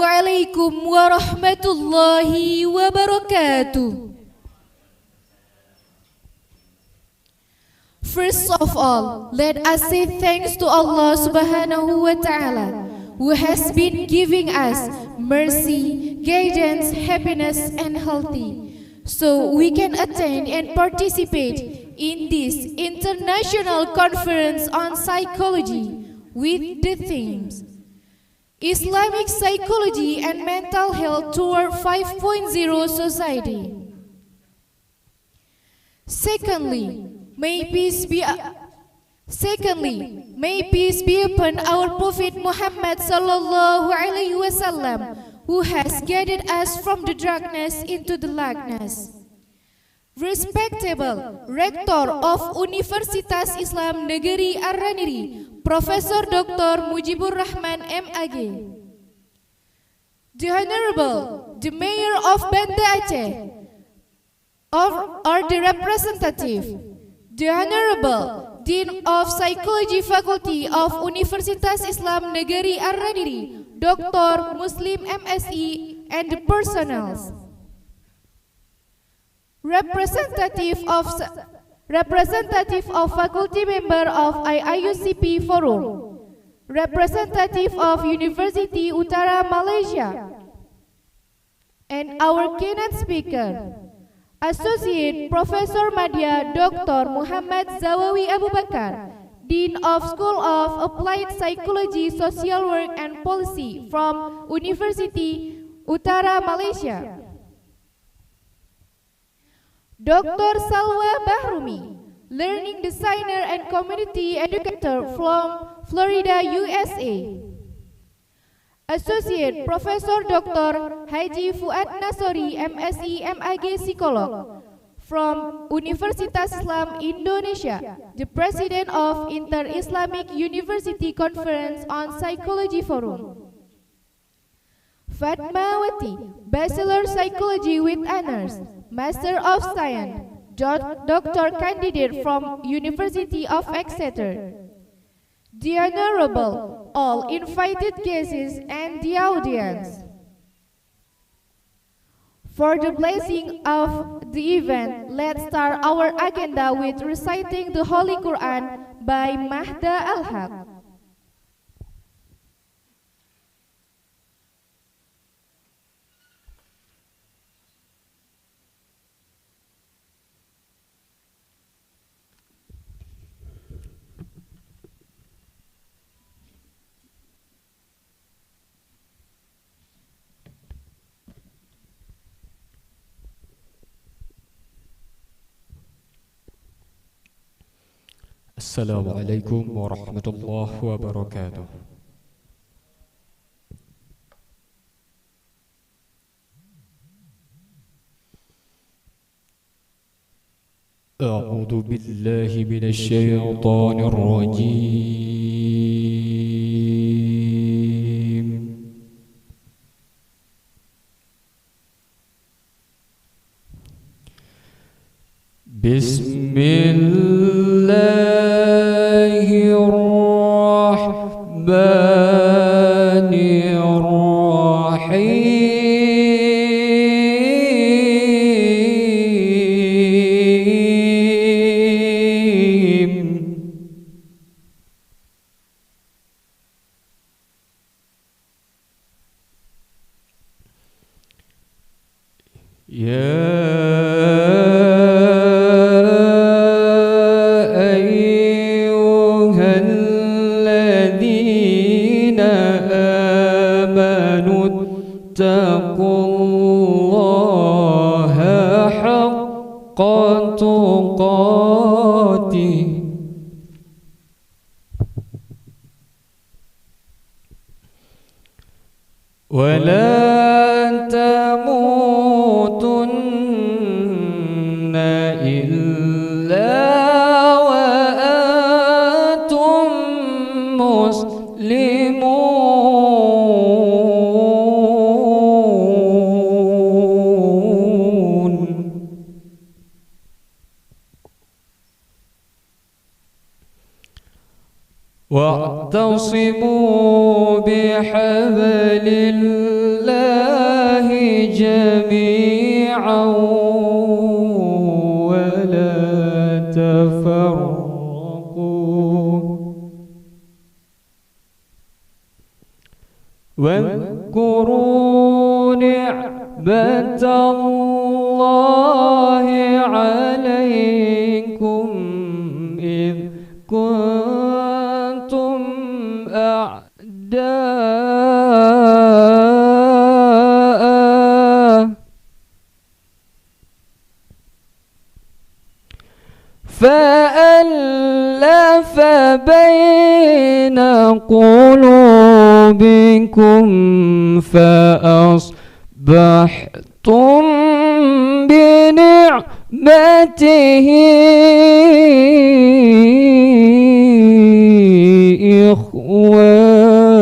Assalamualaikum warahmatullahi wabarakatuh. First of all, let us say thanks to Allah subhanahu wa ta'ala, who has been giving us mercy, guidance, happiness, and healthy, so we can attend and participate in this international conference on psychology with the themes Islamic Psychology and Mental Health Toward 5.0 Society. Secondly, may peace be upon our Prophet Muhammad sallallahu alaihi wasallam, who has guided us from the darkness into the lightness. Respectable Rector of Universitas Islam Negeri Ar-Raniry, Profesor Dr. Mujibur Rahman MAG. The Honorable, the Mayor of Banda Aceh, or the representative, the Honorable Dean of Psychology Faculty of Universitas Islam Negeri Ar-Raniry, Dr. Muslim MSI, and the personnel. Representative of faculty member of IIUCP Forum, representative of University Utara Malaysia, and our keynote speaker, Associate Professor Madya Dr. Muhammad Zawawi Abu Bakar, Dean of School of Applied Psychology, Social Work and Policy from University Utara Malaysia. Dr. Salwa Bahrumi, Learning Designer and Community Educator from Florida, USA. Associate Professor Dr. Haji Fuad Nasori, MSc MAg Psikolog from Universitas Islam Indonesia, the President of Inter-Islamic University Conference on Psychology Forum. Fatmawati, Bachelor Psychology with Honors, Master of Science, Doctor Candidate from University of Exeter. The Honorable, all invited guests and the audience. For the blessing of the event, let's start our agenda with reciting the Holy Quran by Mahda Al-Haq. Assalamualaikum warahmatullahi wabarakatuh. A'udzu billahi minasy syaithanir rajim. واعتصموا بحبل جميعا ولا تفرقوا واذكروا نعمة الله عليكم إذ كنتم أعداء فألف بين قلوبكم فأصبحتم بنعمته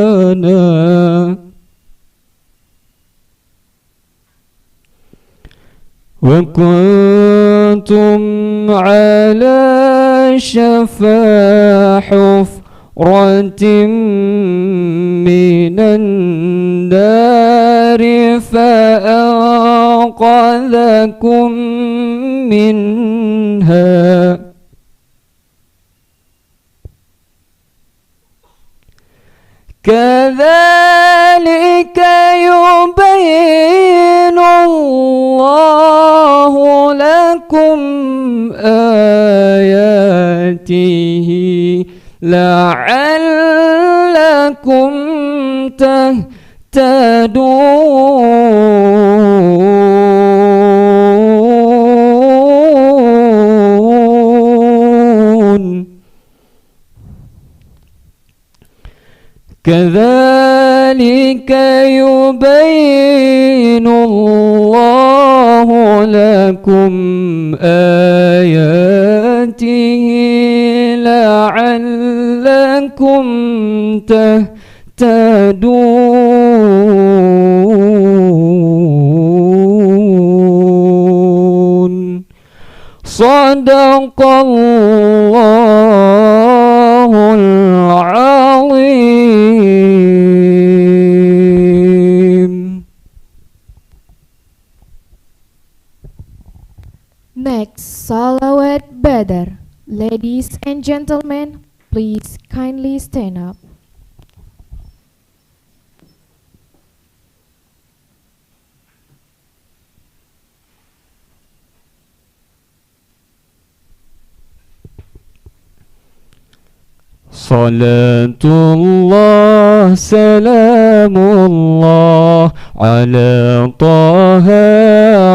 إخوانا وكنتم على شفا حفرة من النار فأنقذكم منها كذلك يبين الله لكم آياته لعلكم تهتدون كذلك يبين الله لكم آياته لعلكم تهتدون صدق الله العظيم. Next, Salawat Badar. Ladies and gentlemen, please kindly stand up. صلاة الله سلام الله على طه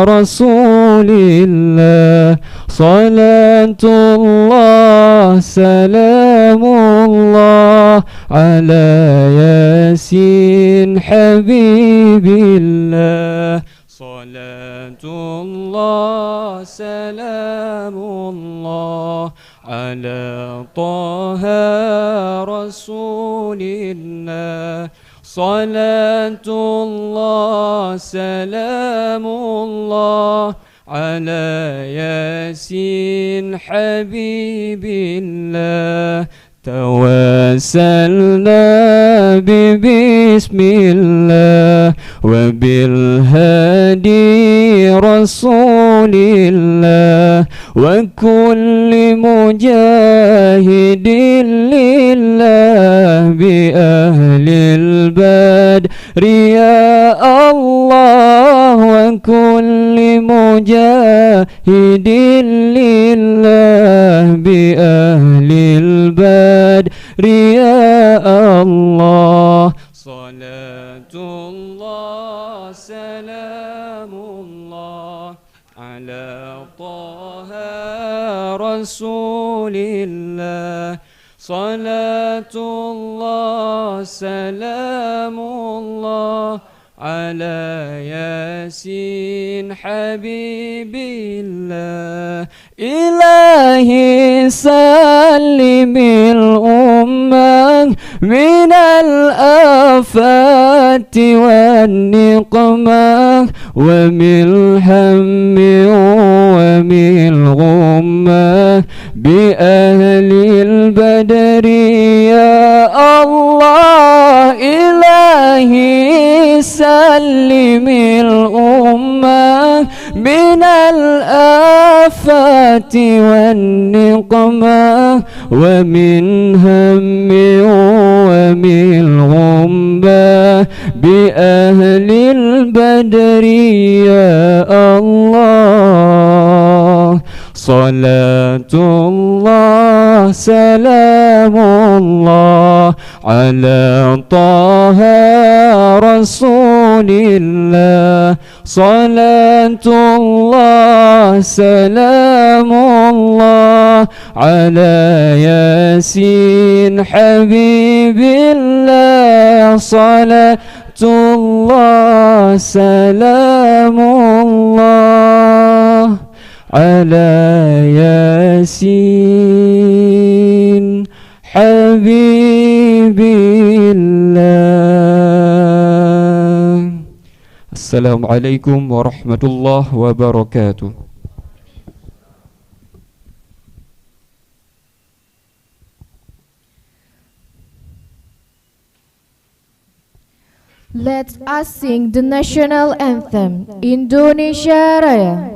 رسول الله صلاة الله سلام الله على ياسين حبيب الله صلاة الله سلام الله على طه رسول الله صلاة الله سلام الله على ياسين حبيب الله توسلنا ببسم الله وبالهادي رسول الله وكل مجاهد لله بأهل البدر يا الله وكل مجاهد لله بأهل البدر يا الله صلاة الله سلام الله على طه رسول الله صلاة الله سلام الله على ياسين حبيب الله إلهي سلم الأمة من الآفات والنقمة ومن الهم ومن الغمة بأهل البدر يا الله إلهي سلم الأمة من الآفات والنقمة ومن هم ومن غمة بأهل البدر يا الله صلاة الله سلام الله على طه رسول الله صلاة الله سلام الله على ياسين حبيب الله صلاة الله سلام الله على ياسين حبيب الله. السلام عليكم ورحمة الله وبركاته. Let us sing the national anthem, Indonesia Raya.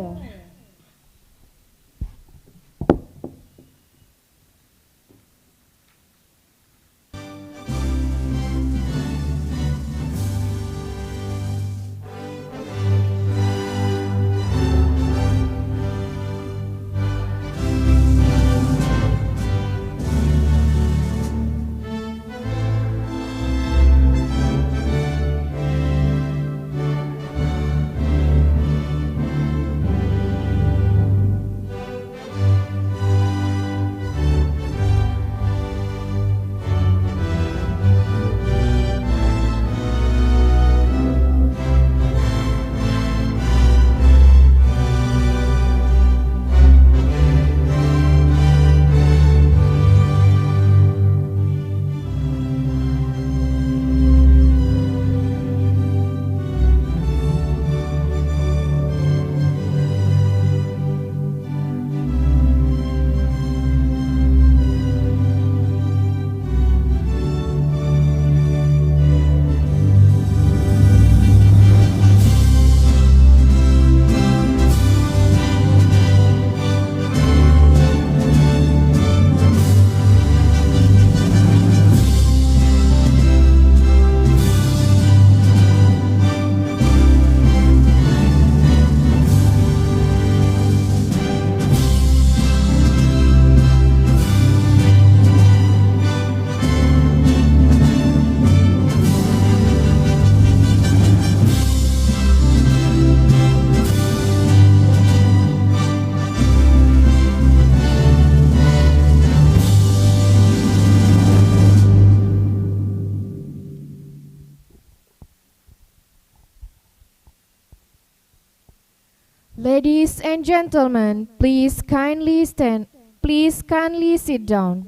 Ladies and gentlemen, please kindly stand. Please kindly sit down.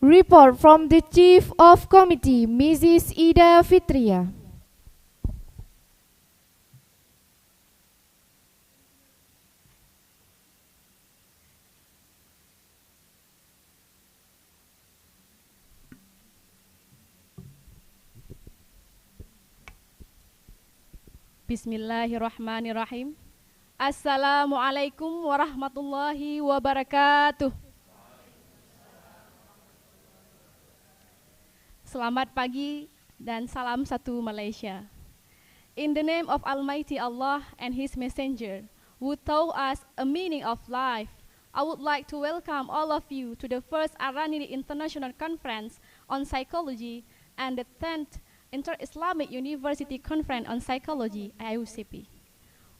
Report from the Chief of Committee, Mrs. Ida Fitria. Bismillahirrahmanirrahim. Assalamualaikum warahmatullahi wabarakatuh. Selamat pagi dan salam satu Malaysia. In the name of Almighty Allah and His Messenger, who taught us a meaning of life, I would like to welcome all of you to the first Ar-Raniry International Conference on Psychology and the 10th Inter-Islamic University Conference on Psychology, IIUCP.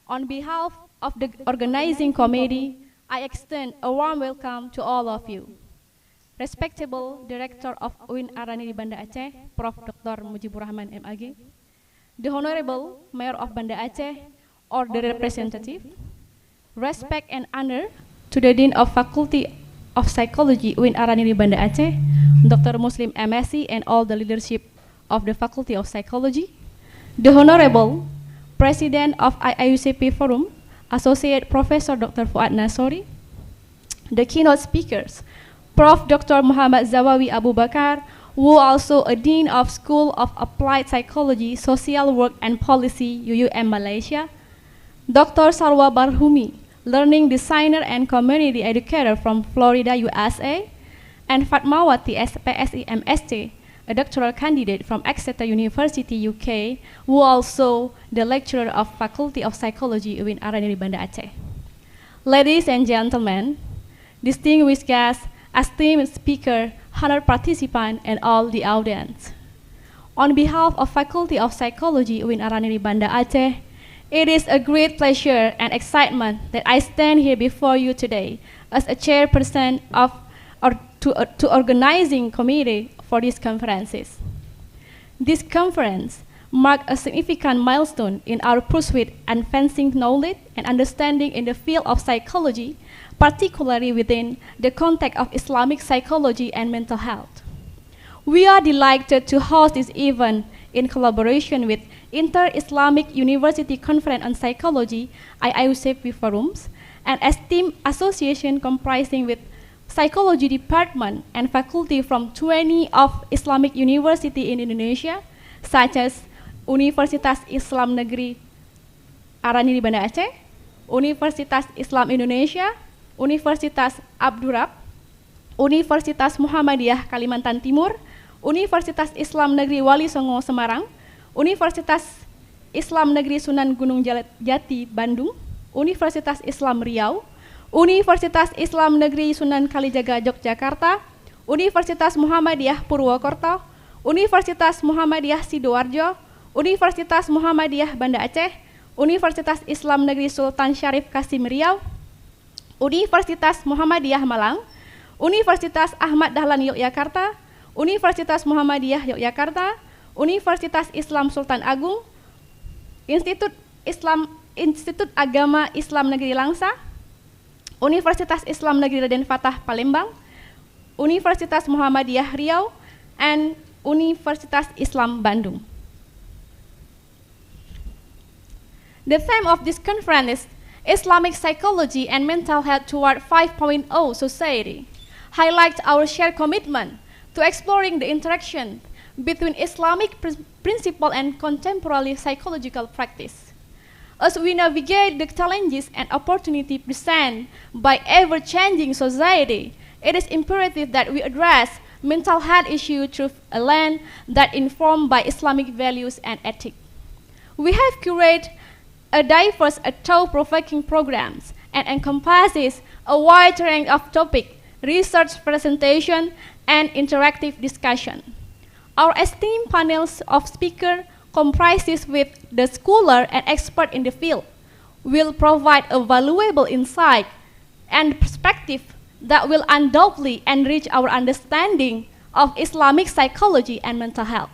On behalf of the organizing committee, I extend a warm welcome to all of you. Respectable Director of UIN Ar-Raniry Banda Aceh, Prof. Dr. Mujibur Rahman MAG, the Honorable Mayor of Banda Aceh or the representative, respect and honor to the Dean of Faculty of Psychology UIN Ar-Raniry Banda Aceh, Dr. Muslim MSc and all the leadership of the Faculty of Psychology, the Honorable President of IIUCP Forum, Associate Professor Dr. Fuad Nasori, the keynote speakers, Prof. Dr. Muhammad Zawawi Abu Bakar, who also a Dean of School of Applied Psychology, Social Work and Policy, UUM Malaysia. Dr. Sarwa Barhumi, Learning Designer and Community Educator from Florida, USA. And Fatmawati PSE MSc, a doctoral candidate from Exeter University, UK, who also the lecturer of Faculty of Psychology in Ar-Raniry, Banda Aceh. Ladies and gentlemen, distinguished guests, esteemed speaker, honored participant, and all the audience. On behalf of Faculty of Psychology in Ar-Raniry, Banda Aceh, it is a great pleasure and excitement that I stand here before you today as a chairperson of to organizing committee for these conferences. This conference marked a significant milestone in our pursuit advancing knowledge and understanding in the field of psychology, particularly within the context of Islamic psychology and mental health. We are delighted to host this event in collaboration with Inter-Islamic University Conference on Psychology, IIUCP forums, an esteemed association comprising with Psychology Department and faculty from 20 of Islamic University in Indonesia, such as Universitas Islam Negeri Ar-Raniry, Banda Aceh, Universitas Islam Indonesia, Universitas Abdurrab, Universitas Muhammadiyah Kalimantan Timur, Universitas Islam Negeri Wali Songo Semarang, Universitas Islam Negeri Sunan Gunung Jati Bandung, Universitas Islam Riau, Universitas Islam Negeri Sunan Kalijaga Yogyakarta, Universitas Muhammadiyah Purwokerto, Universitas Muhammadiyah Sidoarjo, Universitas Muhammadiyah Banda Aceh, Universitas Islam Negeri Sultan Syarif Kasim Riau, Universitas Muhammadiyah Malang, Universitas Ahmad Dahlan Yogyakarta, Universitas Muhammadiyah Yogyakarta, Universitas Islam Sultan Agung, Institut Agama Islam Negeri Langsa, Universitas Islam Negeri Raden Fatah Palembang, Universitas Muhammadiyah Riau, and Universitas Islam Bandung. The theme of this conference is Islamic Psychology and Mental Health Toward 5.0 Society, highlights our shared commitment to exploring the interaction between Islamic principle and contemporary psychological practice. As we navigate the challenges and opportunities presented by ever-changing society, it is imperative that we address mental health issues through a lens that informed by Islamic values and ethics. We have curated a diverse and thought-provoking programs and encompasses a wide range of topics, research presentation, and interactive discussion. Our esteemed panels of speakers comprises with the scholar and expert in the field will provide a valuable insight and perspective that will undoubtedly enrich our understanding of Islamic psychology and mental health.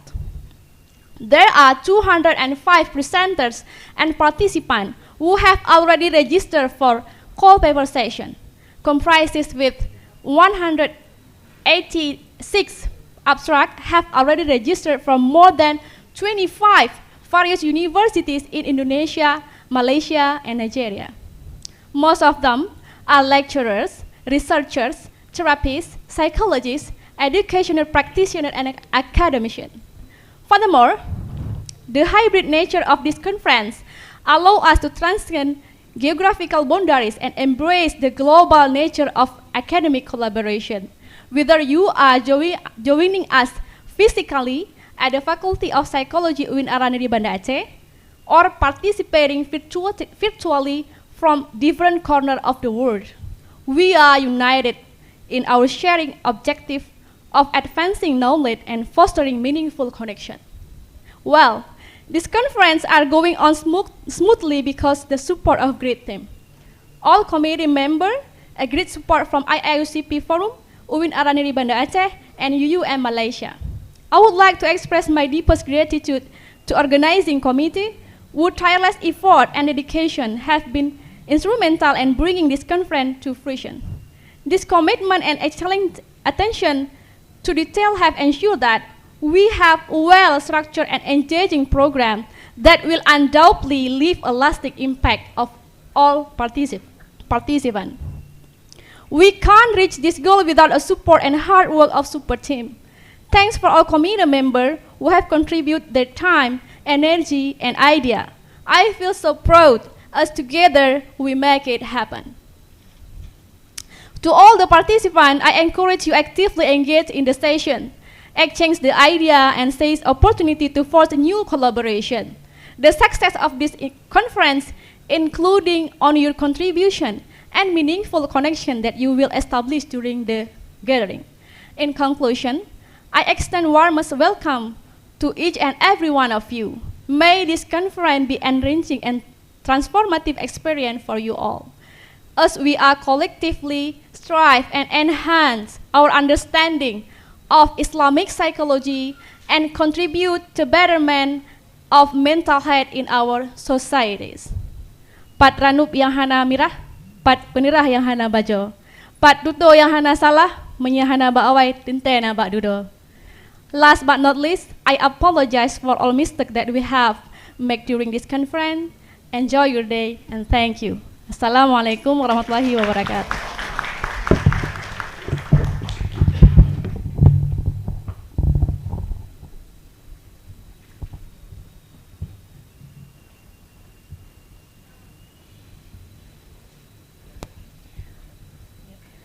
There are 205 presenters and participants who have already registered for call paper session, comprises with 186 abstracts have already registered from more than 25 various universities in Indonesia, Malaysia, and Nigeria. Most of them are lecturers, researchers, therapists, psychologists, educational practitioners, and academicians. Furthermore, the hybrid nature of this conference allows us to transcend geographical boundaries and embrace the global nature of academic collaboration. Whether you are joining us physically at the Faculty of Psychology in Ar-Raniry, Banda Aceh, or participating virtually from different corners of the world, we are united in our sharing objective of advancing knowledge and fostering meaningful connection. Well, these conferences are going on smoothly because the support of great team. All committee members, a great support from IIUCP Forum, UIN Ar-Raniry, Banda Aceh, and UUM Malaysia. I would like to express my deepest gratitude to organizing committee, whose tireless effort and dedication have been instrumental in bringing this conference to fruition. This commitment and excellent attention to detail have ensured that we have a well-structured and engaging program that will undoubtedly leave a lasting impact of all participants. We can't reach this goal without a support and hard work of super team. Thanks for all committee members who have contributed their time, energy, and idea. I feel so proud as together we make it happen. To all the participants, I encourage you actively engage in the session, exchange the idea, and seize opportunity to forge a new collaboration. The success of this conference, including on your contribution and meaningful connection that you will establish during the gathering. In conclusion, I extend warmest welcome to each and every one of you. May this conference be enriching and transformative experience for you all, as we are collectively strive and enhance our understanding of Islamic psychology and contribute to betterment of mental health in our societies. Pat ranup yang hana mirah, pat penirah yang hana bajo, pat duto yang hana salah, menyahana baawai tintena bak dudo. Last but not least, I apologize for all mistakes that we have made during this conference. Enjoy your day and thank you. Assalamualaikum warahmatullahi wabarakatuh.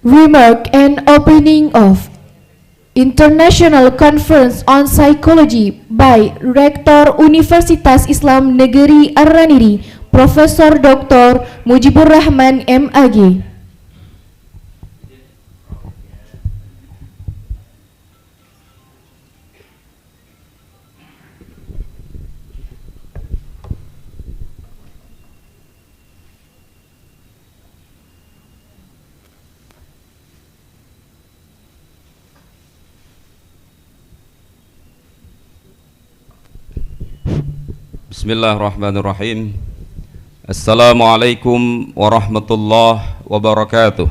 Remark and opening of International Conference on Psychology by Rektor Universitas Islam Negeri Ar-Raniry, Profesor Dr. Mujibur Rahman MAG. Bismillahirrahmanirrahim. Assalamualaikum warahmatullahi wabarakatuh.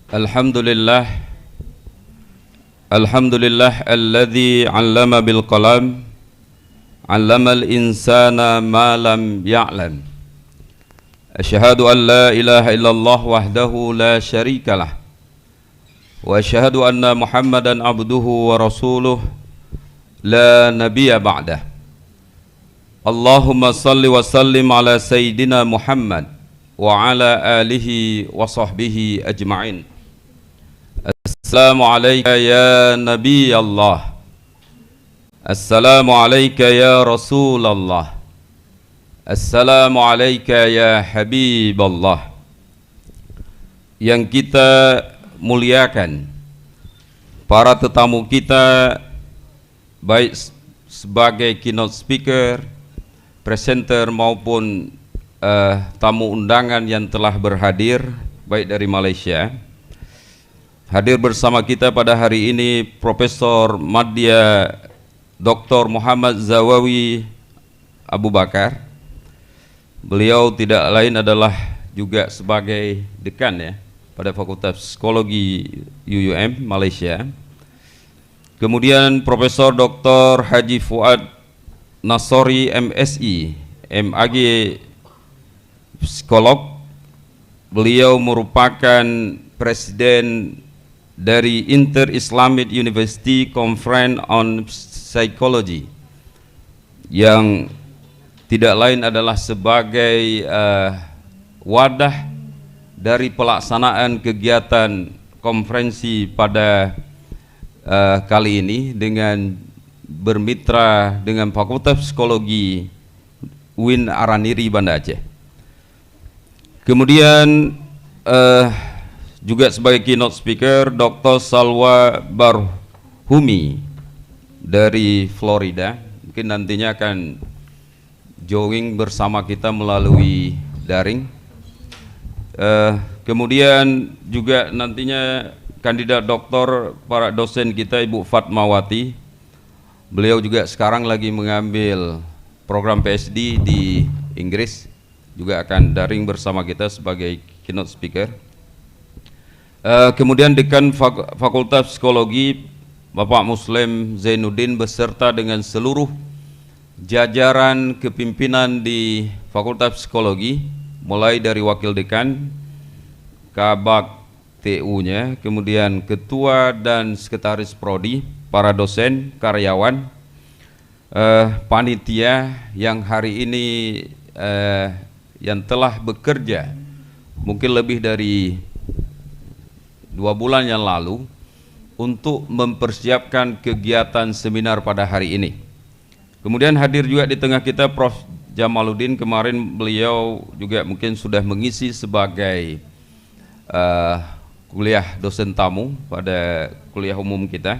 Alhamdulillah alladzi 'allama bil qalam 'allamal insana ma lam ya'lam. Asyhadu an la ilaha illallah wahdahu la syarikalah wa asyhadu anna Muhammadan abduhu wa rasuluh la nabiyya ba'dah. Allahumma salli wa sallim ala sayyidina Muhammad wa ala alihi wa sahbihi ajma'in. Assalamu alayka ya Nabi Allah. Assalamu alayka ya Rasulullah. Assalamu alayka ya Habib Allah. Yang kita muliakan, para tetamu kita, baik sebagai keynote speaker, presenter maupun tamu undangan yang telah berhadir, baik dari Malaysia. Hadir bersama kita pada hari ini Profesor Madya Dr. Muhammad Zawawi Abu Bakar. Beliau tidak lain adalah juga sebagai dekan ya pada Fakultas Psikologi IIUM Malaysia. Kemudian Profesor Dr. Haji Fuad Nasori MSI, MAG Psikolog. Beliau merupakan Presiden dari Inter-Islamic University Conference on Psychology, yang tidak lain adalah sebagai wadah dari pelaksanaan kegiatan konferensi pada kali ini dengan bermitra dengan Fakultas Psikologi UIN Ar-Raniry Banda Aceh. Kemudian juga sebagai keynote speaker Dr. Salwa Barhumi dari Florida, mungkin nantinya akan jogging bersama kita melalui daring. Kemudian juga nantinya kandidat doktor para dosen kita Ibu Fatmawati. Beliau juga sekarang lagi mengambil program PSD di Inggris, juga akan daring bersama kita sebagai keynote speaker. Kemudian Dekan Fakultas Psikologi Bapak Muslim Zainuddin beserta dengan seluruh jajaran kepimpinan di Fakultas Psikologi mulai dari wakil dekan, kabak TU-nya, kemudian ketua dan sekretaris prodi, para dosen, karyawan, panitia yang hari ini yang telah bekerja mungkin lebih dari 2 bulan yang lalu untuk mempersiapkan kegiatan seminar pada hari ini. Kemudian hadir juga di tengah kita Prof. Jamaluddin. Kemarin beliau juga mungkin sudah mengisi sebagai kuliah dosen tamu pada kuliah umum kita.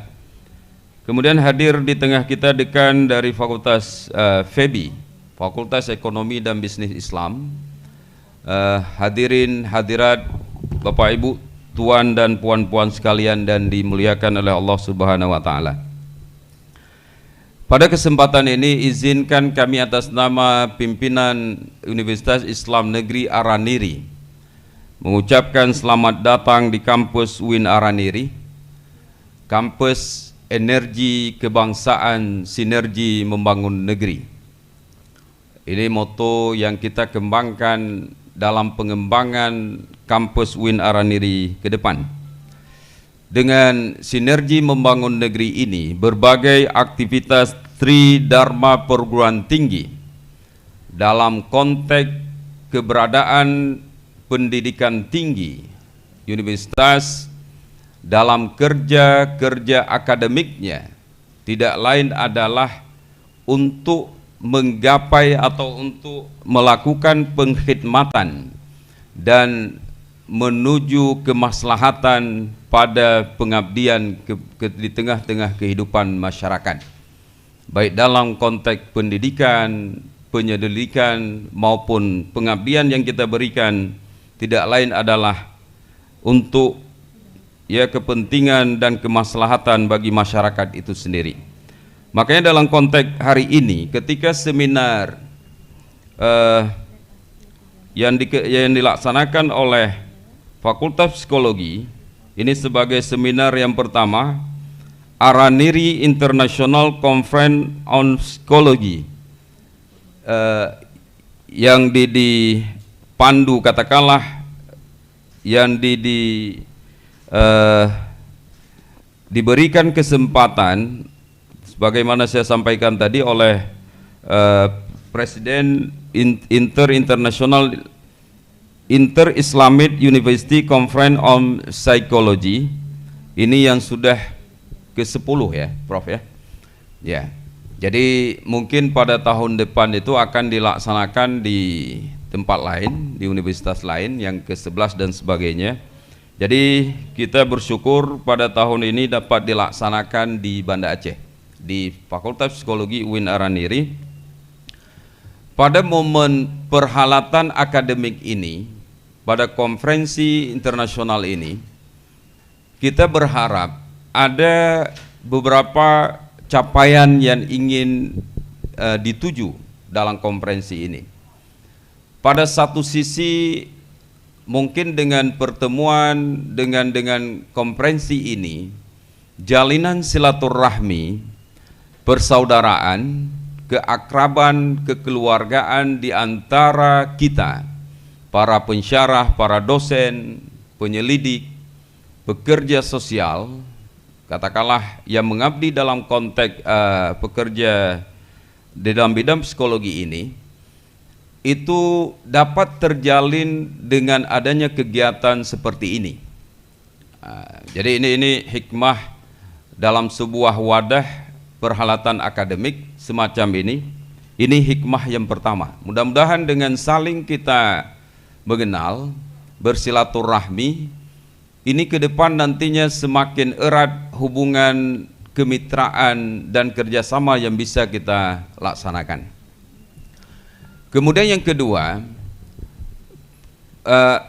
Kemudian hadir di tengah kita dekan dari Fakultas FEBI, Fakultas Ekonomi dan Bisnis Islam. Hadirin hadirat Bapak Ibu, tuan dan puan-puan sekalian dan dimuliakan oleh Allah Subhanahu wa taala. Pada kesempatan ini izinkan kami atas nama pimpinan Universitas Islam Negeri Ar-Raniry mengucapkan selamat datang di kampus UIN Ar-Raniry, kampus energi kebangsaan sinergi membangun negeri. Ini moto yang kita kembangkan dalam pengembangan kampus UIN Ar-Raniry ke depan. Dengan sinergi membangun negeri ini, berbagai aktivitas Tridharma perguruan tinggi dalam konteks keberadaan pendidikan tinggi universitas dalam kerja-kerja akademiknya tidak lain adalah untuk menggapai atau untuk melakukan pengkhidmatan dan menuju kemaslahatan pada pengabdian di tengah-tengah kehidupan masyarakat, baik dalam konteks pendidikan, penyelidikan maupun pengabdian yang kita berikan tidak lain adalah untuk kepentingan dan kemaslahatan bagi masyarakat itu sendiri. Makanya dalam konteks hari ini ketika seminar yang dilaksanakan oleh Fakultas Psikologi, ini sebagai seminar yang pertama, Ar-Raniry International Conference on Psychology, yang dipandu katakanlah yang diberikan kesempatan sebagaimana saya sampaikan tadi oleh Presiden Inter-Islamic University Conference on Psychology. Ini yang sudah ke-10 ya, Prof ya. Ya. Jadi mungkin pada tahun depan itu akan dilaksanakan di tempat lain, di universitas lain yang ke-11 dan sebagainya. Jadi kita bersyukur pada tahun ini dapat dilaksanakan di Banda Aceh, di Fakultas Psikologi UIN Ar-Raniry. Pada momen perhelatan akademik ini, pada konferensi internasional ini, kita berharap ada beberapa capaian yang ingin dituju dalam konferensi ini. Pada satu sisi mungkin dengan pertemuan dengan konferensi ini, jalinan silaturahmi, persaudaraan, keakraban, kekeluargaan di antara kita, para pensyarah, para dosen, penyelidik, pekerja sosial, katakanlah yang mengabdi dalam konteks pekerja di dalam bidang psikologi ini, itu dapat terjalin dengan adanya kegiatan seperti ini. Jadi ini hikmah dalam sebuah wadah perhelatan akademik semacam ini hikmah yang pertama. Mudah-mudahan dengan saling kita mengenal, bersilaturahmi, ini ke depan nantinya semakin erat hubungan kemitraan dan kerjasama yang bisa kita laksanakan. Kemudian yang kedua,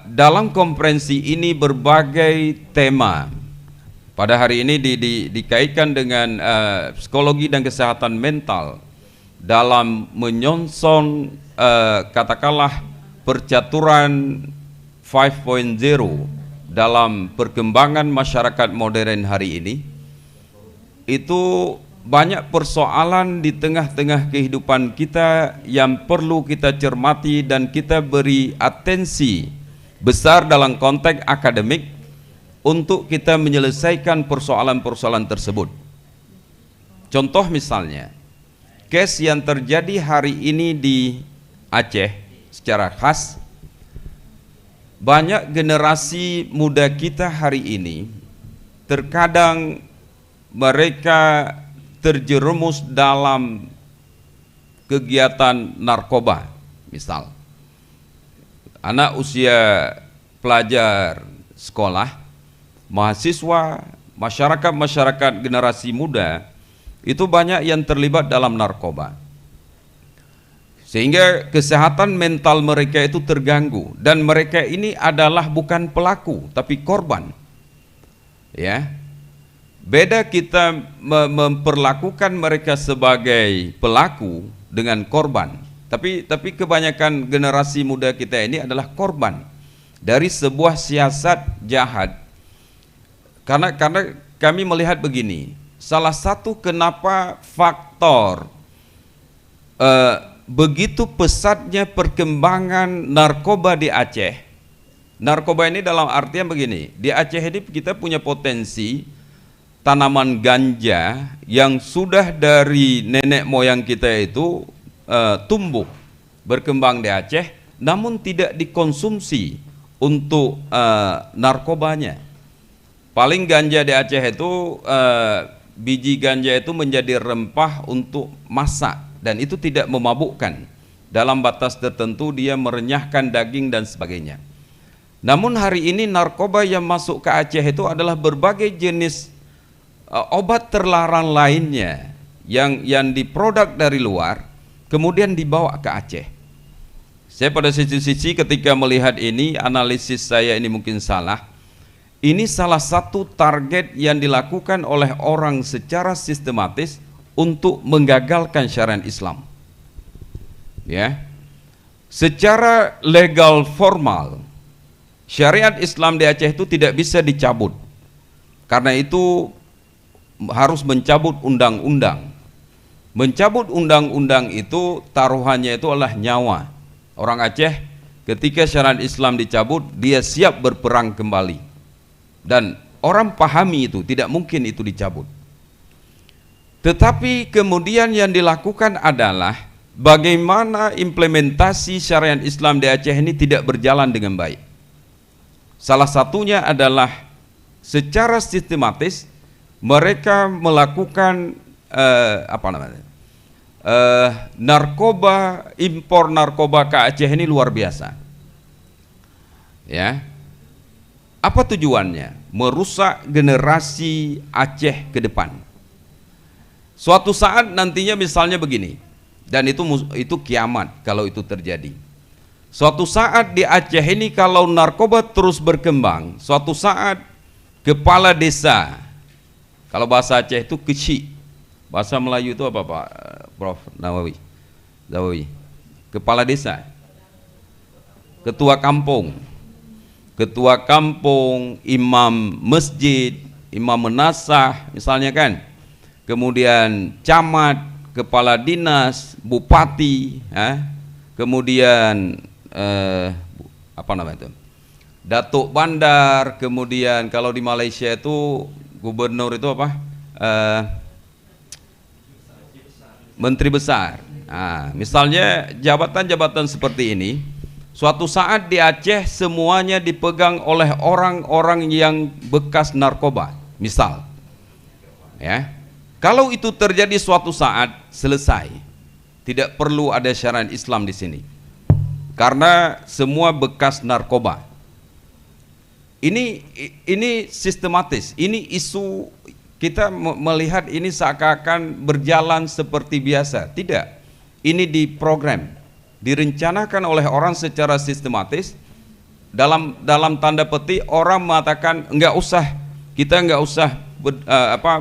dalam konferensi ini berbagai tema. Pada hari ini dikaitkan dengan psikologi dan kesehatan mental dalam menyongsong katakanlah percaturan 5.0 dalam perkembangan masyarakat modern hari ini. Itu banyak persoalan di tengah-tengah kehidupan kita yang perlu kita cermati dan kita beri atensi besar dalam konteks akademik untuk kita menyelesaikan persoalan-persoalan tersebut. Contoh misalnya, case yang terjadi hari ini di Aceh secara khas, banyak generasi muda kita hari ini terkadang mereka terjerumus dalam kegiatan narkoba. Misal anak usia pelajar sekolah, mahasiswa, masyarakat generasi muda itu banyak yang terlibat dalam narkoba, sehingga kesehatan mental mereka itu terganggu, dan mereka ini adalah bukan pelaku tapi korban. Ya, beda kita memperlakukan mereka sebagai pelaku dengan korban. Tapi kebanyakan generasi muda kita ini adalah korban dari sebuah siasat jahat. Karena kami melihat begini, salah satu kenapa faktor begitu pesatnya perkembangan narkoba di Aceh. Narkoba ini dalam artian begini, di Aceh ini kita punya potensi tanaman ganja yang sudah dari nenek moyang kita itu tumbuh berkembang di Aceh, namun tidak dikonsumsi untuk narkobanya. Paling ganja di Aceh itu biji ganja itu menjadi rempah untuk masak, dan itu tidak memabukkan. Dalam batas tertentu dia merenyahkan daging dan sebagainya. Namun hari ini narkoba yang masuk ke Aceh itu adalah berbagai jenis obat terlarang lainnya yang diproduk dari luar, kemudian dibawa ke Aceh. Saya pada sisi ketika melihat ini, analisis saya ini mungkin salah. Ini salah satu target yang dilakukan oleh orang secara sistematis untuk menggagalkan syariat Islam. Ya, secara legal formal syariat Islam di Aceh itu tidak bisa dicabut. Karena itu harus mencabut undang-undang. Mencabut undang-undang itu taruhannya itu adalah nyawa. Orang Aceh ketika syariat Islam dicabut, dia siap berperang kembali. Dan orang pahami itu, tidak mungkin itu dicabut. Tetapi kemudian yang dilakukan adalah bagaimana implementasi syariat Islam di Aceh ini tidak berjalan dengan baik. Salah satunya adalah secara sistematis mereka melakukan narkoba, impor narkoba ke Aceh ini luar biasa. Ya, apa tujuannya? Merusak generasi Aceh ke depan. Suatu saat nantinya misalnya begini, dan itu kiamat kalau itu terjadi. Suatu saat di Aceh ini kalau narkoba terus berkembang, suatu saat kepala desa, kalau bahasa Aceh itu kecik, bahasa Melayu itu apa Pak Prof Nawawi? Kepala desa, ketua kampung, imam masjid, imam menasah misalnya kan, kemudian camat, kepala dinas, bupati, kemudian Datuk Bandar, kemudian kalau di Malaysia itu gubernur itu apa? Menteri besar. Nah, misalnya jabatan-jabatan seperti ini, suatu saat di Aceh semuanya dipegang oleh orang-orang yang bekas narkoba, misal. Ya. Kalau itu terjadi suatu saat, selesai. Tidak perlu ada syariat Islam di sini. Karena semua bekas narkoba. Ini sistematis, ini isu. Kita melihat ini seakan-akan berjalan seperti biasa. Tidak, ini diprogram, direncanakan oleh orang secara sistematis. Dalam tanda petik orang mengatakan kita nggak usah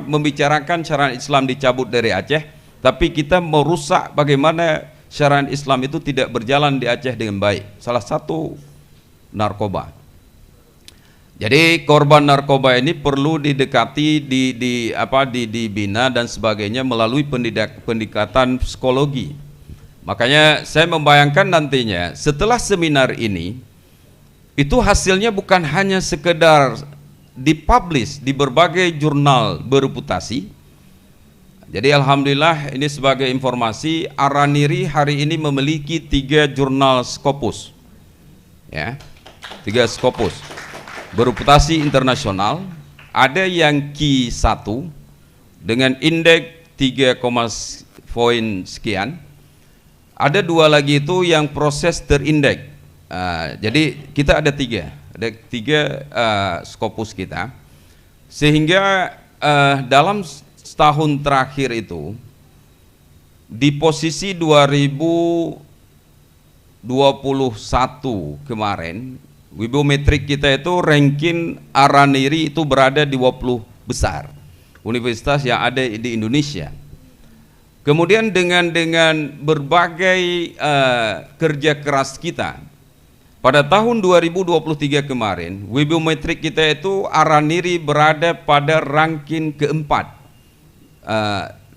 membicarakan syariat Islam dicabut dari Aceh, tapi kita merusak bagaimana syariat Islam itu tidak berjalan di Aceh dengan baik. Salah satu narkoba. Jadi korban narkoba ini perlu didekati, dibina dan sebagainya melalui pendekatan psikologi. Makanya saya membayangkan nantinya setelah seminar ini, itu hasilnya bukan hanya sekedar dipublish di berbagai jurnal bereputasi. Jadi alhamdulillah ini sebagai informasi, Ar-Raniry hari ini memiliki 3 jurnal Scopus, ya, 3 Scopus bereputasi internasional. Ada yang Q1 dengan indeks 3, poin sekian. Ada 2 lagi itu yang proses terindeks. Jadi kita ada 3 Scopus kita, sehingga dalam setahun terakhir itu di posisi 2021 kemarin, wibometrik kita itu ranking Ar-Raniry itu berada di 20 besar universitas yang ada di Indonesia. Kemudian dengan berbagai kerja keras kita, pada tahun 2023 kemarin, wibometrik kita itu Ar-Raniry berada pada ranking keempat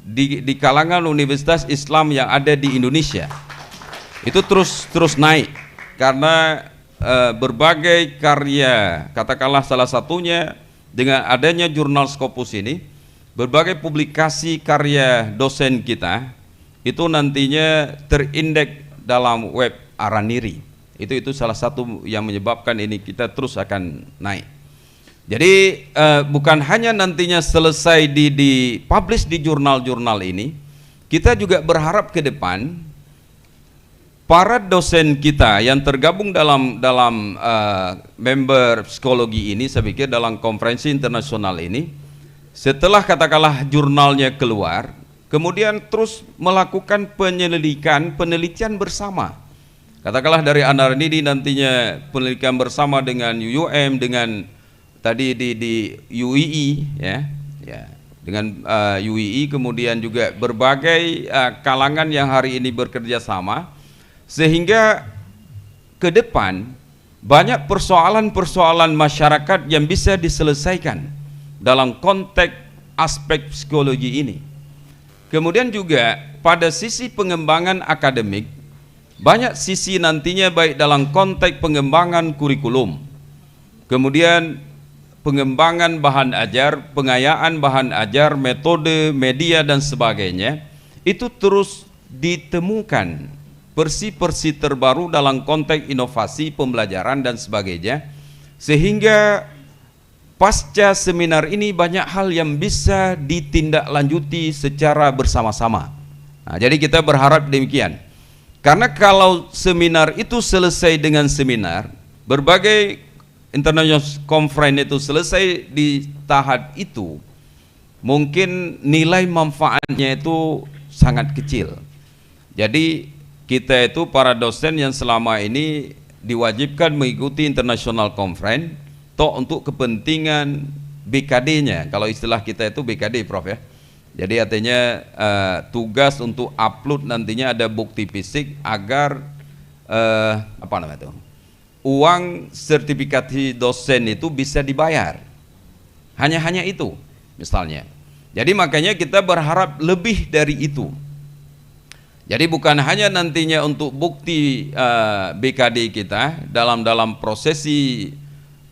di kalangan universitas Islam yang ada di Indonesia. Itu terus naik karena berbagai karya, katakanlah salah satunya dengan adanya jurnal Scopus ini, berbagai publikasi karya dosen kita itu nantinya terindeks dalam web Ar-Raniry. Itu salah satu yang menyebabkan ini kita terus akan naik. Jadi bukan hanya nantinya selesai di publish di jurnal-jurnal ini, kita juga berharap ke depan para dosen kita yang tergabung dalam member psikologi ini, saya pikir dalam konferensi internasional ini, setelah katakanlah jurnalnya keluar, kemudian terus melakukan penelitian bersama. Katakanlah dari Ar-Raniry nantinya penelitian bersama dengan UUM, dengan tadi di UII, ya, dengan UII, kemudian juga berbagai kalangan yang hari ini bekerja sama, sehingga ke depan banyak persoalan-persoalan masyarakat yang bisa diselesaikan dalam konteks aspek psikologi ini. Kemudian juga pada sisi pengembangan akademik, banyak sisi nantinya baik dalam konteks pengembangan kurikulum, kemudian pengembangan bahan ajar, pengayaan bahan ajar, metode, media dan sebagainya, itu terus ditemukan versi-versi terbaru dalam konteks inovasi pembelajaran dan sebagainya, sehingga pasca seminar ini banyak hal yang bisa ditindaklanjuti secara bersama-sama. Nah, jadi kita berharap demikian. Karena kalau seminar itu selesai dengan seminar, berbagai international conference itu selesai di tahap itu, mungkin nilai manfaatnya itu sangat kecil. Jadi kita itu para dosen yang selama ini diwajibkan mengikuti international conference, toh untuk kepentingan BKD-nya, kalau istilah kita itu BKD, Prof, ya. Jadi artinya tugas untuk upload nantinya ada bukti fisik agar uang sertifikasi dosen itu bisa dibayar. Hanya itu misalnya. Jadi makanya kita berharap lebih dari itu. Jadi bukan hanya nantinya untuk bukti BKD kita dalam prosesi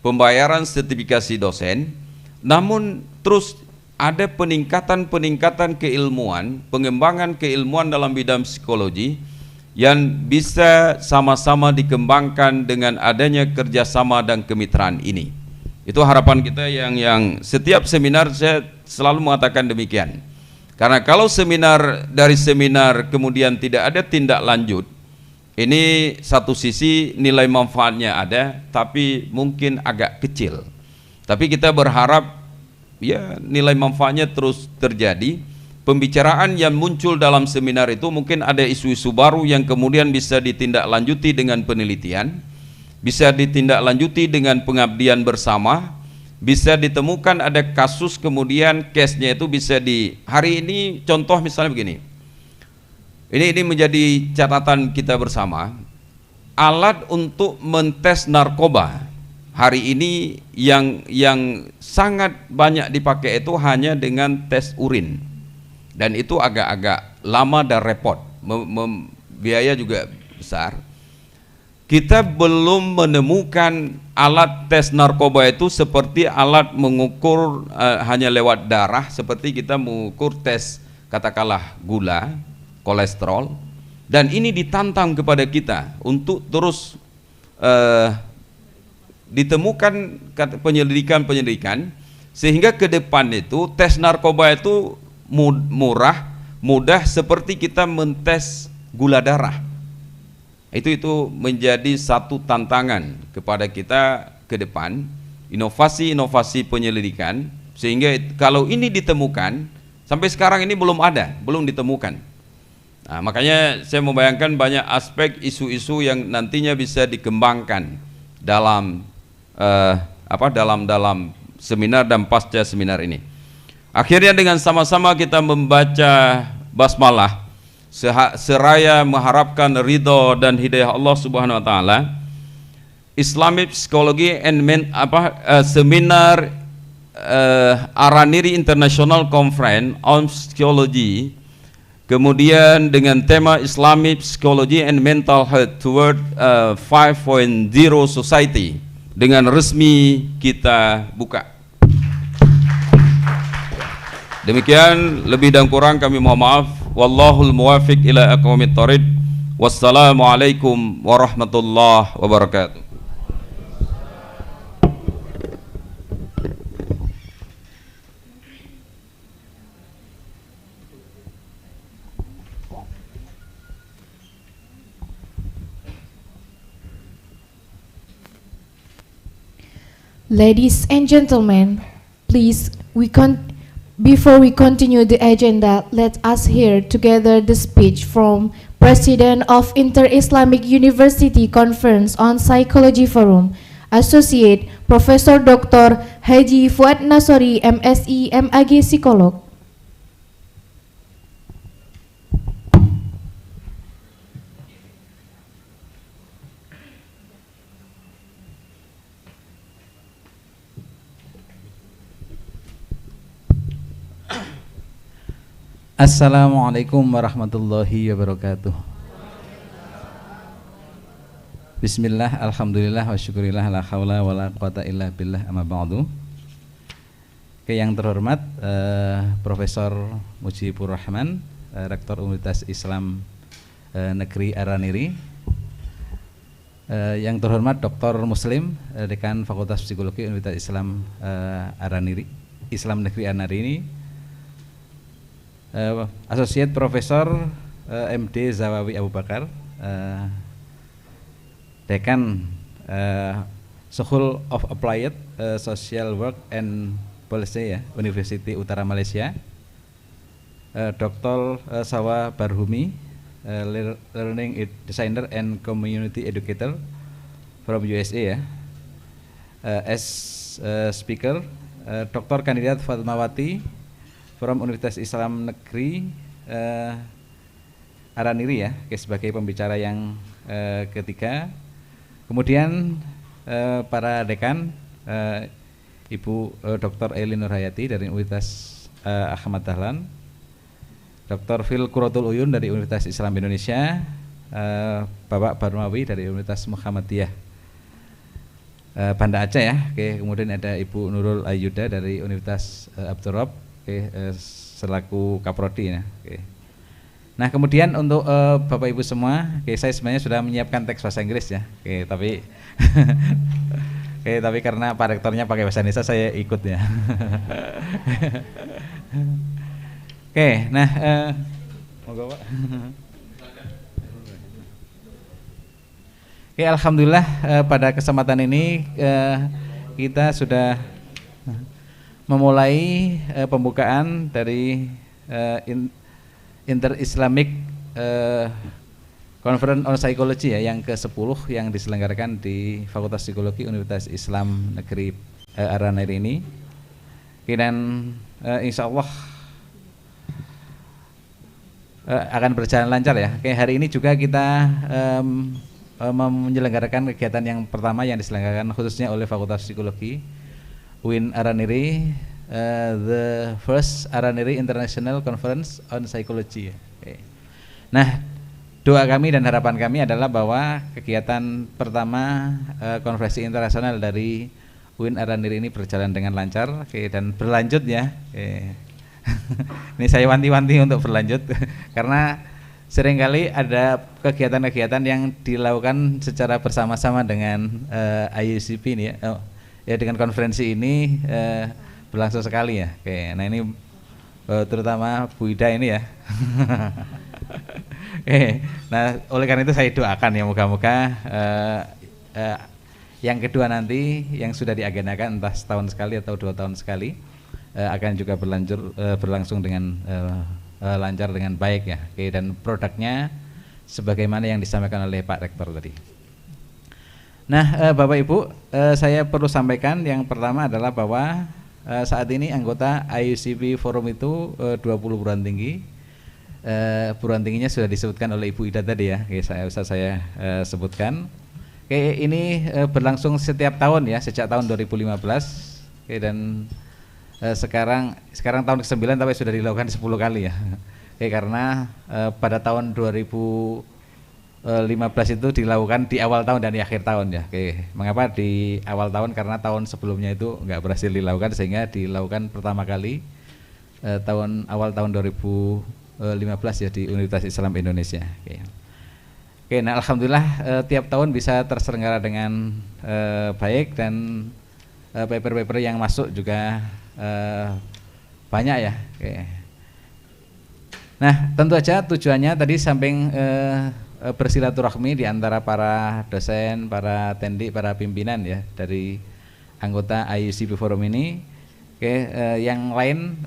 pembayaran sertifikasi dosen, namun terus ada peningkatan keilmuan, pengembangan keilmuan dalam bidang psikologi yang bisa sama-sama dikembangkan dengan adanya kerjasama dan kemitraan ini. Itu harapan kita yang setiap seminar saya selalu mengatakan demikian. Karena kalau dari seminar kemudian tidak ada tindak lanjut, ini satu sisi nilai manfaatnya ada, tapi mungkin agak kecil. Tapi kita berharap ya nilai manfaatnya terus terjadi. Pembicaraan yang muncul dalam seminar itu mungkin ada isu-isu baru yang kemudian bisa ditindaklanjuti dengan penelitian, bisa ditindaklanjuti dengan pengabdian bersama, bisa ditemukan ada kasus kemudian case-nya itu bisa hari ini contoh misalnya begini. Ini menjadi catatan kita bersama. Alat untuk mentes narkoba hari ini yang sangat banyak dipakai itu hanya dengan tes urin, dan itu agak-agak lama dan repot, biaya juga besar. Kita belum menemukan alat tes narkoba itu seperti alat mengukur hanya lewat darah, seperti kita mengukur tes katakanlah gula, kolesterol. Dan ini ditantang kepada kita untuk terus ditemukan penyelidikan sehingga ke depan itu tes narkoba itu mudah seperti kita mentes gula darah. Itu menjadi satu tantangan kepada kita ke depan, inovasi-inovasi penyelidikan, sehingga kalau ini ditemukan, sampai sekarang ini belum ditemukan. Nah, makanya saya membayangkan banyak aspek isu-isu yang nantinya bisa dikembangkan dalam dalam seminar dan pasca seminar ini. Akhirnya dengan sama-sama kita membaca basmalah seraya mengharapkan ridho dan hidayah Allah Subhanahu wa taala. Islamic Psychology and seminar Ar-Raniry International Conference on Psychology, kemudian dengan tema Islamic Psychology and Mental Health Toward 5.0 Society, dengan resmi kita buka. Demikian, lebih dan kurang kami mohon maaf. Wallahul muwafiq ila aqwamit thoriq. Wassalamualaikum warahmatullahi wabarakatuh. Ladies and gentlemen, please, before we continue the agenda, let us hear together the speech from President of Inter-Islamic University Conference on Psychology Forum, Associate Professor Dr. Haji Fuad Nasori, MSI, MAG Psikolog. Assalamualaikum warahmatullahi wabarakatuh. Bismillah, alhamdulillah, wa syukurillah, la hawla wa la quwata illa billah, amma ba'du. Yang terhormat Profesor Mujibur Rahman, Rektor Universitas Islam Negeri Ar-Raniry. Yang terhormat Dr. Muslim, Dekan Fakultas Psikologi Universitas Islam Ar-Raniry, Islam Negeri Ar-Raniry. Associate Profesor MD Zawawi Abu Bakar, Dekan School of Applied Social Work and Policy University Utara Malaysia, Dr. Sawa Barhumi, Learning Designer and Community Educator from USA as speaker, Dr. Kandidat Fatmawati from Universitas Islam Negeri Ar-Raniry sebagai pembicara yang ketiga. Kemudian para dekan, Ibu Dr. Eli Nurhayati dari Universitas Ahmad Dahlan, Dr. Phil Quratul Uyun dari Universitas Islam Indonesia, Bapak Barmawi dari Universitas Muhammadiyah Banda Aceh kemudian ada Ibu Nurul Ayuda dari Universitas Abdurrahman selaku Kaprodi Nah, kemudian untuk Bapak Ibu semua, saya sebenarnya sudah menyiapkan teks bahasa Inggris tapi tapi karena Pak Rektornya pakai bahasa Indonesia, saya ikut nah, monggo Pak. Alhamdulillah pada kesempatan ini kita sudah memulai pembukaan dari Inter-Islamic Conference on Psychology yang ke-10 yang diselenggarakan di Fakultas Psikologi Universitas Islam Negeri Ar-Raniry ini. Dan insya Allah akan berjalan lancar Hari ini juga kita menyelenggarakan kegiatan yang pertama yang diselenggarakan khususnya oleh Fakultas Psikologi UIN Ar-Raniry, the first Ar-Raniry International Conference on Psychology. Nah, doa kami dan harapan kami adalah bahwa kegiatan pertama konferensi internasional dari UIN Ar-Raniry ini berjalan dengan lancar, dan berlanjut ya. Ini saya wanti-wanti untuk berlanjut karena seringkali ada kegiatan-kegiatan yang dilakukan secara bersama-sama dengan IIUCP ini ya. Ya dengan konferensi ini berlangsung sekali ya. Oke, nah ini terutama Bu Ida ini ya. Nah oleh karena itu saya doakan ya moga-moga yang kedua nanti yang sudah diagendakan entah setahun sekali atau 2 tahun sekali akan juga berlangsung dengan lancar dengan baik ya. Oke, dan produknya sebagaimana yang disampaikan oleh Pak Rektor tadi. Nah, Bapak Ibu, saya perlu sampaikan yang pertama adalah bahwa saat ini anggota IIUCP Forum itu 20 perguruan tinggi. Perguruan tingginya sudah disebutkan oleh Ibu Ida tadi ya. Oke, saya sebutkan. Oke, ini berlangsung setiap tahun ya, sejak tahun 2015. Oke, dan sekarang tahun ke-9 tapi sudah dilakukan 10 kali ya. Oke, karena pada tahun 2015 itu dilakukan di awal tahun dan di akhir tahun ya. Oke, mengapa di awal tahun? Karena tahun sebelumnya itu enggak berhasil dilakukan sehingga dilakukan pertama kali awal tahun 2015 ya di Universitas Islam Indonesia. Oke, nah alhamdulillah tiap tahun bisa terselenggara dengan baik dan paper-paper yang masuk juga banyak ya. Oke. Nah tentu aja tujuannya tadi samping bersilaturahmi di antara para dosen, para tendi, para pimpinan ya dari anggota IIUCP Forum ini. Oke, yang lain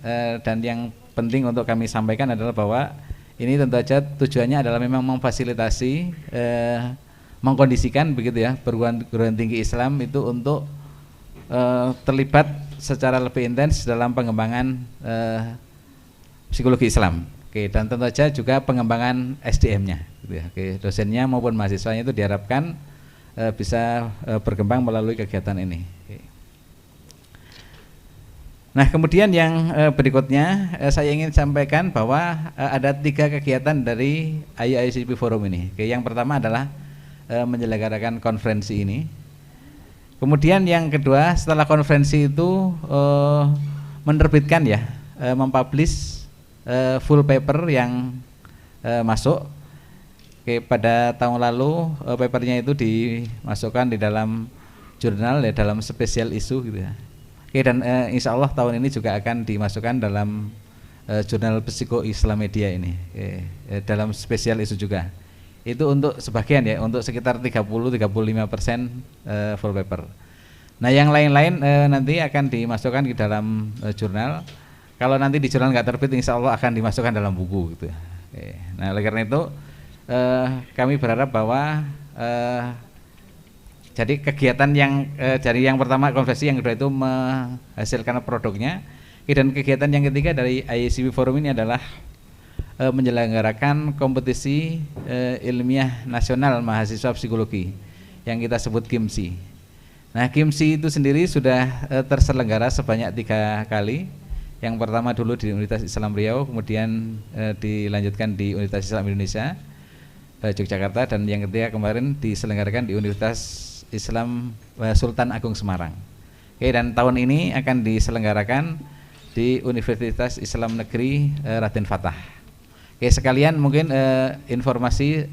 dan yang penting untuk kami sampaikan adalah bahwa ini tentu aja tujuannya adalah memang memfasilitasi, mengkondisikan begitu ya perguruan tinggi Islam itu untuk terlibat secara lebih intens dalam pengembangan psikologi Islam. Oke, dan tentu saja juga pengembangan SDM-nya gitu ya. Oke, dosennya maupun mahasiswanya itu diharapkan bisa berkembang melalui kegiatan ini. Oke. Nah, kemudian yang berikutnya saya ingin sampaikan bahwa ada 3 kegiatan dari IIUCP Forum ini. Oke, yang pertama adalah menyelenggarakan konferensi ini. Kemudian yang kedua setelah konferensi itu menerbitkan ya, mempublish full paper yang masuk. Oke, pada tahun lalu papernya itu dimasukkan di dalam jurnal ya, dalam spesial issue gitu ya. Oke, dan insya Allah tahun ini juga akan dimasukkan dalam jurnal Psiko Islam Media ini, dalam spesial issue juga. Itu untuk sebagian ya, untuk sekitar 30-35% full paper. Nah yang lain-lain nanti akan dimasukkan ke dalam jurnal. Kalau nanti di jurnal nggak terbit, insya Allah akan dimasukkan dalam buku gitu. Nah oleh karena itu kami berharap bahwa jadi kegiatan yang dari yang pertama konferensi, yang kedua itu menghasilkan produknya, dan kegiatan yang ketiga dari IIUCP Forum ini adalah menyelenggarakan kompetisi ilmiah nasional mahasiswa psikologi yang kita sebut KIMSY. Nah KIMSY itu sendiri sudah terselenggara sebanyak 3 kali. Yang pertama dulu di Universitas Islam Riau, kemudian dilanjutkan di Universitas Islam Indonesia Yogyakarta, dan yang ketiga kemarin diselenggarakan di Universitas Islam Sultan Agung Semarang. Oke, dan tahun ini akan diselenggarakan di Universitas Islam Negeri Raden Fatah. Oke, sekalian mungkin informasi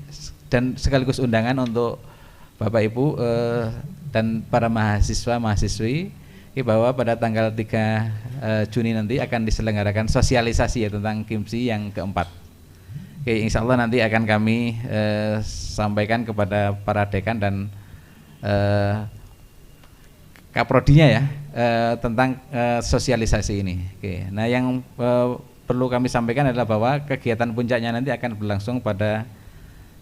dan sekaligus undangan untuk Bapak Ibu dan para mahasiswa-mahasiswi bahwa pada tanggal 3 Juni nanti akan diselenggarakan sosialisasi ya tentang KIMSY yang keempat. Oke, insya Allah nanti akan kami sampaikan kepada para dekan dan kaprodinya ya tentang sosialisasi ini. Oke, nah yang perlu kami sampaikan adalah bahwa kegiatan puncaknya nanti akan berlangsung pada,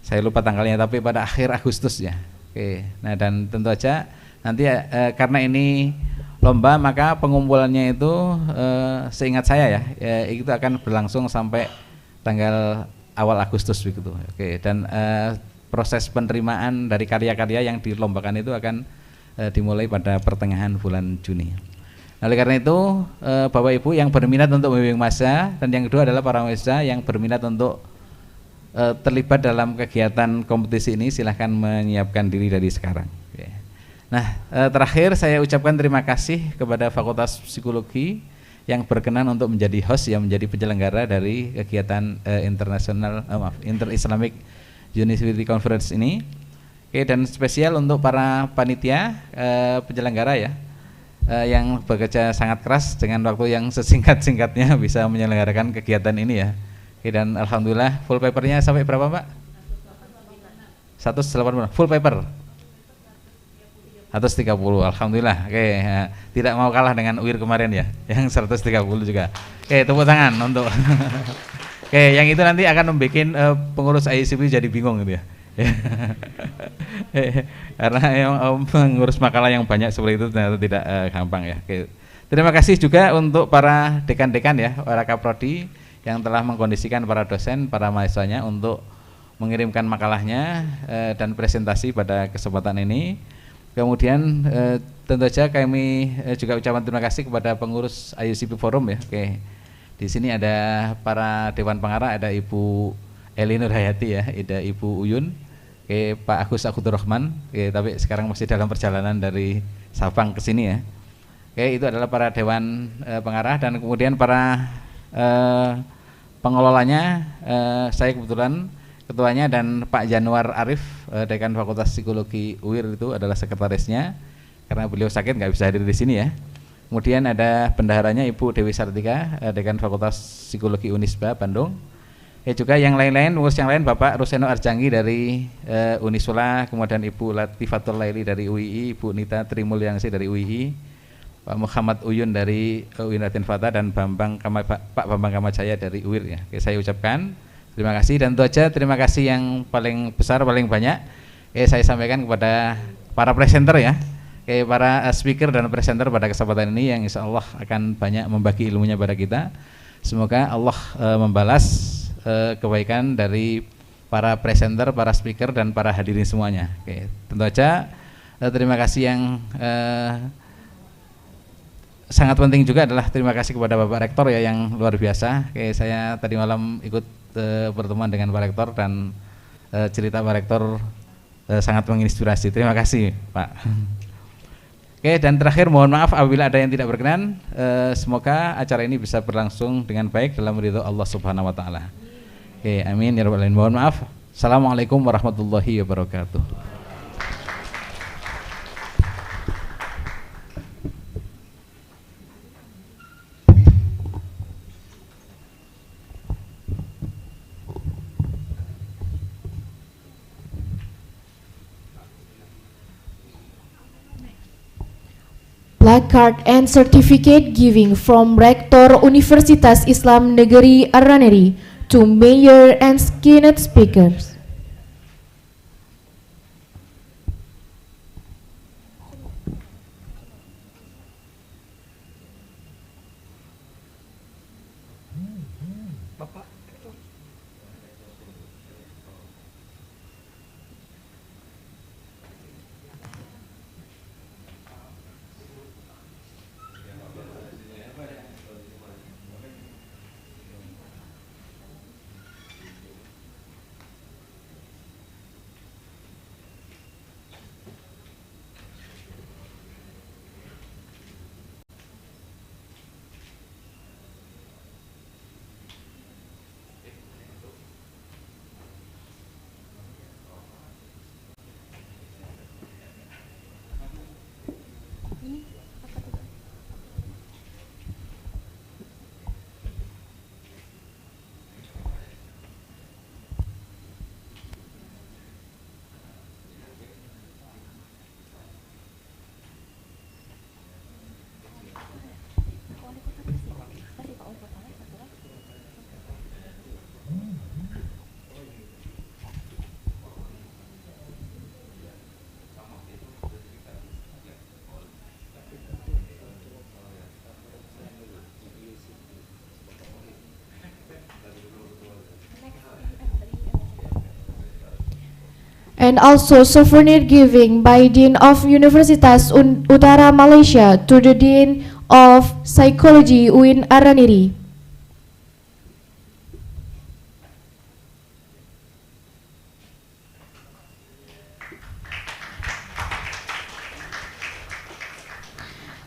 saya lupa tanggalnya, tapi pada akhir Agustus ya. Oke, nah dan tentu aja nanti karena ini lomba, maka pengumpulannya itu seingat saya ya, itu akan berlangsung sampai tanggal awal Agustus begitu. Oke, dan proses penerimaan dari karya-karya yang dilombakan itu akan dimulai pada pertengahan bulan Juni. Oleh karena itu, Bapak Ibu yang berminat untuk membimbing mahasiswa, dan yang kedua adalah para mahasiswa yang berminat untuk terlibat dalam kegiatan kompetisi ini, silahkan menyiapkan diri dari sekarang. Nah, terakhir saya ucapkan terima kasih kepada Fakultas Psikologi yang berkenan untuk menjadi host, yang menjadi penyelenggara dari kegiatan Inter-Islamic University Conference ini. Oke, dan spesial untuk para panitia penyelenggara ya, yang bekerja sangat keras dengan waktu yang sesingkat-singkatnya bisa menyelenggarakan kegiatan ini ya. Oke, dan alhamdulillah full papernya sampai berapa Pak? 180 full paper 130, alhamdulillah. Oke, tidak mau kalah dengan UIR kemarin ya, yang 130 juga. Oke, tepuk tangan untuk Oke, yang itu nanti akan membuat pengurus IIUCP jadi bingung gitu ya. Karena yang mengurus makalah yang banyak seperti itu ternyata tidak gampang ya. Oke. Terima kasih juga untuk para dekan-dekan ya, para kaprodi yang telah mengkondisikan para dosen, para mahasiswanya untuk mengirimkan makalahnya dan presentasi pada kesempatan ini. Kemudian tentu saja kami juga ucapan terima kasih kepada pengurus IIUCP Forum ya. Oke. Di sini ada para dewan pengarah, ada Ibu Eli Nurhayati ya, ada Ibu Uyun, Pak Agus Abdurrahman, tapi sekarang masih dalam perjalanan dari Sabang ke sini ya. Itu adalah para dewan pengarah, dan kemudian para pengelolanya, saya kebetulan ketuanya, dan Pak Januar Arif, Dekan Fakultas Psikologi UIR itu adalah sekretarisnya, karena beliau sakit nggak bisa hadir di sini ya. Kemudian ada bendaharanya Ibu Dewi Sartika, Dekan Fakultas Psikologi Unisba Bandung. Juga yang lain-lain, pengurus yang lain, Bapak Ruseno Arjangi dari Unisula, kemudian Ibu Latifatul Laili dari UII, Ibu Nita Trimulyangsih dari UII, Pak Muhammad Uyun dari UIN Raden Fatah, dan Pak Bambang Kamajaya dari UIR ya. Oke, saya ucapkan terima kasih, dan itu aja terima kasih yang paling besar, paling banyak saya sampaikan kepada para presenter ya, para speaker dan presenter pada kesempatan ini yang insya Allah akan banyak membagi ilmunya pada kita. Semoga Allah membalas kebaikan dari para presenter, para speaker, dan para hadirin semuanya. Oke, tentu saja terima kasih yang sangat penting juga adalah terima kasih kepada Bapak Rektor ya, yang luar biasa. Oke, saya tadi malam ikut pertemuan dengan Pak Rektor, dan cerita Pak Rektor sangat menginspirasi. Terima kasih Pak. Oke, dan terakhir mohon maaf apabila ada yang tidak berkenan. Semoga acara ini bisa berlangsung dengan baik dalam ridho Allah Subhanahu wa taala. Oke, amin ya rabbal alamin. Mohon maaf. Assalamualaikum warahmatullahi wabarakatuh. Placard and certificate giving from Rektor Universitas Islam Negeri Ar-Raniry to Mayor and keynote speakers. and also souvenir giving by Dean of Universitas Utara Malaysia to the Dean of Psychology UIN Ar-Raniry.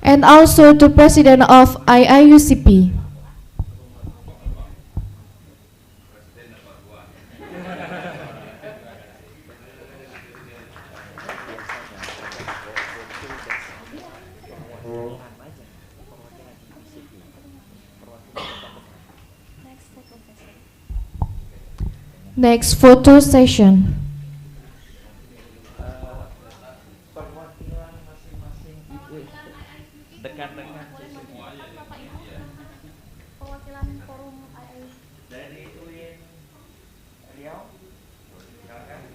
And also to President of IIUCP. Next photo session. Perwakilan forum II dari UIN Riau, silakan.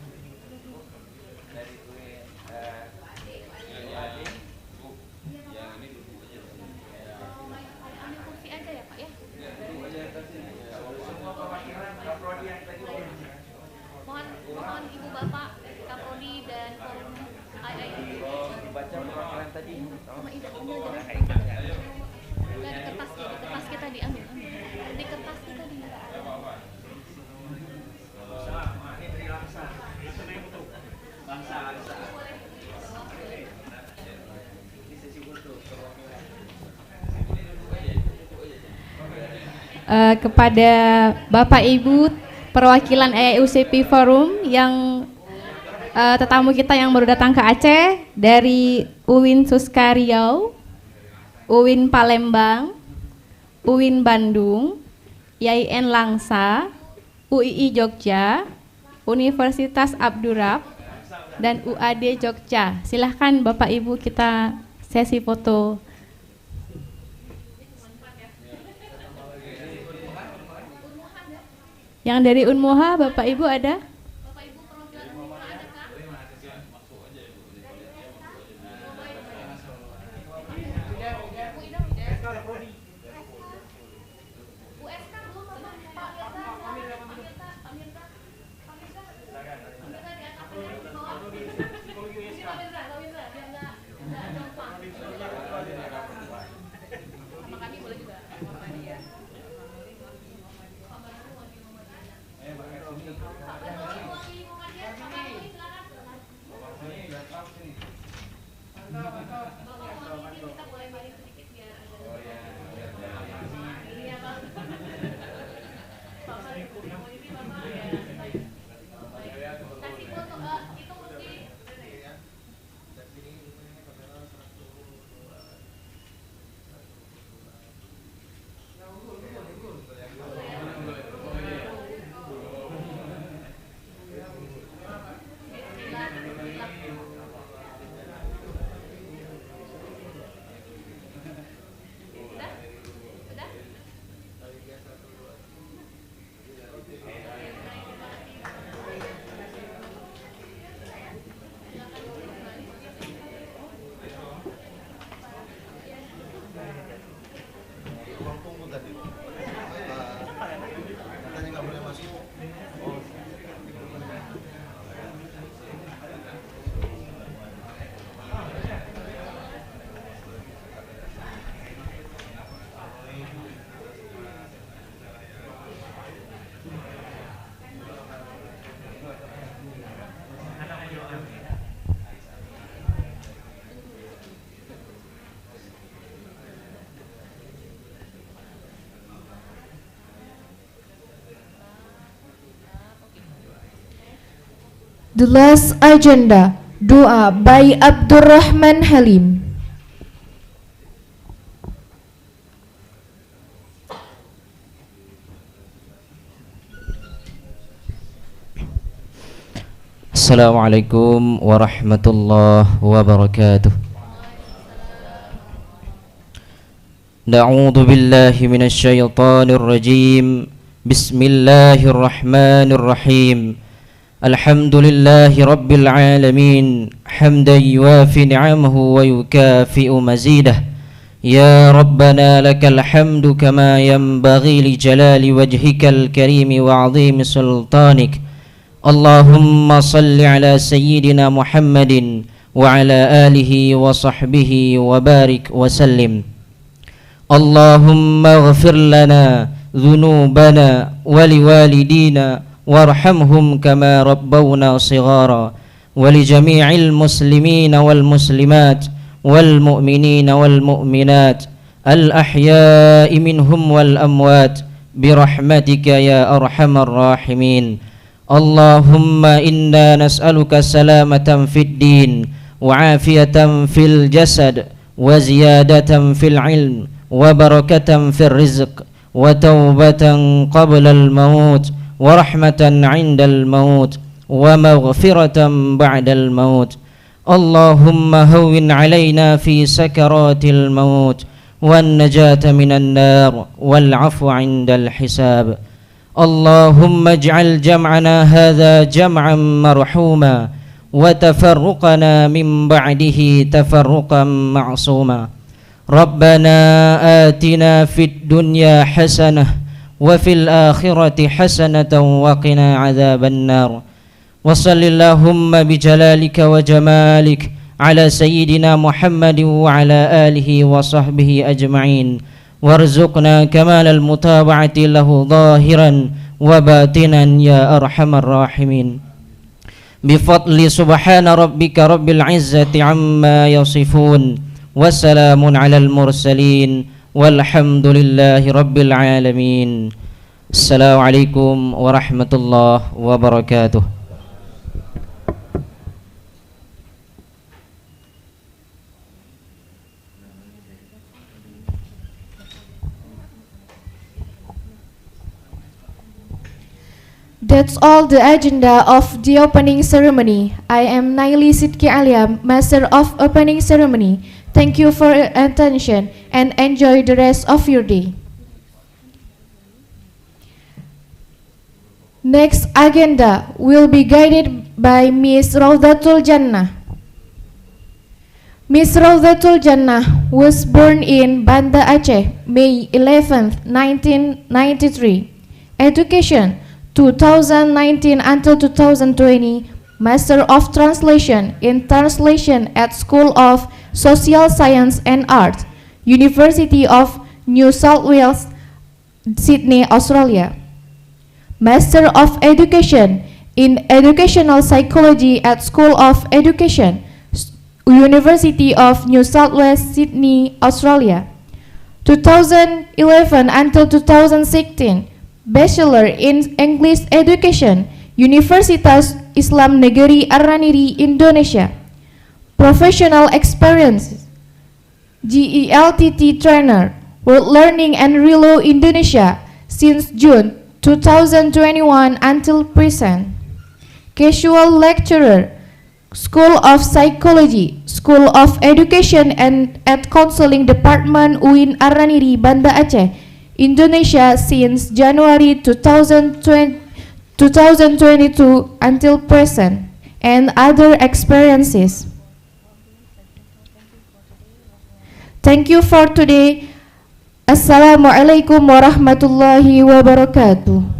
Dari UIN ambil kursi aja ya Pak ya. Semua perwakilan Kaprodi yang tadi. Mohon Ibu Bapak Kaprodi dan forum II. Dibaca perwakilan tadi. Sama Ibu ambil aja. Enggak di kertas kita diambil. Di kertas kita di. Kepada Bapak Ibu perwakilan IIUCP Forum yang tetamu kita yang baru datang ke Aceh dari UIN Suska Riau, UIN Palembang, UIN Bandung, IAIN Langsa, UII Jogja, Universitas Abdurrahman, dan UAD Jogja. Silahkan Bapak Ibu kita sesi foto. Yang dari Unmuha, Bapak Ibu ada? The last agenda, doa by Abdurrahman Halim. Assalamualaikum warahmatullahi wabarakatuh. Na'udzu billahi minasy syaithanir rajim. Bismillahirrahmanirrahim. Alhamdulillahi rabbil alamin. Hamdan yuwafi ni'amahu wa yukafi'u mazidah. Ya Rabbana lakal hamdu kama yanbaghi li jalali wajhikal karimi wa 'azimi sultanik. اللهم صل على سيدنا محمد وعلى آله وصحبه وبارك وسلم. اللهم اغفر لنا ذنوبنا ولوالدينا وارحمهم كما ربونا صغارا، ولجميع المسلمين والمسلمات والمؤمنين والمؤمنات الأحياء منهم والأموات برحمتك يا أرحم الراحمين. اللهم إنا نسألك سلامة في الدين وعافية في الجسد وزيادة في العلم وبركة في الرزق وتوبة قبل الموت ورحمة عند الموت ومغفرة بعد الموت. اللهم هون علينا في سكرات الموت والنجاة من النار والعفو عند الحساب. اللهم اجعل جمعنا هذا جمعا مرحوما وتفرقنا من بعده تفرقا معصوما. ربنا آتنا في الدنيا حسنة وفي الآخرة حسنة وقنا عذاب النار. وصل اللهم بجلالك وجمالك على سيدنا محمد وعلى آله وصحبه أجمعين، وارزقنا كمال المتابعة له ظاهرا وباطنا يا أرحم الراحمين. بفضل سبحان ربك رب العزة عما يصفون، وسلام على المرسلين، والحمد لله رب العالمين. السلام عليكم ورحمة الله وبركاته. That's all the agenda of the opening ceremony. I am Naili Sidki Alia, Master of Opening Ceremony. Thank you for your attention and enjoy the rest of your day. Next agenda will be guided by Miss Rawdatul Jannah. Miss Rawdatul Jannah was born in Banda Aceh, May 11, 1993. Education 2019 until 2020, Master of Translation in Translation at School of Social Science and Art, University of New South Wales, Sydney, Australia. Master of Education in Educational Psychology at School of Education, University of New South Wales, Sydney, Australia. 2011 until 2016, Bachelor in English Education, Universitas Islam Negeri Ar-Raniry, Indonesia. Professional experience, GELTT trainer, World Learning and Relo Indonesia since June 2021 until present. Casual lecturer, School of Psychology, School of Education and at Counseling Department UIN Ar-Raniry, Banda Aceh, Indonesia since January 2022 until present, and other experiences. Thank you for today. Assalamualaikum warahmatullahi wabarakatuh.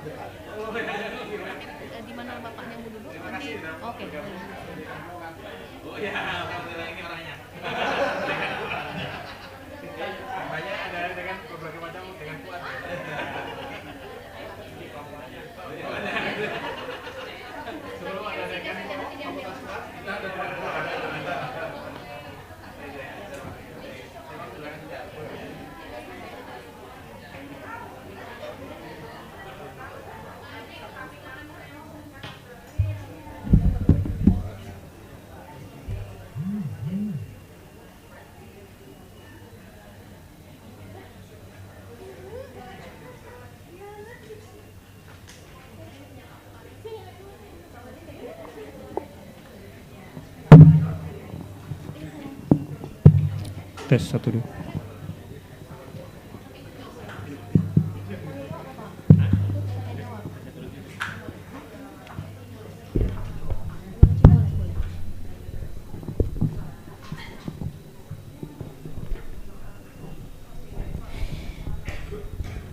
Di mana bapaknya mau duduk? Nanti. Oke. Oh ya, ini orangnya. Banyak ada dengan berbagai macam dengan kuat. Sebelum ada dengan Tes 1 2.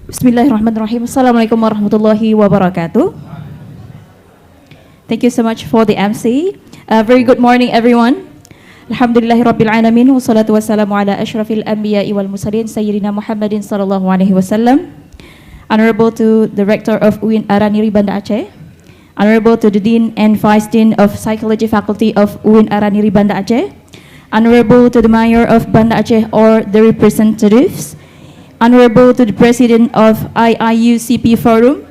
Bismillahirrahmanirrahim. Assalamualaikum warahmatullahi wabarakatuh. Thank you so much for the MC. Very good morning, everyone. Alhamdulillahirabbil alamin wassalatu wassalamu ala asyrafil anbiya'i wal mursalin sayyidina Muhammadin sallallahu alaihi wasallam. Honorable to the Rector of UIN Ar-Raniry Banda Aceh. Honorable to the Dean and Vice Dean of Psychology Faculty of UIN Ar-Raniry Banda Aceh. Honorable to the Mayor of Banda Aceh or the representatives. Honorable to the President of IIUCP Forum.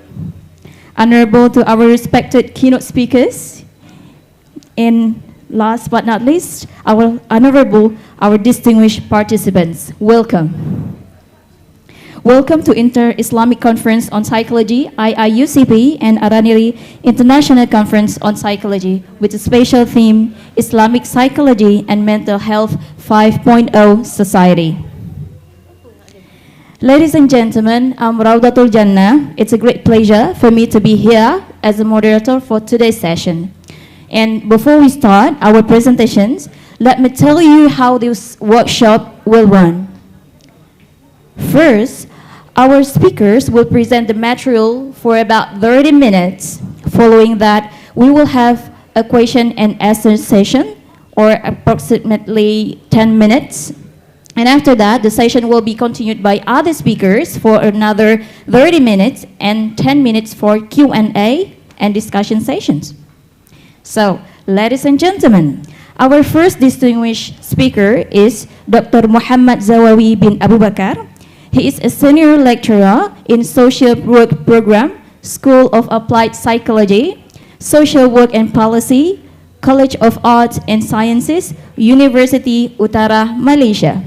Honorable to our respected keynote speakers. And last but not least, our distinguished participants. Welcome. Welcome to Inter-Islamic Conference on Psychology, IIUCP, and Ar-Raniry International Conference on Psychology, with a special theme, Islamic Psychology and Mental Health 5.0 Society. Ladies and gentlemen, I'm Raudatul Jannah. It's a great pleasure for me to be here as a moderator for today's session. And before we start our presentations, let me tell you how this workshop will run. First, our speakers will present the material for about 30 minutes. Following that, we will have a question and answer session, or approximately 10 minutes. And after that, the session will be continued by other speakers for another 30 minutes and 10 minutes for Q&A and discussion sessions. So, ladies and gentlemen, our first distinguished speaker is Dr. Muhammad Zawawi bin Abu Bakar. He is a senior lecturer in Social Work Program, School of Applied Psychology, Social Work and Policy, College of Arts and Sciences, University Utara, Malaysia.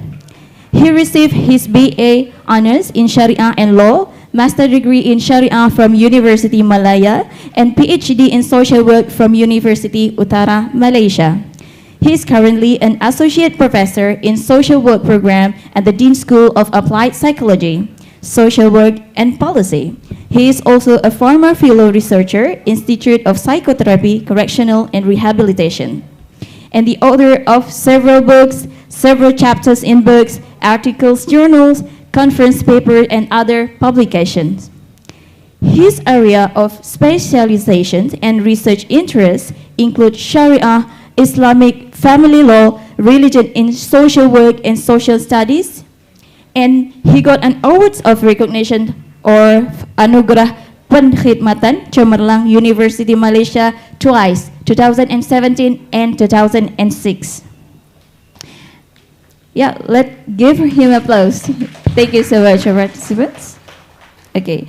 He received his BA Honors in Sharia and Law, Master degree in Sharia from University Malaya, and PhD in Social Work from University Utara, Malaysia. He is currently an Associate Professor in Social Work Program at the Dean School of Applied Psychology, Social Work and Policy. He is also a former fellow researcher, Institute of Psychotherapy, Correctional and Rehabilitation, and the author of several books, several chapters in books, articles, journals, conference paper, and other publications. His area of specialization and research interests include Sharia, Islamic family law, religion in social work and social studies, and he got an awards of recognition or Anugerah Penkhidmatan Cemerlang University Malaysia twice, 2017 and 2006. Yeah, let's give him applause. Thank you so much, participants. Okay.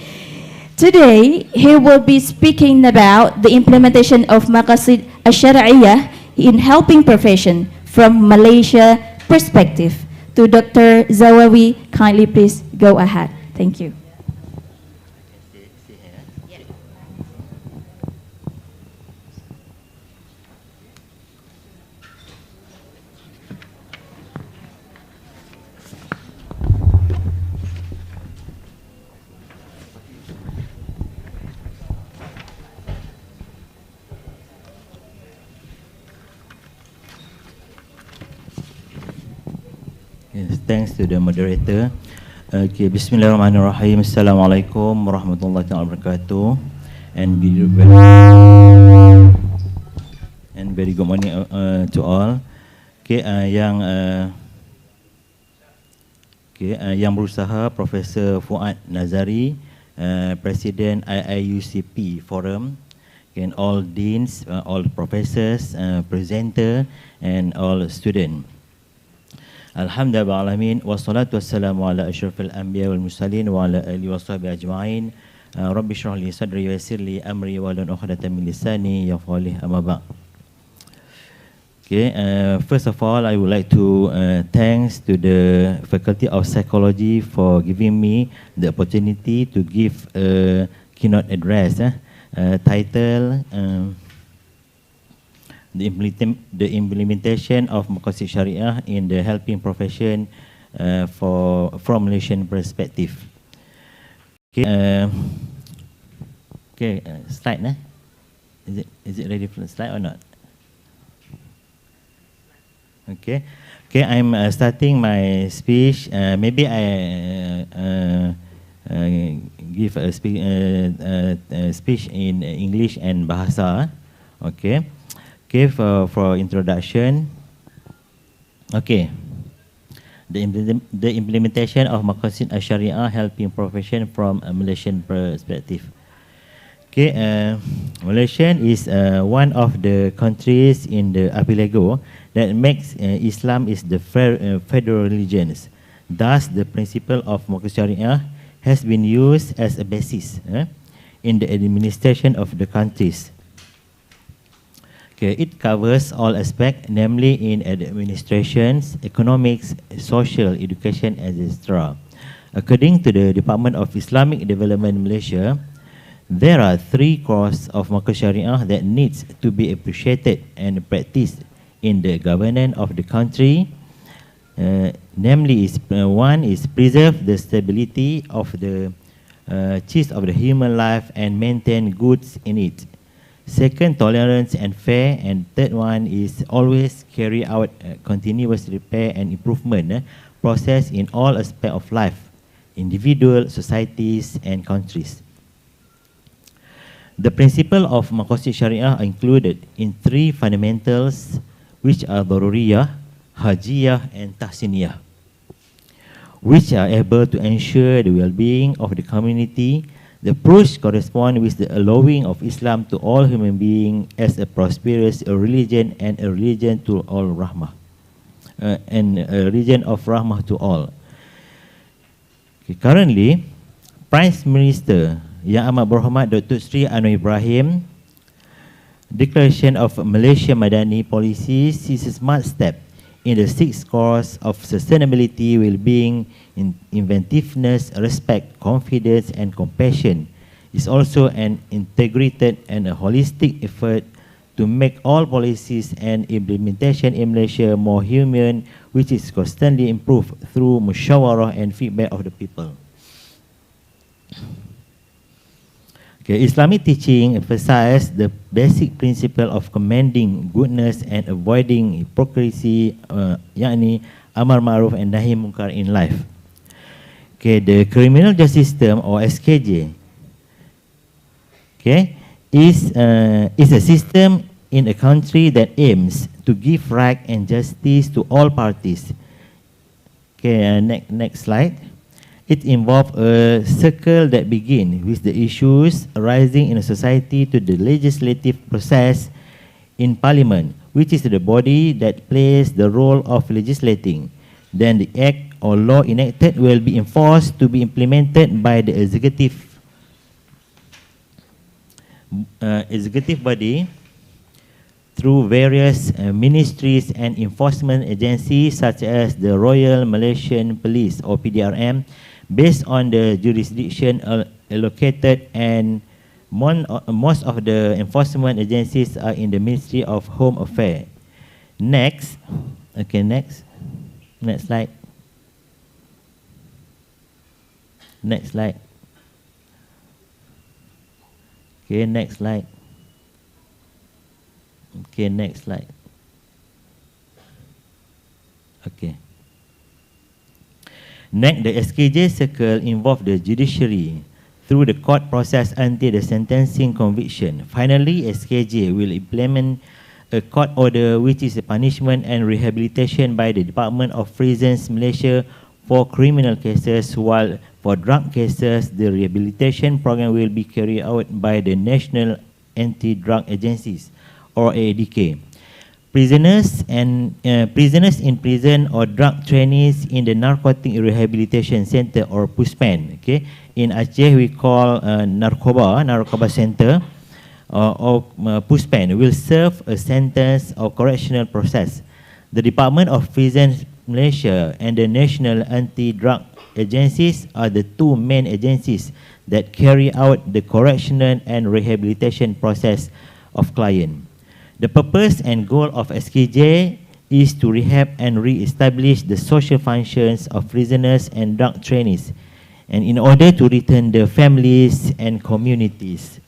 Today, he will be speaking about the implementation of Maqasid Asy-Syar'iyyah in helping profession from Malaysia perspective. To Dr. Zawawi, kindly please go ahead. Thank you. Yes, thanks to the moderator. Okay, Bismillahirrahmanirrahim. Assalamualaikum warahmatullahi wabarakatuh. And very good morning to all. Okay, yang berusaha Profesor Fuad Nazari, Presiden IIUCP Forum, and all deans, all professors, presenter, and all students. Alhamdulillah alamin wassalatu wassalamu ala asyrafil anbiya wal mursalin wa ala alihi washabihi ajma'in. Rabbi shrah li sadri wa yassir li amri wa hlul 'uqdatam min lisani yafqahu amma ba'd. Okay, first of all, I would like to thanks to the Faculty of Psychology for giving me the opportunity to give a keynote address. Title the implementation of Maqasid Syariah in the helping profession from Malaysian perspective. Okay, slide. Is it ready for the slide or not? Okay, I'm starting my speech. Maybe I give a speech in English and Bahasa. Okay. Okay, for introduction. Okay, the implementation of Maqasid Syariah helping profession from a Malaysian perspective. Okay, Malaysia is one of the countries in the Archipelago that makes Islam is the federal religions. Thus, the principle of Maqasid Syariah has been used as a basis in the administration of the countries. Okay, it covers all aspects, namely in administrations, economics, social, education, etc. According to the Department of Islamic Development Malaysia, there are 3 cores of Maqasid Syariah that needs to be appreciated and practiced in the governance of the country. Namely, one is preserve the stability of the gist of the human life and maintain goods in it. Second, tolerance and fair, and third one is always carry out continuous repair and improvement process in all aspects of life, individual, societies, and countries. The principle of Maqasid Syariah are included in 3 fundamentals, which are Daruriyah, Hajiyah, and Tahsiniyah, which are able to ensure the well-being of the community. The approach corresponds with the allowing of Islam to all human beings as a prosperous religion and a religion to all rahmah, and a religion of rahmah to all. Okay, currently, Prime Minister Yang Amat Berhormat Dr. Sri Anwar Ibrahim Declaration of Malaysia Madani Policy is a smart step in the 6 cores of sustainability, well-being, inventiveness, respect, confidence, and compassion. Is also an integrated and a holistic effort to make all policies and implementation in Malaysia more human, which is constantly improved through musyawarah and feedback of the people. Okay, Islamic teaching emphasizes the basic principle of commending goodness and avoiding hypocrisy, yakni amar ma'ruf and nahi munkar in life. Okay, the criminal justice system or SKJ, okay, is a system in a country that aims to give right and justice to all parties. Okay, next slide. It involves a circle that begins with the issues arising in a society to the legislative process in Parliament, which is the body that plays the role of legislating. Then the act or law enacted will be enforced to be implemented by the executive body through various ministries and enforcement agencies such as the Royal Malaysian Police or PDRM, based on the jurisdiction allocated, and most of the enforcement agencies are in the Ministry of Home Affairs. Next, okay, next slide. Next slide. Okay, next slide. Okay, next slide. Okay. Next, the SKJ circle involve the judiciary through the court process until the sentencing conviction. Finally, SKJ will implement a court order which is a punishment and rehabilitation by the Department of Prisons Malaysia for criminal cases, while for drug cases, the rehabilitation program will be carried out by the National Anti-Drug Agencies, or ADK. Prisoners in prison or drug trainees in the Narcotic Rehabilitation Center, or PUSPAN. Okay, in Aceh we call Narkoba Center, or PUSPAN, will serve a sentence or correctional process. The Department of Prisons Malaysia and the National Anti-Drug Agencies are the two main agencies that carry out the correctional and rehabilitation process of client. The purpose and goal of SKJ is to rehab and re-establish the social functions of prisoners and drug trainees, and in order to return their families and communities.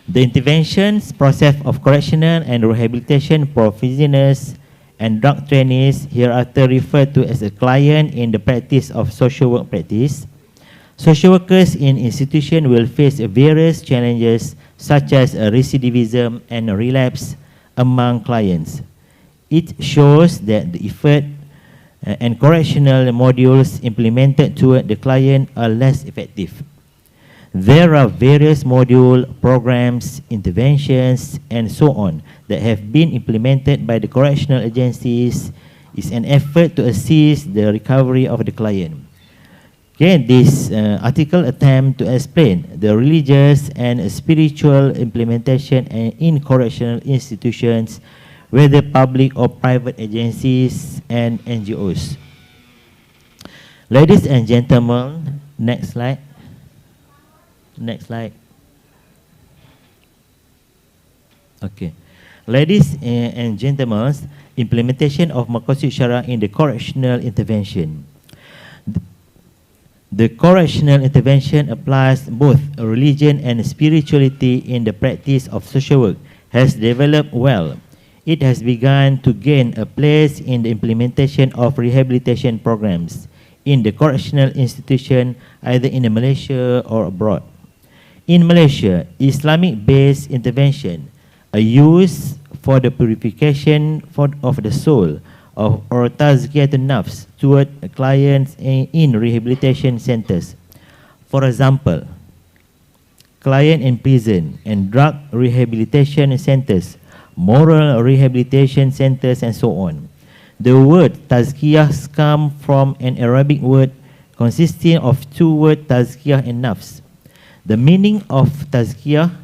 The interventions process of correctional and rehabilitation for prisoners and drug trainees hereafter referred to as a client in the practice of social work practice. Social workers in institution will face various challenges such as recidivism and relapse among clients. It shows that the effort and correctional modules implemented toward the client are less effective. There are various module, programs, interventions, and so on that have been implemented by the correctional agencies. Is an effort to assist the recovery of the client. Okay, this article attempt to explain the religious and spiritual implementation in correctional institutions, whether public or private agencies and NGOs. Ladies and gentlemen, next slide. Next slide. Okay. Ladies and gentlemen, implementation of Maqasid Syara in the correctional intervention. The correctional intervention applies both religion and spirituality in the practice of social work, has developed well. It has begun to gain a place in the implementation of rehabilitation programs in the correctional institution, either in Malaysia or abroad. In Malaysia, Islamic-based intervention are used for the purification of the soul or tazkiyatun nafs toward clients in rehabilitation centers. For example, client in prison and drug rehabilitation centers, moral rehabilitation centers, and so on. The word tazkiyah comes from an Arabic word consisting of two words, tazkiyah and nafs. The meaning of tazkiyah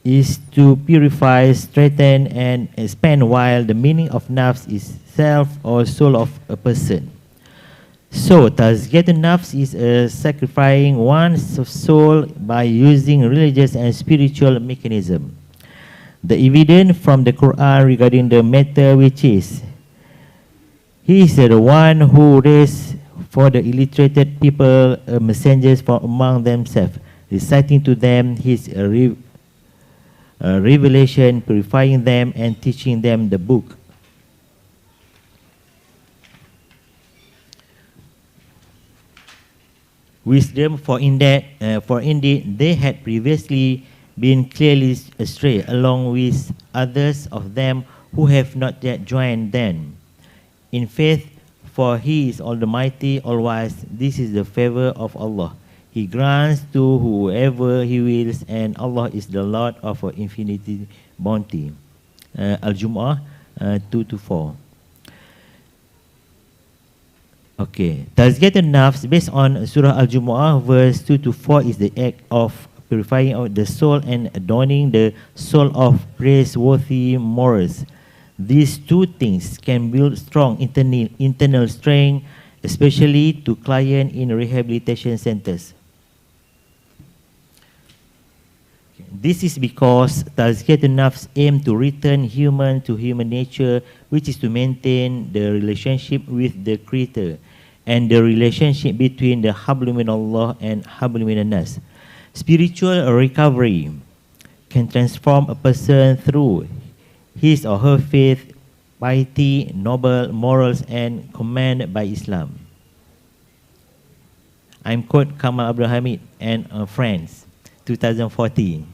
is to purify, strengthen, and expand, while the meaning of nafs is self or soul of a person. So, tazkiyatun nafs is sacrificing one's soul by using religious and spiritual mechanism. The evidence from the Quran regarding the matter, which is, He is the one who raised for the illiterated people messengers from among themselves, reciting to them his revelation, purifying them, and teaching them the book. Wisdom, for indeed they had previously been clearly astray, along with others of them who have not yet joined them in faith, for He is Almighty, all-wise. This is the favor of Allah. He grants to whoever He wills, and Allah is the Lord of infinity bounty. Al-Jumu'ah 2-4. Okay, Tazkiyatun Nafs, based on Surah Al-Jumu'ah verse 2-4, is the act of purifying out the soul and adorning the soul of praiseworthy morals. These two things can build strong internal strength, especially to clients in rehabilitation centers. This is because Tazkiyatun Nafs aim to return human to human nature, which is to maintain the relationship with the Creator and the relationship between the Hablum min Allah and Hablum min Nas. Spiritual recovery can transform a person through his or her faith piety, noble morals, and command by Islam. I'm quote Kamal Abdul Hamid and friends, 2014.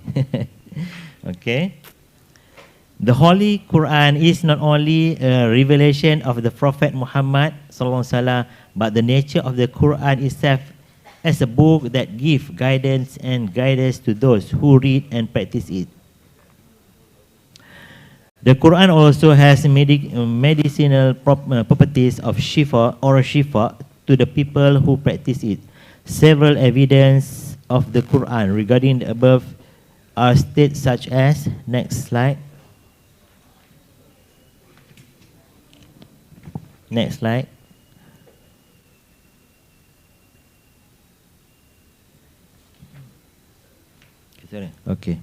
Okay. The Holy Quran is not only a revelation of the Prophet Muhammad sallallahu alaihi wasallam, but the nature of the Quran itself as a book that gives guidance and guidance to those who read and practice it. The Quran also has medicinal properties of shifa or shifa to the people who practice it. Several evidence of the Quran regarding the above are stated such as, next slide. Next slide. Okay.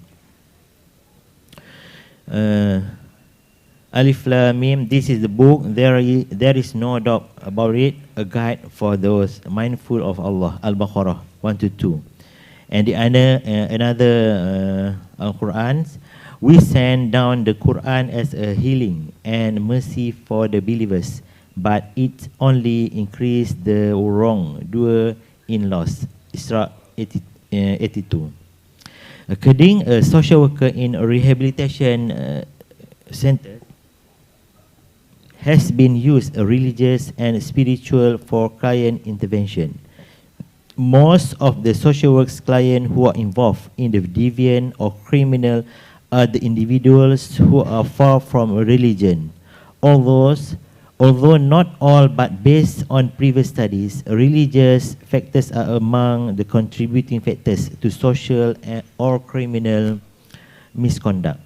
Alif Lam Mim, this is the book, there is no doubt about it, a guide for those mindful of Allah. Al-Baqarah 1 to 2. And the another Al-Quran, we send down the Quran as a healing and mercy for the believers, but it only increased the wrongdoer in loss. Isra 82. According a social worker in a rehabilitation center, has been used religious and spiritual for client intervention. Most of the social work's clients who are involved in the deviant or criminal are the individuals who are far from religion. Although not all, but based on previous studies, religious factors are among the contributing factors to social or criminal misconduct.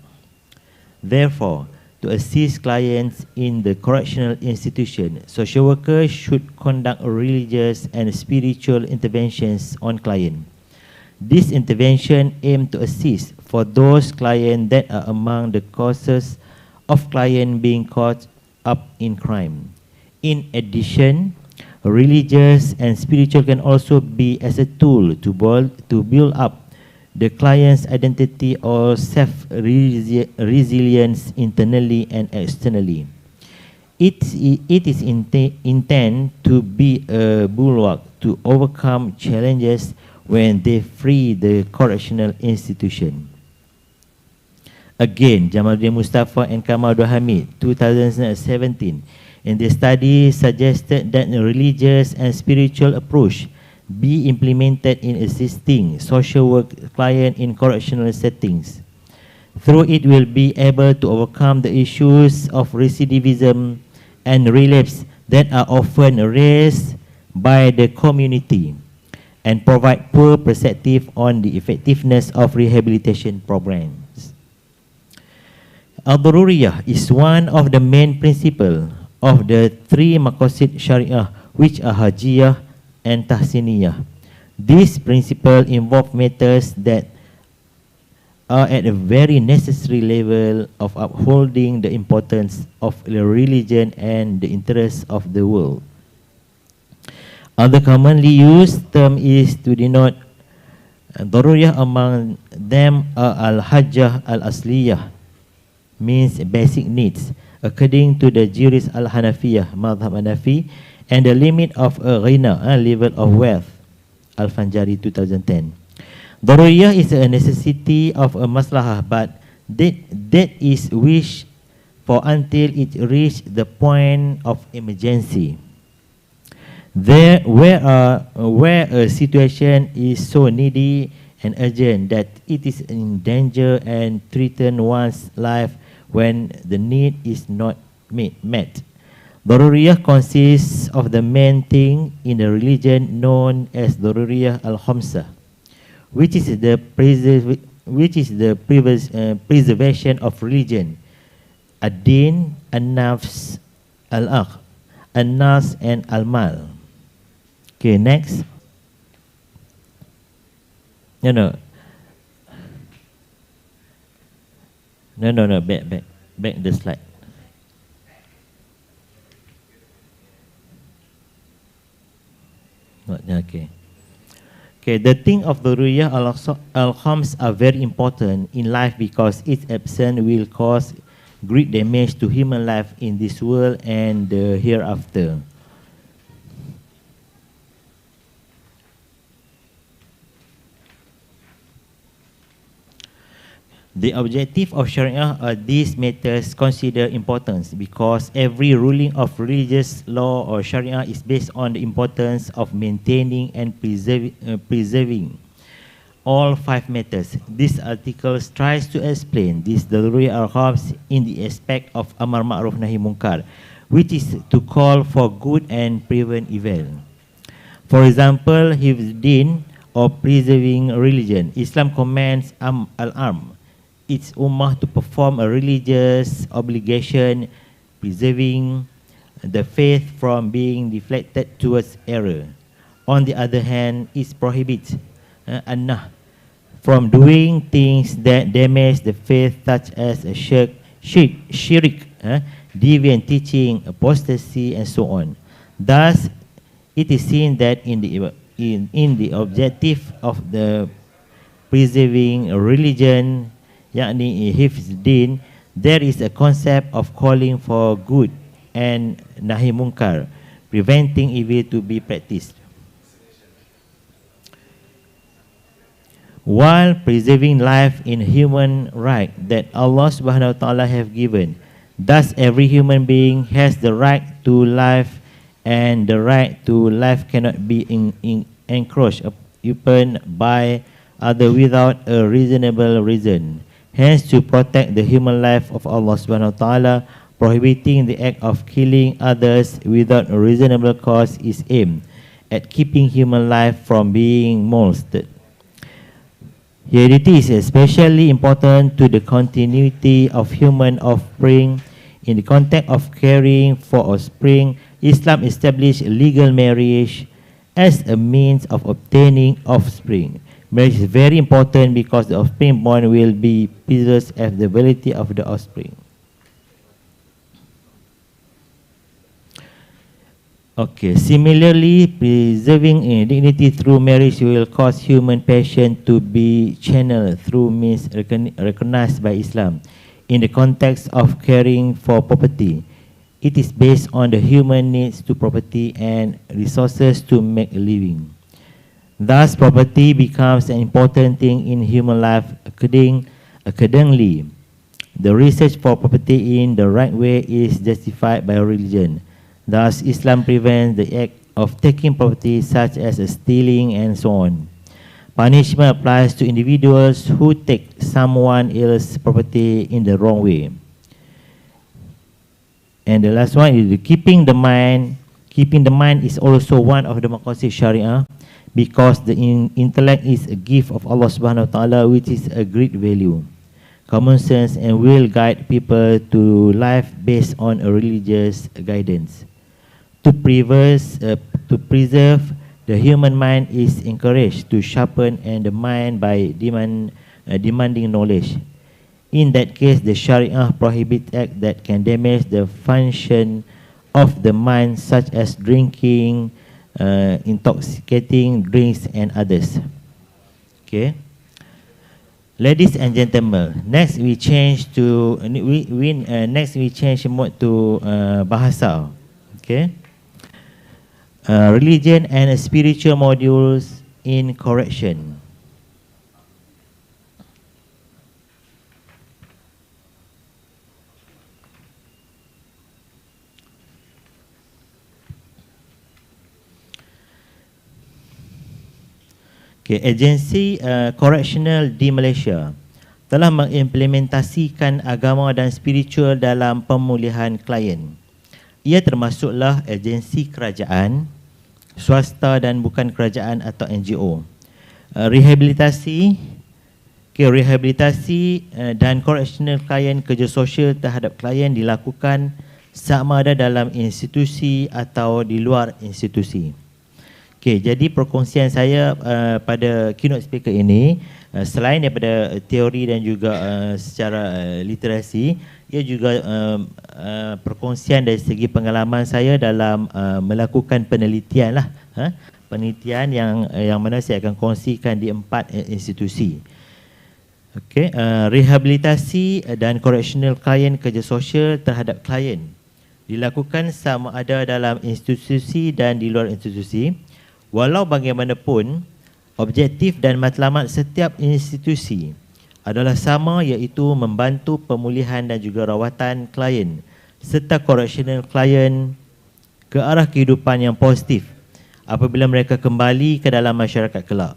Therefore, to assist clients in the correctional institution, social workers should conduct religious and spiritual interventions on clients. This intervention aims to assist for those clients that are among the causes of clients being caught up in crime. In addition, religious and spiritual can also be as a tool to build up the client's identity or self-resilience internally and externally. It is intended to be a bulwark to overcome challenges when they flee the correctional institution. Again, Jamaluddin Mustafa and Kamal Abdul Hamid, 2017, in the study suggested that a religious and spiritual approach be implemented in assisting social work clients in correctional settings. Through it will be able to overcome the issues of recidivism and relapse that are often raised by the community and provide poor perspective on the effectiveness of rehabilitation programs. Al-Daruriyah is one of the main principles of the three Maqasid Sharia, which are Hajiyah and Tahsiniyah. These principles involve matters that are at a very necessary level of upholding the importance of the religion and the interests of the world. Other commonly used term is to denote Daruriyah. Among them are Al-Hajjah Al-Asliyah, means basic needs, according to the jurist Al-Hanafiyah, Madhab Hanafi, and the limit of a ghina, level of wealth, Al-Fanjari 2010. Daruriyah is a necessity of a maslahah, but that is wished for until it reaches the point of emergency. Where a situation is so needy and urgent that it is in danger and threatens one's life when the need is not met. Daruriyah consists of the main thing in the religion known as Daruriyah al-Khamsah, which is the preservation of religion, ad-din, an-nafs, al-akh, an-nas, and al-mal. Okay, next. No, back the slide. Okay. Okay, the thing of the Daruriyah al-Khams are very important in life because its absence will cause great damage to human life in this world and the hereafter. The objective of Sharia are these matters consider importance because every ruling of religious law or Sharia is based on the importance of maintaining and preserving all 5 matters. This article tries to explain this daruri al-khams in the aspect of amar ma'ruf nahi munkar, which is to call for good and prevent evil. For example, hifzdin or preserving religion. Islam commands al-arm, its ummah to perform a religious obligation, preserving the faith from being deflected towards error. On the other hand, it prohibits an-nah from doing things that damage the faith, such as a shirk, deviant teaching, apostasy, and so on. Thus, it is seen that in the objective of the preserving a religion, yakni hifzdin, there is a concept of calling for good and nahi munkar, preventing evil to be practiced, while preserving life in human right that Allah subhanahu wa ta'ala have given. Thus every human being has the right to life, and the right to life cannot be encroached upon by other without a reasonable reason. Hence, to protect the human life of Allah subhanahu wa ta'ala, prohibiting the act of killing others without a reasonable cause is aimed at keeping human life from being molested. Heredity is especially important to the continuity of human offspring. In the context of caring for offspring, Islam established legal marriage as a means of obtaining offspring. Marriage is very important because the offspring born will be preserved as the validity of the offspring. Okay, similarly, preserving dignity through marriage will cause human passion to be channeled through means recognized by Islam. In the context of caring for property, it is based on the human needs to property and resources to make a living. Thus, property becomes an important thing in human life. Accordingly, the research for property in the right way is justified by religion. Thus, Islam prevents the act of taking property such as stealing and so on. Punishment applies to individuals who take someone else's property in the wrong way. And the last one is keeping the mind. Keeping the mind is also one of the maqasid Sharia, because the intellect is a gift of Allah subhanahu wa ta'ala, which is a great value, common sense, and will guide people to life based on a religious guidance. To preserve the human mind is encouraged to sharpen and the mind by demanding knowledge. In that case, the Sharia prohibits acts that can damage the function of the mind, such as drinking, intoxicating drinks, and others. Okay. Ladies and gentlemen, next we change mode to bahasa. Okay. Religion and spiritual modules in correction. Okay, agensi correctional di Malaysia telah mengimplementasikan agama dan spiritual dalam pemulihan klien. Ia termasuklah agensi kerajaan, swasta dan bukan kerajaan atau NGO. Rehabilitasi dan correctional klien, kerja sosial terhadap klien dilakukan sama ada dalam institusi atau di luar institusi. Okay, jadi perkongsian saya pada keynote speaker ini, selain daripada teori dan juga secara literasi, ia juga perkongsian dari segi pengalaman saya dalam melakukan penelitian lah, penelitian yang mana saya akan kongsikan di 4 institusi. Okey, rehabilitasi dan correctional klien kerja sosial terhadap klien dilakukan sama ada dalam institusi dan di luar institusi. Walau bagaimanapun, objektif dan matlamat setiap institusi adalah sama, iaitu membantu pemulihan dan juga rawatan klien serta correctional klien ke arah kehidupan yang positif apabila mereka kembali ke dalam masyarakat kelak.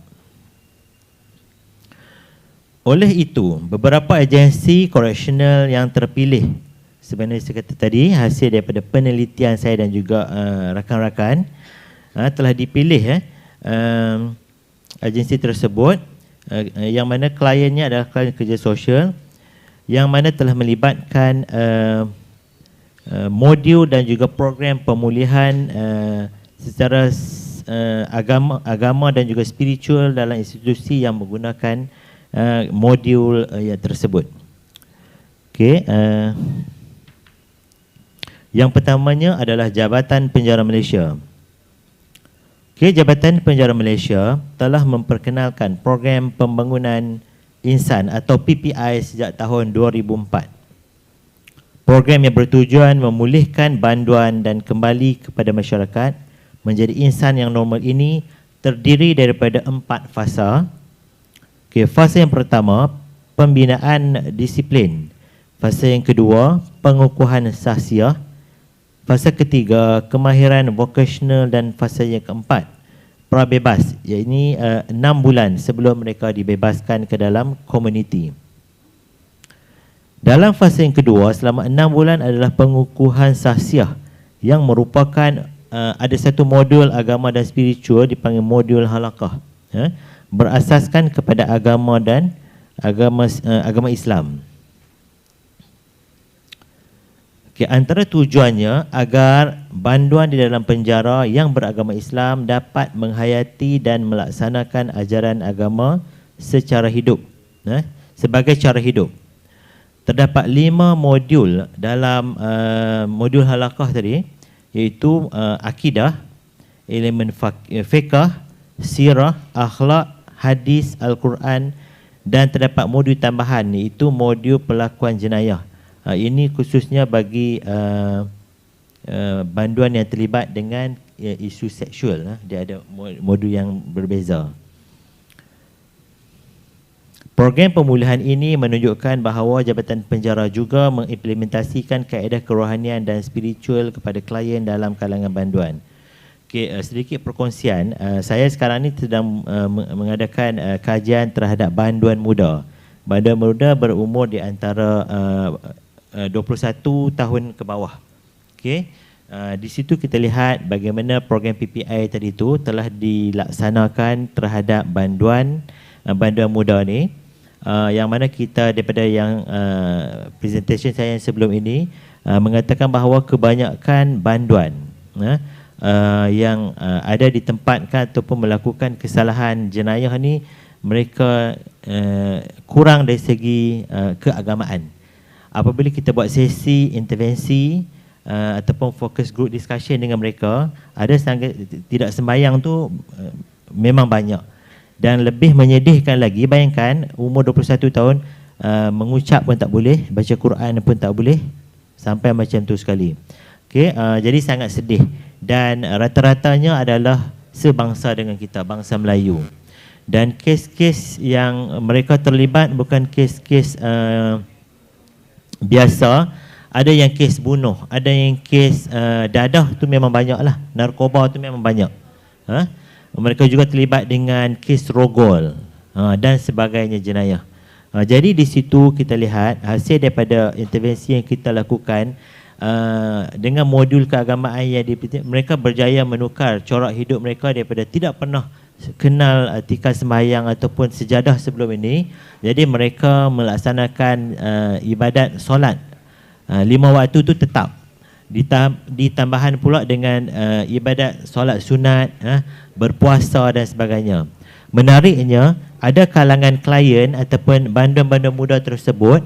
Oleh itu, beberapa agensi correctional yang terpilih, sebenarnya saya kata tadi, hasil daripada penelitian saya dan juga rakan-rakan, telah dipilih agensi tersebut, yang mana kliennya adalah klien kerja sosial, yang mana telah melibatkan modul dan juga program pemulihan secara agama dan juga spiritual dalam institusi yang menggunakan modul yang tersebut. Okey, yang pertamanya adalah Jabatan Penjara Malaysia. Okey, Jabatan Penjara Malaysia telah memperkenalkan program pembangunan insan atau PPI sejak tahun 2004. Program yang bertujuan memulihkan banduan dan kembali kepada masyarakat menjadi insan yang normal ini terdiri daripada 4 fasa. Okey, fasa yang pertama, pembinaan disiplin. Fasa yang kedua, pengukuhan sahsiah. Fasa ketiga, kemahiran vocational, dan fasa yang keempat, prabebas, iaitu 6 bulan sebelum mereka dibebaskan ke dalam komuniti. Dalam fasa yang kedua, selama 6 bulan adalah pengukuhan sahsiah yang merupakan ada satu modul agama dan spiritual dipanggil modul halakah, berasaskan kepada agama dan agama Islam. Okay, antara tujuannya agar banduan di dalam penjara yang beragama Islam dapat menghayati dan melaksanakan ajaran agama secara hidup, sebagai cara hidup. Terdapat 5 modul dalam modul halakah tadi, iaitu akidah, elemen fiqh, sirah, akhlak, hadis, Al-Quran, dan terdapat modul tambahan, iaitu modul pelakuan jenayah. Ini khususnya bagi banduan yang terlibat dengan isu seksual. Dia ada modul yang berbeza. Program pemulihan ini menunjukkan bahawa Jabatan Penjara juga mengimplementasikan kaedah kerohanian dan spiritual kepada klien dalam kalangan banduan. Okay, sedikit perkongsian, saya sekarang ni sedang mengadakan kajian terhadap banduan muda. Banduan muda berumur di antara 21 tahun ke bawah. Okay. Di situ kita lihat bagaimana program PPI tadi itu telah dilaksanakan terhadap banduan muda ni, yang mana kita daripada yang presentation saya yang sebelum ini mengatakan bahawa kebanyakan banduan yang ada ditempatkan ataupun melakukan kesalahan jenayah ni, mereka kurang dari segi keagamaan. Apabila kita buat sesi intervensi ataupun focus group discussion dengan mereka, ada tidak sembahyang tu memang banyak. Dan lebih menyedihkan lagi, bayangkan umur 21 tahun, mengucap pun tak boleh, baca Quran pun tak boleh, sampai macam tu sekali. Okay, jadi sangat sedih. Dan rata-ratanya adalah sebangsa dengan kita, bangsa Melayu. Dan kes-kes yang mereka terlibat bukan kes-kes biasa, ada yang kes bunuh, ada yang kes dadah, tu memang banyak lah, narkoba tu memang banyak. Mereka juga terlibat dengan kes rogol dan sebagainya jenayah. Jadi di situ kita lihat hasil daripada intervensi yang kita lakukan dengan modul keagamaan yang mereka berjaya menukar corak hidup mereka daripada tidak pernah kenal tikar sembahyang ataupun sejadah sebelum ini. Jadi mereka melaksanakan ibadat solat 5 waktu tu tetap, ditambahan pula dengan ibadat solat sunat, berpuasa dan sebagainya. Menariknya, ada kalangan klien ataupun banduan-banduan muda tersebut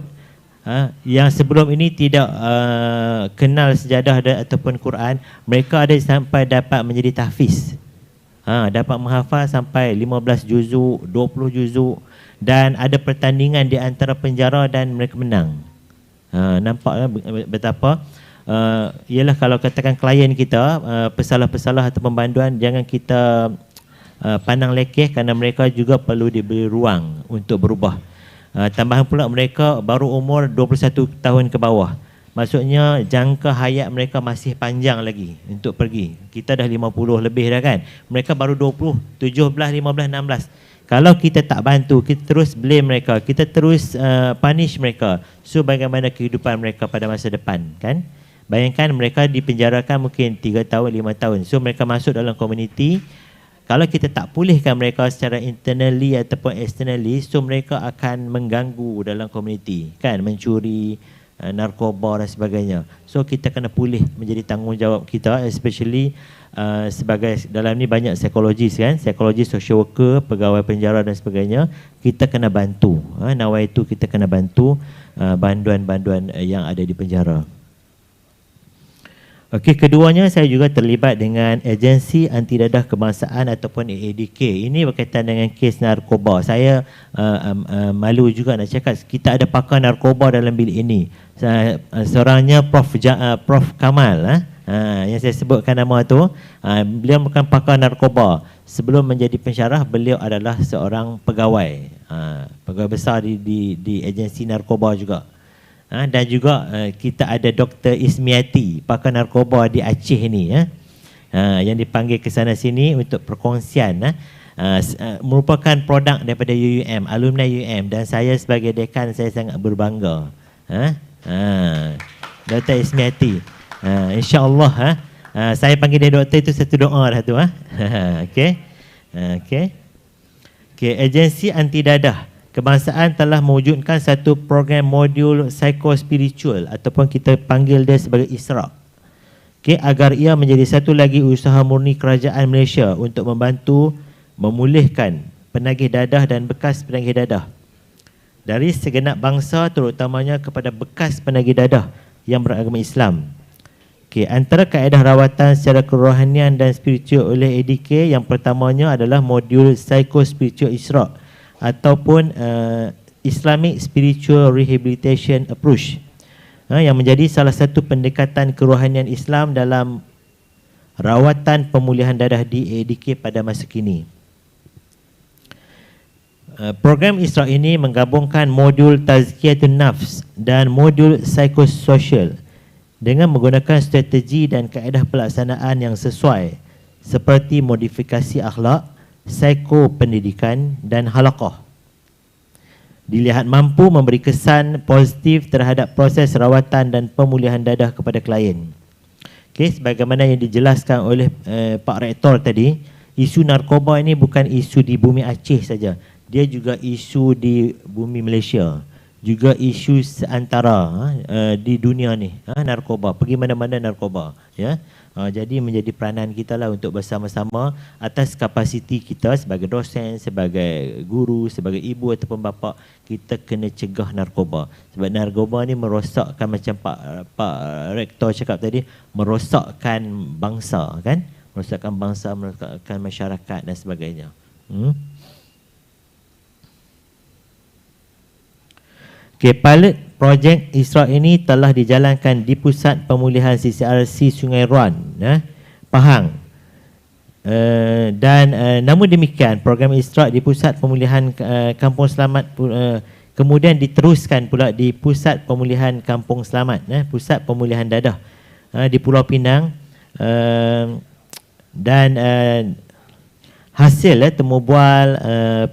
yang sebelum ini tidak kenal sejadah ataupun Quran, mereka ada sampai dapat menjadi tahfiz. Dapat menghafal sampai 15 juzuk, 20 juzuk, dan ada pertandingan di antara penjara dan mereka menang. Nampak betapa ialah kalau katakan klien kita pesalah-pesalah atau pembanduan, jangan kita pandang lekeh kerana mereka juga perlu diberi ruang untuk berubah. Tambahan pula mereka baru umur 21 tahun ke bawah. Maksudnya jangka hayat mereka masih panjang lagi untuk pergi. Kita dah 50 lebih dah kan. Mereka baru 20, 17, 15, 16. Kalau kita tak bantu, kita terus blame mereka, kita terus punish mereka. So bagaimana kehidupan mereka pada masa depan kan? Bayangkan mereka dipenjarakan mungkin 3 tahun, 5 tahun. So mereka masuk dalam komuniti. Kalau kita tak pulihkan mereka secara internally ataupun externally, so mereka akan mengganggu dalam komuniti kan, mencuri, narkoba dan sebagainya. So kita kena pulih menjadi tanggungjawab kita, especially sebagai dalam ni banyak psikologis kan, psikologi, social worker, pegawai penjara dan sebagainya. Kita kena bantu, nawai itu kita kena bantu banduan-banduan yang ada di penjara. Okey, keduanya saya juga terlibat dengan agensi anti dadah kebangsaan ataupun AADK. Ini berkaitan dengan kes narkoba. Saya malu juga nak cakap, kita ada pakar narkoba dalam bilik ini. Seorangnya Prof Kamal, yang saya sebutkan nama tu. Beliau bukan pakar narkoba. Sebelum menjadi pensyarah, beliau adalah seorang pegawai, pegawai besar di agensi narkoba juga. Dan juga kita ada Dr. Ismiati, pakar narkoba di Aceh ni, yang dipanggil ke sana sini untuk perkongsian. Merupakan produk daripada UUM, alumni UUM, dan saya sebagai dekan saya sangat berbangga. Dr. Ismiati, insya-Allah saya panggil dia doktor itu satu doa dah tu. Okey, agensi anti dadah kebangsaan telah mewujudkan satu program modul psikospiritual ataupun kita panggil dia sebagai ISRAQ. Agar ia menjadi satu lagi usaha murni kerajaan Malaysia untuk membantu memulihkan penagih dadah dan bekas penagih dadah dari segenap bangsa, terutamanya kepada bekas penagih dadah yang beragama Islam. Antara kaedah rawatan secara kerohanian dan spiritual oleh ADK, yang pertamanya adalah modul psikospiritual ISRAQ ataupun Islamic Spiritual Rehabilitation Approach, yang menjadi salah satu pendekatan kerohanian Islam dalam rawatan pemulihan dadah di ADK pada masa kini. Program ISRAQ ini menggabungkan modul Tazkiyatun Nafs dan modul psikososial dengan menggunakan strategi dan kaedah pelaksanaan yang sesuai seperti modifikasi akhlak, psikopendidikan dan halaqah. Dilihat mampu memberi kesan positif terhadap proses rawatan dan pemulihan dadah kepada klien. Sebagaimana yang dijelaskan oleh Pak Rektor tadi, isu narkoba ini bukan isu di bumi Aceh saja. Dia juga isu di bumi Malaysia, juga isu seantara di dunia ni, narkoba, pergi mana-mana narkoba, ya. Jadi menjadi peranan kita lah untuk bersama-sama atas kapasiti kita sebagai dosen, sebagai guru, sebagai ibu ataupun bapa, kita kena cegah narkoba. Sebab narkoba ni merosakkan, macam Pak Rektor cakap tadi, merosakkan bangsa kan, merosakkan bangsa, merosakkan masyarakat dan sebagainya. Pilot projek ISRAQ ini telah dijalankan di Pusat Pemulihan CCRC Sungai Ruan, Pahang. Dan namun demikian, program ISRAQ di Pusat Pemulihan Kampung Selamat kemudian diteruskan pula di Pusat Pemulihan Kampung Selamat, Pusat Pemulihan Dadah di Pulau Pinang. Dan hasil temu bual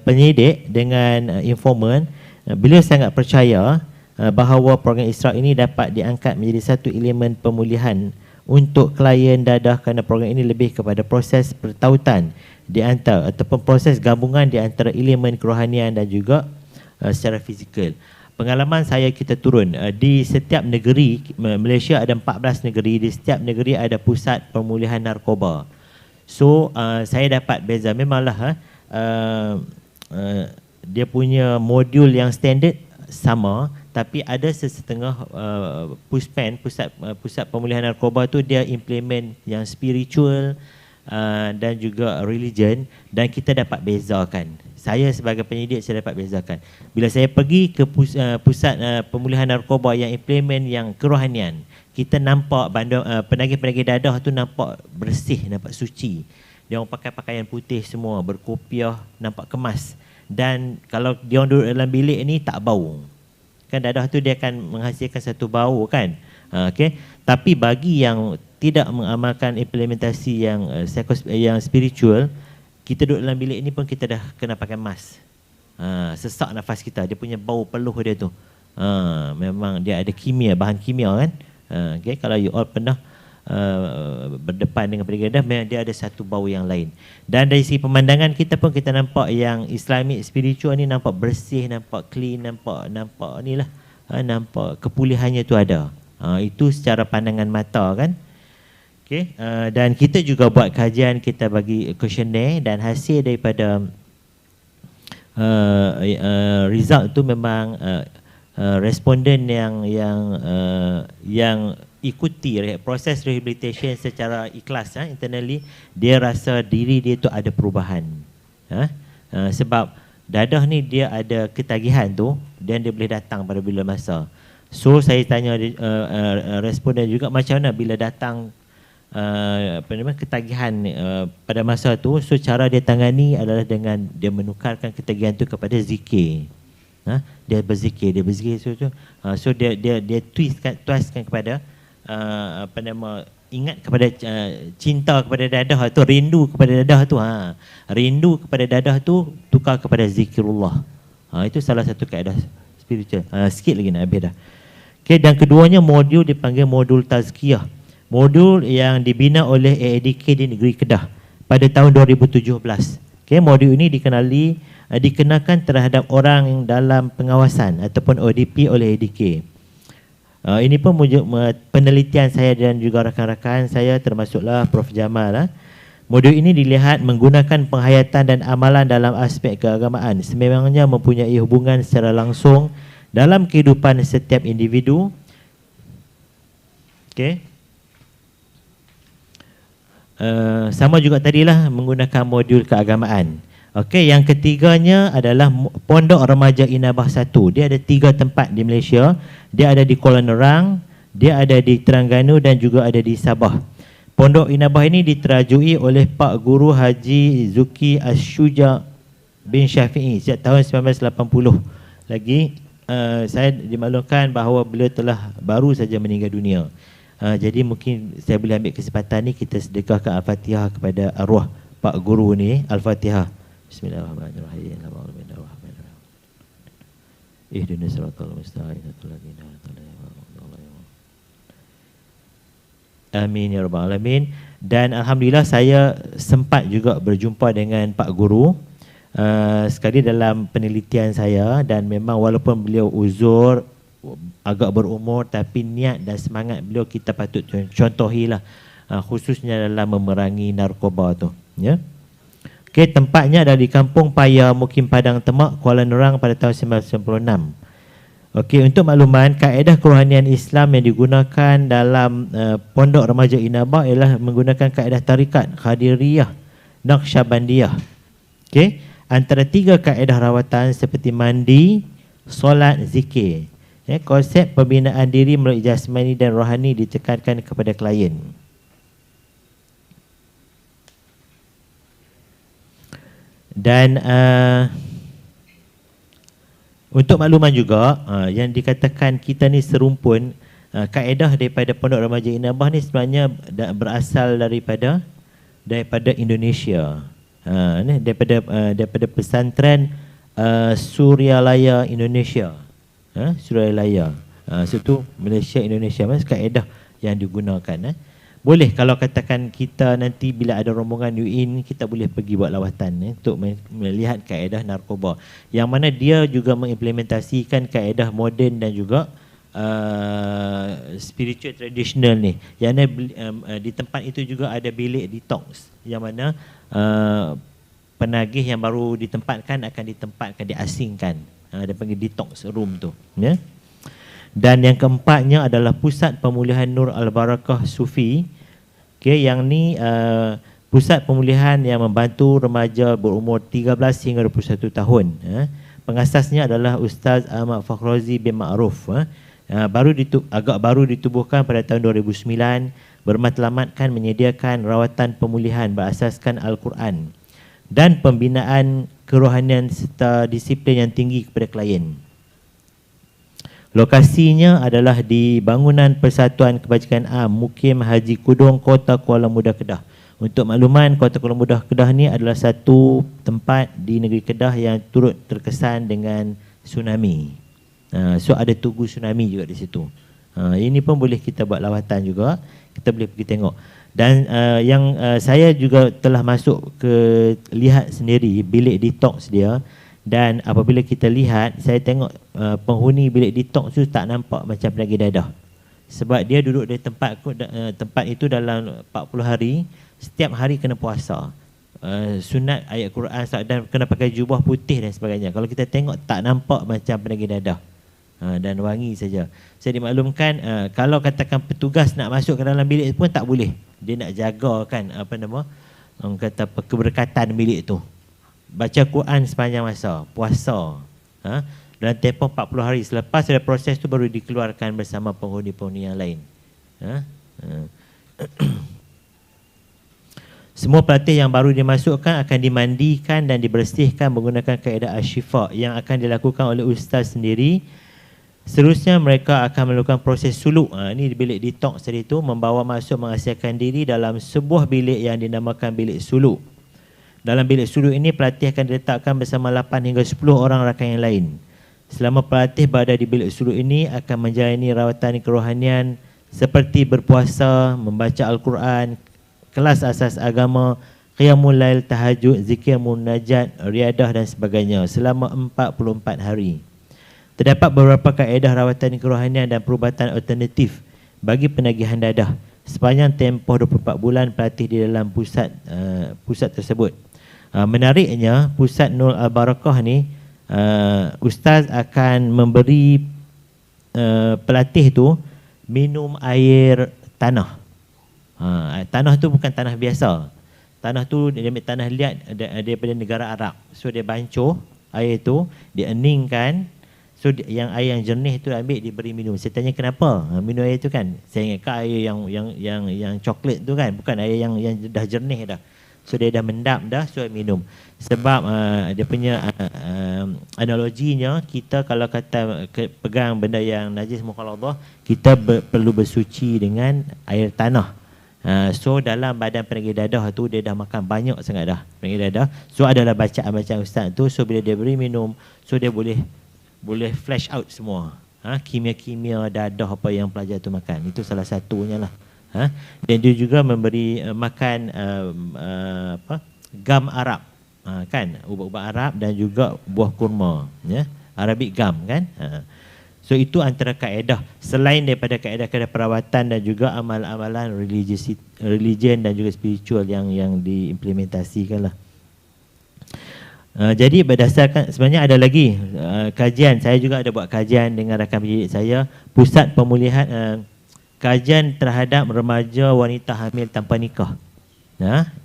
penyidik dengan informan, beliau sangat percaya bahawa program ISRAQ ini dapat diangkat menjadi satu elemen pemulihan untuk klien dadah, kerana program ini lebih kepada proses pertautan di antara ataupun proses gabungan di antara elemen kerohanian dan juga secara fizikal. Pengalaman saya, kita turun di setiap negeri, Malaysia ada 14 negeri, di setiap negeri ada pusat pemulihan narkoba. So saya dapat beza, memanglah dia punya modul yang standard sama, tapi ada sesetengah puspen, pusat pemulihan narkoba tu dia implement yang spiritual dan juga religion, dan kita dapat bezakan. Saya sebagai penyidik saya dapat bezakan. Bila saya pergi ke pusat pemulihan narkoba yang implement yang kerohanian, kita nampak penagih-penagih dadah tu nampak bersih, nampak suci. Dia orang pakai pakaian putih semua, berkopiah, nampak kemas. Dan kalau dia orang duduk dalam bilik ni tak bau. Kan dadah tu dia akan menghasilkan satu bau kan. Okey. Tapi bagi yang tidak mengamalkan implementasi yang spiritual, kita duduk dalam bilik ni pun kita dah kena pakai mask. Sesak nafas kita, dia punya bau peluh dia tu. Memang dia ada kimia, bahan kimia kan. Okay, kalau you all pernah berdepan dengan penagih dadah, memang dia ada satu bau yang lain. Dan dari segi pemandangan kita pun kita nampak yang Islamic spiritual ni nampak bersih, nampak clean, nampak ni lah, nampak kepulihannya tu ada. Itu secara pandangan mata kan. Okay, dan kita juga buat kajian, kita bagi questionnaire dan hasil daripada result tu memang responden yang ikuti proses rehabilitation secara ikhlas internally, dia rasa diri dia tu ada perubahan. Sebab dadah ni dia ada ketagihan tu dan dia boleh datang pada bila masa. So saya tanya responden juga macam mana bila datang ketagihan pada masa tu. So cara dia tangani adalah dengan dia menukarkan ketagihan tu kepada zikir. Dia berzikir so dia twistkan kepada ingat kepada cinta kepada dadah tu, rindu kepada dadah tu. Rindu kepada dadah tu tukar kepada zikirullah. Itu salah satu kaedah spiritual. Sikit lagi nak habis dah. Okay, dan keduanya modul dipanggil modul tazkiyah. Modul yang dibina oleh AADK di negeri Kedah pada tahun 2017. Okay, modul ini dikenakan terhadap orang yang dalam pengawasan ataupun ODP oleh AADK. Ini pun penelitian saya dan juga rakan-rakan saya termasuklah Prof Jamal. Modul ini dilihat menggunakan penghayatan dan amalan dalam aspek keagamaan. Sememangnya mempunyai hubungan secara langsung dalam kehidupan setiap individu. Okay. Sama juga tadilah menggunakan modul keagamaan. Okey, yang ketiganya adalah Pondok Remaja Inabah 1. Dia ada 3 tempat di Malaysia. Dia ada di Kuala Nerang, dia ada di Terengganu dan juga ada di Sabah. Pondok Inabah ini diterajui oleh Pak Guru Haji Zuki Asyuja bin Syafi'i sejak tahun 1980. Lagi saya dimaklumkan bahawa beliau telah baru saja meninggal dunia. Jadi mungkin saya boleh ambil kesempatan ni kita sedekahkan Al-Fatihah kepada arwah Pak Guru ni. Al-Fatihah. Bismillahirrahmanirrahim. Ihdinas siratal mustaqim. Amin ya rabbal alamin. Dan alhamdulillah saya sempat juga berjumpa dengan Pak Guru sekali dalam penelitian saya, dan memang walaupun beliau uzur agak berumur, tapi niat dan semangat beliau kita patut contohilah, khususnya dalam memerangi narkoba tu, ya. Okey, tempatnya ada di Kampung Paya, Mukim Padang Temak, Kuala Nerang pada tahun 1996. Okey, untuk makluman, kaedah kerohanian Islam yang digunakan dalam Pondok Remaja Inabah ialah menggunakan kaedah tarikat Qadiriyah, Naqsyabandiyah. Okey, antara 3 kaedah rawatan seperti mandi, solat, zikir. Konsep pembinaan diri melalui jasmani dan rohani ditekankan kepada klien. Dan untuk makluman juga, yang dikatakan kita ni serumpun, kaedah daripada Pondok Remaja Inabah ni sebenarnya berasal daripada Indonesia. Daripada pesantren Suryalaya Indonesia. Suryalaya. Itu Malaysia Indonesia, kaedah yang digunakan. Boleh kalau katakan kita nanti bila ada rombongan UIN, kita boleh pergi buat lawatan untuk melihat kaedah narkoba, yang mana dia juga mengimplementasikan kaedah moden dan juga spiritual traditional ni. Yang di tempat itu juga ada bilik detox, yang mana penagih yang baru ditempatkan akan ditempatkan, diasingkan. Dia panggil detox room tu, ya. Dan yang keempatnya adalah Pusat Pemulihan Nur Al-Barakah Sufi. Okay, yang ni Pusat pemulihan yang membantu remaja berumur 13 hingga 21 tahun. Pengasasnya adalah Ustaz Ahmad Fakhrozi bin Ma'ruf. Agak baru ditubuhkan pada tahun 2009, bermatlamatkan menyediakan rawatan pemulihan berasaskan Al-Quran dan pembinaan kerohanian serta disiplin yang tinggi kepada klien. Lokasinya adalah di bangunan Persatuan Kebajikan Am Mukim Haji Kudung, Kota Kuala Muda, Kedah. Untuk makluman, Kota Kuala Muda, Kedah ni adalah satu tempat di negeri Kedah yang turut terkesan dengan tsunami. So ada tugu tsunami juga di situ. Ini pun boleh kita buat lawatan juga, kita boleh pergi tengok. Dan saya juga telah masuk ke lihat sendiri bilik detox dia, dan apabila kita lihat, saya tengok penghuni bilik detox tu tak nampak macam penyakit dadah. Sebab dia duduk di tempat itu dalam 40 hari, setiap hari kena puasa. Sunat ayat Quran dan kena pakai jubah putih dan sebagainya. Kalau kita tengok tak nampak macam penyakit dadah. Dan wangi saja. Saya dimaklumkan kalau katakan petugas nak masuk ke dalam bilik pun tak boleh. Dia nak jagakan keberkatan bilik tu. Baca Quran sepanjang masa, puasa. Dalam tempoh 40 hari. Selepas ada proses tu baru dikeluarkan bersama penghuni-penghuni yang lain. Semua pelatih yang baru dimasukkan akan dimandikan dan dibersihkan menggunakan kaedah Ashifa yang akan dilakukan oleh ustaz sendiri. Seterusnya mereka akan melakukan proses suluk. Ini di bilik detox tadi tu, membawa masuk mengasihkan diri dalam sebuah bilik yang dinamakan bilik suluk. Dalam bilik suluk ini pelatih akan diletakkan bersama 8 hingga 10 orang rakan yang lain. Selama pelatih berada di bilik suluk ini akan menjalani rawatan kerohanian seperti berpuasa, membaca Al-Quran, kelas asas agama, qiyamul lail, tahajud, zikir munajat, riadah dan sebagainya selama 44 hari. Terdapat beberapa kaedah rawatan kerohanian dan perubatan alternatif bagi penagihan dadah sepanjang tempoh 24 bulan pelatih di dalam pusat tersebut. Menariknya, pusat Nur Al-Barakah ni, ustaz akan memberi pelatih tu minum air tanah. Tanah tu bukan tanah biasa. Tanah tu dia ambil tanah liat daripada negara Arab. So dia bancuh air tu, dia eningkan. So yang air yang jernih tu ambil diberi minum. Saya tanya kenapa minum air tu kan? Saya ingatkan air yang coklat tu kan, bukan air yang dah jernih dah. So dia dah mendap dah, so minum. Sebab dia punya analoginya, kita kalau kata pegang benda yang najis mukhalladhah, kita perlu bersuci dengan air tanah. So dalam badan penyakit dadah tu dia dah makan banyak sangat dah penyakit dadah. So adalah bacaan ustaz tu, so bila dia beri minum, so dia boleh flash out semua kimia-kimia dadah apa yang pelajar tu makan. Itu salah satunya lah. Dan dia juga memberi makan gam Arab, kan, ubat-ubat Arab dan juga buah kurma, Arabic gum kan. So itu antara kaedah selain daripada kaedah-kaedah perawatan dan juga amal-amalan religion dan juga spiritual yang diimplementasikan lah. Jadi berdasarkan, sebenarnya ada lagi kajian, saya juga ada buat kajian dengan rakan pendidik saya, pusat pemulihan kajian terhadap remaja wanita hamil tanpa nikah.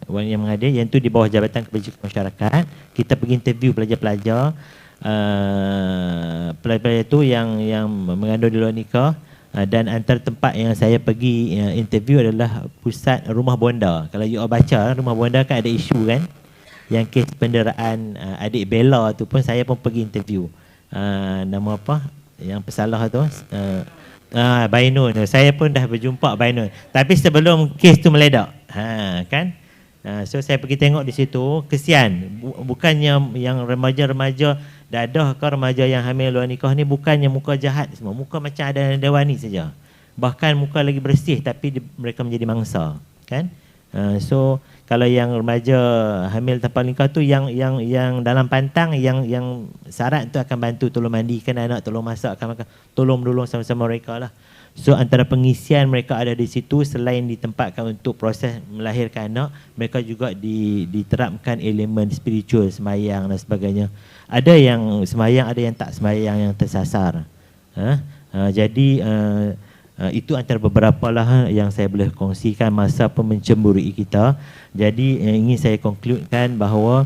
Wanita yang menghadir, yang tu di bawah Jabatan Kebajikan Masyarakat. Kita pergi interview pelajar-pelajar, pelajar itu yang mengandung di luar nikah, dan antara tempat yang saya pergi interview adalah pusat rumah bonda. Kalau you all baca rumah bonda kan ada isu kan, yang kes penderaan adik Bella tu pun saya pun pergi interview. Nama apa yang pesalah tu, Bainun. Saya pun dah berjumpa Bainun, tapi sebelum kes tu meledak, kan. So saya pergi tengok di situ. Kesian, bukannya yang remaja-remaja dadah ke remaja yang hamil luar nikah ni bukannya muka jahat semua, muka macam ada dewani saja, bahkan muka lagi bersih, tapi mereka menjadi mangsa, kan. So kalau yang remaja hamil tanpa nikah tu yang dalam pantang, yang syarat tu akan bantu tolong mandikan anak, tolong masak, akan makan, tolong sama-sama mereka lah. So antara pengisian mereka ada di situ, selain ditempatkan untuk proses melahirkan anak, mereka juga diterapkan elemen spiritual, semayang dan sebagainya. Ada yang semayang, ada yang tak semayang, yang tersasar. Jadi Itu antara beberapa lah yang saya boleh kongsikan masa mencemburui kita. Jadi ingin saya concludekan bahawa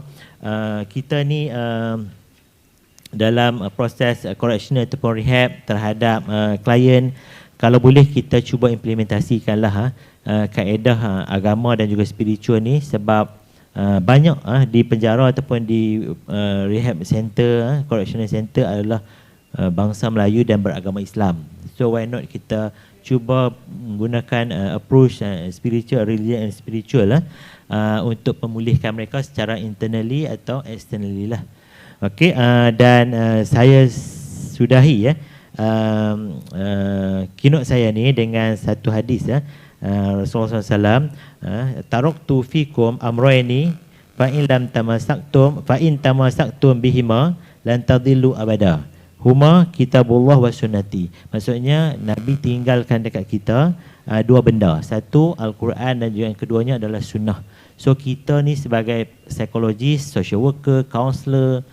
kita ni dalam proses correctional ataupun rehab terhadap klien, kalau boleh kita cuba implementasikanlah kaedah agama dan juga spiritual ni, sebab banyak di penjara ataupun di rehab center, correctional center adalah bangsa Melayu dan beragama Islam. So why not kita cuba menggunakan approach spiritual, religion and spiritual untuk memulihkan mereka secara internally atau externally lah. Okey, dan saya sudahi keynote saya ni dengan satu hadis Rasulullah SAW, taraktu fikum amrayni fa in tamasaktum bihima lan tadillu abada. Huma kitabullah wa sunnati. Maksudnya Nabi tinggalkan dekat kita dua benda. Satu Al-Quran dan juga yang keduanya adalah sunnah. So kita ni sebagai psikologis, social worker, counselor,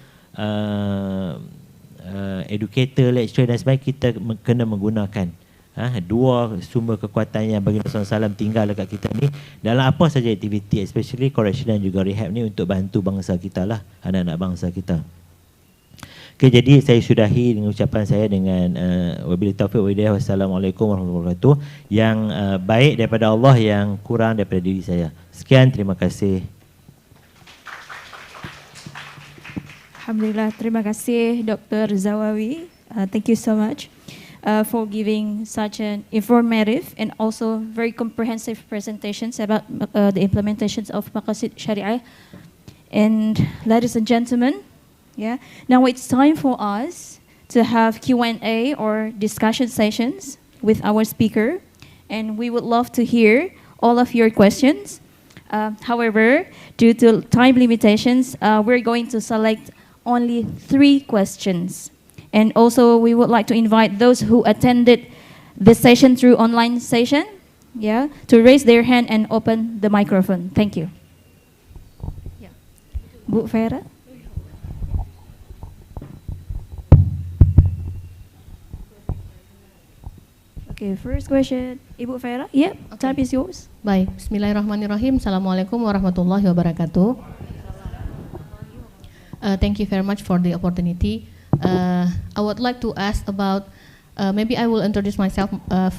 educator, lecturer dan sebagainya, kita kena menggunakan dua sumber kekuatan yang bagi Rasulullah SAW tinggal dekat kita ni dalam apa saja aktiviti, especially correction dan juga rehab ni, untuk bantu bangsa kita lah, anak-anak bangsa kita. Okay, jadi saya sudahi dengan ucapan saya dengan wabillahi taufiq wa hidayah. Wassalamualaikum warahmatullahi wabarakatuh. Yang baik daripada Allah, yang kurang daripada diri saya. Sekian, terima kasih. Alhamdulillah, terima kasih Dr. Zawawi. Thank you so much for giving such an informative and also very comprehensive presentations about the implementations of Maqasid Syariah. And ladies and gentlemen, now it's time for us to have Q&A or discussion sessions with our speaker, and we would love to hear all of your questions. However, due to time limitations, we're going to select only 3 questions. And also, we would like to invite those who attended the session through online session, to raise their hand and open the microphone. Thank you. Bu Vera. Okay, first question, Ibu Vera. Yeah, time is yours. Baik, bismillahirrahmanirrahim. Assalamualaikum warahmatullahi wabarakatuh. Thank you very much for the opportunity. I would like to ask about, maybe I will introduce myself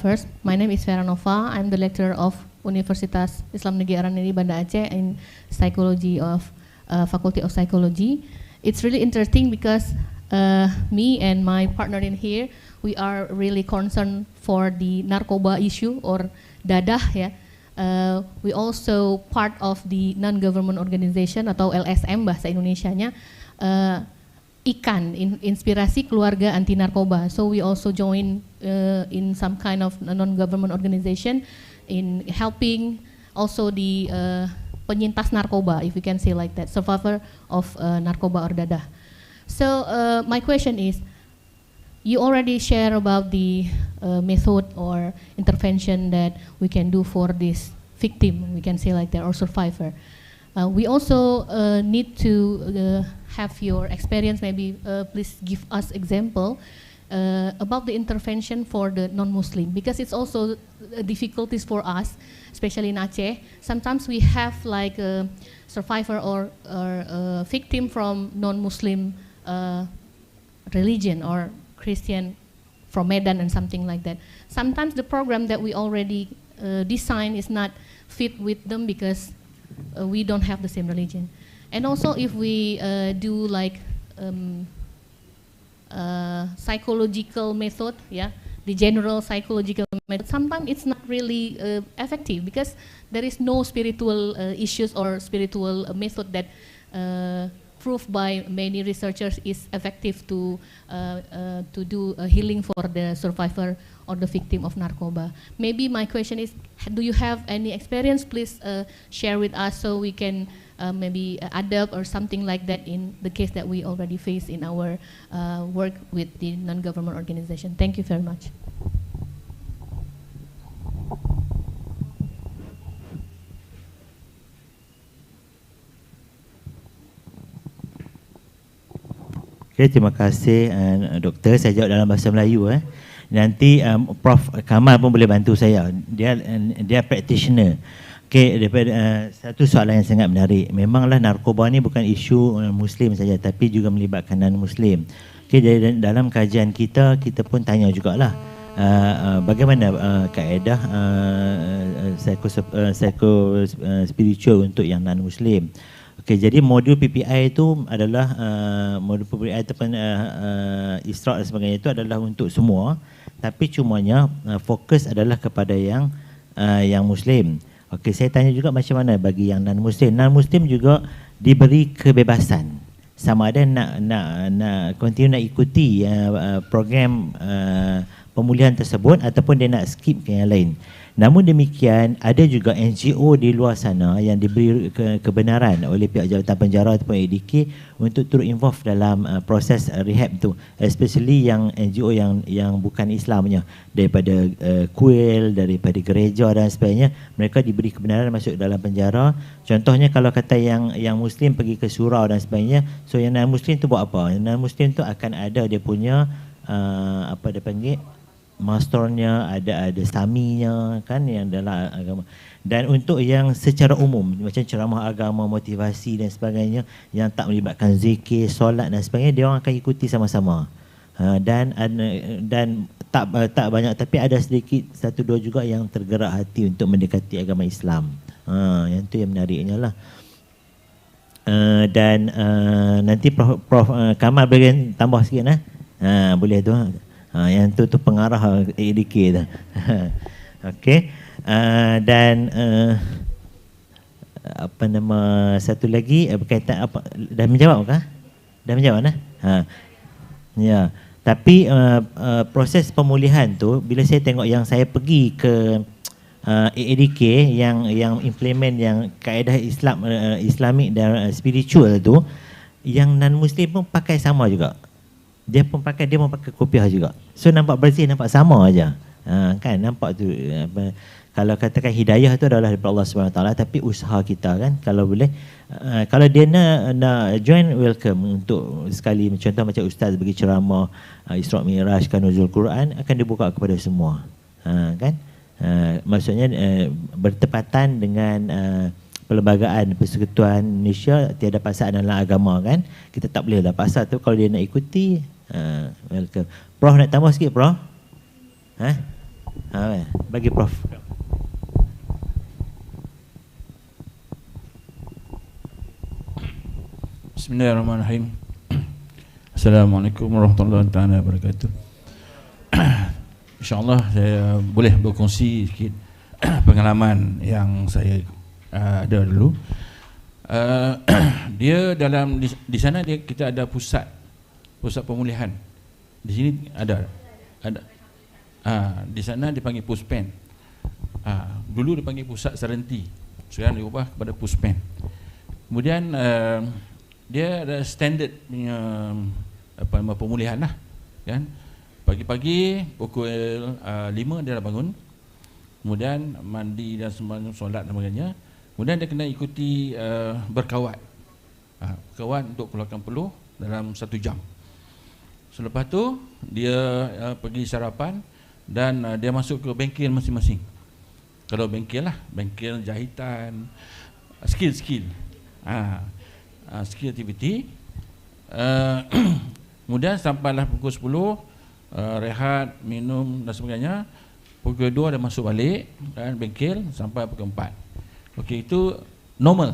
first. My name is Vera Nova. I'm the lecturer of Universitas Islam Negeri Ar-Raniry Banda Aceh in psychology of Faculty of Psychology. It's really interesting because me and my partner in here, we are really concerned for the narkoba issue or dadah we also part of the non-government organization atau LSM bahasa Indonesianya, IKAN, Inspirasi Keluarga Anti Narkoba. So we also join in some kind of non-government organization in helping also the penyintas narkoba, if we can say like that, survivor of narkoba or dadah. So my question is, you already share about the method or intervention that we can do for this victim, we can say like that, or survivor. We also need to have your experience, maybe please give us example about the intervention for the non-Muslim, because it's also difficulties for us, especially in Aceh. Sometimes we have like a survivor or a victim from non-Muslim religion or Christian from Medan and something like that. Sometimes the program that we already design is not fit with them because we don't have the same religion. And also if we do like psychological method, the general psychological method, sometimes it's not really effective because there is no spiritual issues or spiritual method that proved by many researchers is effective to do healing for the survivor or the victim of narkoba. Maybe my question is, do you have any experience? Please share with us so we can maybe adapt or something like that in the case that we already face in our work with the non-government organization. Thank you very much. Okay, terima kasih doktor. Saya jawab dalam bahasa Melayu. Nanti Prof Kamal pun boleh bantu saya. Dia practitioner. Okey, daripada satu soalan yang sangat menarik. Memanglah narkoba ni bukan isu Muslim saja, tapi juga melibatkan non-Muslim. Okey, dalam kajian kita pun tanya jugalah bagaimana kaedah psycho spiritual untuk yang non-Muslim. Okey, jadi modul PPI itu adalah modul PPI ataupun Isra' dan sebagainya itu adalah untuk semua, tapi cumanya fokus adalah kepada yang Muslim. Okey, saya tanya juga macam mana bagi yang non-Muslim. Non-Muslim juga diberi kebebasan sama ada nak continue nak ikuti program pemulihan tersebut ataupun dia nak skip ke yang lain. Namun demikian, ada juga NGO di luar sana yang diberi kebenaran oleh pihak jabatan penjara ataupun ADK untuk turut involve dalam proses rehab tu, especially yang NGO yang bukan Islamnya, daripada kuil, daripada gereja dan sebagainya. Mereka diberi kebenaran masuk dalam penjara. Contohnya kalau kata yang Muslim pergi ke surau dan sebagainya, so yang non-Muslim tu buat apa? Yang non-Muslim tu akan ada dia punya apa dia panggil, masternya, ada saminya kan, yang dalam agama. Dan untuk yang secara umum macam ceramah agama, motivasi dan sebagainya yang tak melibatkan zikir, solat dan sebagainya, dia orang akan ikuti sama-sama. Dan tak banyak, tapi ada sedikit satu dua juga yang tergerak hati untuk mendekati agama Islam. Yang tu yang menariknya lah. Dan nanti Prof Kamal boleh tambah sikit lah. Boleh tu. Yang tu pengarah ADK tu. Okey. Dan apa nama satu lagi berkaitan apa, dah menjawab kah? Dah menjawab dah? Ya. Tapi proses pemulihan tu, bila saya tengok yang saya pergi ke ADK yang implement yang kaedah Islamik dan spiritual tu, yang non-Muslim pun pakai sama juga. Dia pun pakai kopiah juga. So nampak bersih, nampak sama aja. Kan nampak tu kalau katakan hidayah tu adalah daripada Allah SWT, tapi usaha kita kan, kalau boleh kalau dia nak join, welcome untuk sekali. Contoh macam ustaz bagi ceramah Isra' Mi'raj kan, nuzul Quran, akan dibuka kepada semua. Kan maksudnya bertepatan dengan Perlembagaan Persekutuan Indonesia Tiada Paksaan dalam Agama kan. Kita tak boleh lah paksa tu, kalau dia nak ikuti welcome. Prof nak tambah sikit Prof? Bagi Prof. Bismillahirrahmanirrahim. Assalamualaikum warahmatullahi wabarakatuh. InsyaAllah saya boleh berkongsi sikit pengalaman yang saya ada dulu. Dia dalam di sana kita ada pusat pemulihan. Di sini ada. Di sana dipanggil puspen. Dulu dipanggil pusat serenti, sekarang diubah kepada puspen. Kemudian dia ada standard punya pemulihan lah kan. Pagi-pagi pukul 5 dia dah bangun, kemudian mandi dan sembahyang solat dan sebagainya. Kemudian dia kena ikuti berkawat. Berkawat untuk keluarkan peluh dalam 1 jam. Selepas tu dia pergi sarapan dan dia masuk ke bengkel masing-masing. Kalau bengkel lah, bengkel jahitan, skill activity. Kemudian sampailah pukul 10, rehat, minum dan sebagainya. Pukul 2 dia masuk balik kan, bengkel sampai pukul 4. Okey, itu normal,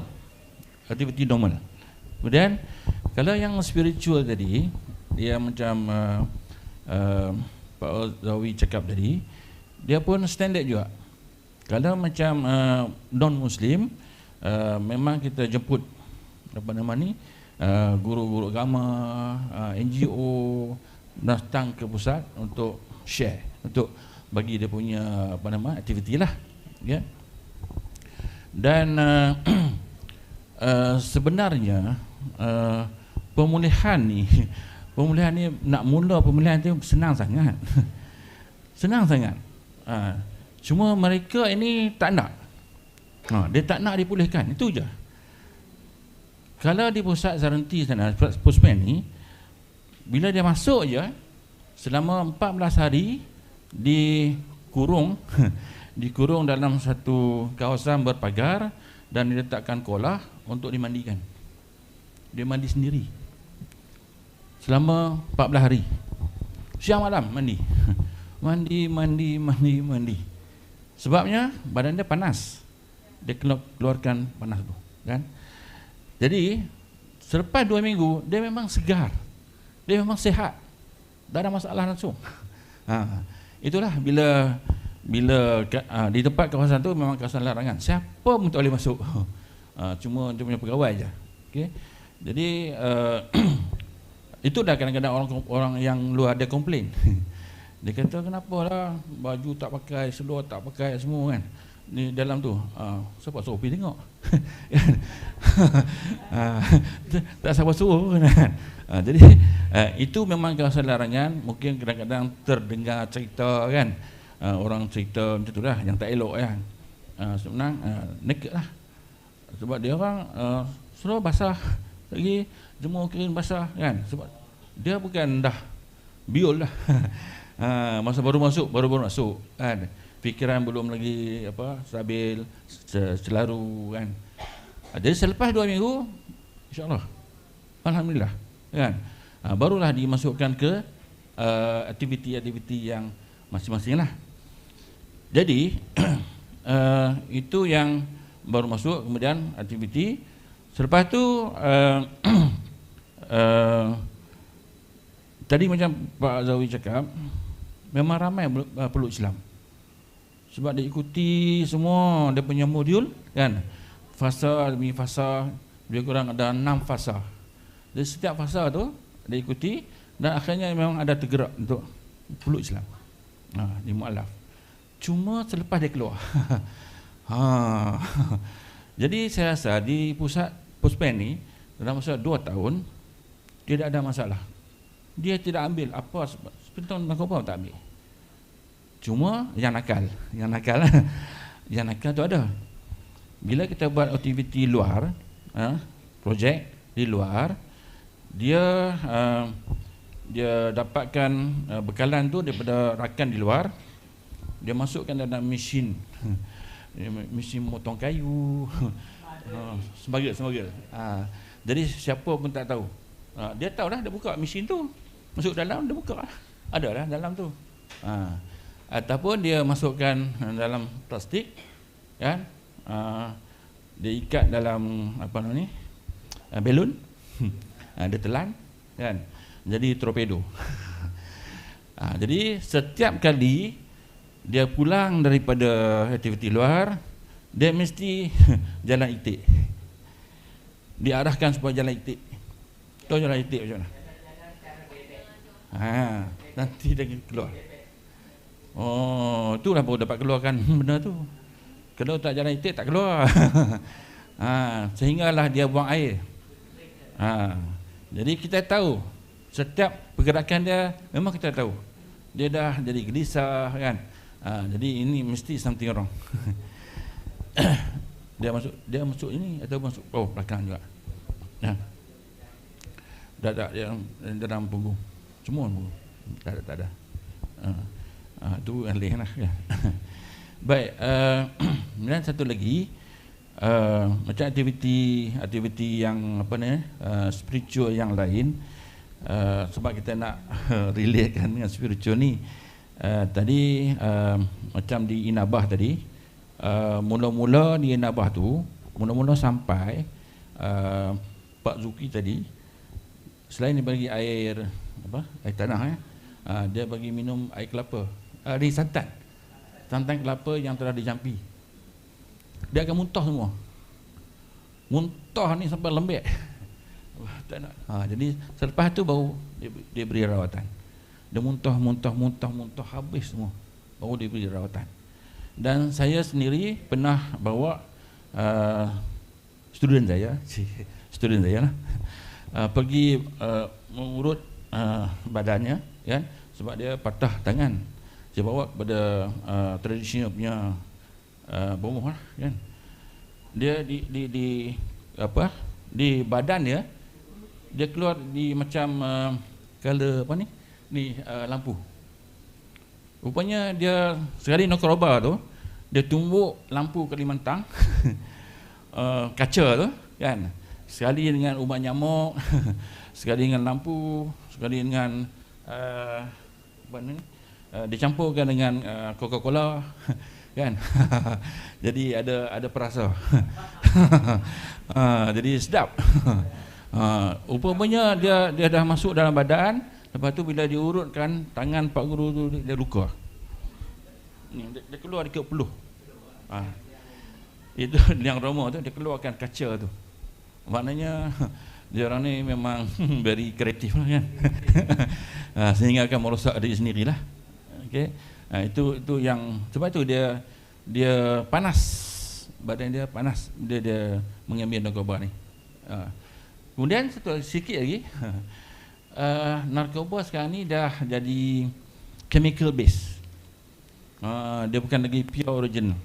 aktiviti normal. Kemudian kalau yang spiritual tadi, dia macam Pak Zawi cakap tadi, dia pun standard juga. Kalau macam non-Muslim, memang kita jemput guru-guru agama, NGO datang ke pusat untuk share, untuk bagi dia punya aktiviti lah, ya. Dan sebenarnya pemulihan ni nak mula pemulihan tu senang sangat. Senang sangat. Cuma mereka ini tak nak. Dia tak nak dipulihkan, itu je. Kalau di pusat Zaranti sana, puspen ni, bila dia masuk je, selama 14 hari dikurung dikurung dalam satu kawasan berpagar dan diletakkan kolah untuk dimandikan. Dia mandi sendiri selama 14 hari, siang malam mandi. mandi. Sebabnya badan dia panas, dia keluarkan panas tu, kan? Jadi selepas 2 minggu dia memang segar, dia memang sihat, tak ada masalah langsung. Itulah bila di tempat kawasan tu memang kawasan larangan, siapa pun tak boleh masuk. Cuma dia punya pegawai aja. Okey. Jadi itu dah kadang-kadang orang yang luar dia komplain. Dia kata kenapalah baju tak pakai, seluar tak pakai semua kan. Ni dalam tu. Siapa suruh pergi tengok. Tak siapa suruh kan. Jadi itu memang kawasan larangan. Mungkin kadang-kadang terdengar cerita kan. Orang cerita macam tu lah yang tak elok kan. Sebenarnya naked lah. Sebab dia orang seluar basah lagi, jemur kering basah kan. Sebab dia bukan dah biol lah. Masa baru masuk kan. Fikiran belum lagi stabil, selaru kan. Jadi selepas 2 minggu insya-Allah, alhamdulillah kan, barulah dimasukkan ke aktiviti-aktiviti yang masing-masing lah. Jadi itu yang baru masuk, kemudian aktiviti. Selepas tu tadi macam Pak Zawi cakap, memang ramai peluk Islam. Sebab dia ikuti semua dia punya modul kan. Fasa demi fasa, lebih kurang ada 6 fasa. Jadi setiap fasa tu dia ikuti dan akhirnya memang ada tergerak untuk peluk Islam. Di mu'alaf. Cuma selepas dia keluar. Jadi saya rasa di pusat Puspen ni dalam masa 2 tahun tidak ada masalah. Dia tidak ambil apa sebentar narkoba tak ambil. Cuma yang nakal tu ada. Bila kita buat aktiviti luar, projek di luar, dia dapatkan bekalan tu daripada rakan di luar, dia masukkan dalam mesin motong kayu, sembaga. Jadi siapa pun tak tahu. Dia tahu dah, dia buka mesin tu, masuk dalam, dia buka, ada lah dalam tu. Ataupun dia masukkan dalam plastik, kan? Dia ikat dalam belon, dia telan, kan? Jadi torpedo. Jadi setiap kali dia pulang daripada aktiviti luar, dia mesti jalan itik. Diarahkan supaya jalan itik. Tahu jalan itik macam mana? Nanti dia keluar. Itulah baru dapat keluarkan benda tu. Kalau tak jalan itik tak keluar. Sehinggalah dia buang air. Jadi kita tahu setiap pergerakan dia, memang kita tahu dia dah jadi gelisah kan. Jadi ini mesti something wrong. Dia masuk ini atau masuk belakang juga. Dah yang dalam punggung. Semua punggung. Tak ada. Tu yang lain lah. Baik, kemudian satu lagi, macam aktiviti yang spiritual yang lain, sebab kita nak relatekan dengan spiritual ni. Tadi macam di Inabah tadi, mula-mula di Inabah tu, mula-mula sampai Pak Zuki tadi, selain dia bagi air tanah, dia bagi minum air kelapa, santan kelapa yang telah dijampi. Dia akan muntah semua. Muntah ni sampai lembek. Tak nak. Jadi selepas tu baru dia beri rawatan. Dia muntah habis semua, baru dia beri rawatan. Dan saya sendiri pernah bawa student saya lah, pergi mengurut badannya kan, sebab dia patah tangan. Saya bawa kepada tradisional punya bomoh lah kan. Dia di badan dia keluar di macam color lampu. Rupanya dia sekali narkoba tu, dia tumbuk lampu Kalimantan, kaca tu kan, sekali dengan ubat nyamuk, sekali dengan lampu, sekali dengan apa ni, dicampurkan dengan Coca-Cola kan. Jadi ada perasa. Jadi sedap. Rupanya dia dah masuk dalam badan. Lepas tu bila diurutkan tangan Pak Guru tu, dia luka. Ni dia keluar dekat peluh. Itu yang Roma tu, dia keluarkan kaca tu. Maknanya dia orang ni memang very kreatif lah kan. Sehingga akan merosak diri sendirilah. Okey. Itu yang sebab tu dia panas. Badan dia panas. Dia mengambil narkoba ni. Kemudian sikit lagi, narkoba sekarang ni dah jadi chemical base. Dia bukan lagi pure original.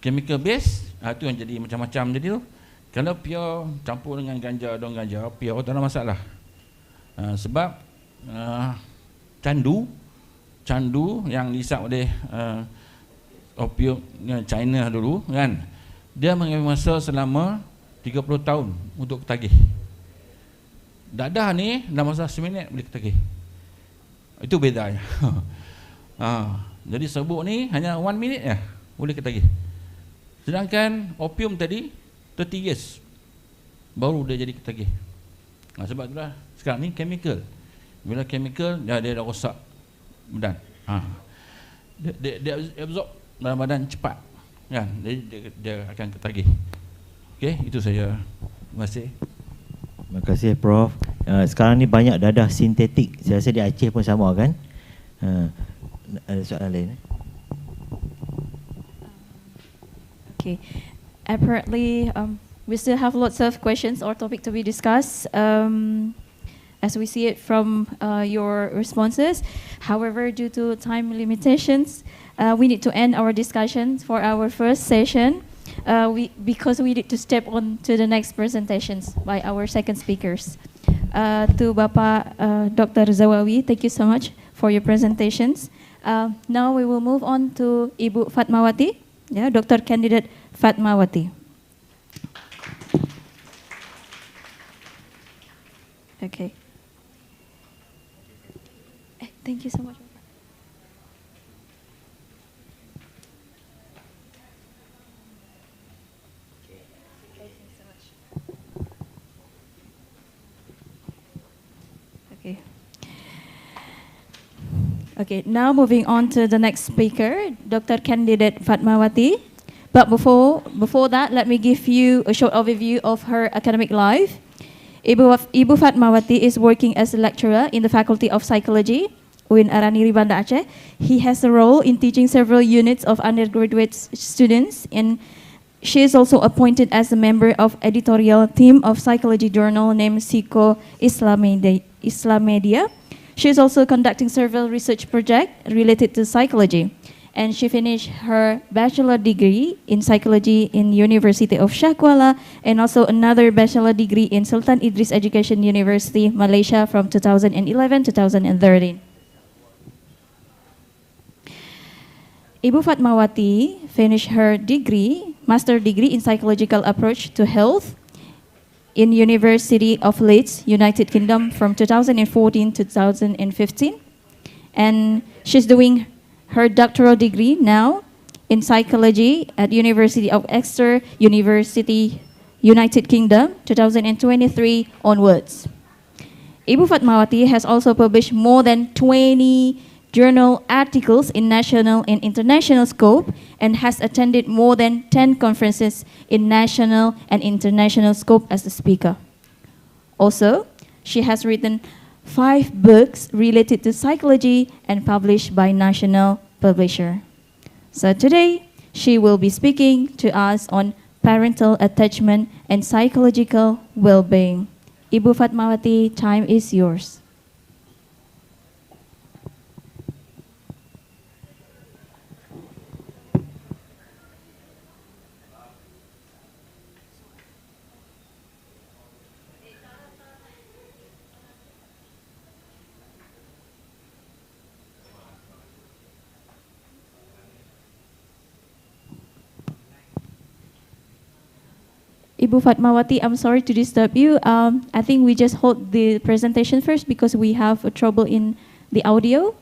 Chemical base, tu yang jadi macam-macam jadi tu. Kalau pure campur dengan ganja, daun ganja, pure tak ada masalah. Sebab candu yang dihisap oleh opium China dulu kan, dia mengambil masa selama 30 tahun untuk ketagih. Dadah ni dalam masa seminit boleh ketagih. Itu bedanya. Jadi serbuk ni hanya 1 minit je boleh ketagih. Sedangkan opium tadi 30 years baru dia jadi ketagih. Sebab itulah sekarang ni chemical. Bila chemical dia dah rosak badan. Dia absorb dalam badan cepat kan. Dia akan ketagih. Okey, itu saya. Terima kasih. Terima kasih Prof. Sekarang ni banyak dadah sintetik. Saya rasa di Aceh pun sama kan? Ada soalan lain? Okay. Apparently, we still have lots of questions or topic to be discussed. As we see it from your responses. However, due to time limitations, we need to end our discussion for our first session because we need to step on to the next presentations by our second speakers. To Bapak Dr. Zawawi, thank you so much for your presentations. Now we will move on to Ibu Fatmawati, Dr. Candidate Fatmawati. Okay. Thank you so much. Okay. Okay, now moving on to the next speaker, Dr. Candidate Fatmawati. But before that, let me give you a short overview of her academic life. Ibu Fatmawati is working as a lecturer in the Faculty of Psychology in Ar-Raniry, Banda Aceh. He has a role in teaching several units of undergraduate students, and she is also appointed as a member of editorial team of psychology journal named Psycho Islamedia. She is also conducting several research projects related to psychology, and she finished her bachelor degree in psychology in University of Shah Kuala, and also another bachelor degree in Sultan Idris Education University, Malaysia from 2011-2013. Ibu Fatmawati finished her master degree in psychological approach to health in University of Leeds, United Kingdom from 2014-2015. And she's doing her doctoral degree now in psychology at University of Exeter, University, United Kingdom, 2023 onwards. Ibu Fatmawati has also published more than 20 journal articles in national and international scope and has attended more than 10 conferences in national and international scope as a speaker. Also, she has written 5 books related to psychology and published by national publisher. So today, she will be speaking to us on parental attachment and psychological well-being. Ibu Fatmawati, time is yours. Ibu Fatmawati, I'm sorry to disturb you. I think we just hold the presentation first because we have a trouble in the audio.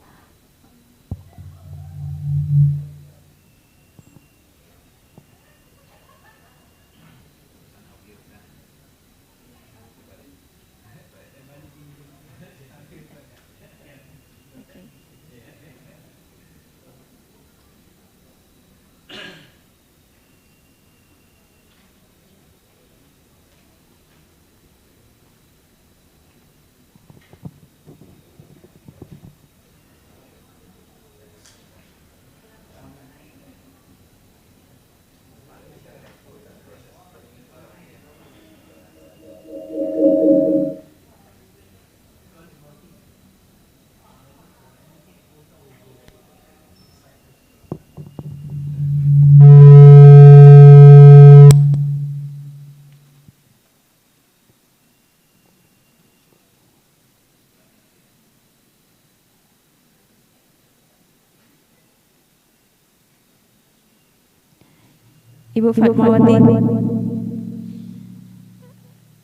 Ibu Fatmawati.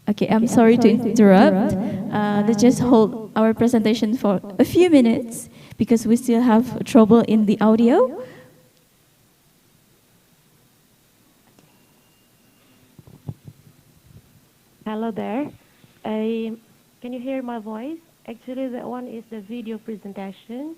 Okay, I'm sorry to interrupt. Let's just hold our presentation for a few minutes because we still have trouble in the audio. Hello there. Can you hear my voice? Actually, that one is the video presentation.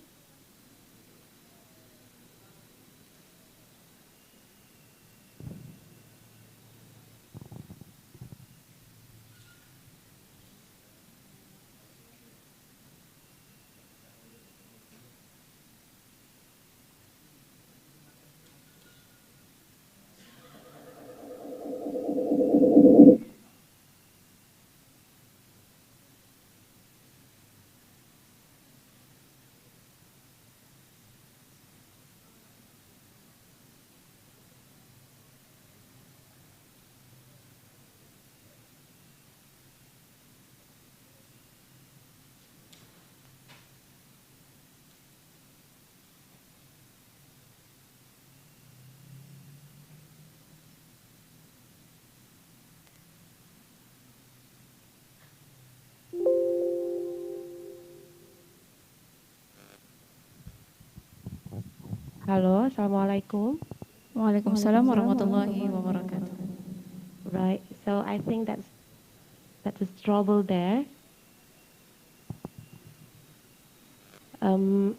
Halo, Assalamualaikum. Waalaikumsalam warahmatullahi wabarakatuh. Right, so I think that's a trouble there. So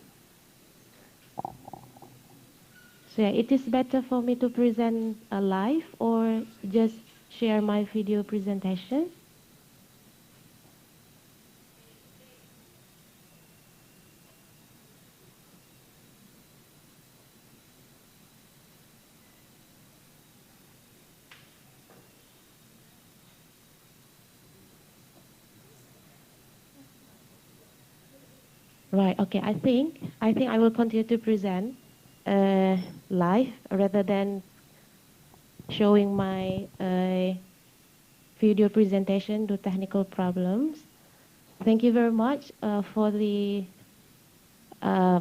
yeah, it is better for me to present live or just share my video presentation. Right. Okay. I think I will continue to present live rather than showing my video presentation due to technical problems. Thank you very much for the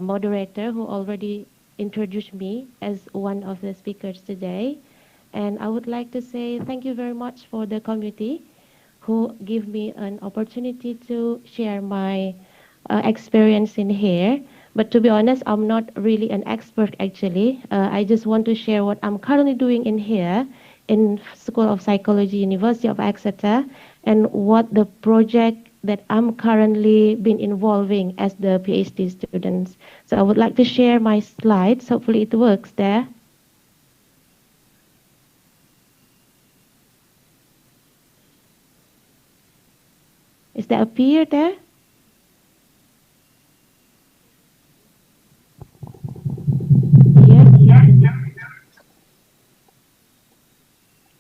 moderator who already introduced me as one of the speakers today. And I would like to say thank you very much for the community who give me an opportunity to share my experience in here. But to be honest, I'm not really an expert actually. I just want to share what I'm currently doing in here in School of Psychology, University of Exeter, and what the project that I'm currently been involving as the PhD students. So I would like to share my slides. Hopefully it works there. Is that appear there? Yeah.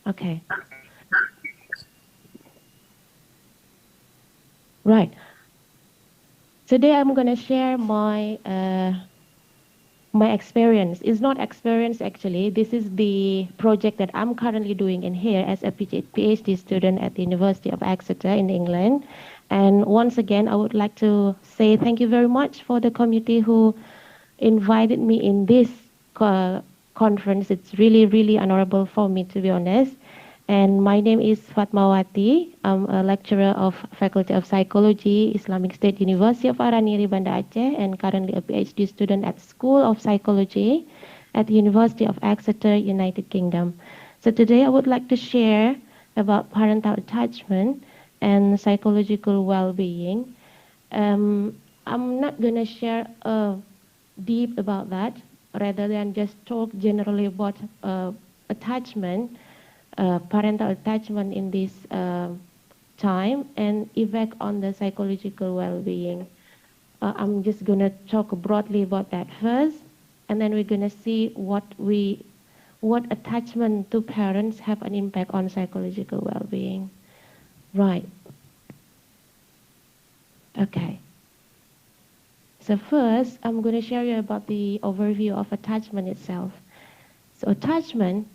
Okay. Right. Today I'm going to share my my experience. It's not experience actually. This is the project that I'm currently doing in here as a PhD student at the University of Exeter in England. And once again, I would like to say thank you very much for the community who invited me in this conference. It's really, really honorable for me, to be honest. And my name is Fatmawati. I'm a lecturer of Faculty of Psychology, Islamic State University of Ar-Raniry, Banda Aceh, and currently a PhD student at School of Psychology at the University of Exeter, United Kingdom. So today I would like to share about parental attachment and psychological well-being. I'm not going to share deep about that, rather than just talk generally about attachment, parental attachment in this time and effect on the psychological well-being. I'm just going to talk broadly about that first, and then we're going to see what attachment to parents have an impact on psychological well-being. Right. Okay. So first, I'm going to share you about the overview of attachment itself. So attachment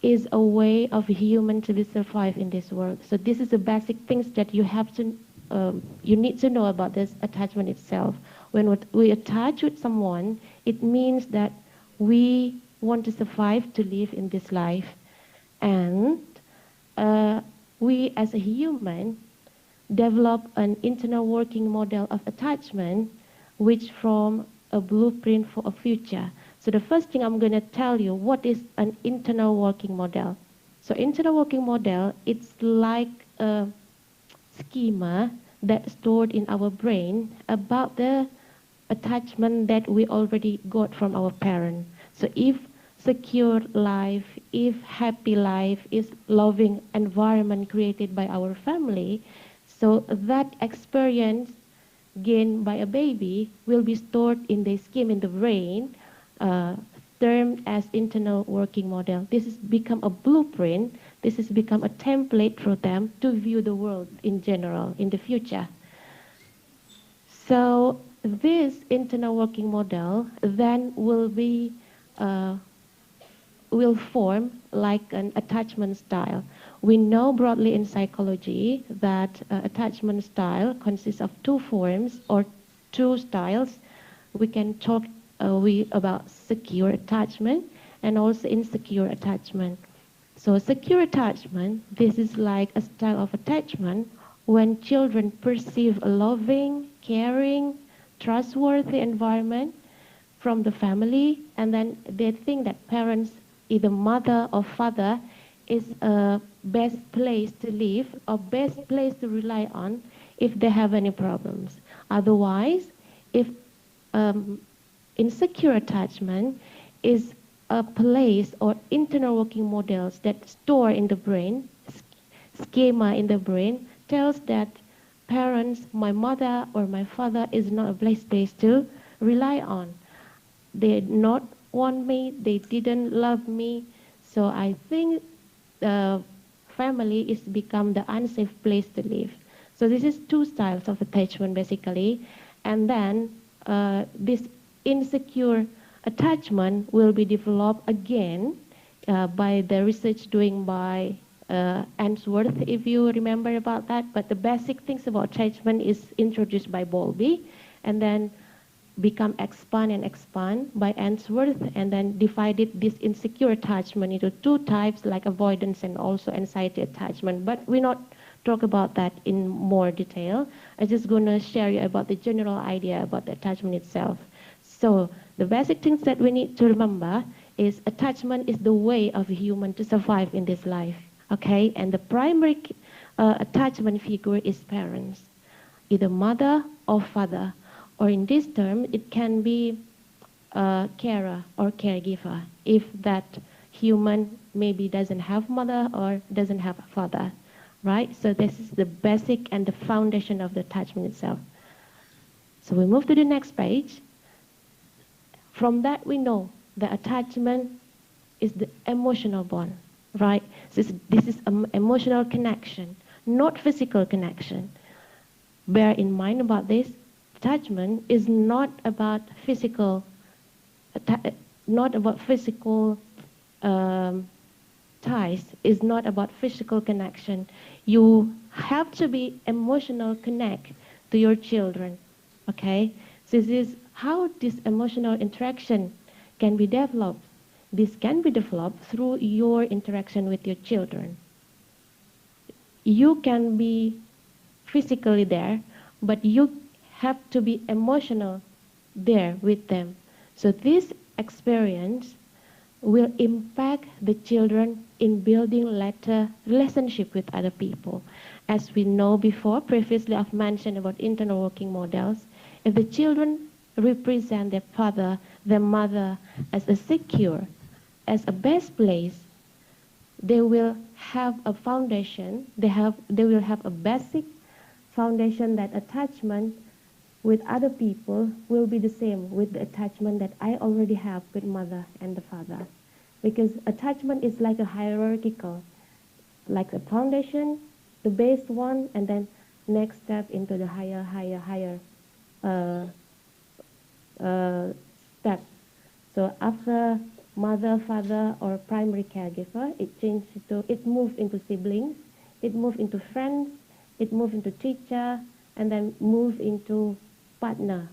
is a way of human to survive in this world. So this is the basic things that you have to, you need to know about this attachment itself. When we attach with someone, it means that we want to survive, to live in this life. And we as a human develop an internal working model of attachment which form a blueprint for a future. So the first thing I'm going to tell you, what is an internal working model? So internal working model, it's like a schema that's stored in our brain about the attachment that we already got from our parent. So if secure life, if happy life, is loving environment created by our family, so that experience gained by a baby will be stored in the scheme in the brain, termed as internal working model. This has become a blueprint. This has become a template for them to view the world in general in the future. So this internal working model then will form like an attachment style. We know broadly in psychology that attachment style consists of two forms or two styles. We can talk about secure attachment and also insecure attachment. So secure attachment, this is like a style of attachment when children perceive a loving, caring, trustworthy environment from the family, and then they think that parents, either mother or father, is a best place to live or best place to rely on if they have any problems. Otherwise, if insecure attachment is a place or internal working models that store in the brain, schema in the brain, tells that parents, my mother or my father, is not a place to rely on. They not want me, they didn't love me, so I think the family is become the unsafe place to live. So this is two styles of attachment basically, and then this insecure attachment will be developed again by the research doing by Answorth, if you remember about that. But the basic things about attachment is introduced by Bowlby, and then become expand by Answorth, and then divided this insecure attachment into two types, like avoidance and also anxiety attachment. But we not talk about that in more detail. I'm just going to share you about the general idea about the attachment itself. So the basic things that we need to remember is attachment is the way of a human to survive in this life. Okay, and the primary attachment figure is parents, either mother or father. Or in this term, it can be a carer or caregiver if that human maybe doesn't have mother or doesn't have a father, right? So this is the basic and the foundation of the attachment itself. So we move to the next page. From that we know the attachment is the emotional bond, right? This is an emotional connection, not physical connection. Bear in mind about this. Attachment is not about physical, ties. Is not about physical connection. You have to be emotional connect to your children. Okay, so this is how this emotional interaction can be developed. This can be developed through your interaction with your children. you can be physically there, but you have to be emotional there with them. So this experience will impact the children in building later relationship with other people. As we know before, previously I've mentioned about internal working models. If the children represent their father, their mother as a secure, as a best place, they will have a foundation, they will have a basic foundation that attachment with other people will be the same with the attachment that I already have with mother and the father. Because attachment is like a hierarchical, like a foundation, the base one, and then next step into the higher step. So after mother, father, or primary caregiver, it moves into siblings, it moves into friends, it moves into teacher, and then move into partner,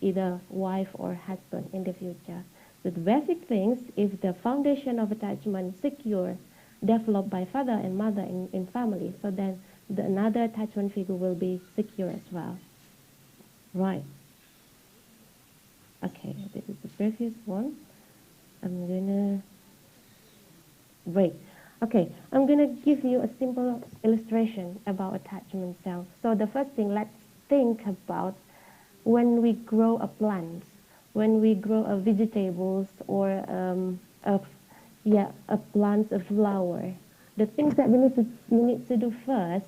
either wife or husband in the future. So the basic things, if the foundation of attachment secure, developed by father and mother in family, so then another attachment figure will be secure as well. Right. Okay, this is the previous one. I'm gonna wait. Okay, I'm gonna give you a simple illustration about attachment cells. So the first thing, let's think about when we grow a plant, when we grow a vegetables or a plant, a flower. The things that we need to do first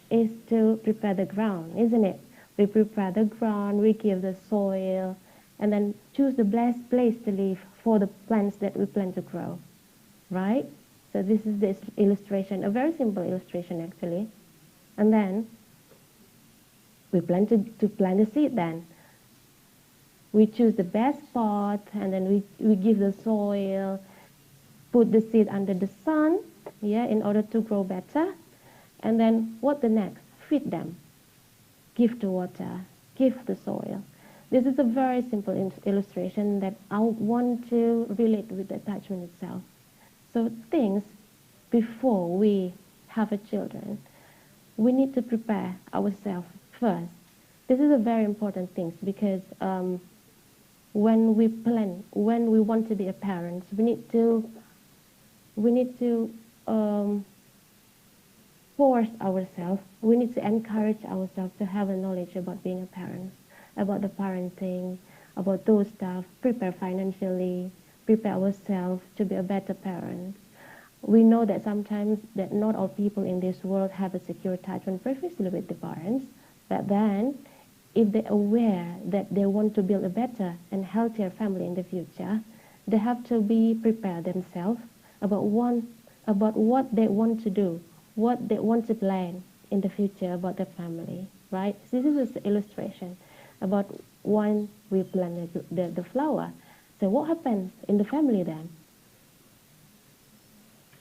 is to prepare the ground, isn't it? We prepare the ground, we give the soil, and then choose the best place to live for the plants that we plan to grow, right? So this is this illustration, a very simple illustration actually. And then we plan to plant the seed then. We choose the best spot, and then we give the soil, put the seed under the sun, in order to grow better. And then what the next? Feed them. Give the water, give the soil. This is a very simple illustration that I want to relate with the attachment itself. So things, before we have a children, we need to prepare ourselves first. This is a very important thing because when we plan, when we want to be a parent, we need to force ourselves, we need to encourage ourselves to have a knowledge about being a parent, about the parenting, about those stuff, prepare financially, prepare ourselves to be a better parent. We know that sometimes that not all people in this world have a secure attachment previously with the parents, but then if they're aware that they want to build a better and healthier family in the future, they have to be prepared themselves about what they want to do, what they want to plan in the future about their family, right? This is an illustration about when we plant the flower. So what happens in the family then?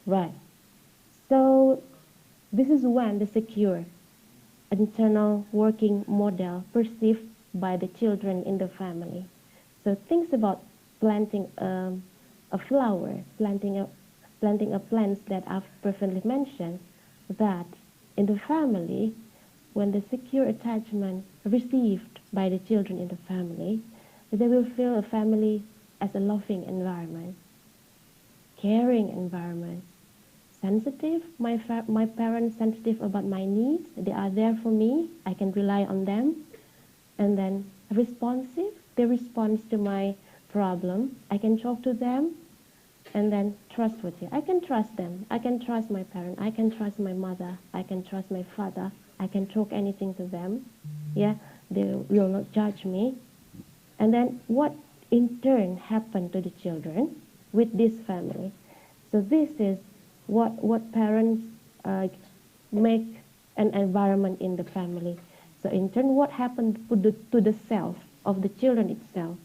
Right. So this is when the secure internal working model perceived by the children in the family. So think about planting a flower, planting a plant that I've previously mentioned, that in the family, when the secure attachment received by the children in the family, they will feel a family as a loving environment, caring environment, sensitive, my parents sensitive about my needs, they are there for me, I can rely on them, and then responsive, they respond to my problem, I can talk to them, and then trustworthy, I can trust them, I can trust my parent, I can trust my mother, I can trust my father, I can talk anything to them, they will not judge me. And then what in turn happened to the children with this family? So this is what parents make an environment in the family. So in turn, what happened to the self of the children itself?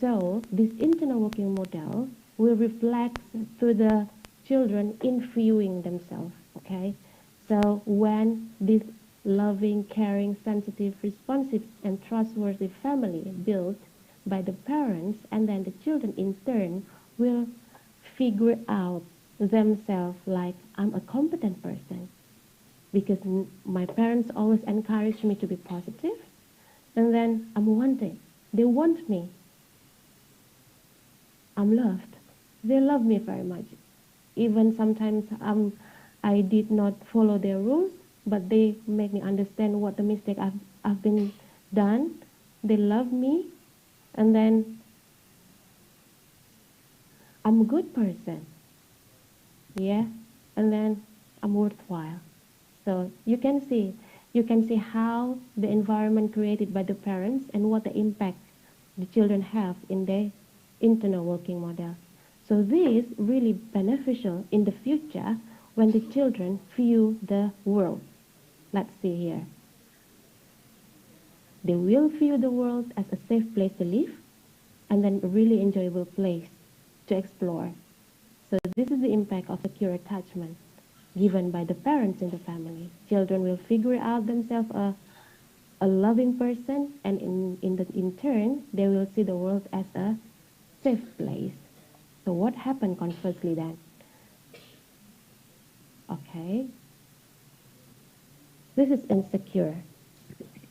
So this internal working model will reflect to the children in viewing themselves, okay? So when this loving, caring, sensitive, responsive, and trustworthy family built by the parents, and then the children in turn will figure out themselves like, I'm a competent person. because my parents always encourage me to be positive, and then I'm wanted. They want me. I'm loved. They love me very much. Even sometimes I did not follow their rules, but they make me understand what the mistake I've been done. They love me, and then I'm a good person. Yeah, and then I'm worthwhile. So you can see how the environment created by the parents and what the impact the children have in their internal working model. So this really beneficial in the future when the children view the world. Let's see here. They will view the world as a safe place to live and then a really enjoyable place to explore. So this is the impact of secure attachment given by the parents in the family. Children will figure out themselves a loving person, and in turn, they will see the world as a safe place. So what happened conversely then? Okay. This is insecure.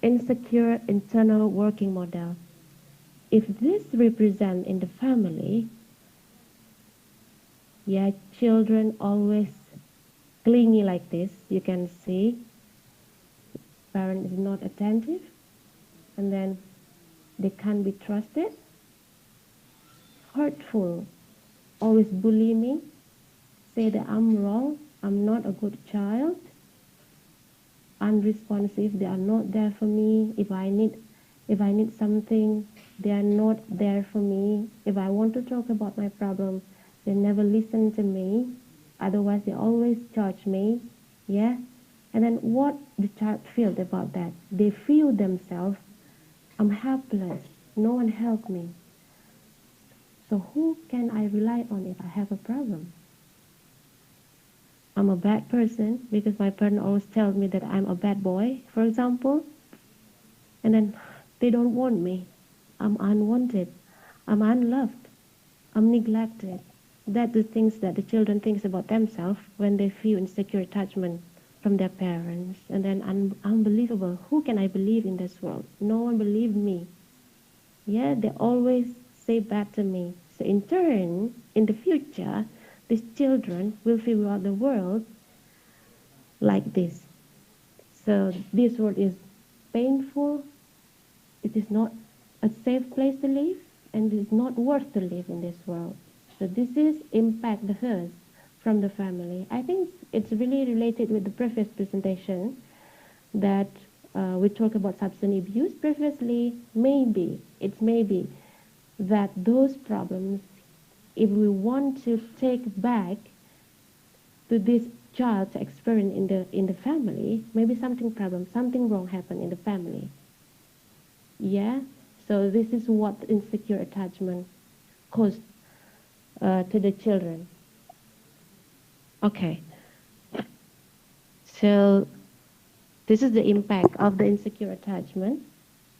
Insecure internal working model. If this represents in the family, yeah, children always clingy like this. You can see parent is not attentive, and then they can't be trusted, hurtful, always bully me, say that I'm wrong, I'm not a good child, unresponsive, they are not there for me. If I need something, they are not there for me. If I want to talk about my problem, they never listen to me. Otherwise, they always judge me. Yeah? And then what the child feels about that? They feel themselves, I'm helpless. No one helped me. So who can I rely on if I have a problem? I'm a bad person because my parents always tell me that I'm a bad boy, for example. And then they don't want me. I'm unwanted. I'm unloved. I'm neglected. That's the things that the children think about themselves when they feel insecure attachment from their parents. And then unbelievable. Who can I believe in this world? No one believes me. Yeah, they always say bad to me. So in turn, in the future, these children will figure out the world like this. So this world is painful. It is not a safe place to live, and it is not worth to live in this world. So this is impact the first from the family. I think it's really related with the previous presentation that we talked about substance abuse previously. Maybe that those problems, if we want to take back to this child's experience in the family, maybe something wrong happened in the family. Yeah, so this is what insecure attachment caused to the children. Okay, so this is the impact of the insecure attachment.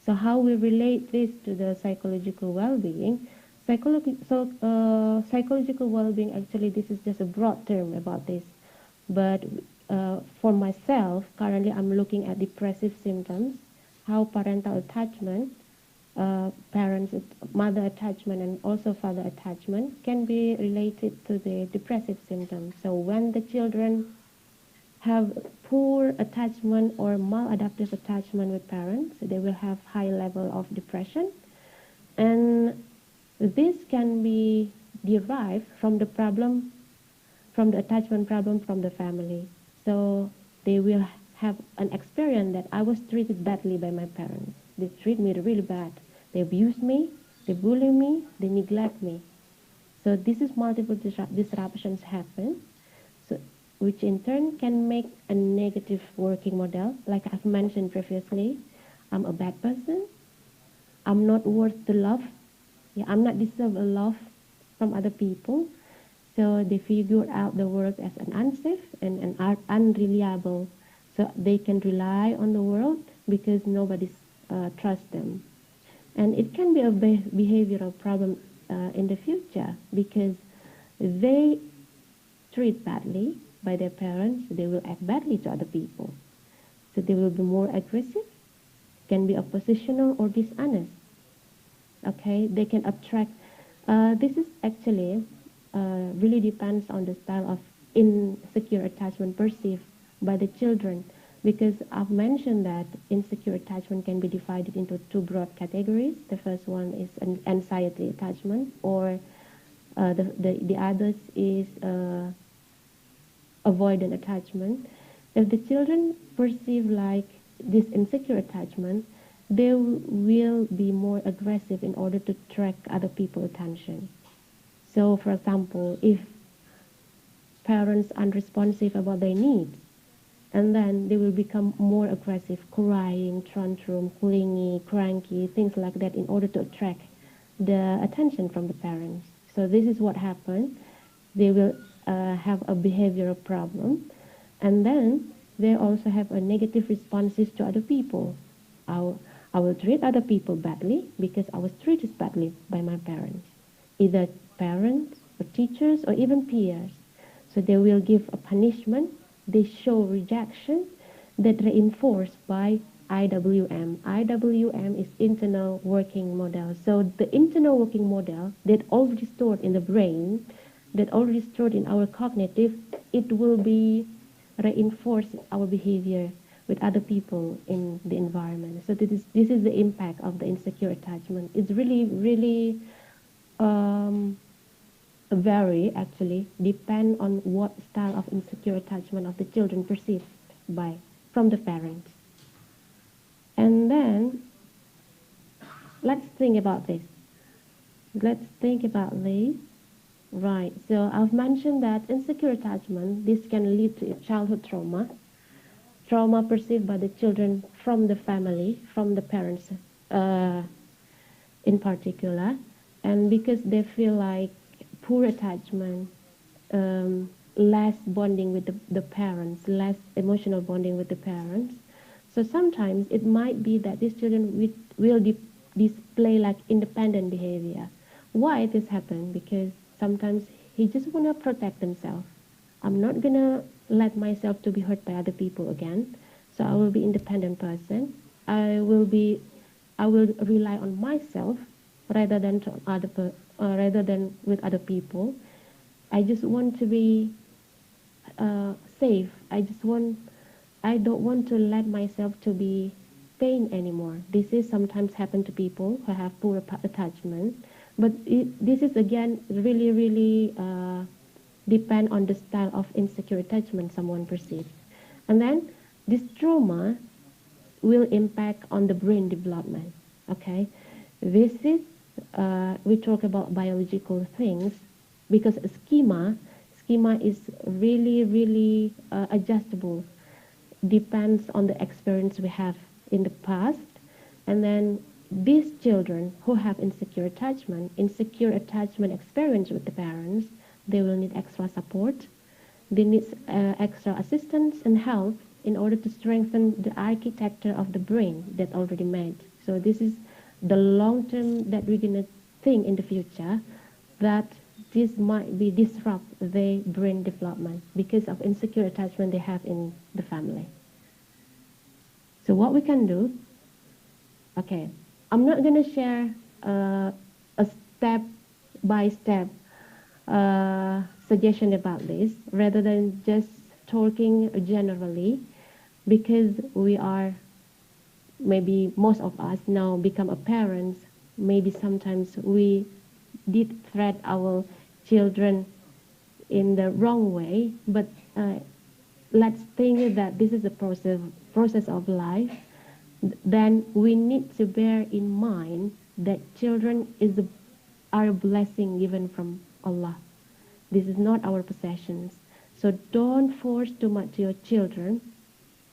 So how we relate this to the psychological well-being? Psychological well-being, actually, this is just a broad term about this. But for myself, currently I'm looking at depressive symptoms, how parental attachment, mother attachment and also father attachment can be related to the depressive symptoms. So when the children have poor attachment or maladaptive attachment with parents, they will have high level of depression. And this can be derived from the problem, from the attachment problem from the family. So they will have an experience that I was treated badly by my parents. They treat me really bad. They abuse me, they bully me, they neglect me. So this is multiple disruptions happen, so which in turn can make a negative working model. Like I've mentioned previously, I'm a bad person, I'm not worth the love, yeah, I'm not deserve a love from other people. So they figure out the world as an unsafe and unreliable. So they can rely on the world because nobody trusts them. And it can be a behavioral problem in the future because they treat badly by their parents, they will act badly to other people. So they will be more aggressive, can be oppositional or dishonest. Okay, they can attract. This is actually really depends on the style of insecure attachment perceived by the children, because I've mentioned that insecure attachment can be divided into two broad categories. The first one is an anxiety attachment, or the others is avoidant attachment. If the children perceive like this insecure attachment, they will be more aggressive in order to attract other people's attention. So, for example, if parents are unresponsive about their needs, and then they will become more aggressive, crying, tantrum, clingy, cranky, things like that, in order to attract the attention from the parents. So this is what happens. They will have a behavioral problem, and then they also have a negative responses to other people. I will treat other people badly because I was treated badly by my parents, either parents or teachers or even peers. So they will give a punishment. They show rejection that reinforced by IWM. IWM is internal working model. So the internal working model that already stored in the brain, that already stored in our cognitive, it will be reinforce our behavior with other people in the environment. So this is the impact of the insecure attachment. It's really vary, actually, depend on what style of insecure attachment of the children perceived from the parents. And then let's think about this. Right, so I've mentioned that insecure attachment, this can lead to childhood trauma perceived by the children from the family, from the parents in particular, and because they feel like poor attachment, less bonding with the parents, less emotional bonding with the parents. So sometimes it might be that these children will display like independent behavior. Why this happen? Because sometimes he just want to protect himself. I'm not gonna let myself to be hurt by other people again. So I will be independent person. I will rely on myself rather than with other people. I just want to be safe. I don't want to let myself to be pain anymore. This is sometimes happen to people who have poor attachment, but this is again really depend on the style of insecure attachment someone perceives. And then this trauma will impact on the brain development. Okay, this is we talk about biological things, because schema is really adjustable, depends on the experience we have in the past. And then these children who have insecure attachment experience with the parents, they will need extra support. They need extra assistance and help in order to strengthen the architecture of the brain that already made. So this is the long term that we're going to think in the future, that this might be disrupt their brain development because of insecure attachment they have in the family. So what we can do, okay, I'm not going to share a step-by-step suggestion about this, rather than just talking generally, because we are, maybe most of us now become a parents, maybe sometimes we did threat our children in the wrong way, but let's think that this is a process of life. Then we need to bear in mind that children are a blessing given from Allah. This is not our possessions. So don't force too much to your children.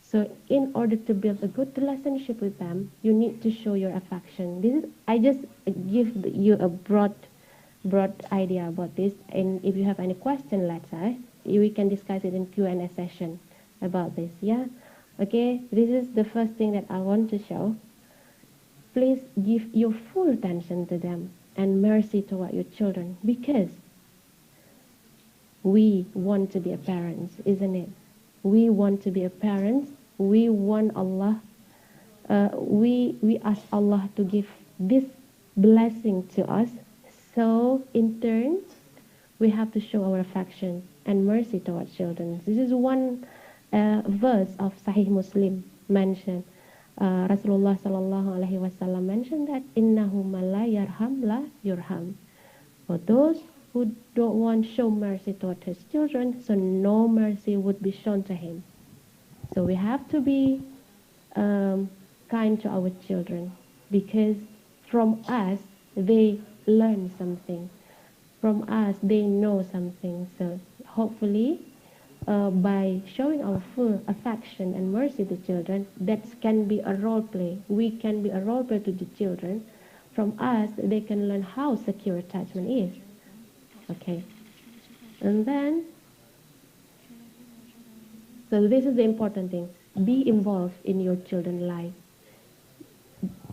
So in order to build a good relationship with them, you need to show your affection. I just give you a broad idea about this. And if you have any question, let's say, we can discuss it in Q&A session about this. Yeah. Okay. This is the first thing that I want to show. Please give your full attention to them and mercy toward your children, because we want to be a parent, isn't it? We want to be a parent. We want Allah. We ask Allah to give this blessing to us. So in turn, we have to show our affection and mercy towards children. This is one verse of Sahih Muslim mentioned. Rasulullah sallallahu alaihi wasallam mentioned that innahu la yarham la yurham. For those who don't want to show mercy toward his children, so no mercy would be shown to him. So we have to be kind to our children, because from us they learn something. From us they know something. So hopefully by showing our full affection and mercy to children, that can be a role play. We can be a role play to the children. From us they can learn how secure attachment is. Okay. And then, so this is the important thing. Be involved in your children's life.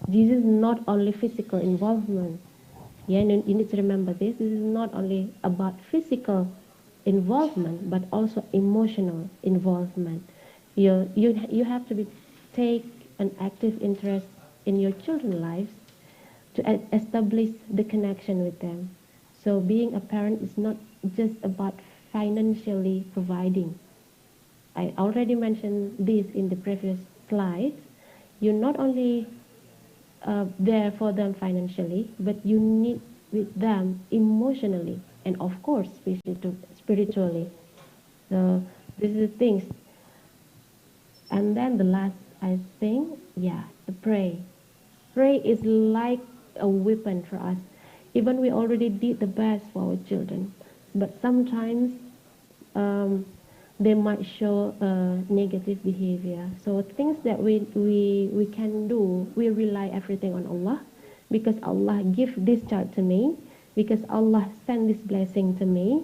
This is not only physical involvement. Yeah, and you need to remember this. This is not only about physical involvement, but also emotional involvement. You have to take an active interest in your children's lives to establish the connection with them. So being a parent is not just about financially providing. I already mentioned this in the previous slides. You're not only there for them financially, but you need with them emotionally and of course spiritually. So this is the things. And then the last, I think, the pray. Pray is like a weapon for us. Even we already did the best for our children, but sometimes they might show negative behavior. So things that we can do, we rely everything on Allah, because Allah give this child to me, because Allah send this blessing to me.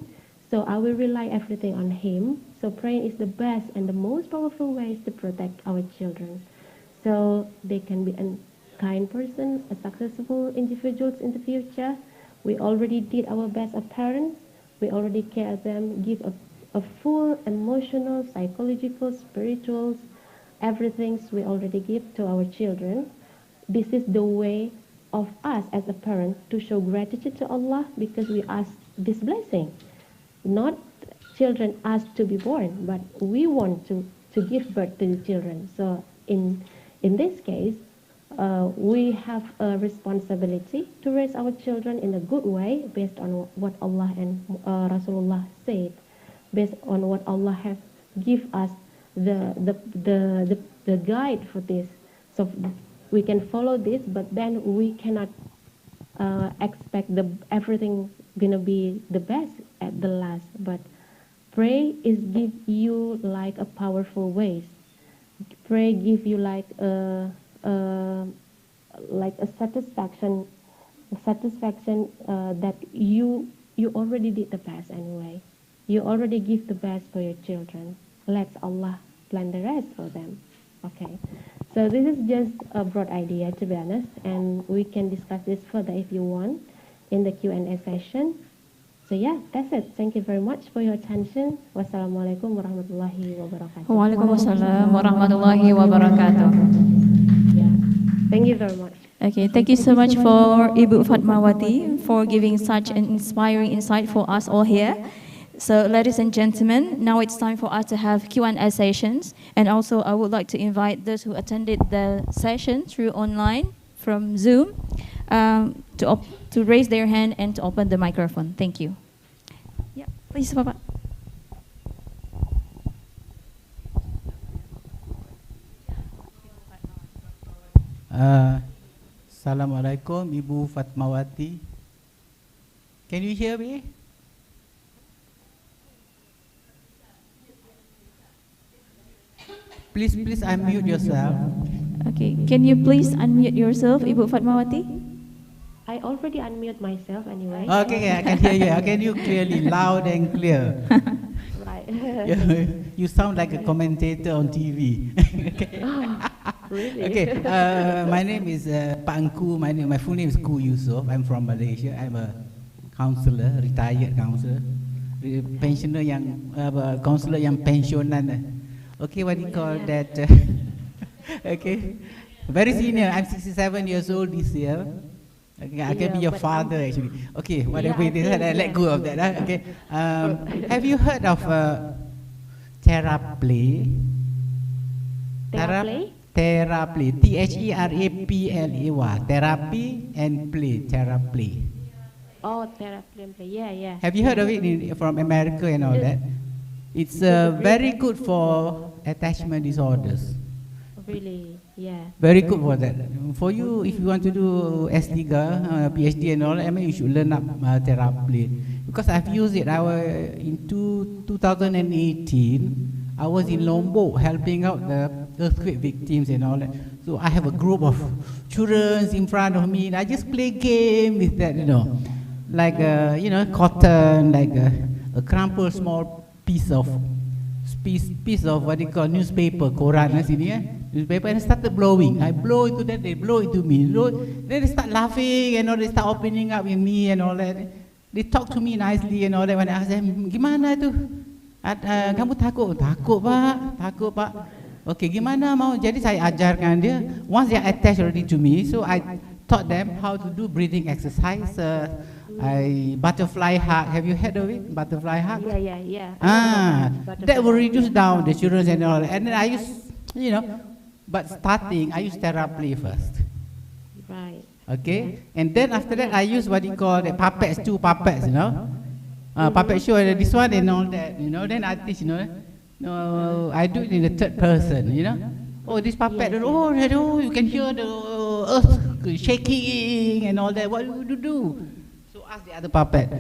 So I will rely everything on Him. So praying is the best and the most powerful ways to protect our children. So they can be a kind person, a successful individuals in the future. We already did our best as parents. We already care them, give a full emotional, psychological, spiritual, everything we already give to our children. This is the way of us as a parent to show gratitude to Allah, because we ask this blessing. Not children ask to be born, but we want to give birth to the children. So in this case, we have a responsibility to raise our children in a good way based on what Allah and Rasulullah said, based on what Allah has give us the guide for this. So we can follow this, but then we cannot expect everything gonna be the best at the last. But pray is give you like a powerful ways. Pray give you like a satisfaction that you already did the best anyway. You already give the best for your children. Let Allah plan the rest for them. Okay. So this is just a broad idea, to be honest, and we can discuss this further if you want in the Q&A session. So yeah, that's it. Thank you very much for your attention. Wassalamualaikum warahmatullahi wabarakatuh. Waalaikumsalam warahmatullahi wabarakatuh. Yeah. Thank you very much. Okay, thank you so much for Ibu Fatmawati for giving such an inspiring insight for us all here. So ladies and gentlemen, now it's time for us to have Q&A sessions. And also I would like to invite those who attended the session through online from Zoom to raise their hand and to open the microphone. Thank you. Yeah, please, Bapak. Assalamualaikum, Ibu Fatmawati. Can you hear me? Please unmute yourself. Okay, can you please unmute yourself, Ibu Fatmawati? I already unmute myself anyway. Okay, I can hear you. I can hear you clearly, loud and clear. Right. You sound like a commentator on TV. Okay. Oh, really? Okay. My name is Pak Angku. My full name is Ku Yusof. I'm from Malaysia. I'm a counselor, retired counselor. pensioner yang counselor yang pensionan. Okay, what do you call that? Okay, very senior. I'm 67 years old this year. Okay, I can be your father actually. Okay, whatever it is, I let go of that. Okay, have you heard of Theraplay? Theraplay? Theraplay. Theraplay. Therapy and play. Theraplay. Oh, Theraplay. Yeah. Have you heard of it from America and all that? It's very good for attachment disorders. Really, yeah. Very good for that. For you, if you want to do S3, PhD and all, I mean, you should learn up Theraplay. Because I've used it. In 2018, I was in Lombok helping out the earthquake victims and all that. So I have a group of children in front of me, and I just play game with that, like cotton, like a crumpled small piece of what they call newspaper, koran, newspaper, and I started blowing. I blow into that, they blow into me. Then they start laughing and all, they start opening up with me and all that. They talk to me nicely and all that. When I ask them, gimana tu? Kamu takut? Takut pak. Okay, gimana mau? Jadi saya ajarkan dia. Once they are attached already to me, so I taught them how to do breathing exercise. Butterfly hug. Have you heard of it? Butterfly hug. Yeah. That will reduce down the children and all. And then I use, but starting I use Theraplay first. Right. Okay, and then after that I use what you call the puppets, 2 puppets, puppet show, this one and all that, then I teach, I do it in the 3rd person, Oh, this puppet, you can hear the earth shaking and all that, what would you do? So ask the other puppet.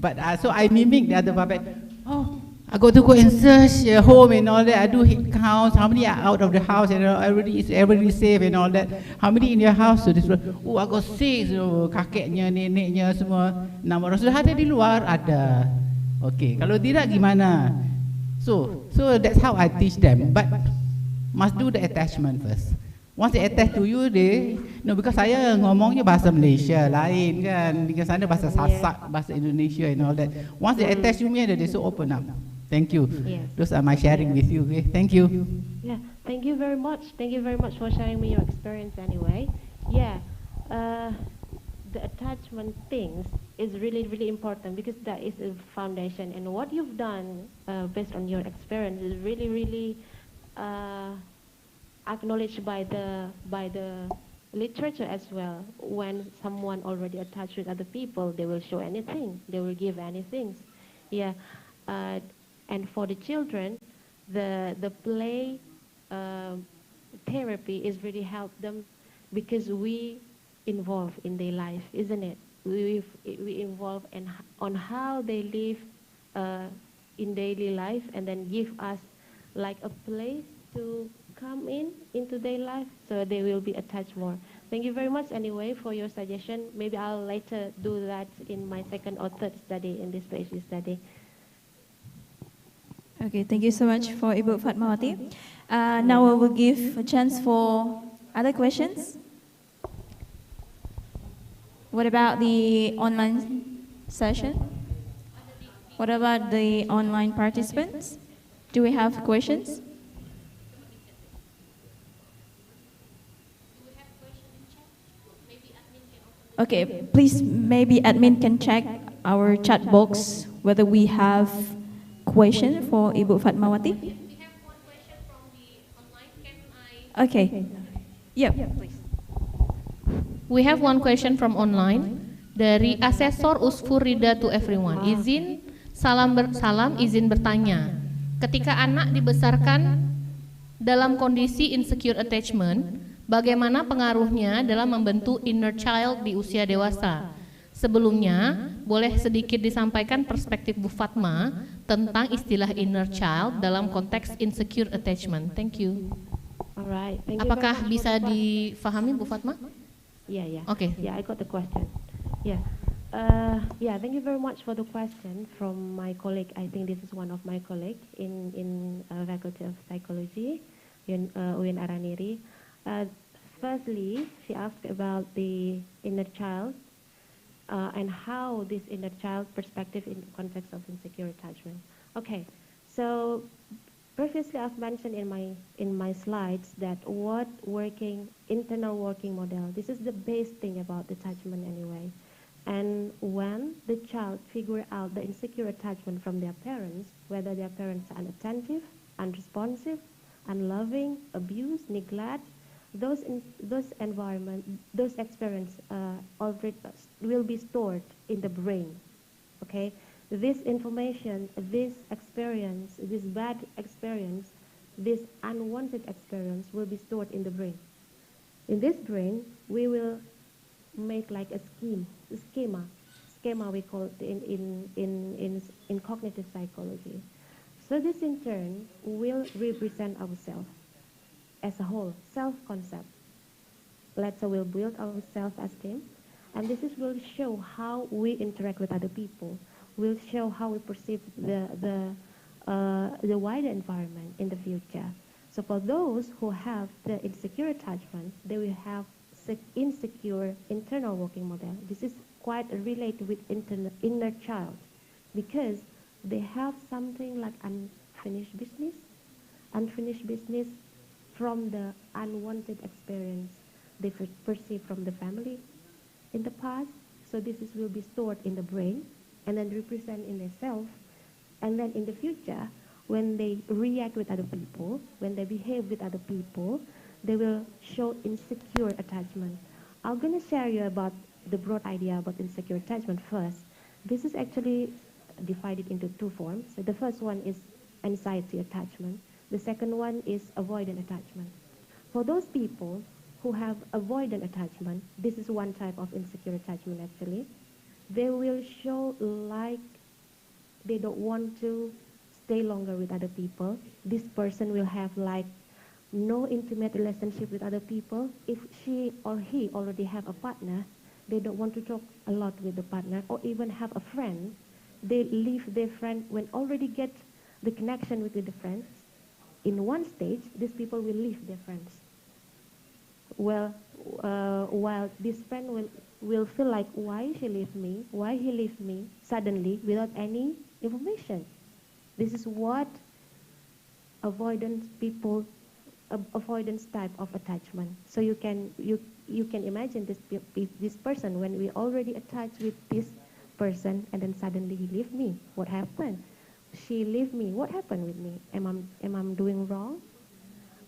But so I mimic the other puppet. Oh, I got to go and search home and all that. I do hit counts. How many are out of the house and everybody safe and all that. How many in your house? So this one, oh, I got 6. Kakeknya, neneknya semua 6 orang. Sudah ada di luar? Ada. Okay. Kalau tidak gimana? So that's how I teach them. But must do the attachment first. Once they attach to you, because saya ngomongnya bahasa Malaysia lain kan, di sana bahasa Sasak, bahasa Indonesia and all that. Once they attach to me, they so open up. Thank you. Those are my sharing with you. Okay? Thank you. Yeah, thank you very much. Thank you very much for sharing me your experience anyway. Yeah, the attachment things is really, really important because that is a foundation. And what you've done based on your experience is really, really acknowledged by the literature as well. When someone already attached with other people, they will show anything. They will give anything. Yeah. And for the children, the play therapy is really help them because we involve in their life, isn't it? We involve on how they live in daily life, and then give us like a place to come into their life, so they will be attached more. Thank you very much anyway for your suggestion. Maybe I'll later do that in my 2nd or 3rd study in this PhD study. Okay, thank you so much for Ibu Fatmawati. Now I will give a chance for other questions. What about the online session? What about the online participants? Do we have questions? Okay, please, maybe admin can check our chat box whether we have question for Ibu Fatmawati. We have one question from the online. Can I? Okay. Yeah, please. We have one question from online dari Asesor Usfur Rida to everyone. Salam izin bertanya. Ketika anak dibesarkan dalam kondisi insecure attachment, bagaimana pengaruhnya dalam membentuk inner child di usia dewasa? Sebelumnya, boleh sedikit disampaikan perspektif Bu Fatma tentang istilah inner child dalam konteks insecure attachment. Thank you. Alright. Thank you. Apakah bisa difahami Bu Fatma? Yeah. Okay. Yeah, I got the question. Yeah. Thank you very much for the question from my colleague. I think this is one of my colleagues in Faculty of Psychology in Ar-Raniry. Firstly, she asked about the inner child. and how this inner child perspective in the context of insecure attachment. Okay, so previously I've mentioned in my slides that what internal working model, this is the base thing about attachment anyway. And when the child figure out the insecure attachment from their parents, whether their parents are unattentive, unresponsive, unloving, abuse, neglect, those experience already will be stored in the brain. Okay, this information, this experience, this bad experience, this unwanted experience will be stored in the brain. In this brain, we will make like a schema we call it in cognitive psychology. So this in turn will represent ourselves as a whole, self-concept. Let's say we'll build our self-esteem, and will show how we interact with other people, will show how we perceive the wider environment in the future. So for those who have the insecure attachment, they will have insecure internal working model. This is quite related with inner child, because they have something like unfinished business from the unwanted experience they perceive from the family in the past. So will be stored in the brain and then represent in their self. And then in the future, when they react with other people, when they behave with other people, they will show insecure attachment. I'm going to share you about the broad idea about insecure attachment first. This is actually divided into two forms. So the first one is anxiety attachment. The second one is avoidant attachment. For those people who have avoidant attachment, this is one type of insecure attachment actually. They will show like they don't want to stay longer with other people. This person will have like no intimate relationship with other people. If she or he already have a partner, they don't want to talk a lot with the partner or even have a friend. They leave their friend when already get the connection with the friends. In one stage, these people will leave their friends. Well, while this friend will feel like, why she leave me, why he leave me suddenly without any information. This is what avoidance type of attachment. So you can imagine this person when we already attached with this person and then suddenly he leave me. What happened? She leave me. What happened with me? Am I doing wrong?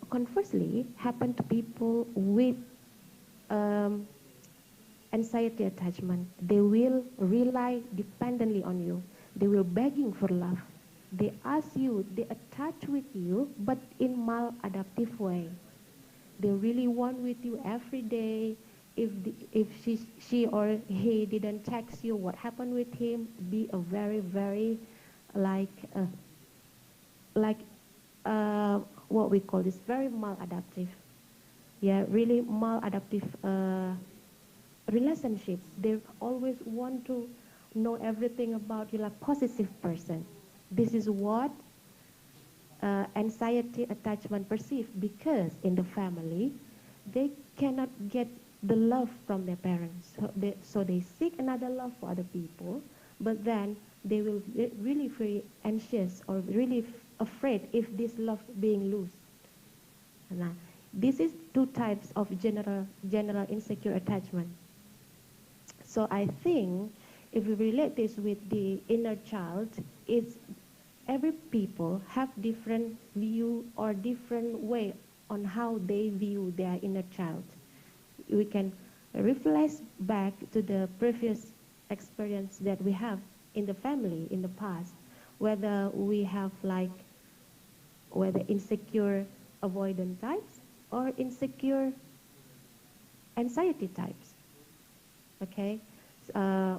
Conversely, happen to people with anxiety attachment. They will rely dependently on you. They will begging for love. They ask you, they attach with you, but in maladaptive way. They really want with you every day. If she or he didn't text you, what happened with him? Be a very, very what we call this very maladaptive. Yeah, really maladaptive relationship. They always want to know everything about you, like possessive person. This is what anxiety attachment perceive, because in the family they cannot get the love from their parents, so they seek another love for other people, but then they will really feel anxious or really afraid if this love being lost. Now, this is two types of general insecure attachment. So I think if we relate this with the inner child, it's every people have different view or different way on how they view their inner child. We can reflect back to the previous experience that we have in the family in the past, whether we have whether insecure avoidant types or insecure anxiety types. Okay,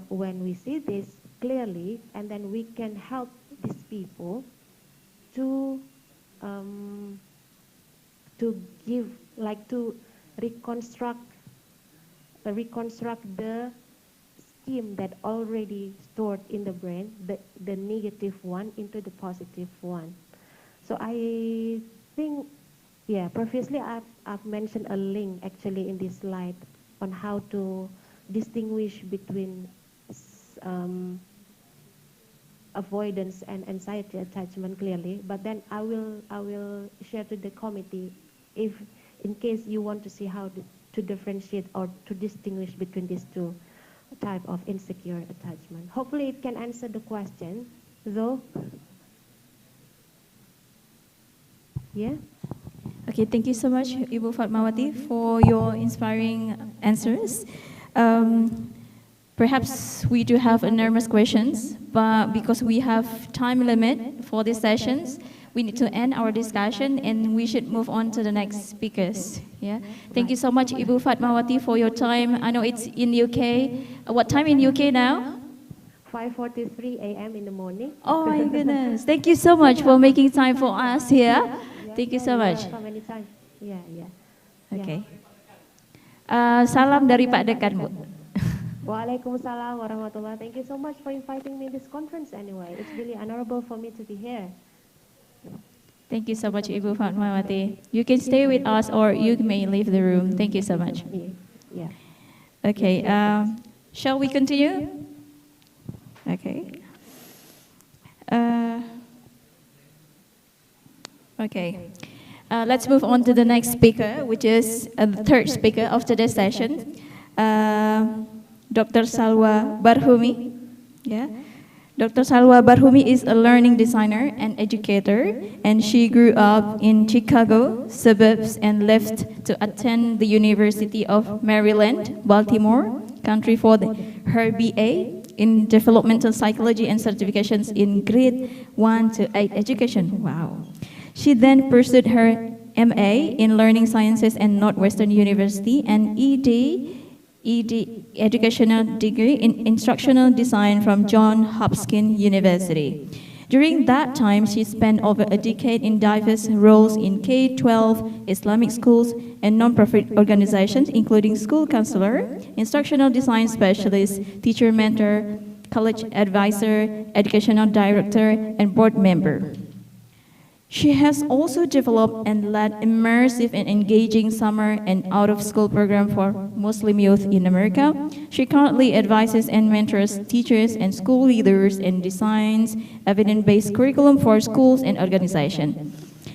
when we see this clearly, and then we can help these people to give, to reconstruct the scheme that already stored in the brain, the negative one into the positive one. So I think, yeah, previously I've mentioned a link actually in this slide on how to distinguish between avoidance and anxiety attachment clearly, but then I will share to the committee if in case you want to see how to differentiate or to distinguish between these two type of insecure attachment. Hopefully it can answer the question, though. Yeah. Okay, thank you so much, Ibu Fatmawati, for your inspiring answers. Perhaps we do have enormous questions, but because we have time limit for these sessions, we need to end our discussion and we should move on to the next speakers. Yeah. Thank you so much, Ibu Fatmawati, for your time. I know it's in UK. What time in UK now? 5:43 a.m. in the morning. Oh my goodness. Thank you so much for making time for us here. Thank you so much. So many times. Yeah. Okay. Salam dari Pak Dekan, Bu. Waalaikumsalam warahmatullah. Thank you so much for inviting me to this conference anyway. It's really honorable for me to be here. Thank you so much, Ibu Fatmawati. You can stay with us or you may leave the room. Thank you so much. Yeah. Okay, shall we continue? Okay. Let's move on to the next speaker, which is the third speaker of today's session, Dr. Salwa Barhumi. Yeah. Dr. Salwa Barhumi is a learning designer and educator, and she grew up in Chicago suburbs and left to attend the University of Maryland, Baltimore, country for her BA in developmental psychology and certifications in grade 1 to 8 education. Wow. She then pursued her MA in learning sciences at Northwestern University and ED educational degree in instructional design from Johns Hopkins University. During that time, she spent over a decade in diverse roles in K-12 Islamic schools and non-profit organizations, including school counselor, instructional design specialist, teacher mentor, college advisor, educational director, and board member. She has also developed and led immersive and engaging summer and out-of-school program for Muslim youth in America. She currently advises and mentors teachers and school leaders and designs evidence-based curriculum for schools and organizations.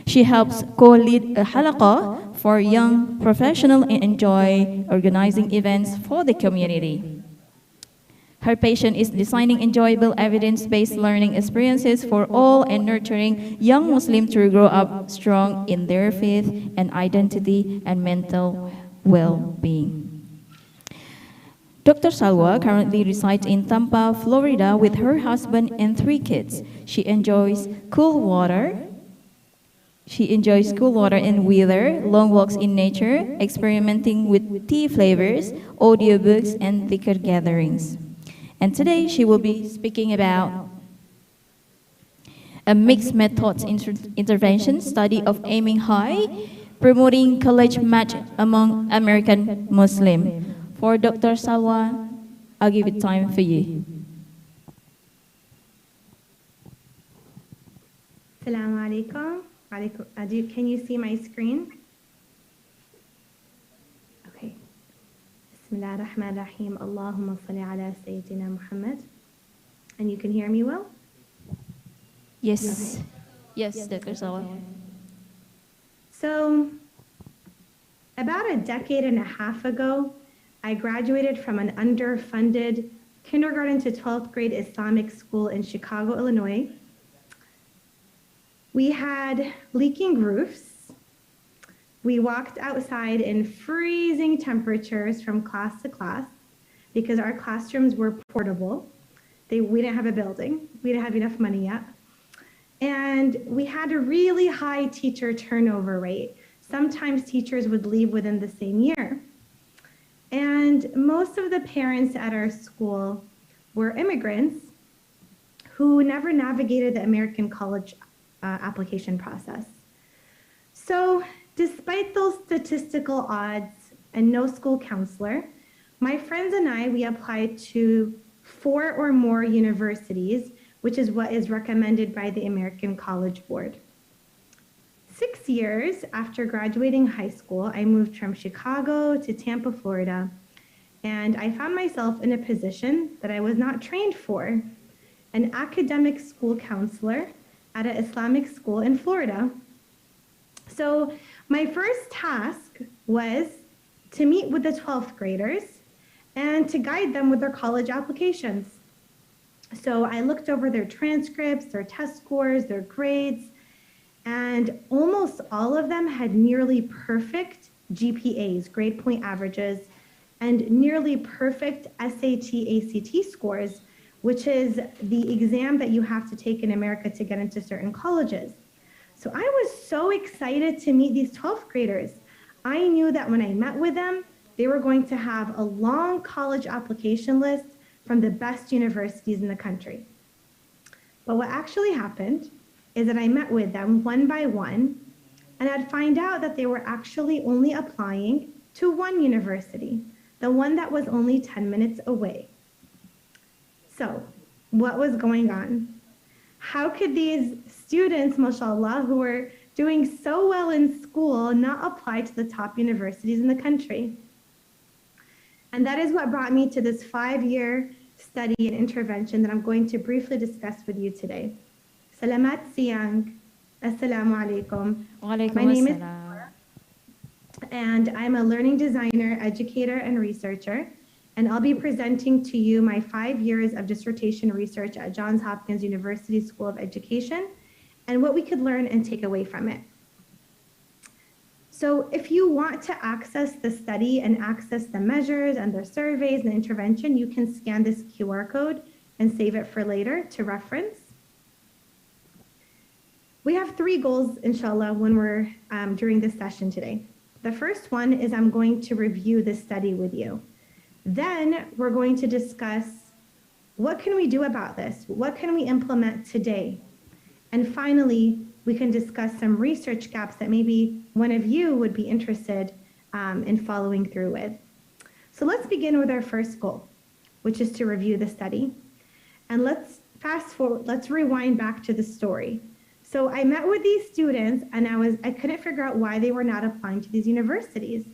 She helps co-lead a halaqa for young professionals and enjoy organizing events for the community. Her passion is designing enjoyable evidence-based learning experiences for all and nurturing young Muslims to grow up strong in their faith and identity and mental well-being. Dr. Salwa currently resides in Tampa, Florida with her husband and 3 kids. She enjoys cool water and weather, long walks in nature, experimenting with tea flavors, audiobooks, and thicker gatherings. And today she will be speaking about a mixed methods intervention study of aiming high, promoting college match among American Muslims. For Dr. Salwa, I'll give it time for you. Assalamu alaikum. Can you see my screen? Okay. Bismillah ar-Rahman ar-Rahim. Allahumma salli ala Sayyidina Muhammad. And you can hear me well? Yes. Okay. Yes, Dr. Salwa. So, about a decade and a half ago, I graduated from an underfunded kindergarten to 12th grade Islamic school in Chicago, Illinois. We had leaking roofs. We walked outside in freezing temperatures from class to class because our classrooms were portable. We didn't have a building. We didn't have enough money yet. And we had a really high teacher turnover rate. Sometimes teachers would leave within the same year. And most of the parents at our school were immigrants who never navigated the American college application process. So despite those statistical odds and no school counselor, my friends and I, we applied to 4 or more universities, which is what is recommended by the American College Board. 6 years after graduating high school, I moved from Chicago to Tampa, Florida. and I found myself in a position that I was not trained for, an academic school counselor at an Islamic school in Florida. So my first task was to meet with the 12th graders and to guide them with their college applications. So I looked over their transcripts, their test scores, their grades, and almost all of them had nearly perfect GPAs, grade point averages, and nearly perfect SAT, ACT scores, which is the exam that you have to take in America to get into certain colleges. So I was so excited to meet these 12th graders. I knew that when I met with them, they were going to have a long college application list from the best universities in the country. But what actually happened is that I met with them one by one, and I'd find out that they were actually only applying to one university, the one that was only 10 minutes away. So, what was going on? How could these students, mashallah, who were doing so well in school not apply to the top universities in the country? And that is what brought me to this 5-year study and intervention that I'm going to briefly discuss with you today. Salamat siyang. Assalamu alaikum. My name is Sarah, and I'm a learning designer, educator, and researcher. And I'll be presenting to you my 5 years of dissertation research at Johns Hopkins University School of Education and what we could learn and take away from it. So if you want to access the study and access the measures and the surveys and the intervention, you can scan this QR code and save it for later to reference. We have 3 goals, inshallah, when we're during this session today. The first one is I'm going to review the study with you. Then we're going to discuss what can we do about this? What can we implement today? And finally, we can discuss some research gaps that maybe one of you would be interested in following through with. So let's begin with our first goal, which is to review the study. And let's fast forward, let's rewind back to the story. So I met with these students and I couldn't figure out why they were not applying to these universities.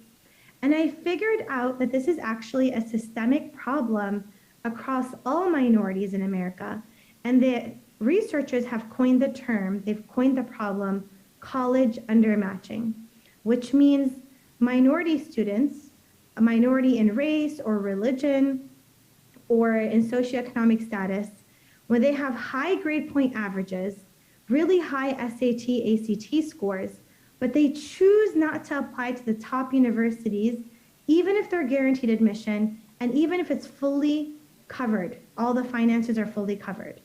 And I figured out that this is actually a systemic problem across all minorities in America. And the researchers have coined the term, they've coined the problem, college undermatching, which means minority students, a minority in race or religion or in socioeconomic status, when they have high grade point averages, really high SAT, ACT scores, but they choose not to apply to the top universities, even if they're guaranteed admission, and even if it's fully covered, all the finances are fully covered.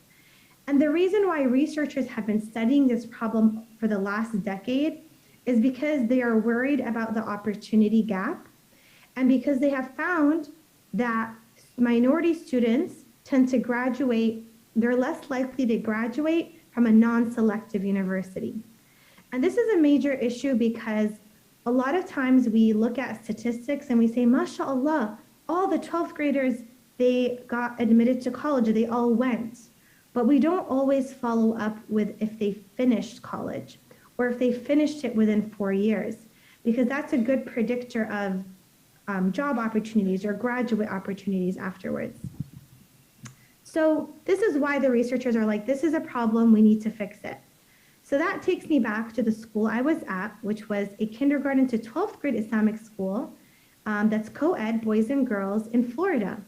And the reason why researchers have been studying this problem for the last decade is because they are worried about the opportunity gap, and because they have found that minority students tend to graduate, they're less likely to graduate from a non-selective university. And this is a major issue because a lot of times we look at statistics and we say, mashallah, all the 12th graders, they got admitted to college, they all went. But we don't always follow up with if they finished college or if they finished it within 4 years, because that's a good predictor of job opportunities or graduate opportunities afterwards. So this is why the researchers are like, this is a problem, we need to fix it. So that takes me back to the school I was at, which was a kindergarten to 12th grade Islamic school that's co-ed, boys and girls, in Florida.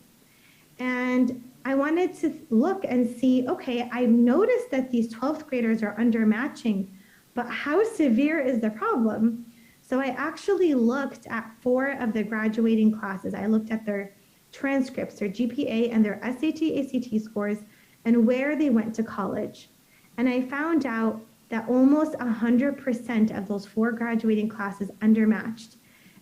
And I wanted to look and see, okay, I noticed that these 12th graders are undermatching, but how severe is the problem? So I actually looked at 4 of the graduating classes. I looked at their transcripts, their GPA, and their SAT, ACT scores, and where they went to college. And I found out that almost 100% of those 4 graduating classes undermatched.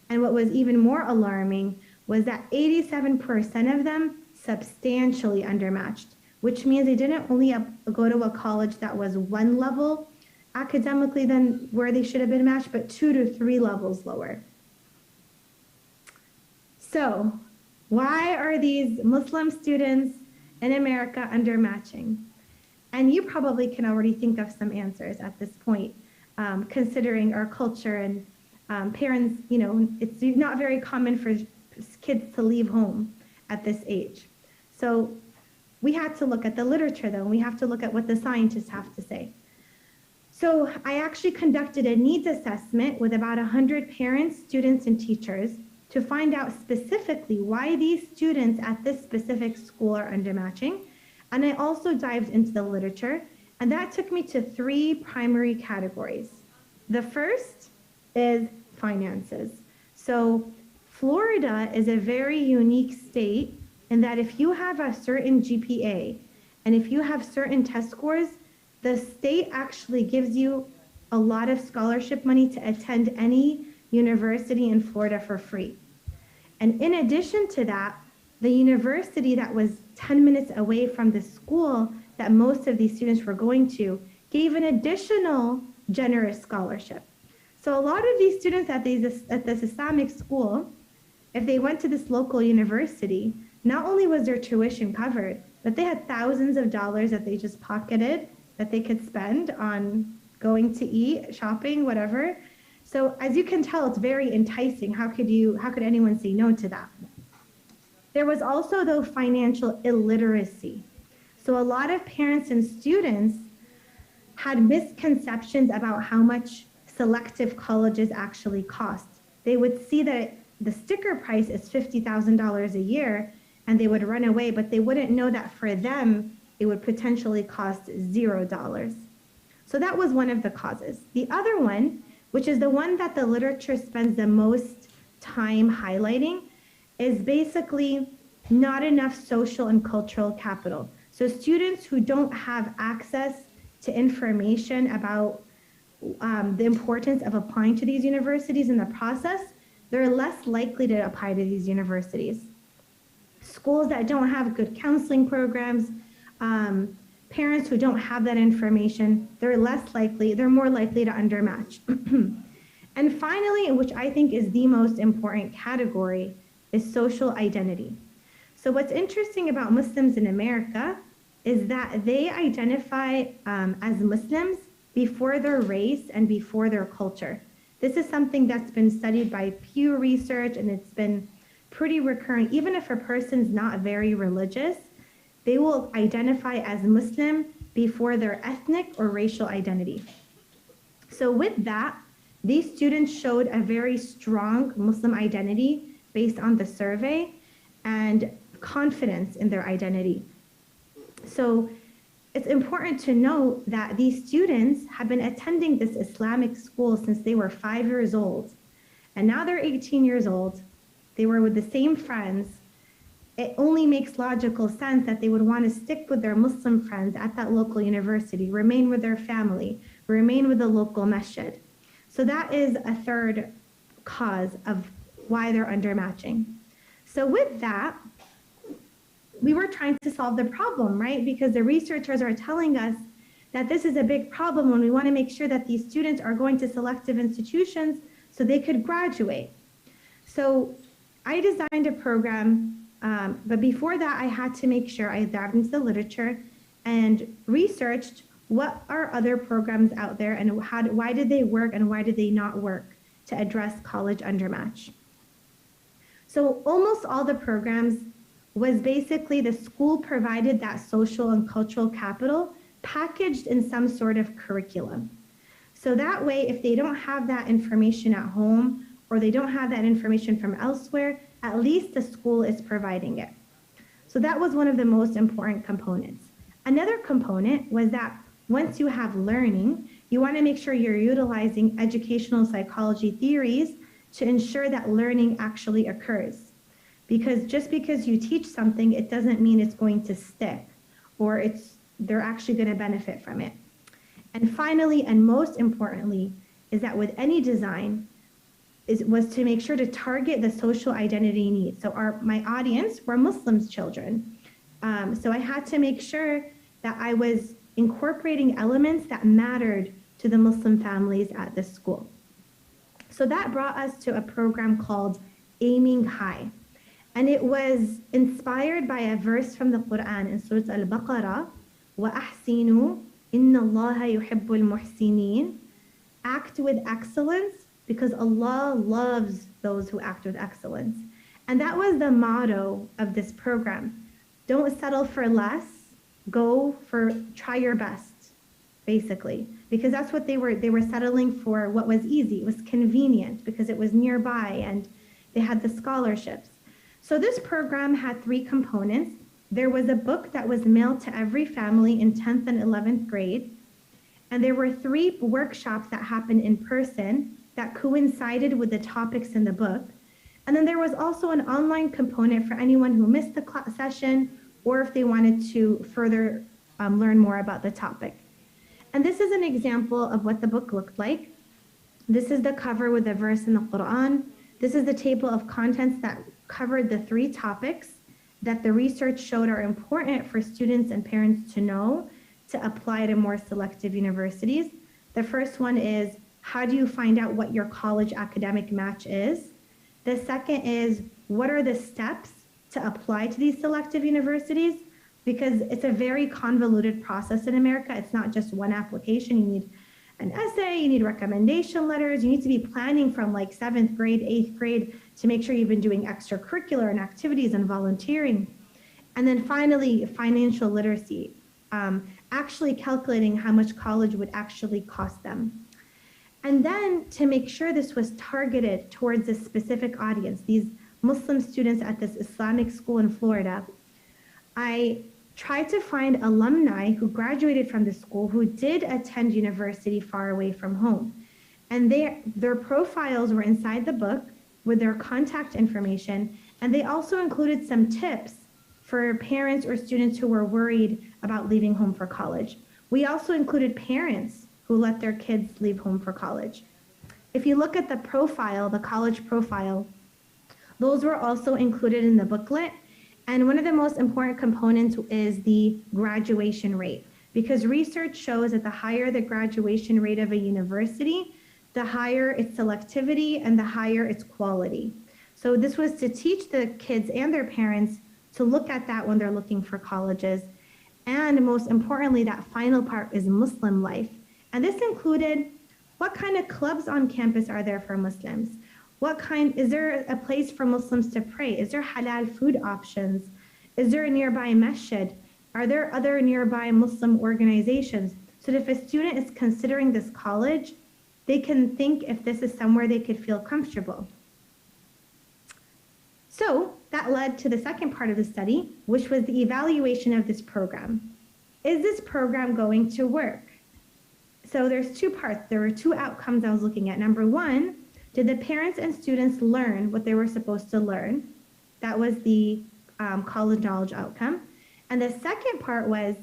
And what was even more alarming was that 87% of them substantially undermatched, which means they didn't only go to a college that was 1 level academically than where they should have been matched, but 2 to 3 levels lower. So why are these Muslim students in America undermatching? And you probably can already think of some answers at this point, considering our culture and parents, you know, it's not very common kids to leave home at this age. So we had to look at the literature though, and we have to look at what the scientists have to say. So I actually conducted a needs assessment with about 100 parents, students, and teachers to find out specifically why these students at this specific school are undermatching. And I also dived into the literature, and that took me to 3 primary categories. The first is finances. So Florida is a very unique state in that if you have a certain GPA and if you have certain test scores, the state actually gives you a lot of scholarship money to attend any university in Florida for free. And in addition to that, the university that was 10 minutes away from the school that most of these students were going to gave an additional generous scholarship. So a lot of these students at this Islamic school, if they went to this local university, not only was their tuition covered, but they had thousands of dollars that they just pocketed that they could spend on going to eat, shopping, whatever. So as you can tell, it's very enticing. How could anyone say no to that? There was also, though, financial illiteracy. So a lot of parents and students had misconceptions about how much selective colleges actually cost. They would see that the sticker price is $50,000 a year, and they would run away, but they wouldn't know that for them, it would potentially cost $0. So that was one of the causes. The other one, which is the one that the literature spends the most time highlighting, is basically not enough social and cultural capital. So students who don't have access to information about the importance of applying to these universities in the process, they're less likely to apply to these universities. Schools that don't have good counseling programs, parents who don't have that information, they're more likely to undermatch. And finally, which I think is the most important category, is social identity. So what's interesting about Muslims in America is that they identify as Muslims before their race and before their culture. This is something that's been studied by Pew Research, and it's been pretty recurrent. Even if a person's not very religious, they will identify as Muslim before their ethnic or racial identity. So with that, these students showed a very strong Muslim identity based on the survey and confidence in their identity. So it's important to note that these students have been attending this Islamic school since they were 5 years old. And now they're 18 years old. They were with the same friends. It only makes logical sense that they would want to stick with their Muslim friends at that local university, remain with their family, remain with the local masjid. So that is a third cause of why they're undermatching. So with that, we were trying to solve the problem, right? Because the researchers are telling us that this is a big problem when we want to make sure that these students are going to selective institutions so they could graduate. So I designed a program, but before that I had to make sure I dived into the literature and researched what are other programs out there and why did they work and why did they not work to address college undermatch. So almost all the programs was basically the school provided that social and cultural capital packaged in some sort of curriculum. So that way, if they don't have that information at home or they don't have that information from elsewhere, at least the school is providing it. So that was one of the most important components. Another component was that once you have learning, you want to make sure you're utilizing educational psychology theories to ensure that learning actually occurs. Because just because you teach something, it doesn't mean it's going to stick or they're actually going to benefit from it. And finally, and most importantly, is that with any design, was to make sure to target the social identity needs. So my audience were Muslims children. So I had to make sure that I was incorporating elements that mattered to the Muslim families at the school. So that brought us to a program called Aiming High. And it was inspired by a verse from the Quran in Surah Al-Baqarah, وَأَحْسِنُوا إِنَّ اللَّهَ يُحِبُّ الْمُحْسِنِينَ. Act with excellence because Allah loves those who act with excellence. And that was the motto of this program. Don't settle for less, try your best, basically. Because that's what they were settling for, what was easy. It was convenient because it was nearby and they had the scholarships. So this program had 3 components. There was a book that was mailed to every family in 10th and 11th grade. And there were 3 workshops that happened in person that coincided with the topics in the book. And then there was also an online component for anyone who missed the class session or if they wanted to further learn more about the topic. And this is an example of what the book looked like. This is the cover with a verse in the Quran. This is the table of contents that covered the 3 topics that the research showed are important for students and parents to know to apply to more selective universities. The first one is, how do you find out what your college academic match is? The second is, what are the steps to apply to these selective universities? Because it's a very convoluted process in America. It's not just one application. You need an essay, you need recommendation letters, you need to be planning from like 7th grade, 8th grade to make sure you've been doing extracurricular and activities and volunteering. And then finally, financial literacy, actually calculating how much college would actually cost them. And then to make sure this was targeted towards a specific audience, these Muslim students at this Islamic school in Florida, I tried to find alumni who graduated from the school who did attend university far away from home. And their profiles were inside the book with their contact information, and they also included some tips for parents or students who were worried about leaving home for college. We also included parents who let their kids leave home for college. If you look at the profile, the college profile, those were also included in the booklet. And one of the most important components is the graduation rate, because research shows that the higher the graduation rate of a university, the higher its selectivity and the higher its quality. So this was to teach the kids and their parents to look at that when they're looking for colleges. And most importantly, that final part is Muslim life. And this included, what kind of clubs on campus are there for Muslims? Is there a place for Muslims to pray? Is there halal food options? Is there a nearby masjid? Are there other nearby Muslim organizations? So that if a student is considering this college, they can think if this is somewhere they could feel comfortable. So that led to the second part of the study, which was the evaluation of this program. Is this program going to work? So there's 2 parts. There were 2 outcomes I was looking at. Number 1, did the parents and students learn what they were supposed to learn? That was the college knowledge outcome. And the second part was,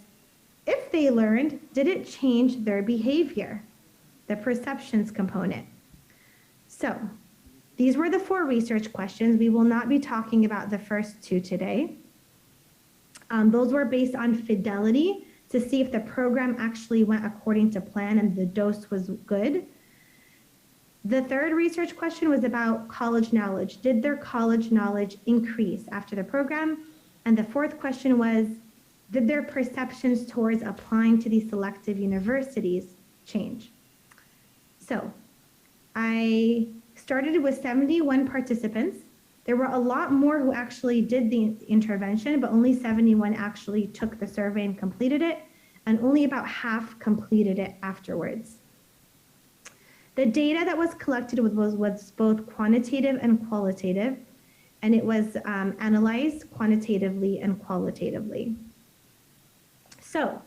if they learned, did it change their behavior? The perceptions component. So these were the 4 research questions. We will not be talking about the first 2 today. Those were based on fidelity to see if the program actually went according to plan and the dose was good. The 3rd research question was about college knowledge. Did their college knowledge increase after the program? And the 4th question was, did their perceptions towards applying to these selective universities change? So I started with 71 participants. There were a lot more who actually did the intervention, but only 71 actually took the survey and completed it, and only about half completed it afterwards. The data that was collected was both quantitative and qualitative, and it was analyzed quantitatively and qualitatively. So,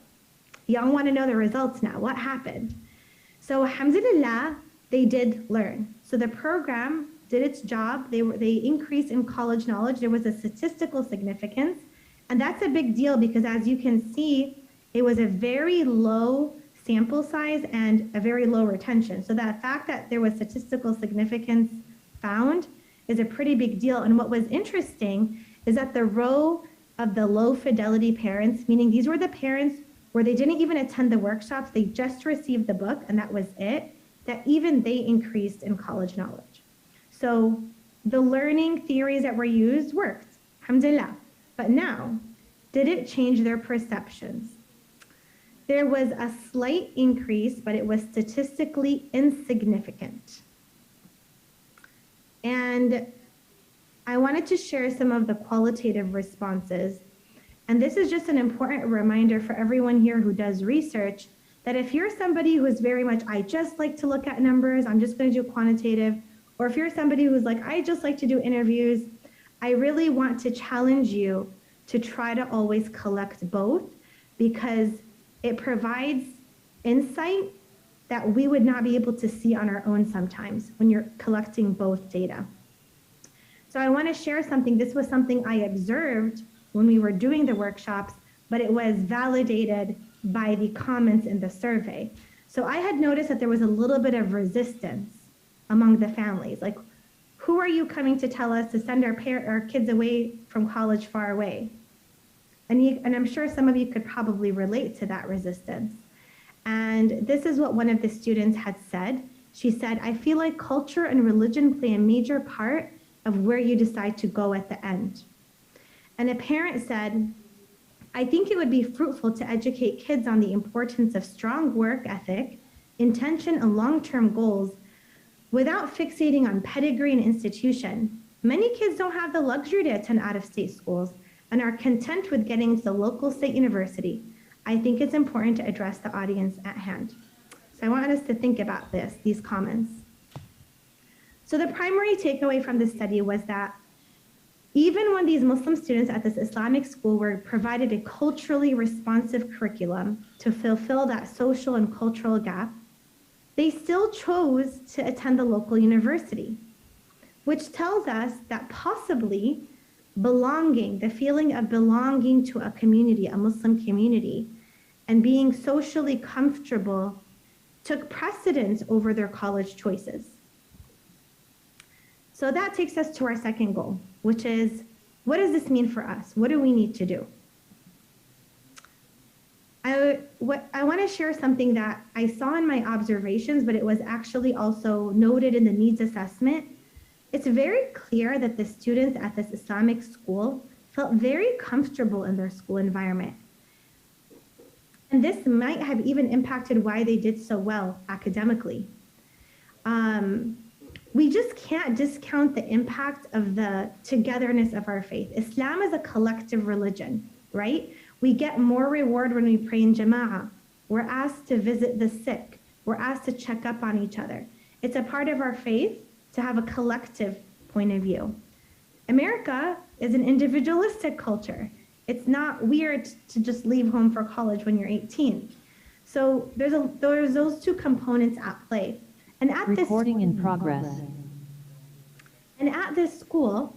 y'all want to know the results now. What happened? So, alhamdulillah, they did learn. So the program did its job. They increased in college knowledge. There was a statistical significance, and that's a big deal because, as you can see, it was a very low sample size and a very low retention. So that fact that there was statistical significance found is a pretty big deal. And what was interesting is that the row of the low fidelity parents, meaning these were the parents where they didn't even attend the workshops, they just received the book and that was it, that even they increased in college knowledge. So the learning theories that were used worked, alhamdulillah. But now, did it change their perceptions? There was a slight increase, but it was statistically insignificant. And I wanted to share some of the qualitative responses. And this is just an important reminder for everyone here who does research that if you're somebody who is very much, I just like to look at numbers, I'm just going to do quantitative, or if you're somebody who's like, I just like to do interviews, I really want to challenge you to try to always collect both, because it provides insight that we would not be able to see on our own sometimes when you're collecting both data. So I want to share something. This was something I observed when we were doing the workshops, but it was validated by the comments in the survey. So I had noticed that there was a little bit of resistance among the families. Like, who are you coming to tell us to send our kids away from college far away? And I'm sure some of you could probably relate to that resistance. And this is what one of the students had said. She said, I feel like culture and religion play a major part of where you decide to go at the end. And a parent said, I think it would be fruitful to educate kids on the importance of strong work ethic, intention, and long-term goals without fixating on pedigree and institution. Many kids don't have the luxury to attend out-of-state schools and are content with getting to the local state university. I think it's important to address the audience at hand. So I want us to think about these comments. So the primary takeaway from this study was that even when these Muslim students at this Islamic school were provided a culturally responsive curriculum to fulfill that social and cultural gap, they still chose to attend the local university, which tells us that possibly belonging, the feeling of belonging to a community, a Muslim community, and being socially comfortable took precedence over their college choices. So that takes us to our second goal, which is, what does this mean for us? What do we need to do? I want to share something that I saw in my observations, but it was actually also noted in the needs assessment. It's very clear that the students at this Islamic school felt very comfortable in their school environment. And this might have even impacted why they did so well academically. We just can't discount the impact of the togetherness of our faith. Islam is a collective religion, right? We get more reward when we pray in jama'ah. We're asked to visit the sick. We're asked to check up on each other. It's a part of our faith to have a collective point of view. America is an individualistic culture. It's not weird to just leave home for college when you're 18. So there's those two components at play. And at Recording in progress. And at this school,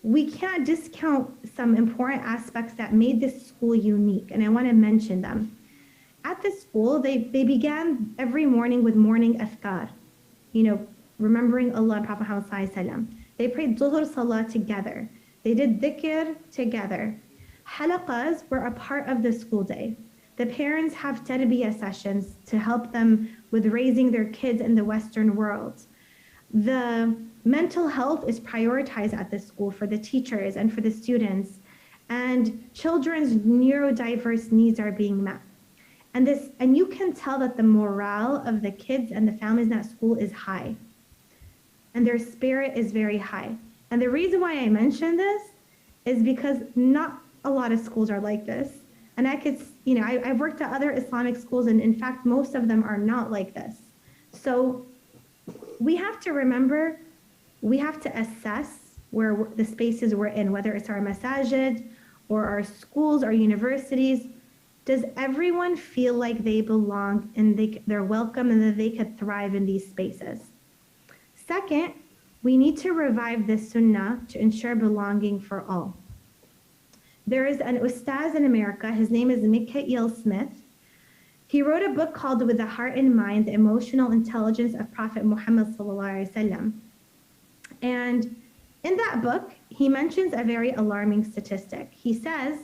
we can't discount some important aspects that made this school unique, and I want to mention them. At this school, they began every morning with morning azkar, remembering Allah and Prophet Muhammad Sallallahu Alaihi Wasallam. They prayed Dhuhr Salah together. They did dhikr together. Halaqas were a part of the school day. The parents have tarbiyah sessions to help them with raising their kids in the Western world. The mental health is prioritized at the school for the teachers and for the students, and children's neurodiverse needs are being met. And you can tell that the morale of the kids and the families in that school is high, and their spirit is very high. And the reason why I mention this is because not a lot of schools are like this. And I've worked at other Islamic schools, and in fact, most of them are not like this. So we have to remember, we have to assess where the spaces we're in, whether it's our masajid or our schools or universities. Does everyone feel like they belong and they're welcome and that they could thrive in these spaces? Second, we need to revive the sunnah to ensure belonging for all. There is an ustaz in America, his name is Mikhail Smith. He wrote a book called With the Heart in Mind, The Emotional Intelligence of Prophet Muhammad Sallallahu Alaihi Wasallam. And in that book, he mentions a very alarming statistic. He says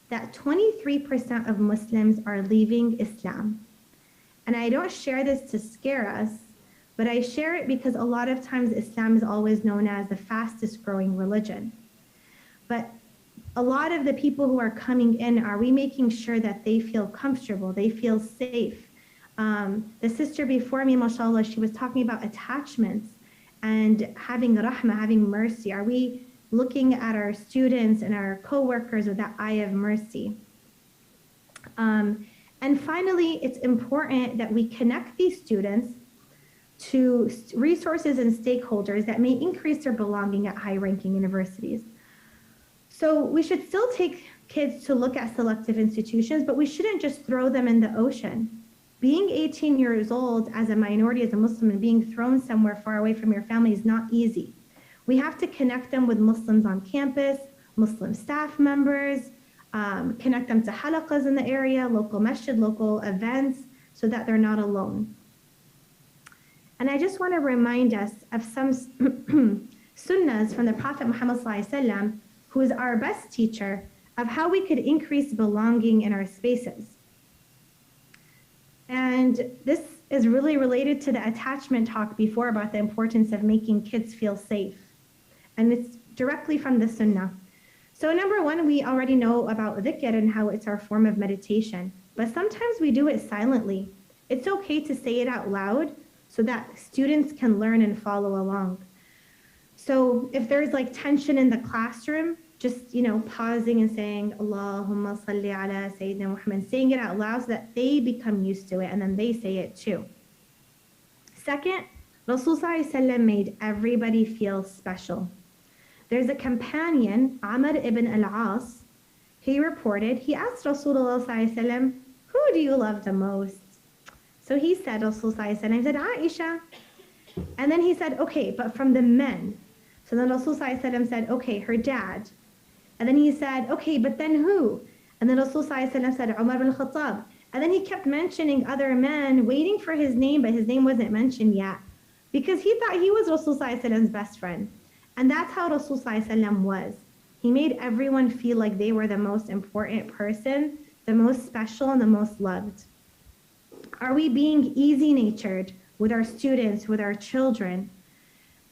that 23% of Muslims are leaving Islam. And I don't share this to scare us, but I share it because a lot of times Islam is always known as the fastest growing religion. But a lot of the people who are coming in, are we making sure that they feel comfortable, they feel safe? The sister before me, mashallah, she was talking about attachments and having rahmah, having mercy. Are we looking at our students and our co-workers with that eye of mercy. And finally, it's important that we connect these students to resources and stakeholders that may increase their belonging at high-ranking universities. So we should still take kids to look at selective institutions, but we shouldn't just throw them in the ocean. Being 18 years old as a minority, as a Muslim, and being thrown somewhere far away from your family is not easy. We have to connect them with Muslims on campus, Muslim staff members, connect them to halaqas in the area, local masjid, local events, so that they're not alone. And I just want to remind us of some sunnahs from the Prophet Muhammad ﷺ, who is our best teacher, of how we could increase belonging in our spaces. And this is really related to the attachment talk before about the importance of making kids feel safe. And it's directly from the sunnah. So number one, we already know about dhikr and how it's our form of meditation, but sometimes we do it silently. It's okay to say it out loud so that students can learn and follow along. So if there's like tension in the classroom, just, pausing and saying, Allahumma salli ala Sayyidina Muhammad, saying it out loud so that they become used to it and then they say it too. Second, Rasul Sallallahu Alaihi Wasallam made everybody feel special. There's a companion, Amr ibn al-As, he asked Rasulullah Sallallahu Alaihi Wasallam, who do you love the most? So he said, Rasul Sallallahu Alaihi Wasallam, he said, Aisha. And then he said, okay, but from the men. So then Rasul Sallallahu Alaihi Wasallam said, okay, her dad. And then he said, okay, but then who? And then Rasul Sallallahu Alaihi Wasallam said, Umar bin Khattab. And then he kept mentioning other men, waiting for his name, but his name wasn't mentioned yet. Because he thought he was Rasul Sallallahu Alaihi Wasallam's best friend. And that's how Rasul Sallallahu Alaihi Wasallam was. He made everyone feel like they were the most important person, the most special, and the most loved. Are we being easy-natured with our students, with our children?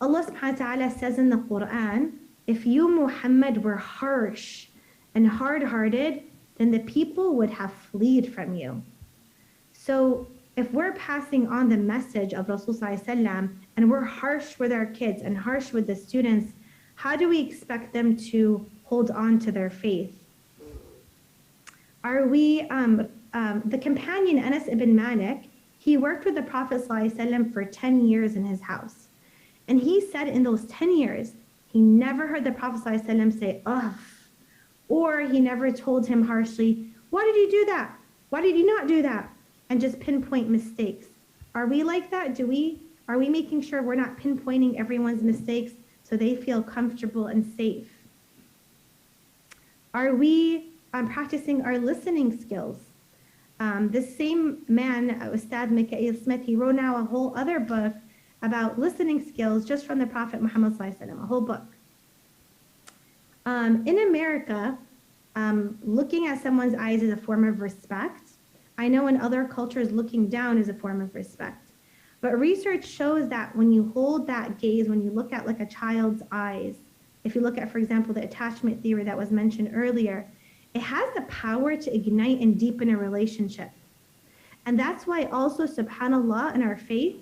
Allah subhanahu wa ta'ala says in the Quran, if you, Muhammad, were harsh and hard-hearted, then the people would have fled from you. So if we're passing on the message of Rasul Sallallahu Alaihi Wasallam and we're harsh with our kids and harsh with the students, how do we expect them to hold on to their faith? Are we, the companion Anas ibn Malik, he worked with the Prophet Sallallahu Alaihi Wasallam for 10 years in his house. And he said in those 10 years, he never heard the Prophet Sallallahu Alaihi Wasallam say, ugh, or he never told him harshly, why did you do that? Why did you not do that? And just pinpoint mistakes. Are we like that? Are we making sure we're not pinpointing everyone's mistakes so they feel comfortable and safe? Are we practicing our listening skills? This same man, Ustad Mikhail Smith, he wrote now a whole other book about listening skills just from the Prophet Muhammad Sallallahu Alaihi Wasallam, a whole book. In America, looking at someone's eyes is a form of respect. I know in other cultures, looking down is a form of respect. But research shows that when you hold that gaze, when you look at like a child's eyes, if you look at, for example, the attachment theory that was mentioned earlier, it has the power to ignite and deepen a relationship. And that's why also, subhanAllah, in our faith,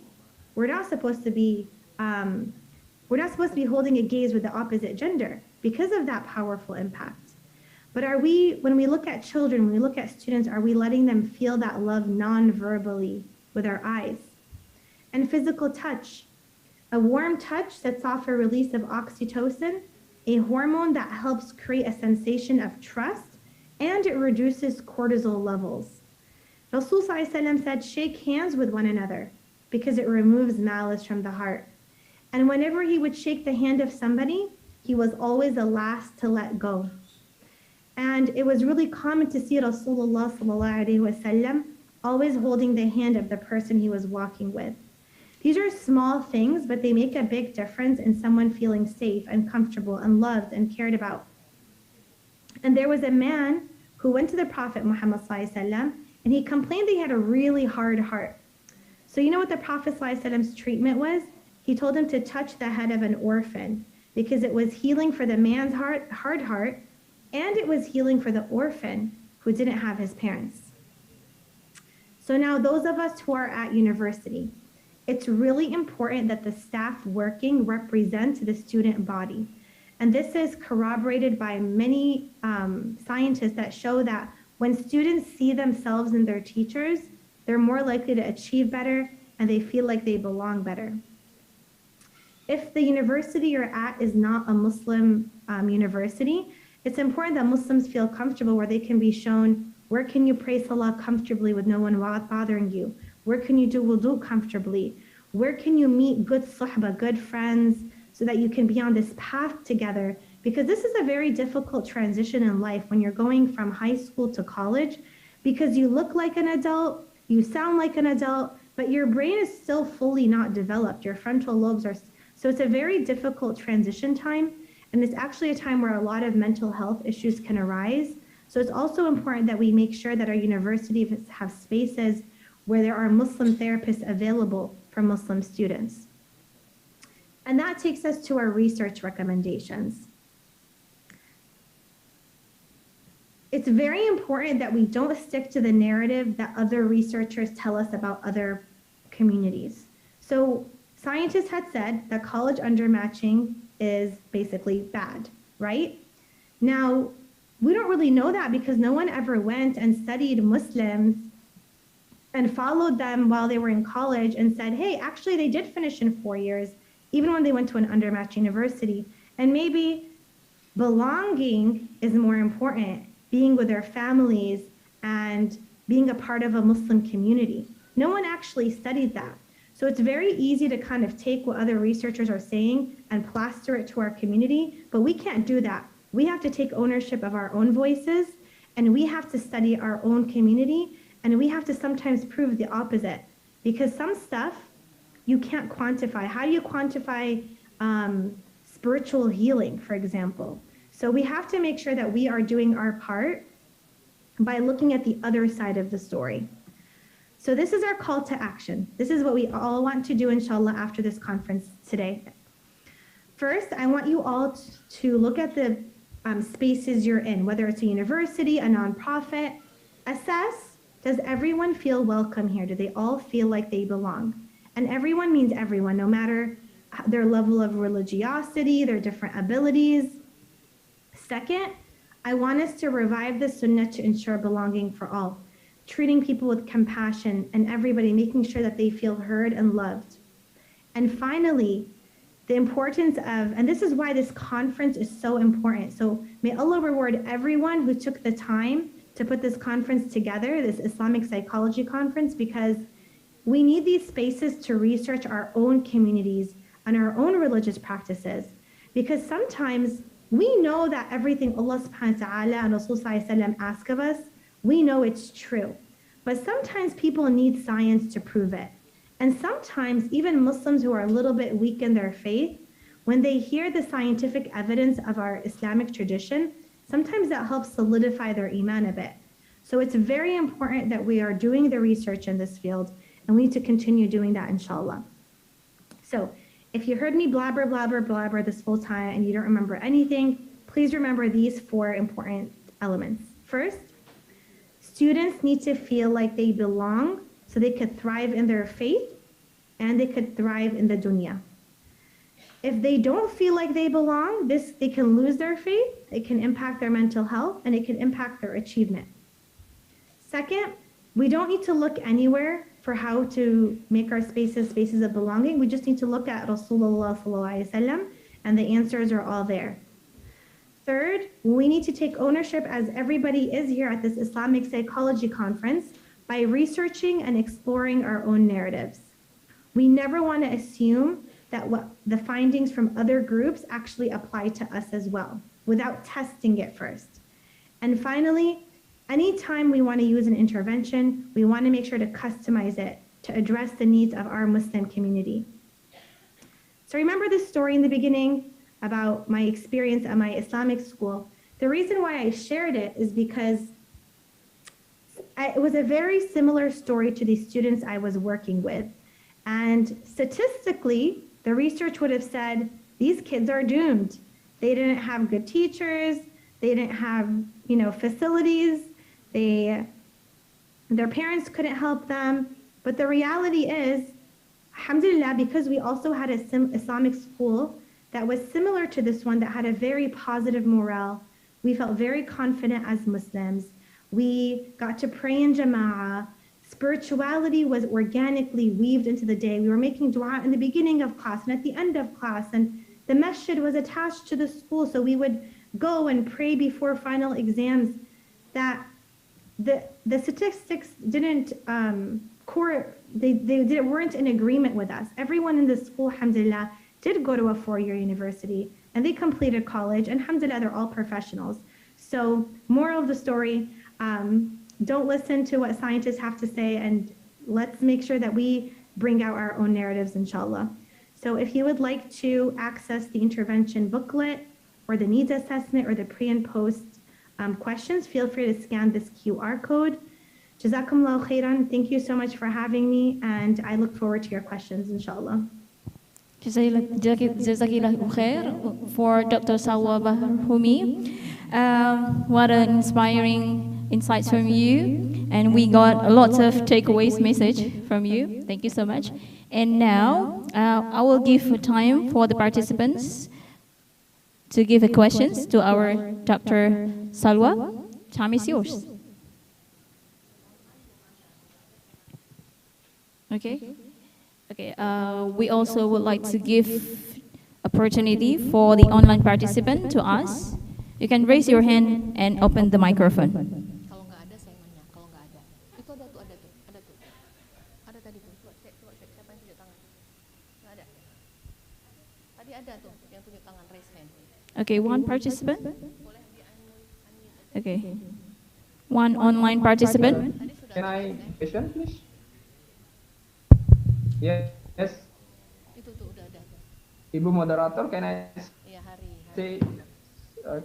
we're not supposed to be holding a gaze with the opposite gender because of that powerful impact. But are we, when we look at children, when we look at students, are we letting them feel that love non-verbally with our eyes? And physical touch. A warm touch sets off a release of oxytocin, a hormone that helps create a sensation of trust, and it reduces cortisol levels. Rasul Sallallahu Alaihi Wasallam said, shake hands with one another because it removes malice from the heart. And whenever he would shake the hand of somebody, he was always the last to let go. And it was really common to see Rasulullah Sallallahu Alaihi Wasallam always holding the hand of the person he was walking with. These are small things, but they make a big difference in someone feeling safe and comfortable and loved and cared about. And there was a man who went to the Prophet Muhammad Sallallahu Alaihi Wasallam, and he complained that he had a really hard heart. So you know what the Prophet Sallallahu Alaihi Wasallam's treatment was? He told him to touch the head of an orphan because it was healing for the man's hard heart, and it was healing for the orphan who didn't have his parents. So now those of us who are at university, it's really important that the staff working represent the student body. And this is corroborated by many scientists that show that when students see themselves in their teachers, they're more likely to achieve better and they feel like they belong better. If the university you're at is not a Muslim university, it's important that Muslims feel comfortable where they can be shown where can you pray salah comfortably with no one bothering you? Where can you do wudu comfortably? Where can you meet good suhbah, good friends, so that you can be on this path together? Because this is a very difficult transition in life when you're going from high school to college, because you look like an adult, you sound like an adult, but your brain is still fully not developed. Your frontal lobes are, so it's a very difficult transition time. And it's actually a time where a lot of mental health issues can arise. So it's also important that we make sure that our universities have spaces where there are Muslim therapists available for Muslim students. And that takes us to our research recommendations. It's very important that we don't stick to the narrative that other researchers tell us about other communities. So scientists had said that college undermatching is basically bad, right? Now, we don't really know that because no one ever went and studied Muslims and followed them while they were in college and said, hey, actually they did finish in 4 years, even when they went to an undermatched university. And maybe belonging is more important, being with their families and being a part of a Muslim community. No one actually studied that. So it's very easy to kind of take what other researchers are saying and plaster it to our community, but we can't do that. We have to take ownership of our own voices, and we have to study our own community, and we have to sometimes prove the opposite, because some stuff you can't quantify. How do you quantify spiritual healing, for example? So we have to make sure that we are doing our part by looking at the other side of the story. So this is our call to action. This is what we all want to do, inshallah, after this conference today. First, I want you all to look at the spaces you're in, whether it's a university, a nonprofit. Assess, does everyone feel welcome here? Do they all feel like they belong? And everyone means everyone, no matter their level of religiosity, their different abilities. Second, I want us to revive the sunnah to ensure belonging for all, treating people with compassion and everybody, making sure that they feel heard and loved. And finally, the importance of, and this is why this conference is so important. So may Allah reward everyone who took the time to put this conference together, this Islamic psychology conference, because we need these spaces to research our own communities and our own religious practices. Because sometimes we know that everything Allah subhanahu wa ta'ala and Rasul sallallahu alaihi wasallam ask of us, we know it's true. But sometimes people need science to prove it. And sometimes even Muslims who are a little bit weak in their faith, when they hear the scientific evidence of our Islamic tradition, sometimes that helps solidify their iman a bit. So it's very important that we are doing the research in this field, and we need to continue doing that, inshallah. So if you heard me blabber, blabber, blabber this whole time and you don't remember anything, please remember these 4 important elements. First, students need to feel like they belong so they could thrive in their faith and they could thrive in the dunya. If they don't feel like they belong, they can lose their faith, it can impact their mental health, and it can impact their achievement. Second, we don't need to look anywhere for how to make our spaces of belonging. We just need to look at Rasulullah sallallahu alaihi wasallam, and the answers are all there. Third, we need to take ownership, as everybody is here at this Islamic psychology conference, by researching and exploring our own narratives. We never want to assume that what the findings from other groups actually apply to us as well, without testing it first. And finally, anytime we want to use an intervention, we want to make sure to customize it to address the needs of our Muslim community. So remember this story in the beginning about my experience at my Islamic school. The reason why I shared it is because it was a very similar story to the students I was working with. And statistically, the research would have said, these kids are doomed. They didn't have good teachers, they didn't have, facilities, their parents couldn't help them. But the reality is, alhamdulillah, because we also had an Islamic school that was similar to this one, that had a very positive morale. We felt very confident as Muslims. We got to pray in Jama'ah. Spirituality was organically weaved into the day. We were making dua in the beginning of class and at the end of class, and the masjid was attached to the school, so we would go and pray before final exams. That the statistics didn't they weren't in agreement with us. Everyone in the school, alhamdulillah, did go to a 4-year university and they completed college, and alhamdulillah, they're all professionals. So moral of the story, don't listen to what scientists have to say, and let's make sure that we bring out our own narratives, inshallah. So if you would like to access the intervention booklet or the needs assessment or the pre and post questions, feel free to scan this QR code. Jazakumullahu khairan. Thank you so much for having me, and I look forward to your questions, inshallah. Jazakillahu khair for Dr. Salwa Bahrumi. What an inspiring insights from you, and we got a lot of takeaways message from you. Thank you so much. And now I will give time for the participants to give questions to our Dr. Salwa. Time is yours. Okay. Okay. We also would like to give opportunity for the online participant to ask. You can raise your hand and open the microphone. Kalau nggak ada saya nanya, kalau nggak ada. Itu ada tuh. Ada tadi tuh. Coba cek siapa yang tunjuk tangan. Nggak ada. Tadi ada tuh yang tunjuk tangan, raise hand. Okay, one participant. Okay. One online participant. Can I question, please? Yes. Itu tuh udah ada. Ibu moderator, can I say?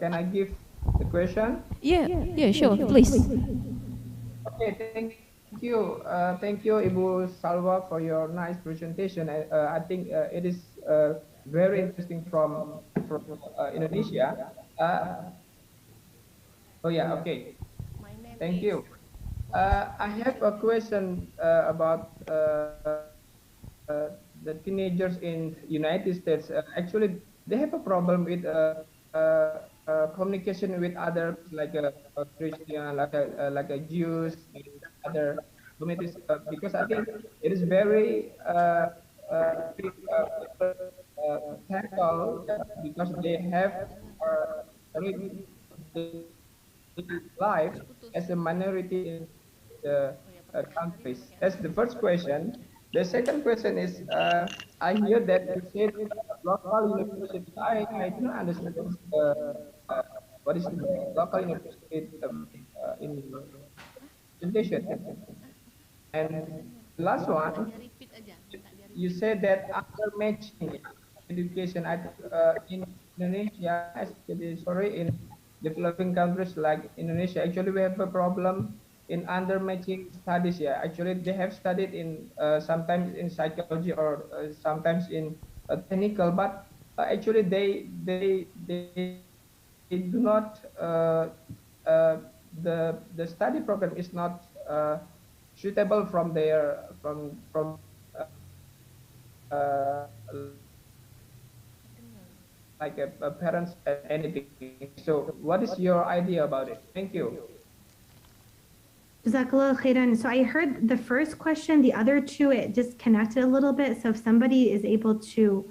Can I give the question? Yeah, sure, please. Okay, thank you. Thank you, Ibu Salwa, for your nice presentation. I think it is very interesting from Indonesia. Oh yeah, okay. Thank you. I have a question about the teenagers in United States. Actually, they have a problem with communication with others, like a Christian, like a Jews, and other communities, because I think it is very thankful because they have life as a minority in the countries. That's the first question. The second question is, I hear that you said local university. I do not understand what is the local university in presentation. And the last one, you said that after matching education in Indonesia, in developing countries like Indonesia, actually we have a problem in undermatching studies. Yeah, actually they have studied in sometimes in psychology or sometimes in technical, but actually they do not the study program is not suitable from their like a parents anything. So what is your idea about it? Thank you. Jazakallah khairan. So I heard the first question, the other two, it disconnected a little bit. So if somebody is able to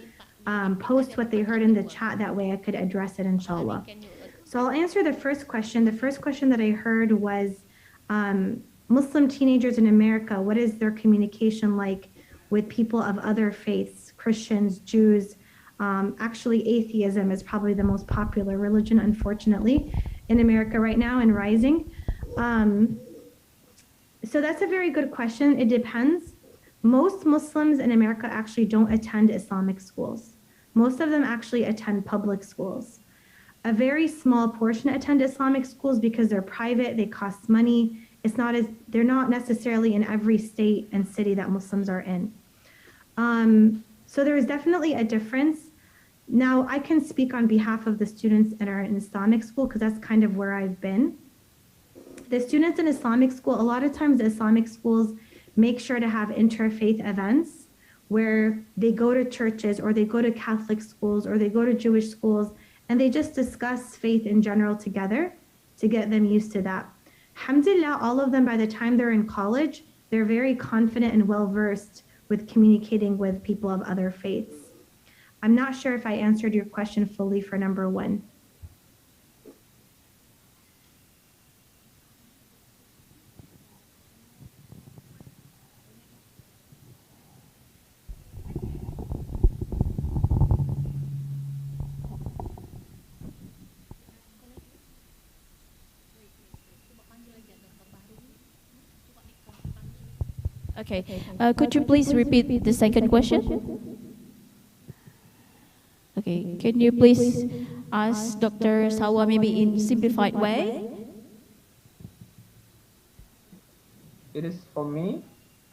post what they heard in the chat, that way I could address it, inshallah. So I'll answer the first question. The first question that I heard was Muslim teenagers in America, what is their communication like with people of other faiths, Christians, Jews? Actually, atheism is probably the most popular religion, unfortunately, in America right now and rising. So that's a very good question. It depends. Most Muslims in America actually don't attend Islamic schools. Most of them actually attend public schools. A very small portion attend Islamic schools because they're private, they cost money. They're not necessarily in every state and city that Muslims are in. So there is definitely a difference. Now, I can speak on behalf of the students that are in Islamic school because that's kind of where I've been. The students in Islamic school, a lot of times the Islamic schools make sure to have interfaith events where they go to churches or they go to Catholic schools or they go to Jewish schools and they just discuss faith in general together to get them used to that. Alhamdulillah, all of them, by the time they're in college, they're very confident and well-versed with communicating with people of other faiths. I'm not sure if I answered your question fully for number one. Okay. Could you please repeat the second question? Okay. Can you please ask Dr. Salwa maybe in simplified way? It is for me.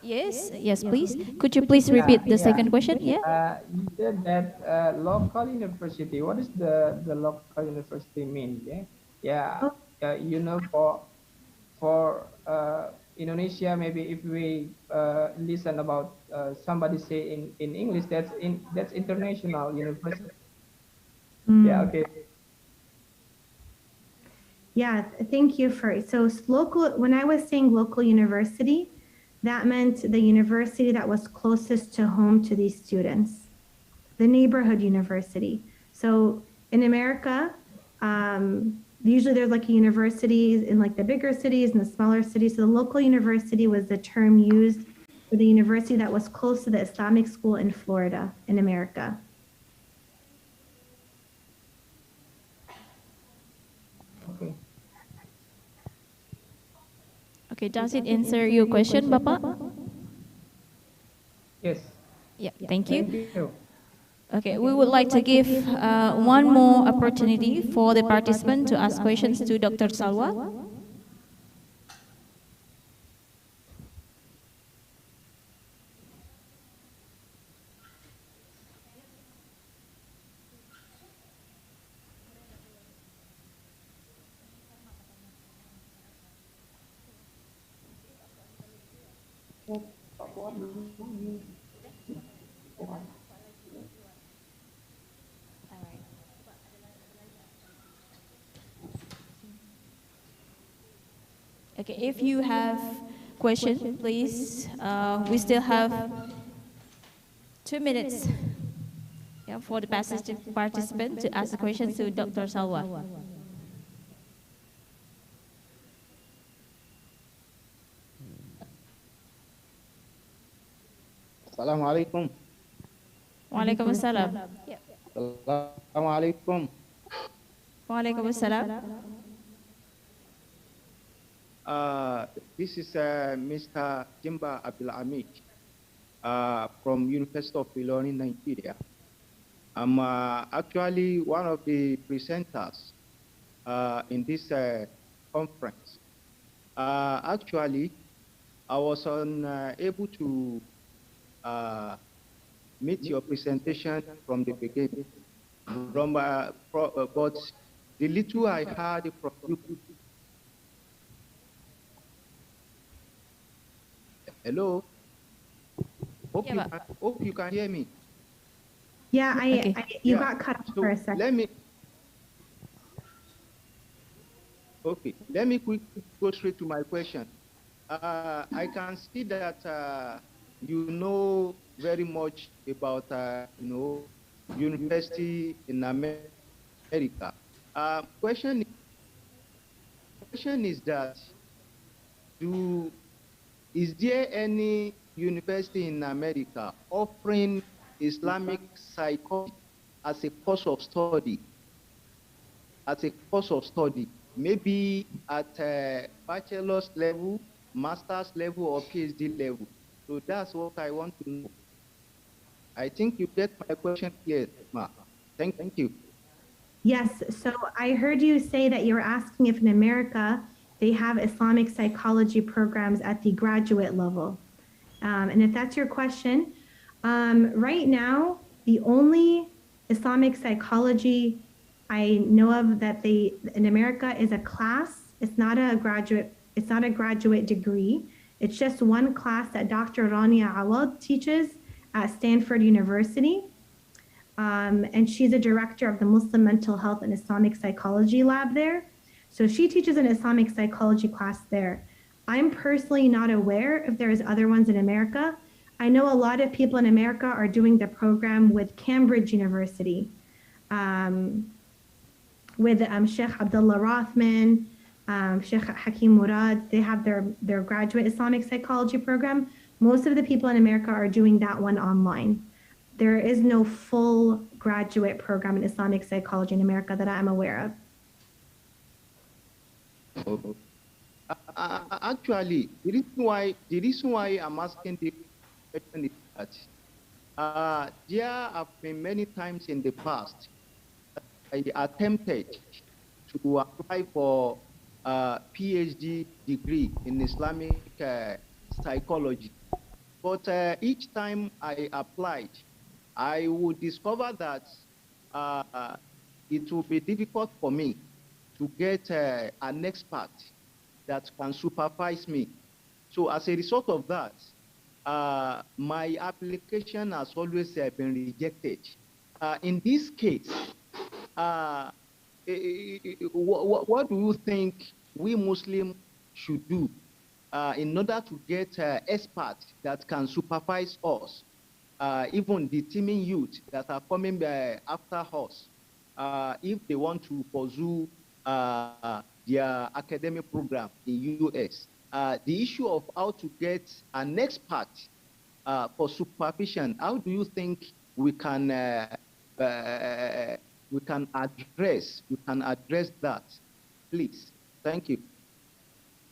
Yes. Yes, please. Could you please repeat the second question? Yeah. You said that local university. What does the local university mean? Yeah. Yeah. You know, for Indonesia, maybe if we listen about somebody say in English, that's international university. Yeah. Okay. Yeah, thank you for so local. When I was saying local university, that meant the university that was closest to home to these students, the neighborhood university. So in America, usually there's like a universities in like the bigger cities and the smaller cities. So the local university was the term used for the university that was close to the Islamic school in Florida, in America. Okay. Okay, does it answer your question, Bapak? Yes. Yeah, thank you. Thank you. Okay, we would like to give one more opportunity for the participant to ask questions to Dr. Salwa. Okay, if you have questions, please. We still have 2 minutes for the participant to ask a question to Dr. Salwa. Assalamualaikum. Waalaikumsalam. Assalamualaikum. Waalaikumsalam. This is Mr. Jimba Abdul Amid from University of Ilorin, Nigeria. I'm actually one of the presenters in this conference. Actually, I was unable to meet your presentation from the beginning, but the little I heard from you. Hello. Hope you can hear me. Yeah, you got cut off for a second. Let me quickly go straight to my question. I can see that you know very much about university in America. Question is that is there any university in America offering Islamic psychology as a course of study? Maybe at a bachelor's level, master's level, or PhD level. So that's what I want to know. I think you get my question here, Ma. Thank you. Yes, so I heard you say that you were asking if in America they have Islamic psychology programs at the graduate level. And if that's your question, right now, the only Islamic psychology I know of that in America is a class. It's not a graduate degree. It's just one class that Dr. Rania Awad teaches at Stanford University. And she's a director of the Muslim Mental Health and Islamic Psychology Lab there. So she teaches an Islamic psychology class there. I'm personally not aware if there's other ones in America. I know a lot of people in America are doing the program with Cambridge University, with Sheikh Abdullah Rothman, Sheikh Hakim Murad. They have their graduate Islamic psychology program. Most of the people in America are doing that one online. There is no full graduate program in Islamic psychology in America that I'm aware of. Actually, the reason why I'm asking this question is that there have been many times in the past I attempted to apply for a PhD degree in Islamic psychology, but each time I applied, I would discover that it will be difficult for me to get an expert that can supervise me. So as a result of that, my application has always been rejected. In this case, what do you think we Muslims should do in order to get experts that can supervise us, even the teeming youth that are coming after us, if they want to pursue their academic program in US? The issue of how to get an expert for supervision, how do you think we can address that, please? Thank you.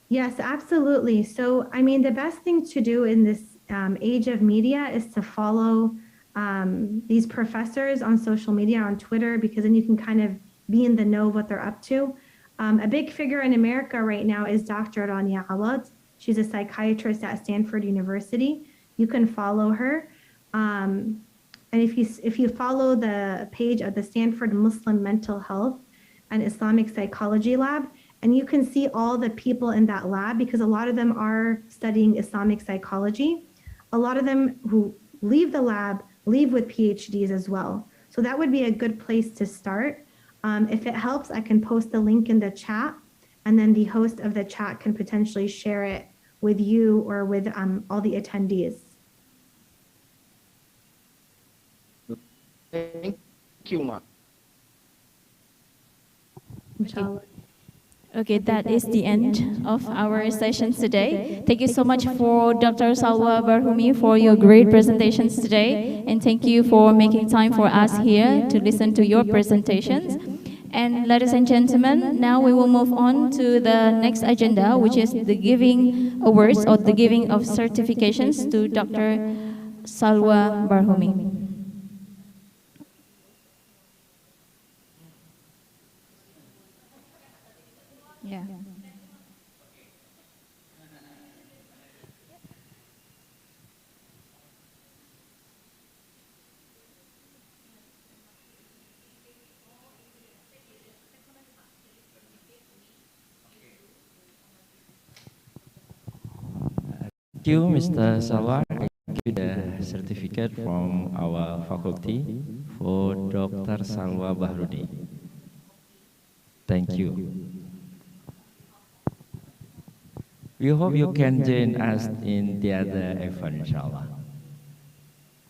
Yes, absolutely. So, I mean, the best thing to do in this age of media is to follow these professors on social media, on Twitter, because then you can kind of be in the know of what they're up to. A big figure in America right now is Dr. Ar-Raniry. She's a psychiatrist at Stanford University. You can follow her. And if you follow the page of the Stanford Muslim Mental Health and Islamic Psychology Lab, and you can see all the people in that lab, because a lot of them are studying Islamic psychology. A lot of them who leave the lab leave with PhDs as well. So that would be a good place to start. If it helps, I can post the link in the chat, and then the host of the chat can potentially share it with you or with all the attendees. Thank you, ma'am. Inshallah. Okay, that is the end of our sessions today. Thank you so much for Dr. Salwa Barhumi for your great presentations today. And thank you for making time for us here to listen to your presentations. And ladies and gentlemen, now we will move on to the next agenda, which is the giving awards or the giving of certifications to Dr. Salwa Barhumi. Yeah. Thank you, Mr. Salwa. I give you the certificate from our faculty for Dr. Salwa Bahrudi. Thank you. We hope you can join us in the other event, inshallah.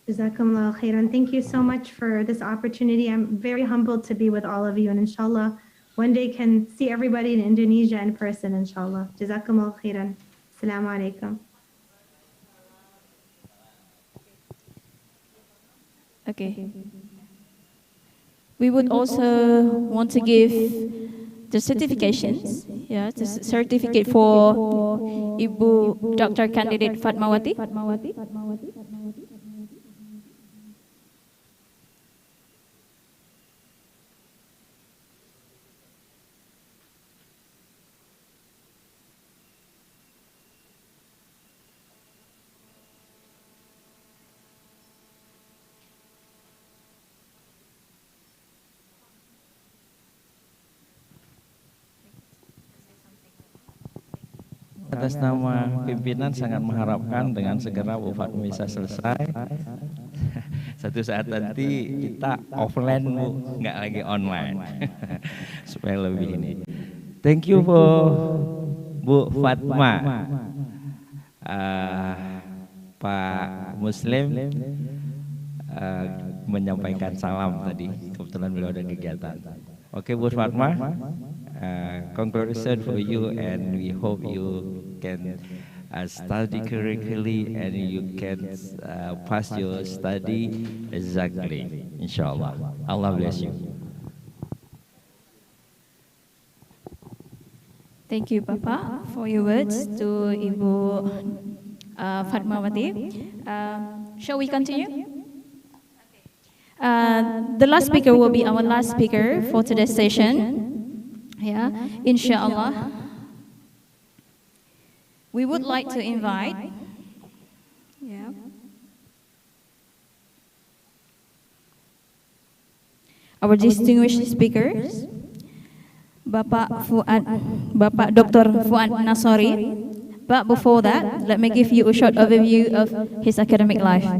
Jazakumullah khairan. Thank you so much for this opportunity. I'm very humbled to be with all of you, and inshallah, one day can see everybody in Indonesia in person, inshallah. Jazakumullah khairan. Assalamu alaikum. Okay. We would also want to give the certifications, the certificate for Ibu Dr. Candidate Fatmawati. Atas nama pimpinan sangat mengharapkan dengan segera Bu Fatma bisa selesai Satu saat nanti kita offline Bu, nggak lagi online. Supaya lebih ini. Thank you for Bu Fatma. Pak Muslim menyampaikan salam tadi. Kebetulan beliau ada kegiatan. Oke Bu Fatma, congratulations for you and we hope you can study correctly and you can pass your study exactly. Inshallah. Allah bless you. Thank you, Bapak, for your words to Ibu Fatmawati. Shall we continue? The last speaker will be our last speaker for today's session. Yeah, inshallah. We would like to invite our distinguished speakers, Bapak Dr. Fuad Nasori. But before that, let me give you a short overview of his academic life.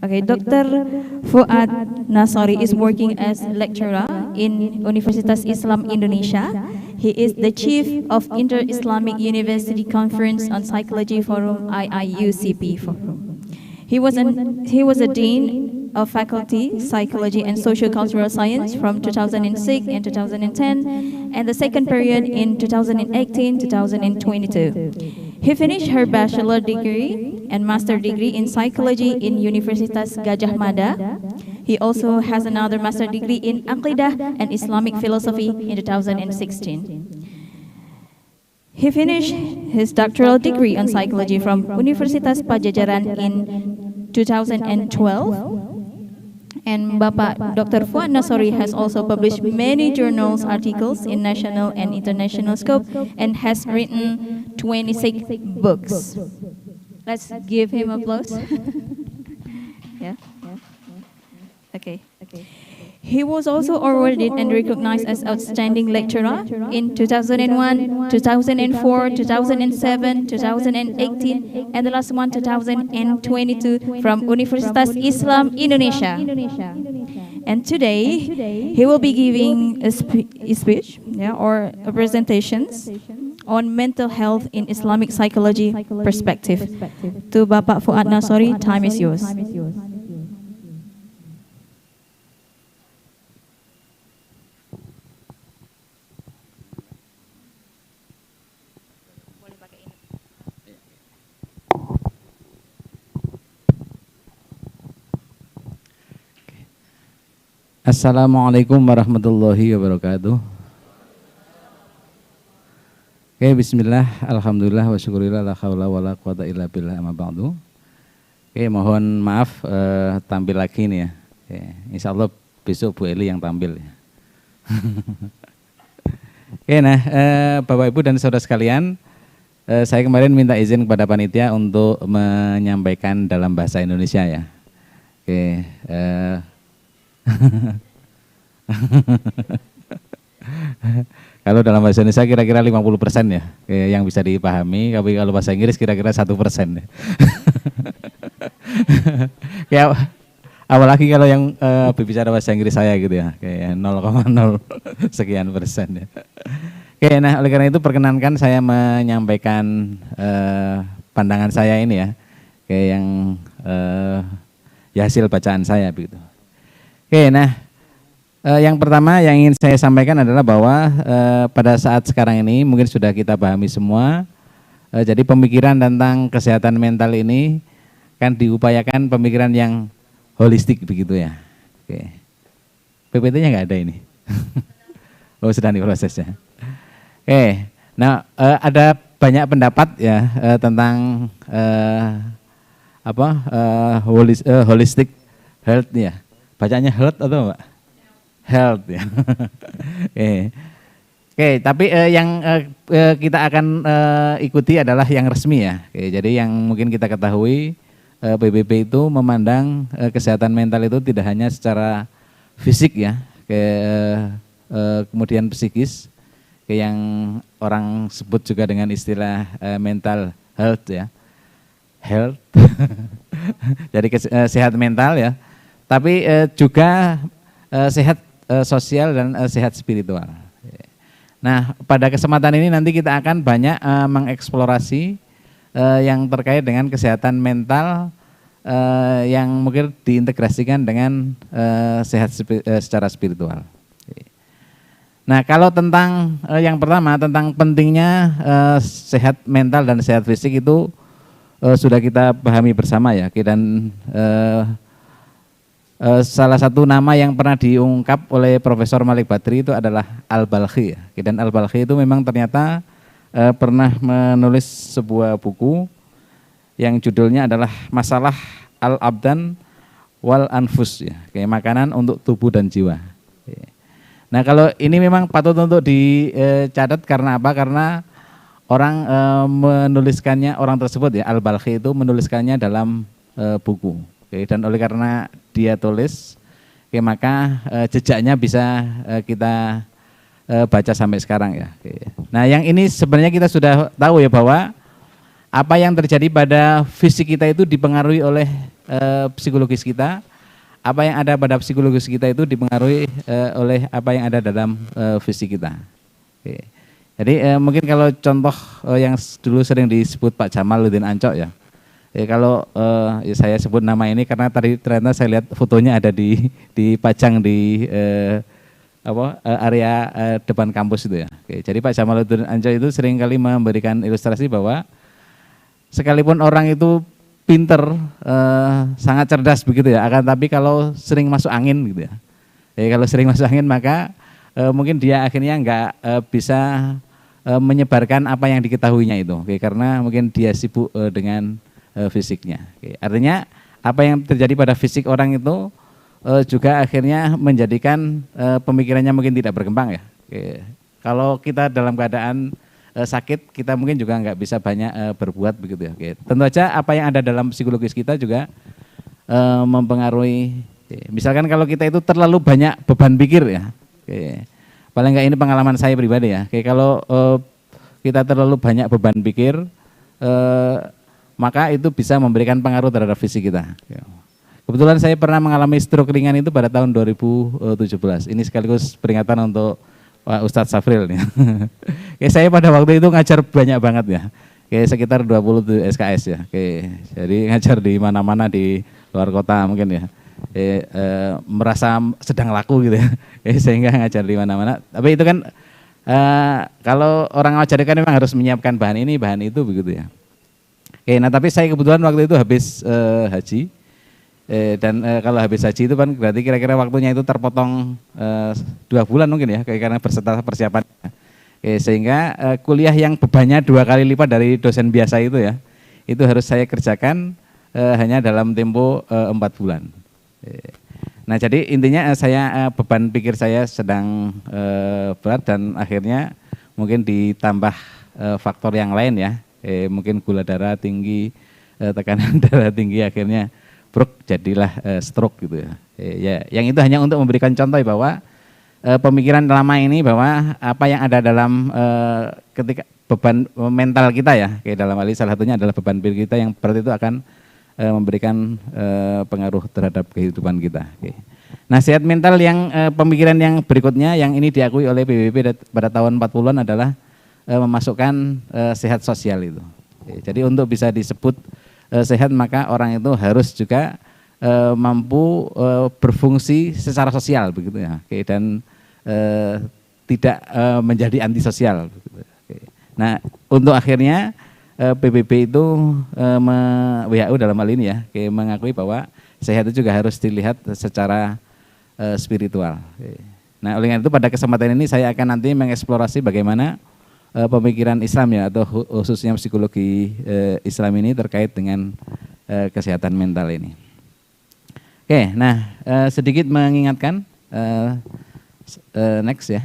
Okay, Dr. Fuad Nasori is working as lecturer in Universitas Islam Indonesia. He is the chief of Inter-Islamic University Conference on Psychology Forum, IIUCP Forum. He was a dean of Faculty, Psychology and Sociocultural Science from 2006 and 2010, and the second period in 2018-2022. He finished her bachelor degree and master degree in psychology in Universitas Gadjah Mada. He also has another master degree in Aqidah and Islamic Philosophy in 2016. He finished his doctoral degree on psychology from Universitas Pajajaran in 2012. And Bapak Dr. Fuad Nasori has also published many journals, articles in national and international scope, and has written 26 books. Let's give him applause. Yeah. Okay. He was also awarded and recognized as outstanding lecturer in 2001, 2004, 2007, 2018, and the last one 2022 from Universitas Islam Indonesia. And today he will be giving a speech or a presentations on mental health in Islamic psychology perspective. To Bapak Fuad Nasori, time is yours. Assalamualaikum warahmatullahi wabarakatuh. Oke, bismillah, alhamdulillah, wa syukurillah, la hawla wa la quwata illa billah, amma ba'du. Oke, mohon maaf tampil lagi nih ya. Oke, insya Allah besok Bu Eli yang tampil ya. Oke, nah Bapak Ibu dan saudara sekalian, saya kemarin minta izin kepada panitia untuk menyampaikan dalam bahasa Indonesia ya. Oke, kalau dalam bahasa Indonesia kira-kira 50% ya yang bisa dipahami, tapi kalau bahasa Inggris kira-kira 1% ya. Ya, apalagi kalau yang berbicara bahasa Inggris saya gitu ya, kayak 0,0 sekian persen ya. Oke, nah oleh karena itu perkenankan saya menyampaikan pandangan saya ini ya, kayak yang ya hasil bacaan saya begitu. Oke, nah yang pertama yang ingin saya sampaikan adalah bahwa pada saat sekarang ini mungkin sudah kita pahami semua, jadi pemikiran tentang kesehatan mental ini kan diupayakan pemikiran yang holistik begitu ya. Oke, PPT-nya nggak ada ini. Oh, sedang diproses ya. Oke, nah ada banyak pendapat ya tentang holistic health ya. Bacanya health atau Mbak? Health ya. Oke, tapi yang kita akan ikuti adalah yang resmi ya. Oke, jadi yang mungkin kita ketahui PBB itu memandang kesehatan mental itu tidak hanya secara fisik ya, kemudian psikis, yang orang sebut juga dengan istilah mental health ya. Health. Jadi sehat mental ya. tapi juga sehat sosial dan sehat spiritual. Nah, pada kesempatan ini nanti kita akan banyak mengeksplorasi yang terkait dengan kesehatan mental yang mungkin diintegrasikan dengan sehat secara spiritual. Nah, kalau tentang yang pertama tentang pentingnya sehat mental dan sehat fisik itu sudah kita pahami bersama ya. Dan salah satu nama yang pernah diungkap oleh Profesor Malik Badri itu adalah Al-Balkhi. Dan Al-Balkhi itu memang ternyata pernah menulis sebuah buku yang judulnya adalah Masalah Al-Abdan wal Anfus ya, kayak makanan untuk tubuh dan jiwa. Nah, kalau ini memang patut untuk dicatat karena apa? Karena orang menuliskannya, orang tersebut ya, Al-Balkhi itu menuliskannya dalam buku. Dan oleh karena dia tulis, maka jejaknya bisa kita baca sampai sekarang ya. Nah, yang ini sebenarnya kita sudah tahu ya bahwa apa yang terjadi pada fisik kita itu dipengaruhi oleh psikologis kita. Apa yang ada pada psikologis kita itu dipengaruhi oleh apa yang ada dalam fisik kita. Jadi mungkin kalau contoh yang dulu sering disebut Pak Jamaluddin Ancok ya. Kalau ya saya sebut nama ini karena tadi ternyata saya lihat fotonya ada dipajang di area depan kampus itu ya. Jadi Pak Jamaluddin Ancok itu sering kali memberikan ilustrasi bahwa sekalipun orang itu pinter, sangat cerdas begitu ya, akan tapi kalau sering masuk angin gitu ya. Kalau sering masuk angin maka mungkin dia akhirnya nggak bisa menyebarkan apa yang diketahuinya itu, karena mungkin dia sibuk dengan fisiknya. Artinya apa yang terjadi pada fisik orang itu juga akhirnya menjadikan pemikirannya mungkin tidak berkembang ya. Kalau kita dalam keadaan sakit, kita mungkin juga nggak bisa banyak berbuat begitu ya. Tentu saja apa yang ada dalam psikologis kita juga mempengaruhi. Misalkan kalau kita itu terlalu banyak beban pikir ya. Paling nggak ini pengalaman saya pribadi ya. Kalau kita terlalu banyak beban pikir, maka itu bisa memberikan pengaruh terhadap fisik kita. Kebetulan saya pernah mengalami stroke ringan itu pada tahun 2017. Ini sekaligus peringatan untuk Pak Ustadz Safril nih. Saya pada waktu itu ngajar banyak banget ya. Sekitar 20 SKS ya. Jadi ngajar di mana-mana di luar kota mungkin ya. Merasa sedang laku gitu ya. Sehingga ngajar di mana-mana. Tapi itu kan kalau orang ngajar kan memang harus menyiapkan bahan ini, bahan itu begitu ya. Nah tapi saya kebetulan waktu itu habis haji. Dan kalau habis haji itu kan berarti kira-kira waktunya itu terpotong 2 bulan mungkin ya, karena berserta persiapan. Sehingga kuliah yang bebannya 2 kali lipat dari dosen biasa itu ya, itu harus saya kerjakan hanya dalam tempo 4 bulan. Nah jadi intinya saya beban pikir saya sedang berat dan akhirnya mungkin ditambah faktor yang lain ya, mungkin gula darah tinggi, tekanan darah tinggi, akhirnya jadilah stroke gitu ya. Yang itu hanya untuk memberikan contoh bahwa pemikiran lama ini bahwa apa yang ada dalam ketika beban mental kita ya, dalam hal ini salah satunya adalah beban pikir kita yang berarti itu akan memberikan pengaruh terhadap kehidupan kita. Nah, sehat mental yang pemikiran yang berikutnya yang ini diakui oleh PBB pada tahun 40-an adalah memasukkan sehat sosial itu. Jadi untuk bisa disebut sehat maka orang itu harus juga mampu berfungsi secara sosial begitu ya, dan tidak menjadi antisosial. Nah untuk akhirnya PBB itu WHO dalam hal ini ya mengakui bahwa sehat itu juga harus dilihat secara spiritual. Nah oleh karena itu pada kesempatan ini saya akan nanti mengeksplorasi bagaimana pemikiran Islam ya, atau khususnya psikologi Islam ini terkait dengan kesehatan mental ini. Nah sedikit mengingatkan, next ya.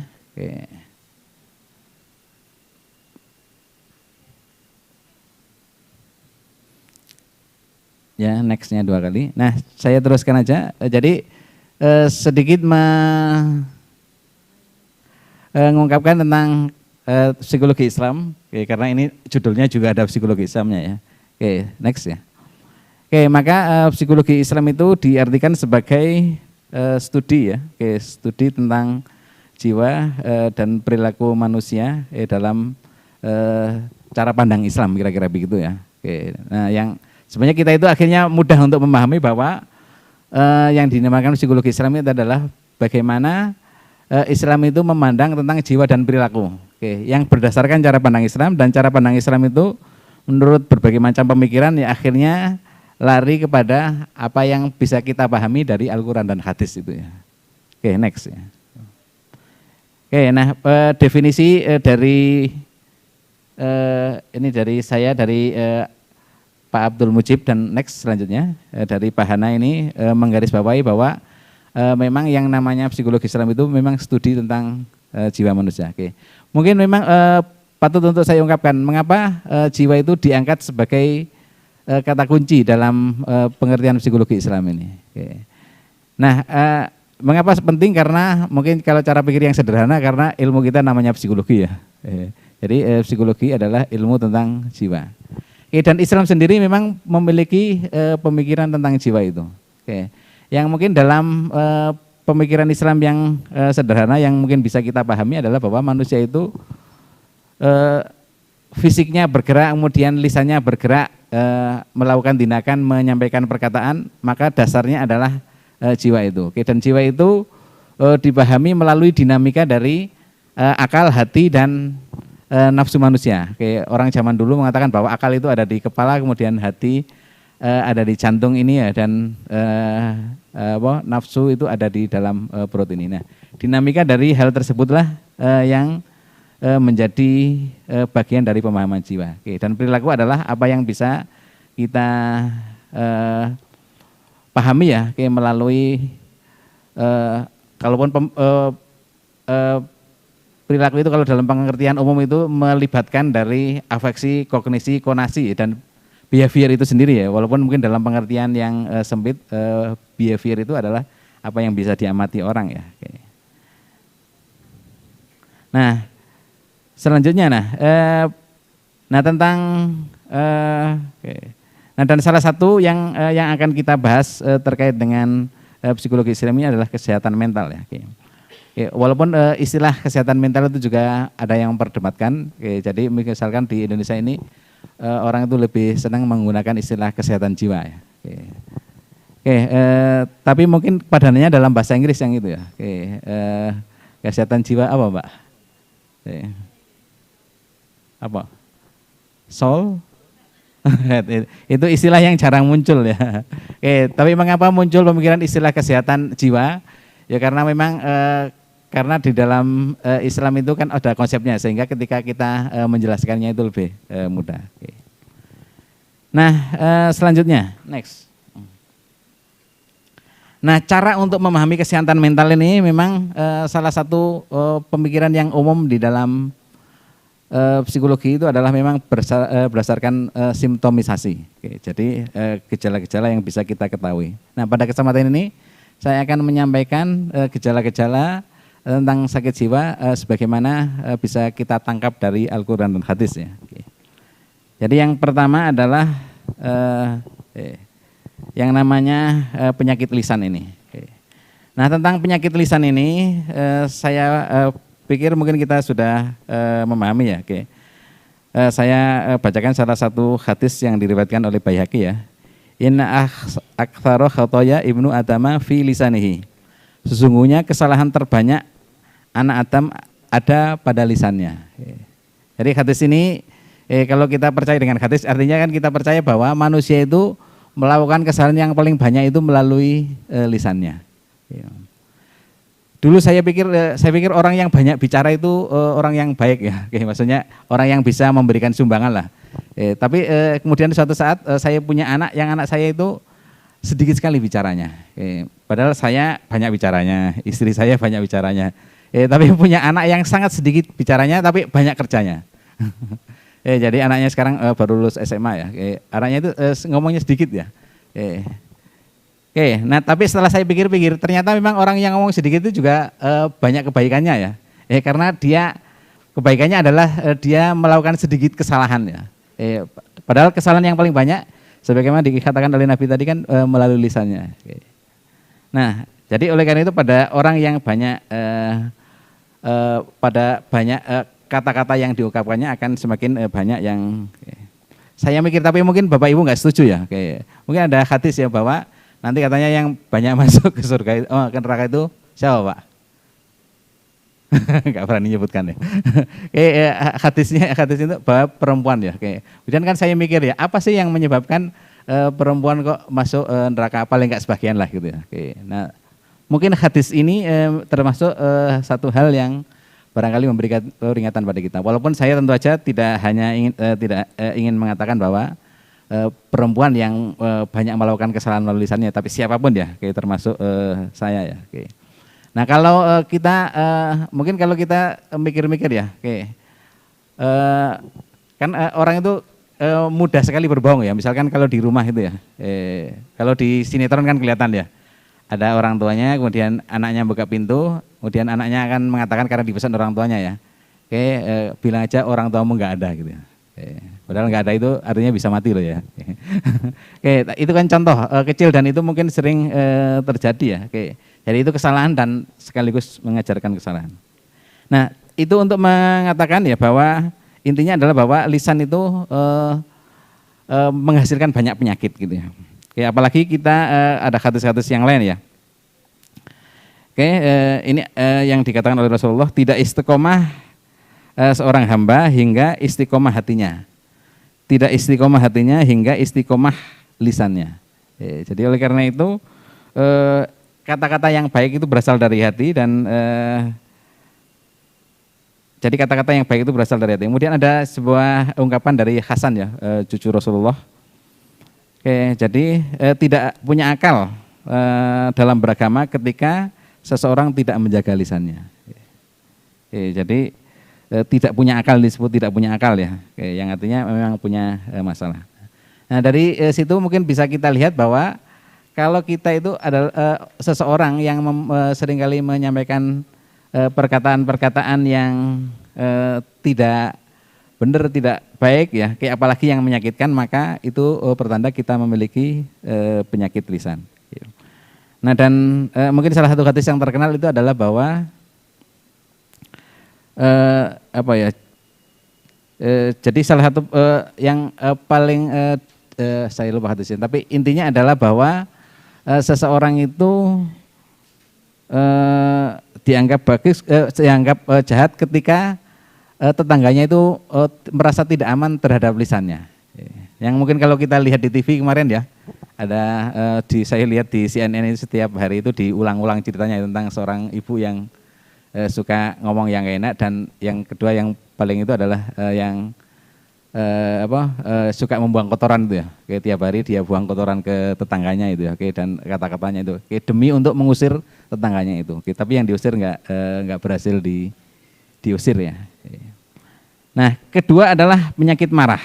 Ya nextnya 2 kali. Nah saya teruskan aja. Jadi sedikit mengungkapkan tentang psikologi Islam, karena ini judulnya juga ada psikologi Islamnya ya. Next ya. Oke, maka psikologi Islam itu diartikan sebagai studi ya, studi tentang jiwa dan perilaku manusia dalam cara pandang Islam, kira-kira begitu ya. Oke, nah yang sebenarnya kita itu akhirnya mudah untuk memahami bahwa yang dinamakan psikologi Islam itu adalah bagaimana Islam itu memandang tentang jiwa dan perilaku. Oke, yang berdasarkan cara pandang Islam, dan cara pandang Islam itu menurut berbagai macam pemikiran ya akhirnya lari kepada apa yang bisa kita pahami dari Al-Quran dan hadis itu ya. Oke, next ya. Oke, nah definisi dari ini dari saya, dari Pak Abdul Mujib, dan next selanjutnya dari Pak Hana ini menggarisbawahi bahwa memang yang namanya psikologi Islam itu memang studi tentang jiwa manusia. Oke, mungkin memang patut untuk saya ungkapkan mengapa jiwa itu diangkat sebagai kata kunci dalam pengertian psikologi Islam ini. Oke. Nah, mengapa penting? Karena mungkin kalau cara pikir yang sederhana, karena ilmu kita namanya psikologi ya. Jadi psikologi adalah ilmu tentang jiwa. Oke, dan Islam sendiri memang memiliki pemikiran tentang jiwa itu. Oke. Yang mungkin dalam pemikiran Islam yang sederhana yang mungkin bisa kita pahami adalah bahwa manusia itu fisiknya bergerak, kemudian lisannya bergerak, melakukan tindakan, menyampaikan perkataan, maka dasarnya adalah jiwa itu. Oke, dan jiwa itu dipahami melalui dinamika dari akal, hati, dan nafsu manusia. Oke, orang zaman dulu mengatakan bahwa akal itu ada di kepala, kemudian hati ada di jantung ini ya, dan nafsu itu ada di dalam perut ini. Nah, dinamika dari hal tersebutlah yang menjadi bagian dari pemahaman jiwa. Oke, dan perilaku adalah apa yang bisa kita pahami ya, melalui kalaupun perilaku itu kalau dalam pengertian umum itu melibatkan dari afeksi, kognisi, konasi, dan behavior itu sendiri ya. Walaupun mungkin dalam pengertian yang sempit, behavior itu adalah apa yang bisa diamati orang ya. Oke. Nah, selanjutnya tentang nah, dan salah satu yang akan kita bahas terkait dengan psikologi Islam ini adalah kesehatan mental ya. Oke, walaupun istilah kesehatan mental itu juga ada yang memperdebatkan. Jadi misalkan di Indonesia ini orang itu lebih senang menggunakan istilah kesehatan jiwa ya. Tapi mungkin padanannya dalam bahasa Inggris yang itu ya. Kesehatan jiwa apa, Mbak? Apa? Soul? Itu istilah yang jarang muncul ya. Tapi mengapa muncul pemikiran istilah kesehatan jiwa? Ya karena memang karena di dalam Islam itu kan ada konsepnya, sehingga ketika kita menjelaskannya itu lebih mudah. Nah, selanjutnya, next. Nah, cara untuk memahami kesehatan mental ini memang salah satu pemikiran yang umum di dalam psikologi itu adalah memang berdasarkan simptomisasi. Jadi gejala-gejala yang bisa kita ketahui. Nah, pada kesempatan ini saya akan menyampaikan gejala-gejala tentang sakit jiwa sebagaimana bisa kita tangkap dari Al-Quran dan hadis ya. Jadi yang pertama adalah yang namanya penyakit lisan ini. Nah, tentang penyakit lisan ini saya pikir mungkin kita sudah memahami ya. Saya bacakan salah satu hadis yang diriwayatkan oleh Baihaqi ya. Inna aktsara khotoya ibnu adama fi lisanihi. Sesungguhnya kesalahan terbanyak anak Adam ada pada lisannya. Jadi hadis ini kalau kita percaya dengan hadis, artinya kan kita percaya bahwa manusia itu melakukan kesalahan yang paling banyak itu melalui lisannya. Dulu saya pikir orang yang banyak bicara itu orang yang baik ya. Maksudnya orang yang bisa memberikan sumbangan lah. Tapi kemudian suatu saat saya punya anak, yang anak saya itu sedikit sekali bicaranya. Padahal saya banyak bicaranya, istri saya banyak bicaranya. Tapi punya anak yang sangat sedikit bicaranya tapi banyak kerjanya. Jadi anaknya sekarang baru lulus SMA ya. Anaknya itu ngomongnya sedikit ya. Nah tapi setelah saya pikir-pikir ternyata memang orang yang ngomong sedikit itu juga banyak kebaikannya ya. Karena dia kebaikannya adalah dia melakukan sedikit kesalahan ya. Padahal kesalahan yang paling banyak sebagaimana dikatakan oleh Nabi tadi kan melalui lisannya. Nah, jadi oleh karena itu pada orang yang banyak pada banyak kata-kata yang diungkapkannya akan semakin banyak yang saya mikir, tapi mungkin Bapak Ibu nggak setuju ya. Mungkin ada hadis ya bahwa nanti katanya yang banyak masuk ke surga ke neraka itu siapa Pak? Nggak berani nyebutkan ya. Hadis itu bahwa perempuan ya. Kemudian kan saya mikir ya, apa sih yang menyebabkan perempuan kok masuk neraka, paling nggak sebagian lah gitu ya. Nah, mungkin hadis ini termasuk satu hal yang barangkali memberikan peringatan pada kita. Walaupun saya tentu saja tidak hanya ingin mengatakan bahwa perempuan yang banyak melakukan kesalahan melalui lisannya, tapi siapapun ya, termasuk saya ya. Nah kalau kita mungkin kalau kita mikir-mikir ya, kan orang itu mudah sekali berbohong ya. Misalkan kalau di rumah itu ya, kalau di sinetron kan kelihatan ya, ada orang tuanya, kemudian anaknya buka pintu, kemudian anaknya akan mengatakan karena dipesan orang tuanya ya, bilang aja orang tuamu nggak ada gitu ya. Padahal nggak ada itu artinya bisa mati loh ya. Itu kan contoh kecil dan itu mungkin sering terjadi ya. Jadi itu kesalahan dan sekaligus mengajarkan kesalahan. Nah itu untuk mengatakan ya bahwa intinya adalah bahwa lisan itu menghasilkan banyak penyakit gitu ya. Apalagi kita ada hadis-hadis yang lain ya. Ini yang dikatakan oleh Rasulullah, tidak istiqomah seorang hamba hingga istiqomah hatinya. Tidak istiqomah hatinya hingga istiqomah lisannya. Jadi oleh karena itu kata-kata yang baik itu berasal dari hati dan jadi kata-kata yang baik itu berasal dari hati. Kemudian ada sebuah ungkapan dari Hasan ya, cucu Rasulullah. Jadi tidak punya akal dalam beragama ketika seseorang tidak menjaga lisannya. Jadi tidak punya akal disebut tidak punya akal ya, yang artinya memang punya masalah. Nah dari situ mungkin bisa kita lihat bahwa kalau kita itu adalah seseorang yang seringkali menyampaikan perkataan-perkataan yang tidak benar, tidak baik ya, apalagi yang menyakitkan, maka itu pertanda kita memiliki penyakit lisan. Nah dan mungkin salah satu hadis yang terkenal itu adalah bahwa jadi salah satu yang paling saya lupa hadisnya, tapi intinya adalah bahwa seseorang itu dianggap bagus, dianggap jahat ketika tetangganya itu merasa tidak aman terhadap lisannya. Yang mungkin kalau kita lihat di TV kemarin ya, ada saya lihat di CNN ini setiap hari itu diulang-ulang ceritanya tentang seorang ibu yang suka ngomong yang enak, dan yang kedua yang paling itu adalah yang suka membuang kotoran itu ya. Tiap hari dia buang kotoran ke tetangganya itu ya, dan kata-katanya itu demi untuk mengusir tetangganya itu. Tapi yang diusir nggak berhasil diusir ya. Nah, kedua adalah penyakit marah.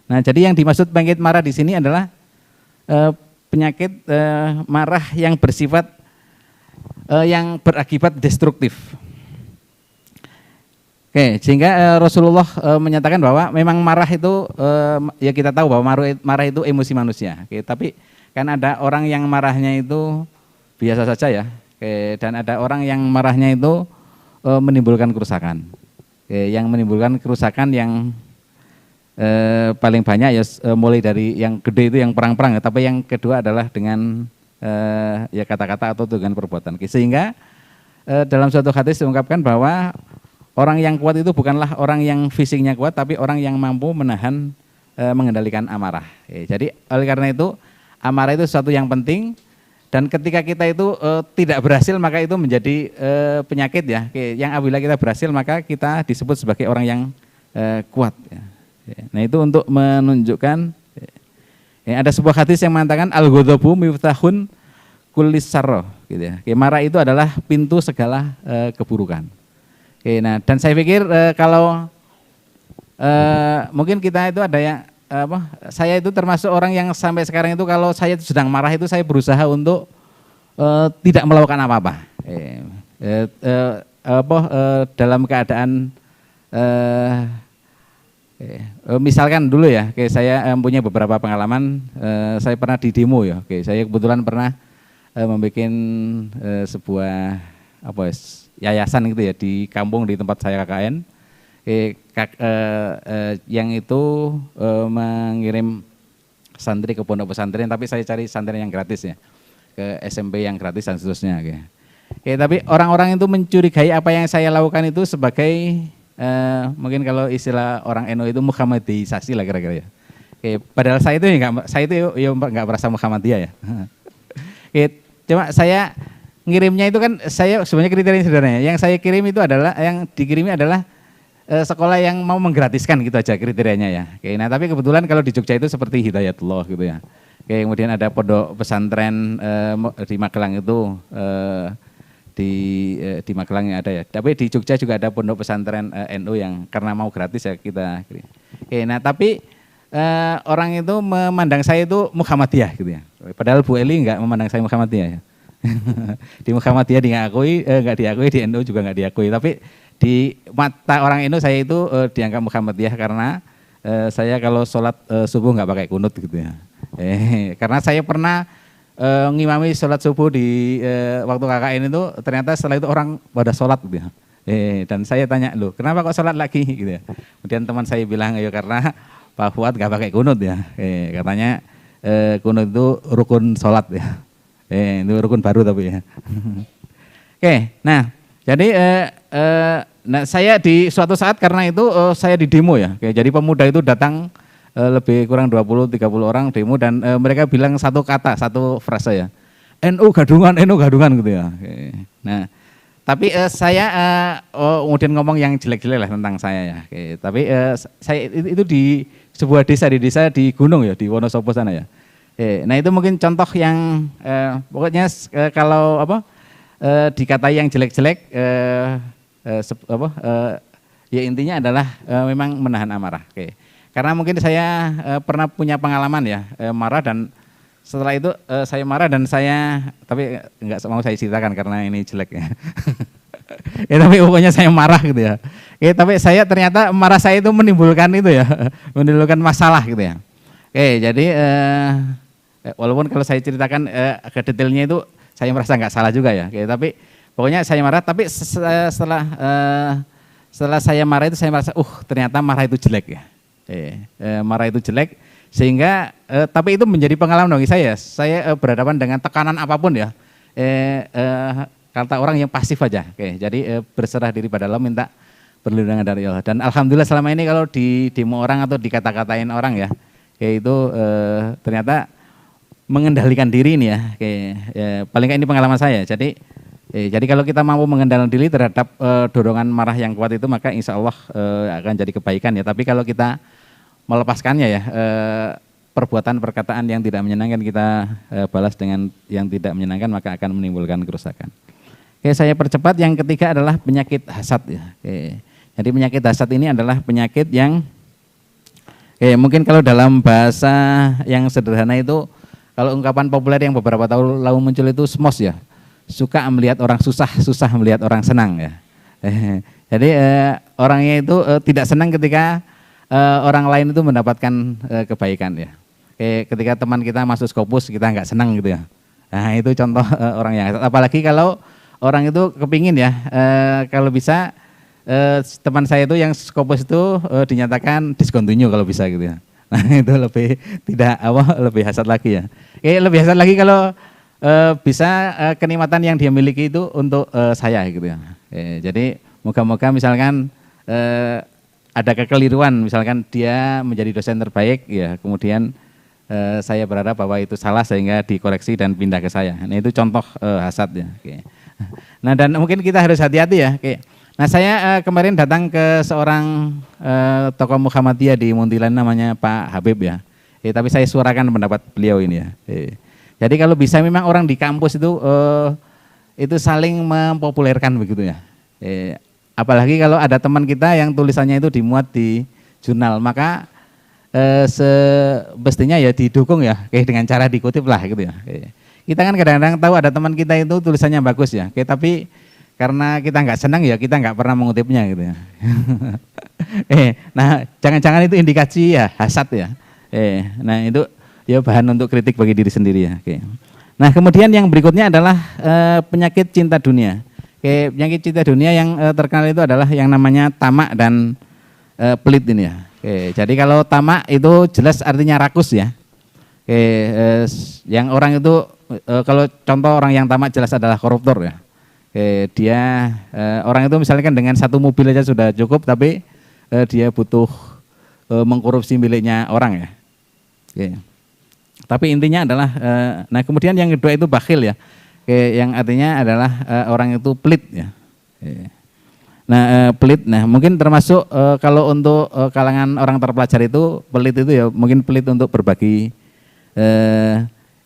Nah, jadi yang dimaksud penyakit marah di sini adalah penyakit marah yang bersifat yang berakibat destruktif. Sehingga Rasulullah menyatakan bahwa memang marah itu ya kita tahu bahwa marah itu emosi manusia. Tapi kan ada orang yang marahnya itu biasa saja ya. Dan ada orang yang marahnya itu menimbulkan kerusakan. Yang menimbulkan kerusakan yang paling banyak ya mulai dari yang gede itu yang perang-perang, tapi yang kedua adalah dengan ya kata-kata atau dengan perbuatan. Sehingga dalam suatu hadis diungkapkan bahwa orang yang kuat itu bukanlah orang yang fisiknya kuat, tapi orang yang mampu menahan mengendalikan amarah. Jadi oleh karena itu amarah itu sesuatu yang penting, dan ketika kita itu tidak berhasil maka itu menjadi penyakit ya. Yang apabila kita berhasil maka kita disebut sebagai orang yang kuat. Nah itu untuk menunjukkan ada sebuah hadis yang mengatakan al-ghadabu miftahun kullis sarra gitu ya. Marah itu adalah pintu segala keburukan. Nah dan saya pikir kalau mungkin kita itu ada yang saya itu termasuk orang yang sampai sekarang itu kalau saya sedang marah itu saya berusaha untuk tidak melakukan apa-apa. Dalam keadaan Misalkan dulu ya, saya punya beberapa pengalaman. Saya pernah di demo ya. Saya kebetulan pernah membuat sebuah yayasan gitu ya di kampung di tempat saya KKN. Yang itu mengirim santri ke pondok pesantren, tapi saya cari santri yang gratis ya, ke SMP yang gratis dan seterusnya. Tapi orang-orang itu mencurigai apa yang saya lakukan itu sebagai mungkin kalau istilah orang NU itu Muhammadisasi lah kira-kira ya. Padahal saya itu nggak merasa Muhammadiyah ya. Cuma saya ngirimnya itu kan saya sebenarnya kriteria sederhananya. Yang saya kirim itu adalah yang dikirimi adalah sekolah yang mau menggratiskan gitu aja kriterianya ya. Nah tapi kebetulan kalau di Jogja itu seperti Hidayatullah gitu ya. Kemudian ada pondok pesantren di Magelang itu di Magelang yang ada ya. Tapi di Jogja juga ada pondok pesantren NU yang karena mau gratis ya kita. Nah tapi orang itu memandang saya itu Muhammadiyah gitu ya. Padahal Bu Eli enggak memandang saya Muhammadiyah ya. Di Muhammadiyah enggak diakui, di NU juga enggak diakui. Tapi di mata orang NU saya itu dianggap Muhammadiyah karena saya kalau sholat subuh enggak pakai kunut gitu ya. Karena saya pernah ngimami sholat subuh di waktu KKN itu ternyata setelah itu orang pada sholat gitu ya. Dan saya tanya, loh kenapa kok sholat lagi gitu ya. Kemudian teman saya bilang, ya karena Pak Fuad gak pakai kunut ya. Katanya kunut itu rukun sholat ya. Itu rukun baru tapi ya. Nah jadi nah saya di suatu saat karena itu saya di demo ya. Jadi pemuda itu datang lebih kurang 20-30 orang demo dan mereka bilang satu kata, satu frase ya, NU gadungan gitu ya. Nah, tapi saya kemudian ngomong yang jelek-jelek lah tentang saya ya. Tapi saya itu di sebuah desa di gunung ya, di Wonosobo sana ya. Nah itu mungkin contoh yang pokoknya kalau dikatai yang jelek-jelek ya intinya adalah memang menahan amarah. Karena mungkin saya pernah punya pengalaman ya marah dan setelah itu saya marah dan saya tapi nggak mau saya ceritakan karena ini jelek ya. Tapi pokoknya saya marah gitu ya. Tapi saya ternyata marah saya itu menimbulkan itu ya, menimbulkan masalah gitu ya. Jadi walaupun kalau saya ceritakan ke detailnya itu saya merasa nggak salah juga ya. Tapi pokoknya saya marah. Tapi setelah saya marah itu saya merasa ternyata marah itu jelek ya. Marah itu jelek sehingga tapi itu menjadi pengalaman bagi saya. Saya berhadapan dengan tekanan apapun ya. Kata orang yang pasif aja. Jadi berserah diri pada Allah, minta perlindungan dari Allah. Dan alhamdulillah selama ini kalau di demo orang atau dikata-katain orang ya, itu ternyata mengendalikan diri ini ya. Paling nggak ini pengalaman saya. Jadi kalau kita mampu mengendalikan diri terhadap dorongan marah yang kuat itu, maka insya Allah akan jadi kebaikan ya. Tapi kalau kita melepaskannya ya, perbuatan perkataan yang tidak menyenangkan kita balas dengan yang tidak menyenangkan, maka akan menimbulkan kerusakan. Saya percepat. Yang ketiga adalah penyakit hasad ya. Jadi penyakit hasad ini adalah penyakit yang mungkin kalau dalam bahasa yang sederhana itu, kalau ungkapan populer yang beberapa tahun lalu muncul itu smos ya. Suka melihat orang susah melihat orang senang ya. Jadi orangnya itu tidak senang ketika orang lain itu mendapatkan kebaikan ya. Ketika teman kita masuk Skopus kita nggak senang gitu ya. Nah itu contoh orang yang, apalagi kalau orang itu kepingin ya, kalau bisa teman saya itu yang Skopus itu dinyatakan discontinue kalau bisa gitu ya. Nah itu lebih hasad lagi ya. Lebih hasad lagi kalau bisa kenikmatan yang dia miliki itu untuk saya gitu ya. Jadi moga-moga misalkan ada kekeliruan, misalkan dia menjadi dosen terbaik ya, kemudian saya berharap bahwa itu salah sehingga dikoreksi dan pindah ke saya. Nah itu contoh hasad ya. Nah dan mungkin kita harus hati-hati ya. Nah saya kemarin datang ke seorang tokoh Muhammadiyah di Muntilan namanya Pak Habib ya. Tapi saya suarakan pendapat beliau ini ya. Jadi kalau bisa memang orang di kampus itu saling mempopulerkan begitu ya. Apalagi kalau ada teman kita yang tulisannya itu dimuat di jurnal, maka semestinya ya didukung ya, dengan cara dikutip lah gitu ya. Kita kan kadang-kadang tahu ada teman kita itu tulisannya bagus ya, tapi karena kita nggak senang ya kita nggak pernah mengutipnya gitu ya. Nah jangan-jangan itu indikasi ya hasad ya. Nah itu ya bahan untuk kritik bagi diri sendiri ya. Oke. Nah kemudian yang berikutnya adalah penyakit cinta dunia. Penyakit cinta dunia yang terkenal itu adalah yang namanya tamak dan pelit ini ya. Jadi kalau tamak itu jelas artinya rakus ya. Yang orang itu kalau contoh orang yang tamak jelas adalah koruptor ya. Dia orang itu misalnya kan dengan satu mobil aja sudah cukup, tapi dia butuh mengkorupsi miliknya orang ya. Tapi intinya adalah, nah kemudian yang kedua itu bakhil ya, yang artinya adalah orang itu pelit ya. Nah pelit, nah mungkin termasuk kalau untuk kalangan orang terpelajar itu pelit itu ya mungkin pelit untuk berbagi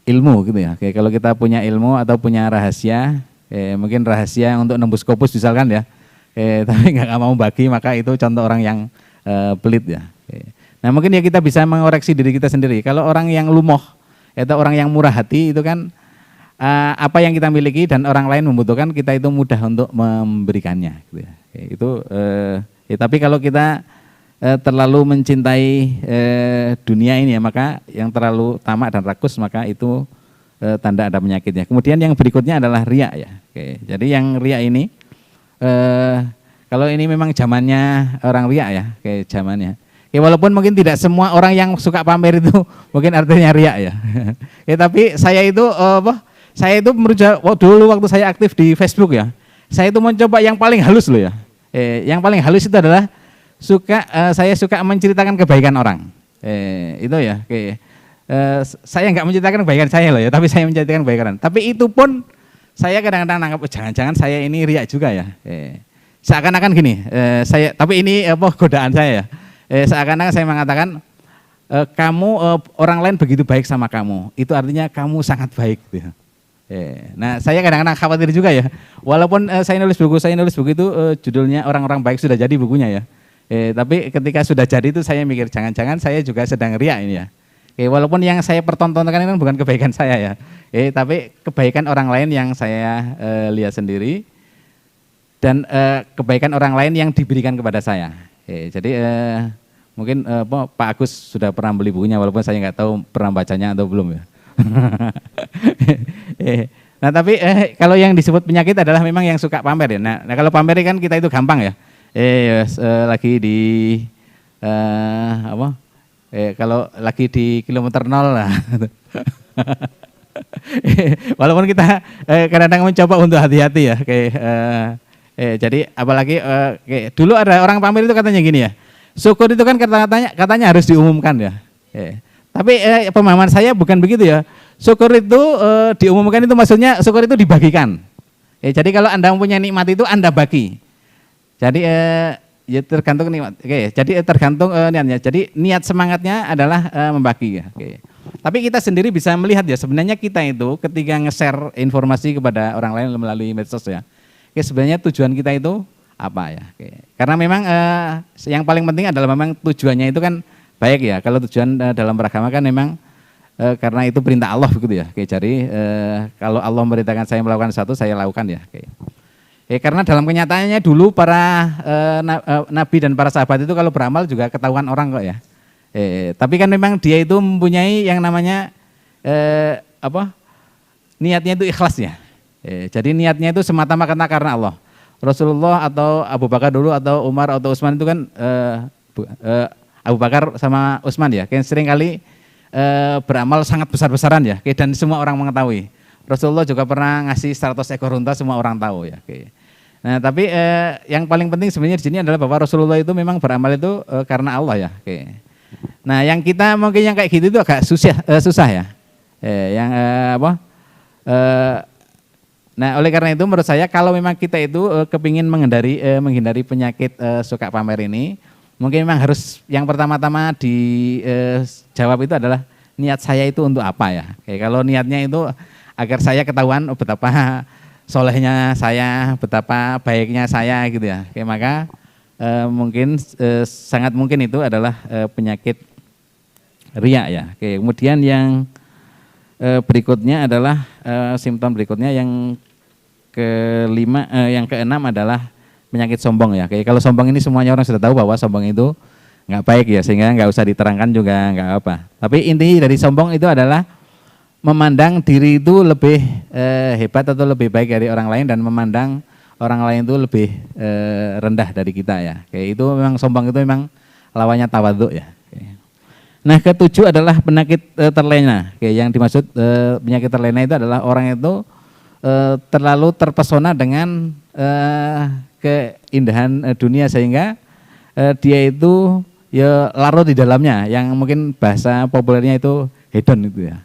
ilmu gitu ya. Kalau kita punya ilmu atau punya rahasia, mungkin rahasia untuk nembus kopus misalkan ya, tapi nggak mau bagi, maka itu contoh orang yang pelit ya. Nah mungkin ya kita bisa mengoreksi diri kita sendiri. Kalau orang yang lumoh atau orang yang murah hati itu kan apa yang kita miliki dan orang lain membutuhkan, kita itu mudah untuk memberikannya gitu ya. Tapi kalau kita terlalu mencintai dunia ini ya, maka yang terlalu tamak dan rakus, maka itu tanda ada penyakitnya. Kemudian yang berikutnya adalah riya ya. Jadi yang riya ini kalau ini memang zamannya orang riya ya, zamannya. Walaupun mungkin tidak semua orang yang suka pamer itu mungkin artinya riya ya. Tapi saya itu dulu waktu saya aktif di Facebook ya, saya itu mencoba yang paling halus loh ya. Yang paling halus itu adalah saya suka menceritakan kebaikan orang. Itu ya. Saya nggak menceritakan kebaikan saya loh ya, tapi saya menceritakan kebaikan orang. Tapi itu pun saya kadang-kadang nanggap jangan-jangan saya ini riya juga ya. Seakan-akan gini, tapi ini godaan saya ya. Seakan-akan saya mengatakan kamu orang lain begitu baik sama kamu, itu artinya kamu sangat baik gitu. Nah saya kadang-kadang khawatir juga ya, walaupun saya nulis buku itu judulnya Orang-orang Baik Sudah Jadi bukunya ya, tapi ketika sudah jadi itu saya mikir jangan-jangan saya juga sedang riya ini ya. Walaupun yang saya pertontonkan itu bukan kebaikan saya ya, tapi kebaikan orang lain yang saya lihat sendiri, dan kebaikan orang lain yang diberikan kepada saya. Jadi mungkin Pak Agus sudah pernah beli bukunya, walaupun saya nggak tahu pernah bacanya atau belum ya. Nah tapi kalau yang disebut penyakit adalah memang yang suka pamer ya. Nah kalau pamer kan kita itu gampang ya. Lagi di kalau lagi di kilometer 0 lah. Walaupun kita kadang-kadang mencoba untuk hati-hati ya. Jadi apalagi dulu ada orang pamer itu katanya gini ya, syukur itu kan katanya harus diumumkan ya. Tapi pemahaman saya bukan begitu ya. Syukur itu diumumkan itu maksudnya syukur itu dibagikan. Jadi kalau Anda mempunyai nikmat itu Anda bagi. Jadi ya tergantung nikmat. Jadi tergantung niatnya. Jadi niat semangatnya adalah membagi ya. Tapi kita sendiri bisa melihat ya, sebenarnya kita itu ketika nge-share informasi kepada orang lain melalui medsos ya. Sebenarnya tujuan kita itu apa ya? Karena memang yang paling penting adalah memang tujuannya itu kan baik ya. Kalau tujuan dalam beragama kan memang karena itu perintah Allah begitu ya. Jadi kalau Allah memerintahkan saya melakukan sesuatu, saya lakukan ya. Karena dalam kenyataannya dulu para nabi dan para sahabat itu kalau beramal juga ketahuan orang kok ya. Tapi kan memang dia itu mempunyai yang namanya niatnya itu ikhlas ya. Jadi niatnya itu semata-mata karena Allah. Rasulullah atau Abu Bakar dulu atau Umar atau Utsman itu kan Abu Bakar sama Utsman ya, kan sering kali beramal sangat besar-besaran ya, dan semua orang mengetahui. Rasulullah juga pernah ngasih 100 ekor unta, semua orang tahu ya. Nah tapi yang paling penting sebenarnya di sini adalah bahwa Rasulullah itu memang beramal itu karena Allah ya. Nah yang kita mungkin yang kayak gitu itu agak susah ya. Nah oleh karena itu menurut saya kalau memang kita itu kepingin menghindari penyakit suka pamer ini, mungkin memang harus yang pertama-tama dijawab itu adalah niat saya itu untuk apa ya. Kalau niatnya itu agar saya ketahuan betapa solehnya saya, betapa baiknya saya gitu ya. Maka mungkin sangat mungkin itu adalah penyakit riya ya. Kemudian yang berikutnya adalah simptom berikutnya yang yang keenam adalah penyakit sombong ya. Kayak kalau sombong ini semuanya orang sudah tahu bahwa sombong itu nggak baik ya, sehingga nggak usah diterangkan juga nggak apa. Tapi inti dari sombong itu adalah memandang diri itu lebih hebat atau lebih baik dari orang lain dan memandang orang lain itu lebih rendah dari kita ya. Kayak itu memang sombong itu memang lawannya tawadhu ya. Nah, ketujuh adalah penyakit terlena. Kayak yang dimaksud penyakit terlena itu adalah orang itu terlalu terpesona dengan keindahan dunia sehingga dia itu ya larut di dalamnya, yang mungkin bahasa populernya itu hedon itu ya.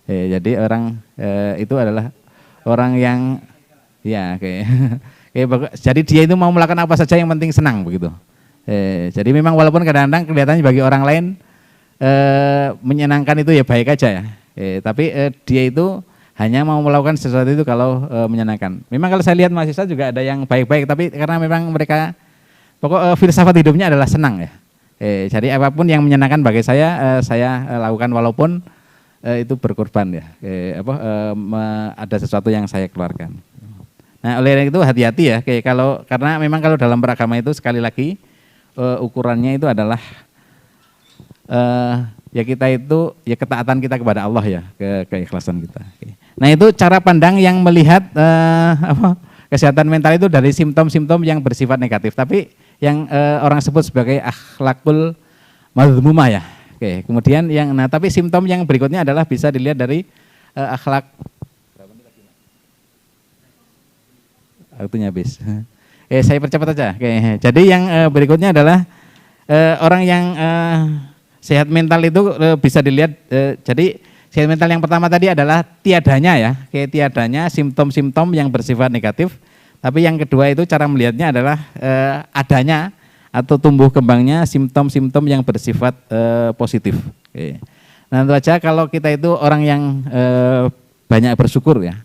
Jadi orang itu adalah orang yang ya jadi dia itu mau melakukan apa saja yang penting senang begitu. Jadi memang walaupun kadang-kadang kelihatannya bagi orang lain menyenangkan itu ya baik aja ya. Tapi dia itu hanya mau melakukan sesuatu itu kalau menyenangkan. Memang kalau saya lihat mahasiswa juga ada yang baik-baik, tapi karena memang mereka pokok filsafat hidupnya adalah senang ya. Jadi apapun yang menyenangkan bagi saya lakukan walaupun itu berkorban ya. Ada sesuatu yang saya keluarkan. Nah, oleh itu hati-hati ya. Karena memang kalau dalam beragama itu sekali lagi ukurannya itu adalah ya kita itu ya ketaatan kita kepada Allah ya, keikhlasan kita. Nah, itu cara pandang yang melihat kesehatan mental itu dari simptom-simptom yang bersifat negatif, tapi yang orang sebut sebagai akhlakul madhmumah ya. Kemudian tapi simptom yang berikutnya adalah bisa dilihat dari akhlak. Waktunya habis. Saya percepat aja. Jadi yang berikutnya adalah orang yang sehat mental itu bisa dilihat. Jadi sehat mental yang pertama tadi adalah tiadanya ya, tiadanya simptom-simptom yang bersifat negatif. Tapi yang kedua itu cara melihatnya adalah adanya atau tumbuh kembangnya simptom-simptom yang bersifat positif. Nah, tentu saja kalau kita itu orang yang banyak bersyukur ya,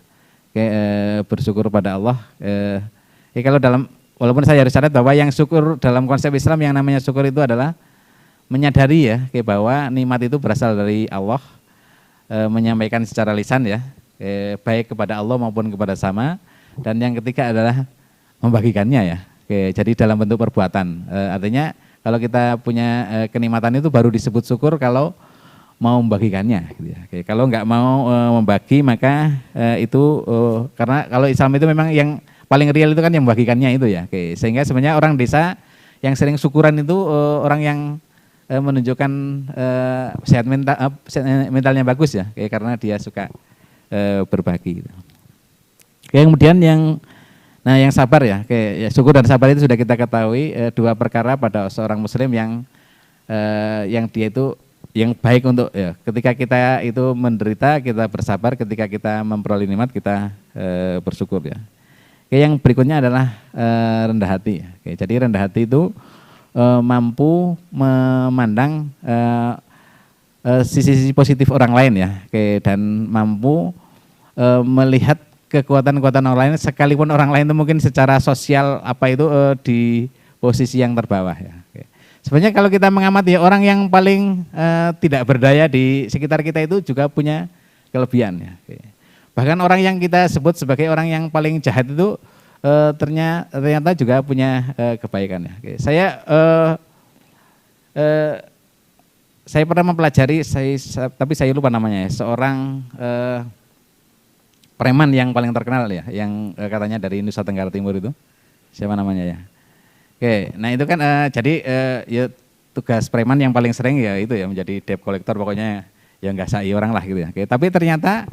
bersyukur pada Allah. Kalau walaupun saya harus catat bahwa yang syukur dalam konsep Islam yang namanya syukur itu adalah menyadari ya bahwa nikmat itu berasal dari Allah, menyampaikan secara lisan ya, baik kepada Allah maupun kepada sama. Dan yang ketiga adalah membagikannya ya. Jadi dalam bentuk perbuatan. Artinya kalau kita punya kenikmatan itu baru disebut syukur kalau mau membagikannya. Gitu ya. Kalau nggak mau membagi maka itu karena kalau Islam itu memang yang paling real itu kan yang membagikannya itu ya. Sehingga sebenarnya orang desa yang sering syukuran itu orang yang menunjukkan sehat mentalnya bagus ya. Karena dia suka berbagi. Gitu. Kemudian yang sabar ya, syukur dan sabar itu sudah kita ketahui dua perkara pada seorang muslim yang dia itu yang baik untuk ya, ketika kita itu menderita kita bersabar, ketika kita memperoleh nikmat kita bersyukur ya. Yang berikutnya adalah rendah hati. Jadi rendah hati itu mampu memandang sisi-sisi positif orang lain ya, dan mampu melihat kekuatan-kekuatan orang lain sekalipun orang lain itu mungkin secara sosial di posisi yang terbawah ya. Sebenarnya kalau kita mengamati ya, orang yang paling tidak berdaya di sekitar kita itu juga punya kelebihan ya. Bahkan orang yang kita sebut sebagai orang yang paling jahat itu ternyata juga punya kebaikan ya. Saya pernah mempelajari, tapi saya lupa namanya ya, seorang preman yang paling terkenal ya, yang katanya dari Nusa Tenggara Timur itu, siapa namanya ya? Nah itu kan jadi ya tugas preman yang paling sering ya itu ya menjadi debt collector, pokoknya ya nggak sai orang lah gitu ya. Tapi ternyata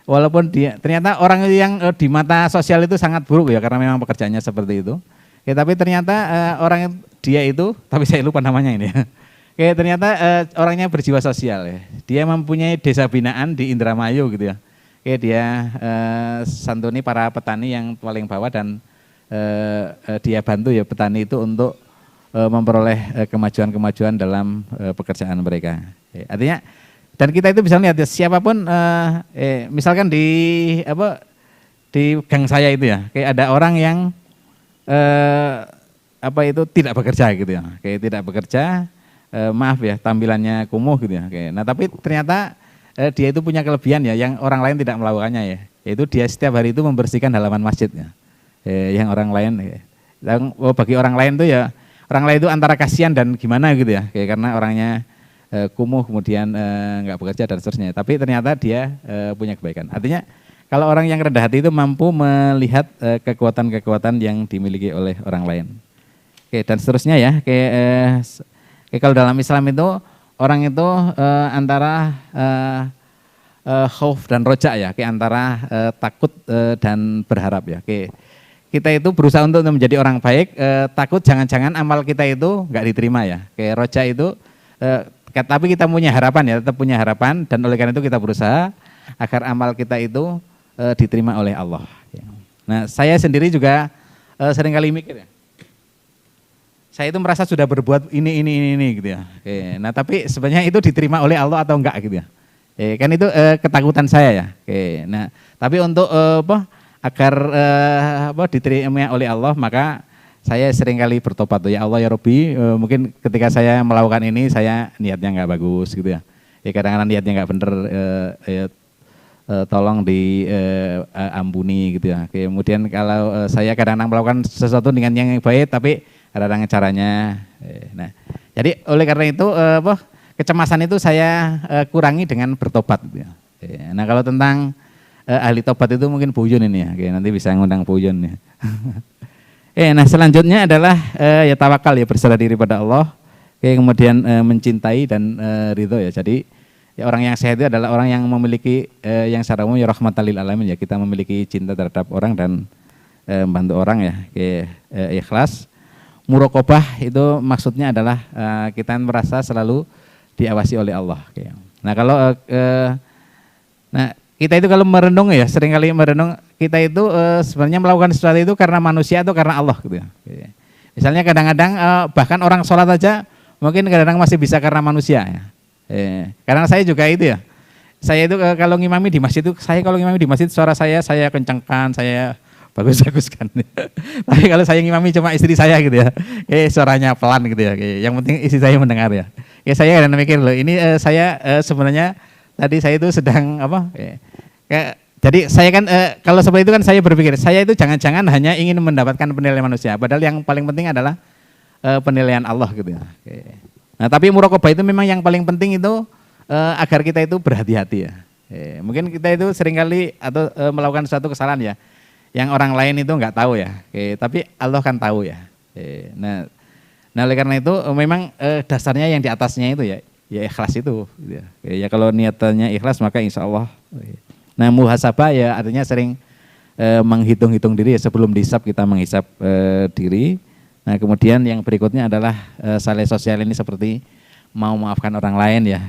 walaupun ternyata orang yang di mata sosial itu sangat buruk ya karena memang pekerjaannya seperti itu. Tapi ternyata orang dia itu, tapi saya lupa namanya ini ya. Ternyata orangnya berjiwa sosial ya. Dia mempunyai desa binaan di Indramayu gitu ya. Dia santuni para petani yang paling bawah dan dia bantu ya petani itu untuk memperoleh kemajuan-kemajuan dalam pekerjaan mereka. Artinya dan kita itu bisa lihat ya, siapapun misalkan di gang saya itu ya, ada orang yang tidak bekerja gitu ya, tidak bekerja, maaf ya tampilannya kumuh gitu ya. Nah tapi ternyata dia itu punya kelebihan ya yang orang lain tidak melakukannya ya, yaitu dia setiap hari itu membersihkan halaman masjid ya. yang orang lain. Bagi orang lain tuh ya, orang lain itu antara kasihan dan gimana gitu ya, karena orangnya kumuh kemudian nggak bekerja dan seterusnya. Tapi ternyata dia punya kebaikan. Artinya kalau orang yang rendah hati itu mampu melihat kekuatan-kekuatan yang dimiliki oleh orang lain. Dan seterusnya ya. Kalau dalam Islam itu orang itu antara khauf dan roja ya, antara takut dan berharap ya. Kita itu berusaha untuk menjadi orang baik, takut jangan-jangan amal kita itu nggak diterima ya. Roja itu, tapi kita punya harapan ya, tetap punya harapan, dan oleh karena itu kita berusaha agar amal kita itu diterima oleh Allah. Nah, saya sendiri juga seringkali mikir ya, saya itu merasa sudah berbuat ini gitu ya. Nah, tapi sebenarnya itu diterima oleh Allah atau enggak gitu ya. Kan itu ketakutan saya ya. Nah, tapi untuk agar diterima oleh Allah, maka saya seringkali bertobat tuh, ya Allah ya Robbi, mungkin ketika saya melakukan ini saya niatnya nggak bagus gitu ya. Kadang-kadang niatnya nggak bener, tolong diampuni gitu ya. Kemudian kalau saya kadang-kadang melakukan sesuatu dengan yang baik, tapi kadang-kadang caranya. Nah, jadi oleh karena itu kecemasan itu saya kurangi dengan bertobat gitu ya. Nah, kalau tentang ahli tobat itu mungkin Buyun ini ya, nanti bisa ngundang Buyun ya. Nah selanjutnya adalah ya tawakal ya, berserah diri pada Allah, kemudian mencintai dan ridho ya. Jadi ya, orang yang sehat itu adalah orang yang memiliki yang secara umum ya rahmatan lil alamin ya, kita memiliki cinta terhadap orang dan membantu orang ya, ikhlas. Muraqabah itu maksudnya adalah kita merasa selalu diawasi oleh Allah. Nah kalau kita itu kalau merenung ya, seringkali merenung, kita itu sebenarnya melakukan sesuatu itu karena manusia atau karena Allah gitu ya. Misalnya kadang-kadang bahkan orang sholat aja mungkin kadang-kadang masih bisa karena manusia ya. Karena saya juga itu ya. Saya itu kalau ngimami di masjid itu, kalau ngimami di masjid suara saya kencangkan, saya bagus-baguskan. Tapi kalau saya ngimami cuma istri saya gitu ya, suaranya pelan gitu ya. Yang penting istri saya mendengar ya. Saya kadang mikir loh, ini saya sebenarnya tadi saya itu sedang jadi saya kan kalau seperti itu kan saya berpikir saya itu jangan-jangan hanya ingin mendapatkan penilaian manusia, padahal yang paling penting adalah penilaian Allah gitu ya. Nah tapi muraqabah itu memang yang paling penting itu agar kita itu berhati-hati ya. Mungkin kita itu seringkali atau melakukan suatu kesalahan ya, yang orang lain itu nggak tahu ya, tapi Allah kan tahu ya. Nah oleh karena itu memang dasarnya yang di atasnya itu ya ikhlas itu. Ya kalau niatannya ikhlas maka insya Allah. Nah muhasabah ya artinya sering menghitung-hitung diri ya, sebelum dihisab kita menghisap diri. Nah kemudian yang berikutnya adalah saleh sosial ini seperti mau maafkan orang lain ya.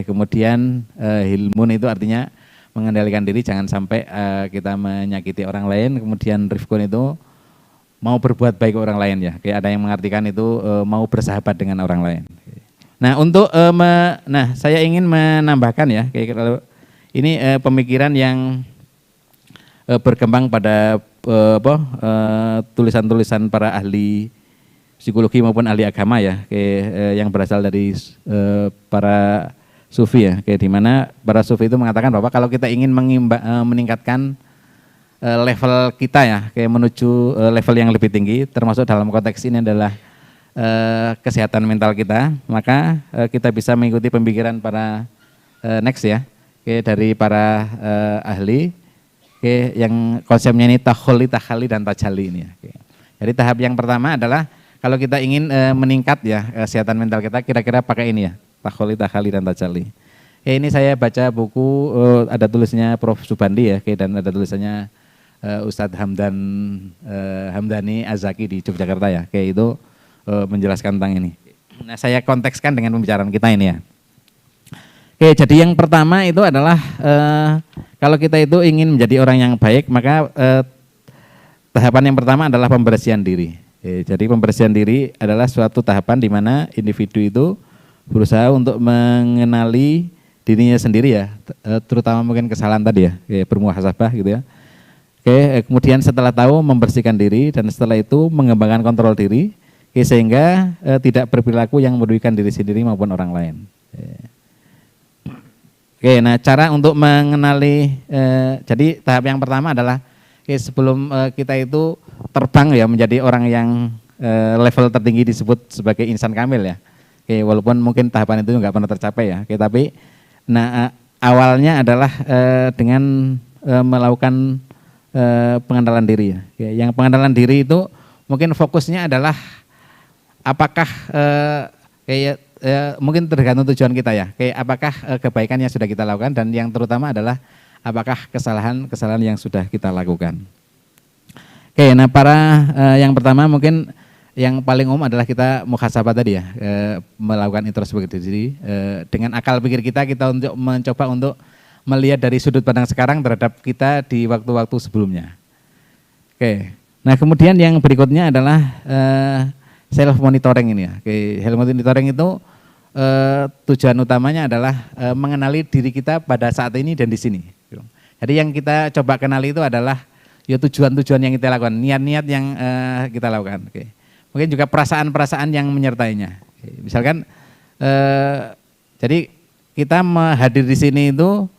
Kemudian hilmun itu artinya mengendalikan diri jangan sampai kita menyakiti orang lain. Kemudian rifkun itu mau berbuat baik ke orang lain ya. Kayak ada yang mengartikan itu mau bersahabat dengan orang lain. Nah untuk saya ingin menambahkan ya, kalau ini pemikiran yang berkembang pada tulisan-tulisan para ahli psikologi maupun ahli agama ya, yang berasal dari para sufi ya, di mana para sufi itu mengatakan bahwa kalau kita ingin meningkatkan level kita ya, menuju level yang lebih tinggi, termasuk dalam konteks ini adalah kesehatan mental kita, maka kita bisa mengikuti pemikiran para next ya, dari para ahli, yang konsepnya ini takholi, takhali dan tajalli ini ya. Jadi tahap yang pertama adalah kalau kita ingin meningkat ya kesehatan mental kita, kira-kira pakai ini ya, takholi, takhali dan tajalli. Ini saya baca buku, ada tulisnya Prof. Subandi ya, dan ada tulisannya Ustadz Hamdani Azaki di Yogyakarta ya, itu menjelaskan tentang ini. Nah saya kontekskan dengan pembicaraan kita ini ya. Jadi yang pertama itu adalah kalau kita itu ingin menjadi orang yang baik, maka tahapan yang pertama adalah pembersihan diri. Jadi pembersihan diri adalah suatu tahapan di mana individu itu berusaha untuk mengenali dirinya sendiri ya, terutama mungkin kesalahan tadi ya, bermuhasabah gitu ya. Kemudian setelah tahu membersihkan diri, dan setelah itu mengembangkan kontrol diri, sehingga tidak berperilaku yang merugikan diri sendiri maupun orang lain. Nah cara untuk mengenali, jadi tahap yang pertama adalah sebelum kita itu terbang ya menjadi orang yang level tertinggi disebut sebagai insan kamil ya. Oke, walaupun mungkin tahapan itu nggak pernah tercapai ya. Oke, tapi awalnya adalah dengan melakukan pengenalan diri ya. Oke, yang pengenalan diri itu mungkin fokusnya adalah apakah mungkin tergantung tujuan kita ya. Kayak apakah kebaikan yang sudah kita lakukan, dan yang terutama adalah apakah kesalahan yang sudah kita lakukan. Oke, nah yang pertama mungkin yang paling umum adalah kita muhasabah tadi ya, melakukan introspeksi diri dengan akal pikir kita untuk mencoba untuk melihat dari sudut pandang sekarang terhadap kita di waktu-waktu sebelumnya. Oke, nah kemudian yang berikutnya adalah self monitoring ini ya. Oke, self monitoring itu tujuan utamanya adalah mengenali diri kita pada saat ini dan di sini. Jadi yang kita coba kenali itu adalah ya tujuan-tujuan yang kita lakukan, niat-niat yang kita lakukan. Oke. Mungkin juga perasaan-perasaan yang menyertainya. Oke. Misalkan jadi kita hadir di sini itu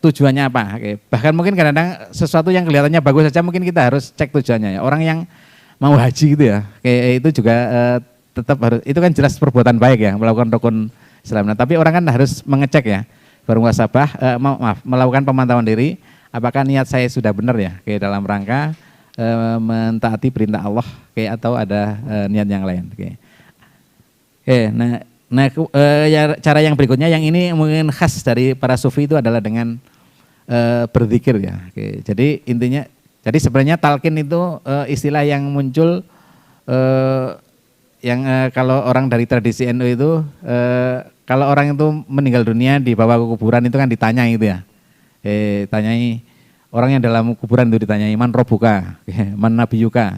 tujuannya apa? Oke. Bahkan mungkin kadang-kadang sesuatu yang kelihatannya bagus saja mungkin kita harus cek tujuannya ya. Orang yang mau haji gitu ya, itu juga tetap harus, itu kan jelas perbuatan baik ya, melakukan rukun Islam. Nah, tapi orang kan harus mengecek ya, bermuhasabah, melakukan pemantauan diri, apakah niat saya sudah benar ya, dalam rangka mentaati perintah Allah, atau ada niat yang lain. Cara yang berikutnya, yang ini mungkin khas dari para sufi itu adalah dengan berzikir ya. Jadi intinya, jadi sebenarnya talqin itu istilah yang muncul kalau orang dari tradisi NU itu kalau orang itu meninggal dunia dibawa ke kuburan itu kan ditanya itu ya. Tanyai orang yang dalam kuburan itu ditanyai man robuka, man nabiyuka,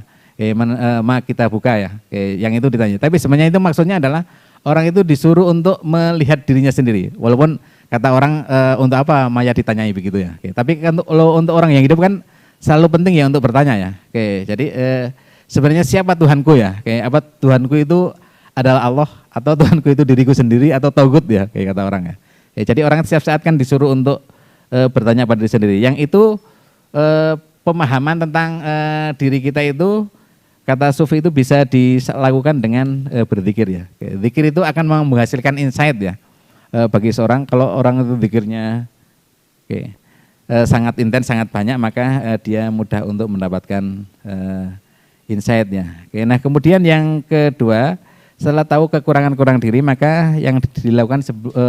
ma kita buka ya. Yang itu ditanya. Tapi sebenarnya itu maksudnya adalah orang itu disuruh untuk melihat dirinya sendiri. Walaupun kata orang untuk apa mayat ditanyai begitu ya. Tapi untuk orang yang hidup kan selalu penting ya untuk bertanya ya. Jadi sebenarnya siapa Tuhanku ya? Apa Tuhanku itu adalah Allah, atau Tuhanku itu diriku sendiri, atau togut ya, kayak kata orang ya. Jadi orang setiap saat kan disuruh untuk bertanya pada diri sendiri. Yang itu pemahaman tentang diri kita itu, kata sufi itu bisa dilakukan dengan berzikir ya. Zikir itu akan menghasilkan insight ya bagi seorang. Kalau orang itu zikirnya sangat intens, sangat banyak, maka dia mudah untuk mendapatkan insight-nya. Nah kemudian yang kedua, setelah tahu kekurangan-kurang diri, maka yang dilakukan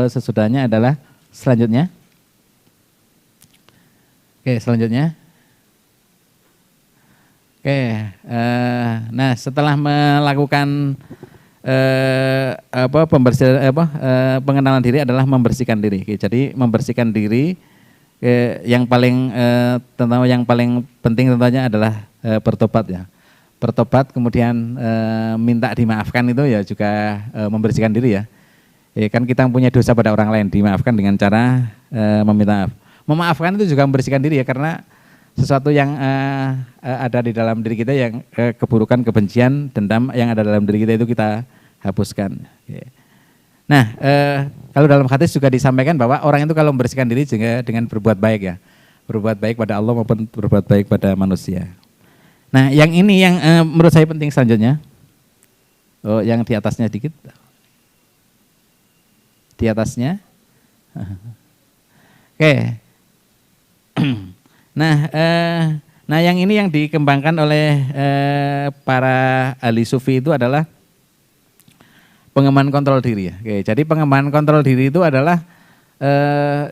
sesudahnya adalah selanjutnya. Selanjutnya. Nah setelah melakukan pengenalan diri adalah membersihkan diri. Jadi membersihkan diri, yang paling penting tentunya adalah bertobat ya. Bertobat kemudian minta dimaafkan itu ya juga membersihkan diri ya. Kan kita punya dosa pada orang lain, dimaafkan dengan cara meminta maaf. Memaafkan itu juga membersihkan diri ya, karena sesuatu yang ada di dalam diri kita yang keburukan, kebencian, dendam yang ada dalam diri kita itu kita hapuskan. Nah, kalau dalam hadis juga disampaikan bahwa orang itu kalau membersihkan diri juga dengan berbuat baik ya, berbuat baik pada Allah maupun berbuat baik pada manusia. Nah, yang ini yang menurut saya penting selanjutnya. Yang di atasnya dikit. Di atasnya. Nah, yang ini yang dikembangkan oleh para ahli sufi itu adalah pengembangan kontrol diri ya. Jadi pengembangan kontrol diri itu adalah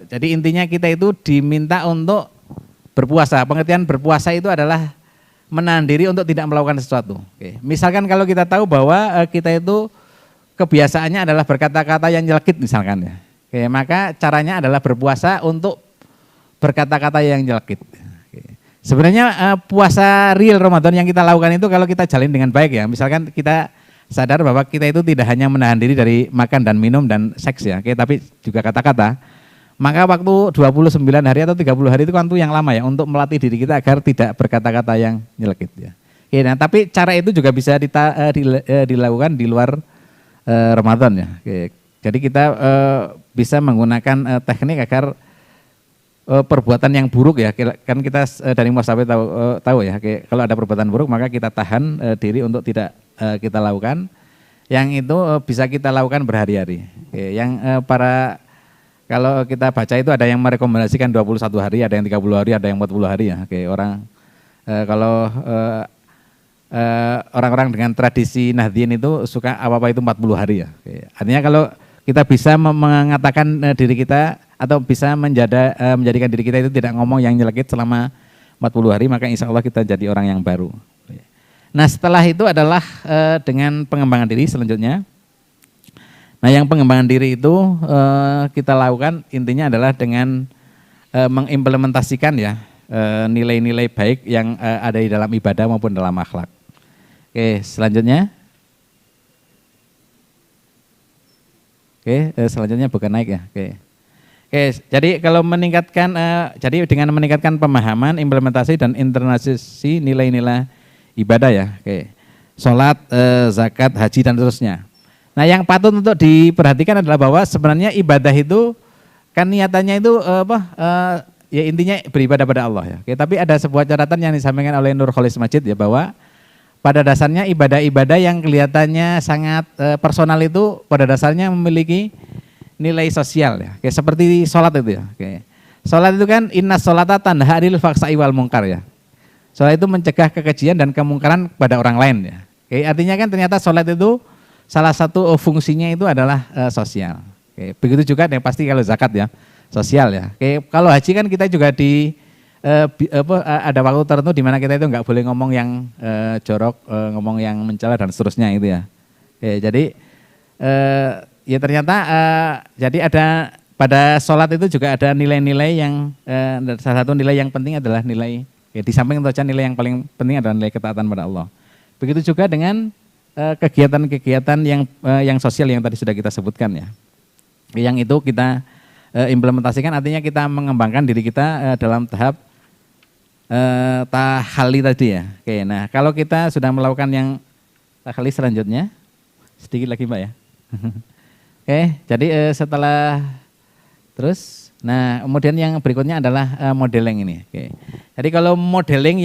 jadi intinya kita itu diminta untuk berpuasa. Pengertian berpuasa itu adalah menahan diri untuk tidak melakukan sesuatu. Misalkan kalau kita tahu bahwa kita itu kebiasaannya adalah berkata-kata yang nyelekit misalkan ya. Maka caranya adalah berpuasa untuk berkata-kata yang nyelekit. Sebenarnya puasa real Ramadan yang kita lakukan itu kalau kita jalin dengan baik ya. Misalkan kita sadar bahwa kita itu tidak hanya menahan diri dari makan dan minum dan seks ya, tapi juga kata-kata. Maka waktu 29 hari atau 30 hari itu kan tuh yang lama ya untuk melatih diri kita agar tidak berkata-kata yang nyelekit ya. Nah, tapi cara itu juga bisa dilakukan di luar Ramadan ya. Jadi kita bisa menggunakan teknik agar perbuatan yang buruk ya, kan kita dari muhasabah tahu ya, kalau ada perbuatan buruk maka kita tahan diri untuk tidak kita lakukan. Yang itu bisa kita lakukan berhari-hari. Yang kalau kita baca itu ada yang merekomendasikan 21 hari, ada yang 30 hari, ada yang 40 hari ya. Kalau orang-orang dengan tradisi Nahdien itu suka apa-apa itu 40 hari ya. Artinya kalau kita bisa mengatakan diri kita atau bisa menjadikan diri kita itu tidak ngomong yang nyelekit selama 40 hari, maka insya Allah kita jadi orang yang baru. Nah setelah itu adalah dengan pengembangan diri selanjutnya. Nah yang pengembangan diri itu kita lakukan intinya adalah dengan mengimplementasikan ya nilai-nilai baik yang ada di dalam ibadah maupun dalam akhlak. Oke, selanjutnya. Selanjutnya bukan naik ya. Oke, jadi kalau meningkatkan, jadi dengan meningkatkan pemahaman, implementasi dan internalisasi nilai-nilai ibadah ya, sholat, zakat, haji dan seterusnya. Nah yang patut untuk diperhatikan adalah bahwa sebenarnya ibadah itu kan niatannya itu ya intinya beribadah pada Allah ya. Tapi ada sebuah catatan yang disampaikan oleh Nur Kholis Majid ya, bahwa pada dasarnya ibadah-ibadah yang kelihatannya sangat personal itu pada dasarnya memiliki nilai sosial ya. Seperti sholat itu ya. Sholat itu kan inna sholata tanha 'anil fahsya'i wal munkar ya. Sholat itu mencegah kekejian dan kemungkaran kepada orang lain ya. Artinya kan ternyata sholat itu salah satu fungsinya itu adalah sosial. Begitu juga yang pasti kalau zakat ya, sosial ya. Kalau haji kan kita juga ada waktu tertentu di mana kita itu nggak boleh ngomong yang jorok, ngomong yang mencela dan seterusnya itu ya. Jadi ya ternyata jadi ada pada sholat itu juga ada nilai-nilai yang salah satu nilai yang penting adalah nilai di samping itu saja nilai yang paling penting adalah nilai ketaatan pada Allah. Begitu juga dengan kegiatan-kegiatan yang sosial yang tadi sudah kita sebutkan ya. Yang itu kita implementasikan, artinya kita mengembangkan diri kita dalam tahap tahali tadi ya. Nah kalau kita sudah melakukan yang tahali selanjutnya, sedikit lagi Mbak ya. Jadi setelah terus, nah kemudian yang berikutnya adalah modeling ini. Jadi kalau modeling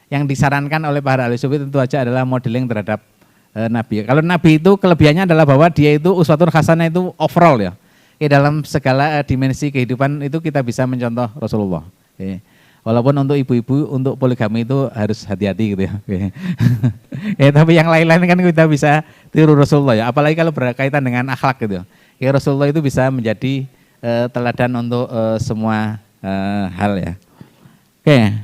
yang disarankan oleh para ahli sufi tentu saja adalah modeling terhadap Nabi. Kalau Nabi itu kelebihannya adalah bahwa dia itu uswatun hasanah itu overall ya. Dalam segala dimensi kehidupan itu kita bisa mencontoh Rasulullah. Walaupun untuk ibu-ibu untuk poligami itu harus hati-hati gitu ya. Tapi yang lain-lain kan kita bisa tiru Rasulullah ya. Apalagi kalau berkaitan dengan akhlak gitu. Rasulullah itu bisa menjadi teladan untuk semua hal ya.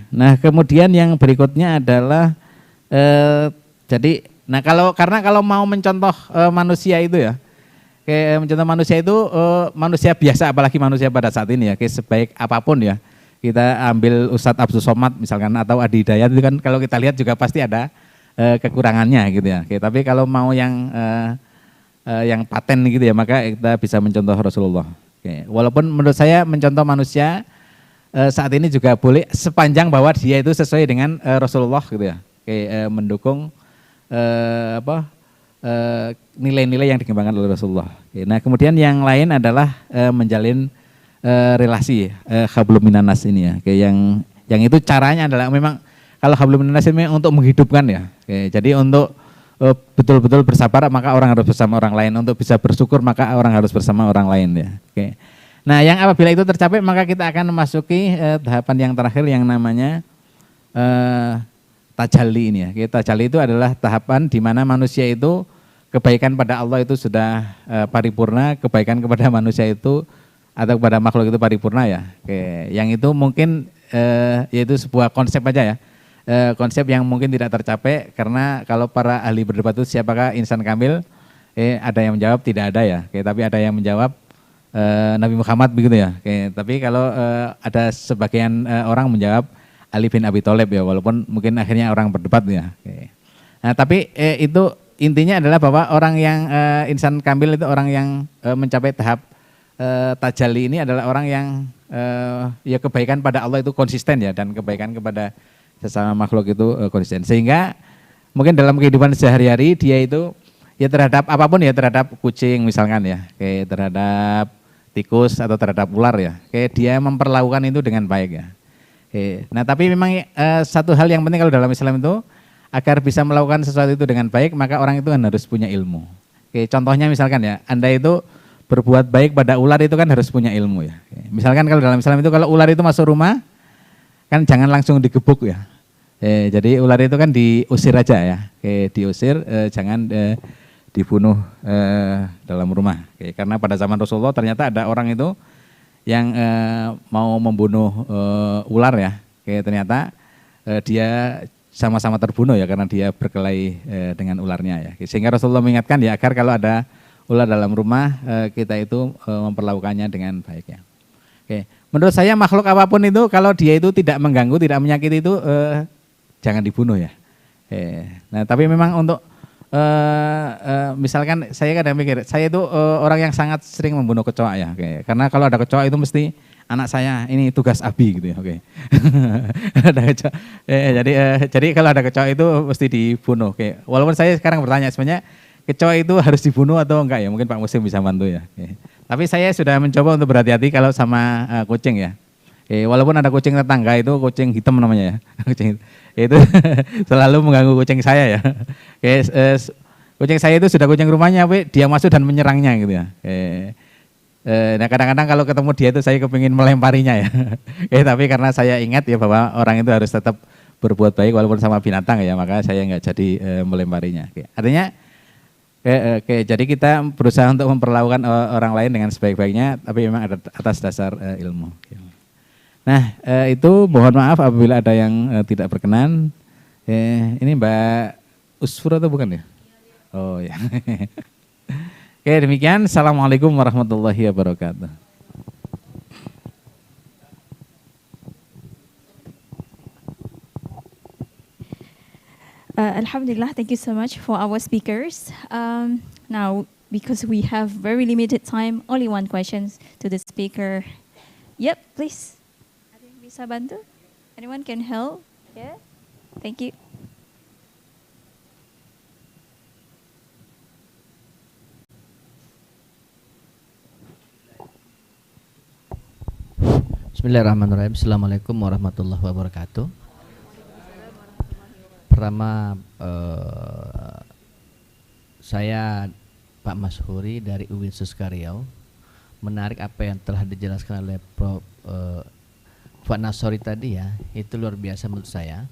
Nah kemudian yang berikutnya adalah karena kalau mau mencontoh manusia itu ya, mencontoh manusia itu manusia biasa, apalagi manusia pada saat ini ya, sebaik apapun ya, kita ambil Ustadz Abdul Somad misalkan atau Adi Hidayat itu kan kalau kita lihat juga pasti ada kekurangannya gitu ya. Tapi kalau mau yang paten gitu ya, maka kita bisa mencontoh Rasulullah. Walaupun menurut saya mencontoh manusia saat ini juga boleh sepanjang bahwa dia itu sesuai dengan Rasulullah gitu ya. Mendukung nilai-nilai yang dikembangkan oleh Rasulullah. Nah kemudian yang lain adalah menjalin relasi hablum minanas ini ya. Yang itu caranya adalah memang kalau hablum minanas ini untuk menghidupkan ya. Jadi untuk betul-betul bersabar maka orang harus bersama orang lain, untuk bisa bersyukur maka orang harus bersama orang lain ya. Nah yang apabila itu tercapai maka kita akan memasuki tahapan yang terakhir yang namanya tajalli ini ya. Tajalli itu adalah tahapan di mana manusia itu kebaikan pada Allah itu sudah paripurna, kebaikan kepada manusia itu atau kepada makhluk itu paripurna ya. Yang itu mungkin yaitu sebuah konsep aja ya. Konsep yang mungkin tidak tercapai karena kalau para ahli berdebat itu siapakah insan kamil, ada yang menjawab tidak ada ya. Tapi ada yang menjawab Nabi Muhammad begitu ya. Tapi kalau ada sebagian orang menjawab Ali bin Abi Thalib ya, walaupun mungkin akhirnya orang berdebat ya. Nah, tapi itu intinya adalah bahwa orang yang insan kamil itu orang yang mencapai tahap tajalli ini adalah orang yang ya kebaikan pada Allah itu konsisten ya, dan kebaikan kepada sesama makhluk itu konsisten. Sehingga mungkin dalam kehidupan sehari-hari dia itu ya terhadap apapun ya, terhadap kucing misalkan ya, terhadap tikus atau terhadap ular ya. Oke, dia memperlakukan itu dengan baik ya. Oke. Nah, tapi memang satu hal yang penting kalau dalam Islam itu agar bisa melakukan sesuatu itu dengan baik, maka orang itu kan harus punya ilmu. Oke, contohnya misalkan ya, Anda itu berbuat baik pada ular itu kan harus punya ilmu ya. Oke. Misalkan kalau dalam Islam itu kalau ular itu masuk rumah kan jangan langsung digebuk ya. Jadi ular itu kan diusir aja ya. Oke, diusir, jangan dibunuh dalam rumah. Oke, karena pada zaman Rasulullah ternyata ada orang itu yang mau membunuh ular ya. Oke, ternyata dia sama-sama terbunuh ya karena dia berkelahi dengan ularnya ya. Sehingga Rasulullah mengingatkan ya agar kalau ada ular dalam rumah kita itu memperlakukannya dengan baik ya. Oke, menurut saya makhluk apapun itu kalau dia itu tidak mengganggu, tidak menyakiti itu jangan dibunuh ya. Nah, tapi memang untuk misalkan saya kadang mikir, saya itu orang yang sangat sering membunuh kecoa ya. Oke. Karena kalau ada kecoa itu mesti anak saya ini tugas abi gitu ya. Oke. Ada kecoa. Jadi kalau ada kecoa itu mesti dibunuh. Oke. Walaupun saya sekarang bertanya sebenarnya kecoa itu harus dibunuh atau enggak ya? Mungkin Pak Muslim bisa bantu ya. Oke. Tapi saya sudah mencoba untuk berhati-hati kalau sama kucing ya. Walaupun ada kucing tetangga itu kucing hitam namanya ya. Kucing itu selalu mengganggu kucing saya ya. Kucing saya itu sudah kucing rumahnya, dia masuk dan menyerangnya gitu ya. Nah kadang-kadang kalau ketemu dia itu saya kepingin melemparinya ya. Tapi karena saya ingat ya bahwa orang itu harus tetap berbuat baik walaupun sama binatang ya, maka saya nggak jadi melemparinya. Artinya jadi kita berusaha untuk memperlakukan orang lain dengan sebaik-baiknya, tapi memang ada atas dasar ilmu. Nah itu mohon maaf apabila ada yang tidak berkenan. Ini Mbak Usfur atau bukan ya? Oh ya. Oke demikian. Assalamualaikum warahmatullahi wabarakatuh. Alhamdulillah, thank you so much for our speakers. Now, because we have very limited time, only one question to the speaker. Yep, please. Ada yang bisa bantu? Anyone can help? Yeah. Thank you. Bismillahirrahmanirrahim. Assalamualaikum warahmatullahi wabarakatuh. Pertama saya Pak Mashuri dari UIN Suskario. Menarik apa yang telah dijelaskan oleh Prof. Pak Nasori tadi ya, itu luar biasa menurut saya.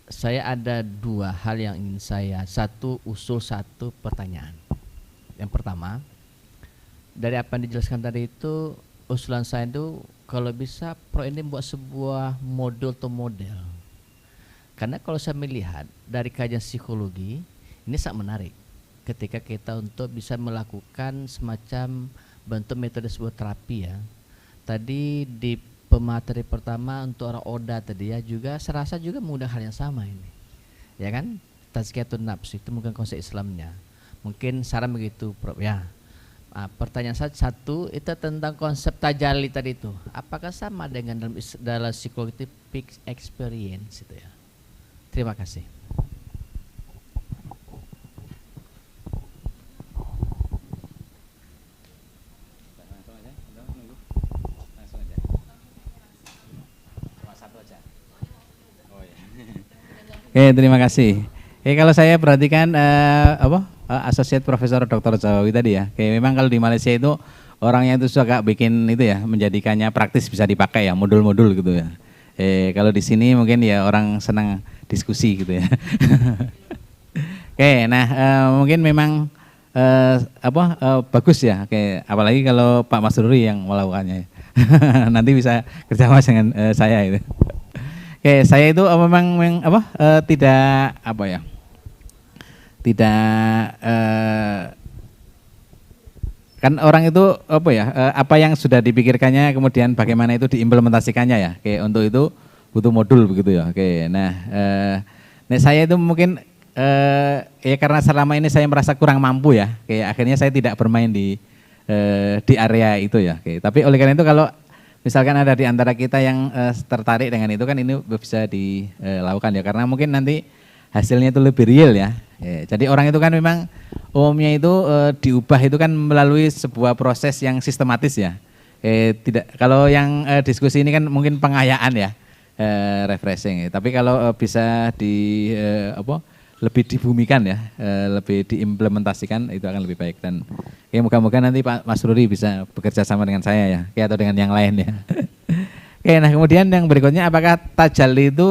Saya ada dua hal yang ingin saya, satu usul, satu pertanyaan. Yang pertama, dari apa yang dijelaskan tadi itu, usulan saya itu kalau bisa Pro ini buat sebuah modul atau model. Karena kalau saya melihat dari kajian psikologi, ini sangat menarik ketika kita untuk bisa melakukan semacam bentuk metode sebuah terapi ya. Tadi di pemateri pertama untuk orang Oda tadi ya juga serasa juga mengundang hal yang sama ini. Ya kan? Tazkiyatun nafs itu mungkin konsep Islamnya. Mungkin saran begitu Prof ya. Pertanyaan satu itu tentang konsep tajalli tadi itu. Apakah sama dengan dalam psikologi peak experience itu ya? Terima kasih. Oke, terima kasih. Kalau saya perhatikan Associate Profesor Dr. Jawawi tadi ya. Memang kalau di Malaysia itu orangnya itu suka bikin itu ya, menjadikannya praktis bisa dipakai ya, modul-modul gitu ya. Kalau di sini mungkin ya orang senang diskusi gitu ya. Nah mungkin memang bagus ya. Apalagi kalau Pak Masruri yang melakukannya. Nanti bisa kerjasama dengan saya itu. Saya itu memang tidak kan orang itu apa yang sudah dipikirkannya kemudian bagaimana itu diimplementasikannya ya. Untuk itu butuh modul begitu ya. Nah saya itu mungkin karena selama ini saya merasa kurang mampu ya. Akhirnya saya tidak bermain di area itu ya. Tapi oleh karena itu kalau misalkan ada di antara kita yang tertarik dengan itu kan ini bisa dilakukan ya, karena mungkin nanti hasilnya itu lebih real ya. Jadi orang itu kan memang umumnya itu diubah itu kan melalui sebuah proses yang sistematis ya. Tidak, kalau yang diskusi ini kan mungkin pengayaan ya, refreshing. Tapi kalau bisa lebih dibumikan ya, lebih diimplementasikan itu akan lebih baik. Dan moga-moga nanti Pak Mas Ruri bisa bekerja sama dengan saya ya, atau dengan yang lain ya. Nah kemudian yang berikutnya, apakah tajalli itu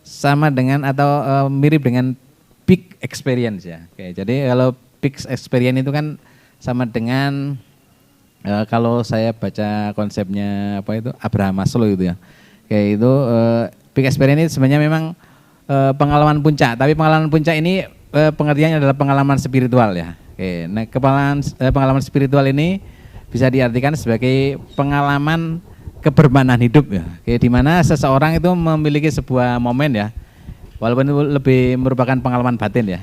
sama dengan atau mirip dengan peak experience ya? Jadi kalau peak experience itu kan sama dengan kalau saya baca konsepnya Abraham Maslow itu ya, itu peak experience ini sebenarnya memang pengalaman puncak, tapi pengalaman puncak ini pengertiannya adalah pengalaman spiritual ya. Nah pengalaman spiritual ini bisa diartikan sebagai pengalaman kebermaknaan hidup ya, di mana seseorang itu memiliki sebuah momen ya, walaupun itu lebih merupakan pengalaman batin ya,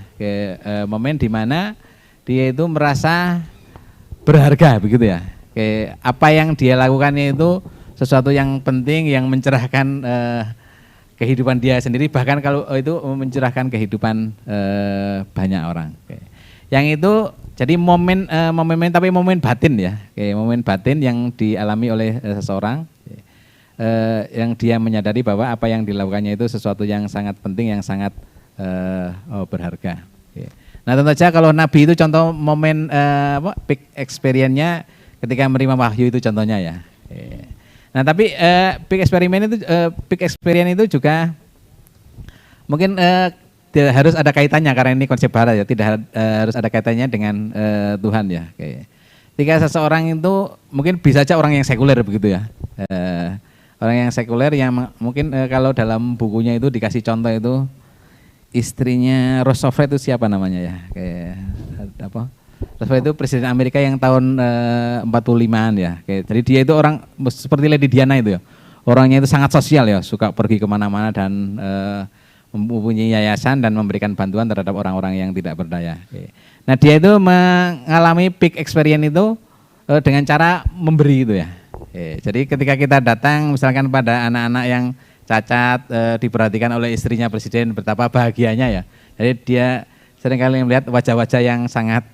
momen di mana dia itu merasa berharga begitu ya. Apa yang dia lakukannya itu sesuatu yang penting, yang mencerahkan kehidupan dia sendiri, bahkan kalau itu mencerahkan kehidupan banyak orang. Yang itu jadi momen tapi momen batin ya, momen batin yang dialami oleh seseorang, yang dia menyadari bahwa apa yang dilakukannya itu sesuatu yang sangat penting, yang sangat berharga. Nah tentu saja kalau Nabi itu contoh momen peak experience-nya ketika menerima wahyu itu contohnya ya. Nah tapi peak experience itu juga mungkin tidak harus ada kaitannya, karena ini konsep barat ya, tidak harus ada kaitannya dengan Tuhan ya. Ketika seseorang itu mungkin bisa saja orang yang sekuler begitu ya, orang yang sekuler yang mungkin kalau dalam bukunya itu dikasih contoh itu istrinya Roosevelt itu siapa namanya ya, Roosevelt itu presiden Amerika yang tahun 45-an ya. Jadi dia itu orang seperti Lady Diana itu ya, orangnya itu sangat sosial ya, suka pergi kemana-mana dan mempunyai yayasan dan memberikan bantuan terhadap orang-orang yang tidak berdaya. Nah dia itu mengalami peak experience itu dengan cara memberi itu ya. Jadi ketika kita datang misalkan pada anak-anak yang cacat, diperhatikan oleh istrinya presiden, betapa bahagianya ya. Jadi dia seringkali melihat wajah-wajah yang sangat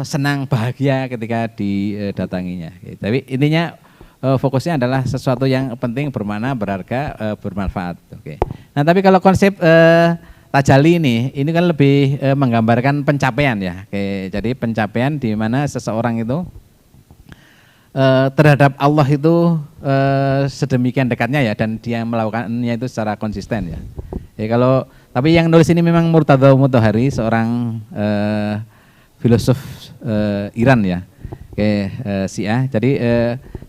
senang, bahagia ketika didatanginya. Tapi intinya fokusnya adalah sesuatu yang penting, bermakna, berharga, bermanfaat. Nah tapi kalau konsep tajalli ini kan lebih menggambarkan pencapaian ya. Jadi pencapaian di mana seseorang itu terhadap Allah itu sedemikian dekatnya ya, dan dia melakukannya itu secara konsisten ya. Tapi yang nulis ini memang Murtada Mutahari, seorang filosof Iran ya, Syiah. Jadi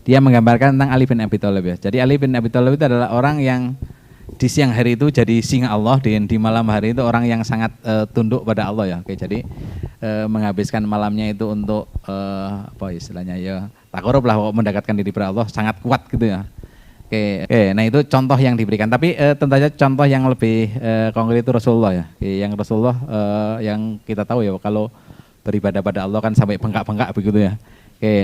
dia menggambarkan tentang Ali bin Abi Thalib ya. Jadi Ali bin Abi Thalib itu adalah orang yang di siang hari itu jadi singa Allah, di malam hari itu orang yang sangat tunduk pada Allah ya. Jadi menghabiskan malamnya itu untuk istilahnya ya takarub lah, mendekatkan diri pada Allah, sangat kuat gitu ya. Nah itu contoh yang diberikan. Tapi tentu saja contoh yang lebih konkret itu Rasulullah ya. Yang Rasulullah yang kita tahu ya, kalau beribadah pada Allah kan sampai bengkak-bengkak begitu ya.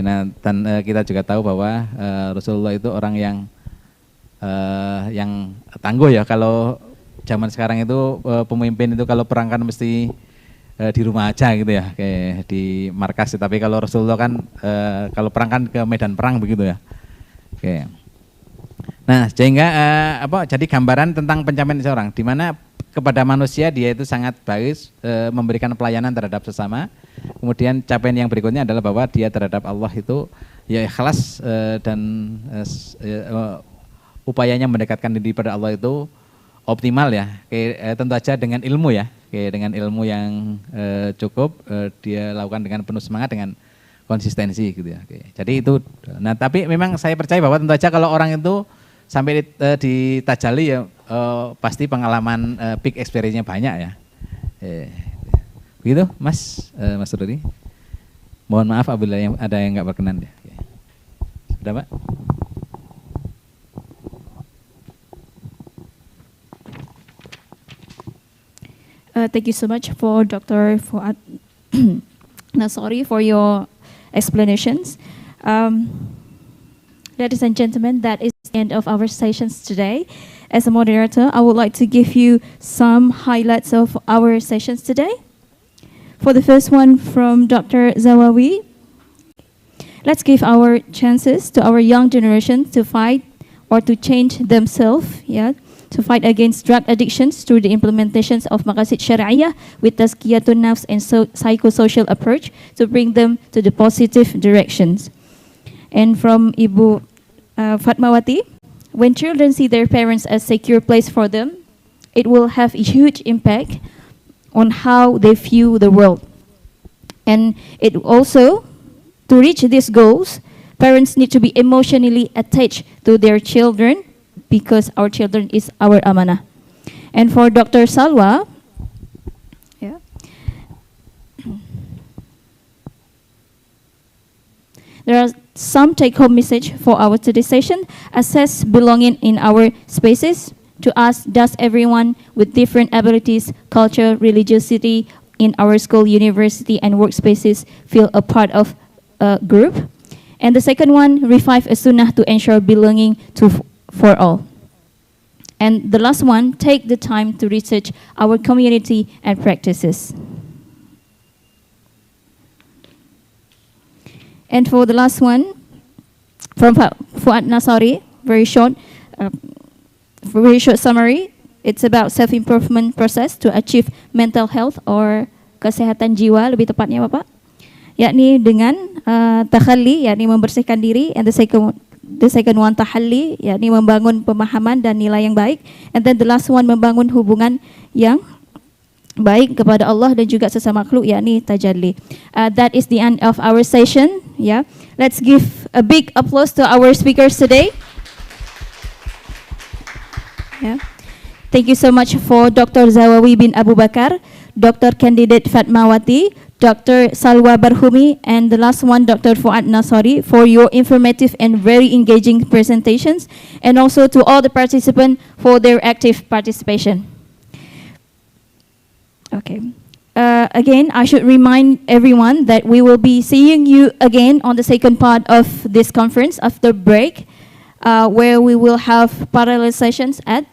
Nah dan kita juga tahu bahwa Rasulullah itu orang yang tangguh ya. Kalau zaman sekarang itu pemimpin itu kalau perang kan mesti di rumah aja gitu ya, di markas. Tapi kalau Rasulullah kan kalau perang kan ke medan perang begitu ya. Nah sehingga jadi gambaran tentang pencapaian seseorang, di mana kepada manusia dia itu sangat baik, memberikan pelayanan terhadap sesama. Kemudian capaian yang berikutnya adalah bahwa dia terhadap Allah itu ya ikhlas, dan upayanya mendekatkan diri pada Allah itu optimal ya. Tentu saja dengan ilmu ya, dengan ilmu yang cukup, dia lakukan dengan penuh semangat, dengan konsistensi gitu ya. Jadi itu. Nah tapi memang saya percaya bahwa tentu saja kalau orang itu sampai di tajalli ya pasti pengalaman peak experience-nya banyak ya. Begitu Mas Rudi. Mohon maaf apabila ada yang nggak berkenan ya. Sudah Pak? Thank you so much for Dr. Fuad Nasori for your explanations. Ladies and gentlemen, that is the end of our sessions today. as a moderator, I would like to give you some highlights of our sessions today. For the first one from Dr. Zawawi, let's give our chances to our young generation to fight or to change themselves, to fight against drug addictions through the implementations of maqasid syariah with tazkiyatun nafs and psychosocial approach to bring them to the positive directions. And from Ibu Fatmawati, when children see their parents as a secure place for them, it will have a huge impact on how they view the world. And it also, to reach these goals, parents need to be emotionally attached to their children because our children is our amanah. And for Dr. Salwa, there are some take-home message for our today's session. Assess belonging in our spaces. To ask, does everyone with different abilities, culture, religiosity in our school, university, and workspaces feel a part of a group? And the second one, revive a sunnah to ensure belonging for all. And the last one, take the time to research our community and practices. And for the last one, from Fuad Nasari, very short summary. It's about self-improvement process to achieve mental health or kesehatan jiwa, lebih tepatnya Bapak. Yakni dengan takhalli, yakni membersihkan diri, and the second one tahalli, yakni membangun pemahaman dan nilai yang baik, and then the last one membangun hubungan yang baik kepada Allah dan juga sesama makhluk, yakni tajalli. That is the end of our session. Let's give a big applause to our speakers today. Thank you so much for Dr. Zawawi bin Abu Bakar, Dr. Candidate Fatmawati, Dr. Salwa Barhumi, and the last one, Dr. Fuad Nasari, for your informative and very engaging presentations, and also to all the participants for their active participation. Okay. Again, I should remind everyone that we will be seeing you again on the second part of this conference after break, where we will have parallel sessions at